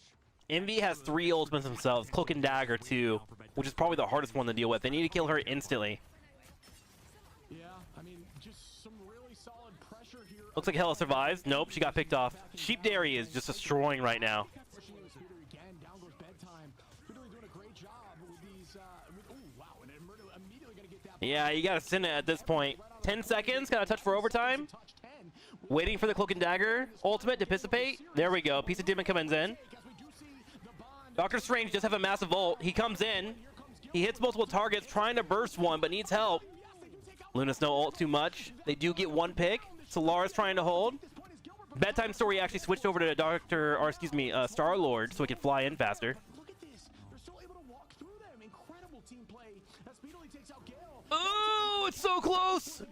Envy has 3 ultimates themselves. Cloak and Dagger, too, which is probably the hardest one to deal with. They need to kill her instantly. Yeah, I mean, just some really solid pressure here. Looks like Hella survives. Nope, she got picked off. Sheep Dairy is just destroying right now. Pushing into Speeder again. Down goes bedtime. Speedily doing a great job with these. Oh wow, and immediately gonna get that. Yeah, you gotta send it at this point. 10 seconds, gotta touch for overtime. Waiting for the Cloak and Dagger ultimate to dissipate. There we go. Piece of Demon comes in. Doctor Strange does have a massive ult. He comes in. He hits multiple targets, trying to burst one, but needs help. Luna's no ult too much. They do get 1 pick. Solaris trying to hold. Bedtime Story actually switched over to Star-Lord so he can fly in faster. Look at this. They're still able to walk through them. Incredible team play. That Speedily takes out Gale. Oh, it's so close.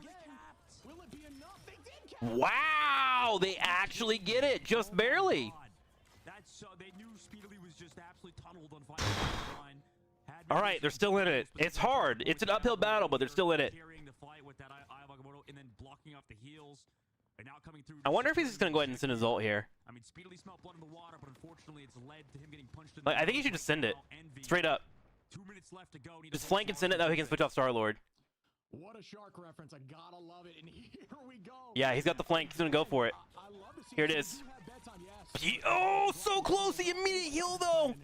Will it be enough? They did cap. Wow, they actually get it, just barely. That's they knew Speedily was just absolutely tunneled on line. All right, they're still in it. It's hard. It's an uphill battle, but they're still in it. Carrying the fight with that Eye of Agamotto and then blocking off the heels. And now coming through. I wonder if he's just gonna go ahead and send his ult here. I mean, Speedily smelled blood in the water, but unfortunately, it's led to him getting punched in Like, I think he should just send it straight up. 2 minutes left to go. Just flank and send it. That way he can switch off Star-Lord. What a shark reference. I gotta love it. And here we go. Yeah, he's got the flank. He's gonna go for it. I love to see Here it is. Oh, so close. The immediate heal, though.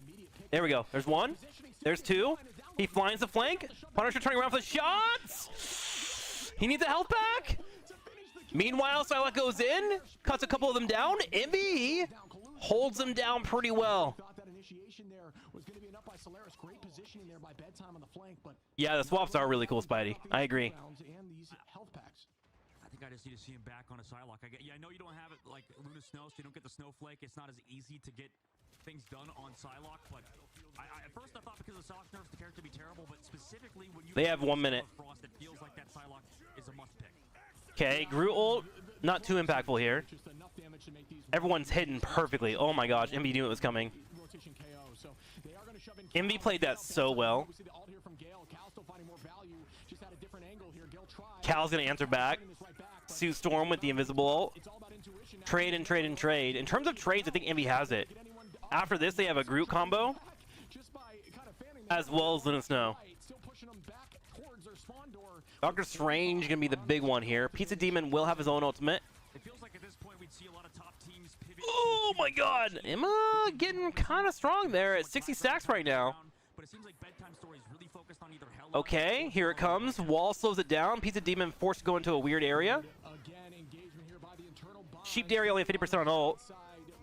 There we go. There's 1. There's 2. He flies the flank. Punisher turning around for the shots. He needs a health pack. Meanwhile, Psylocke goes in, cuts a couple of them down. Envy holds them down pretty well. Thought that initiation there was going to be enough by Solaris. Great positioning there by bedtime on the flank, but Yeah, the swaps are really cool, Spidey. I agree. and these health packs. I think I just need to see him back on a Psylocke. I know you don't have it like Luna Snow, so you don't get the Snowflake. It's not as easy to get things done on Psylocke, but at first I thought because of Psylocke nerfs the character would be terrible, but specifically when you They have 1 minute. Frost, it feels like that Psylocke is a must pick. Okay, Gru ult, not too impactful here. Everyone's hidden perfectly. Oh my gosh, Envy knew it was coming. Rotation KO. So they are going to shove in Envy played that so well. We see the ult here from Gale. Cal still finding more value. Just at a different angle here. Gale tried. Cal's gonna answer back. Sue Storm with the invisible ult. Trade and trade and trade. In terms of trades, I think Envy has it. After this, they have a Groot combo, as well as Luna Snow. Still pushing them back towards their spawn door. Doctor Strange gonna be the big one here. Pizza Demon will have his own ultimate. It feels like at this point we'd see a lot of top teams pivot. Oh my god! Emma getting kind of strong there at 60 stacks right now. But it seems like Bedtime Story is really focused on either Hell. Okay, here it comes. Wall slows it down. Pizza Demon forced to go into a weird area. Again, engagement here by the internal bind. Sheep Dairy only 50% on ult.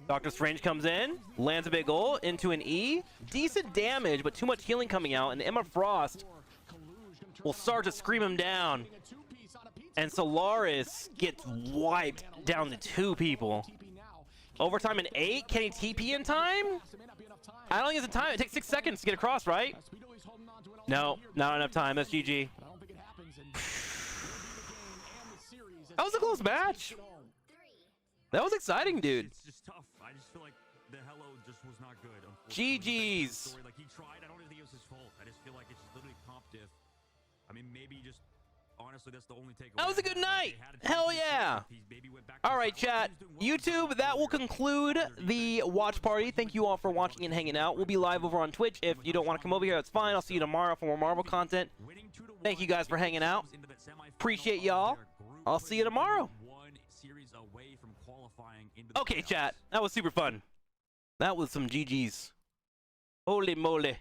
Doctor Strange comes in, lands a big ult into an E. Decent damage, but too much healing coming out, and Emma Frost will start to scream him down. And Solaris gets wiped down to 2 people. Overtime in 8. Can he TP in time? I don't think it's in time. It takes 6 seconds to get across, right? No, not enough time. That's GG. That was a close match. That was exciting, dude. It's just tough. I just feel like the Hello just was not good. GG's. Like he tried. I don't even think it was his fault. I just feel like it's just literally comp diff. I mean, maybe just honestly, that's the only takeaway. That was a good night. Hell yeah. All right, chat. YouTube, that will conclude the watch party. Thank you all for watching and hanging out. We'll be live over on Twitch. If you don't want to come over here, that's fine. I'll see you tomorrow for more Marvel content. Thank you guys for hanging out. Appreciate y'all. I'll see you tomorrow. Okay, chat. That was super fun. That was some GGs. Holy moly.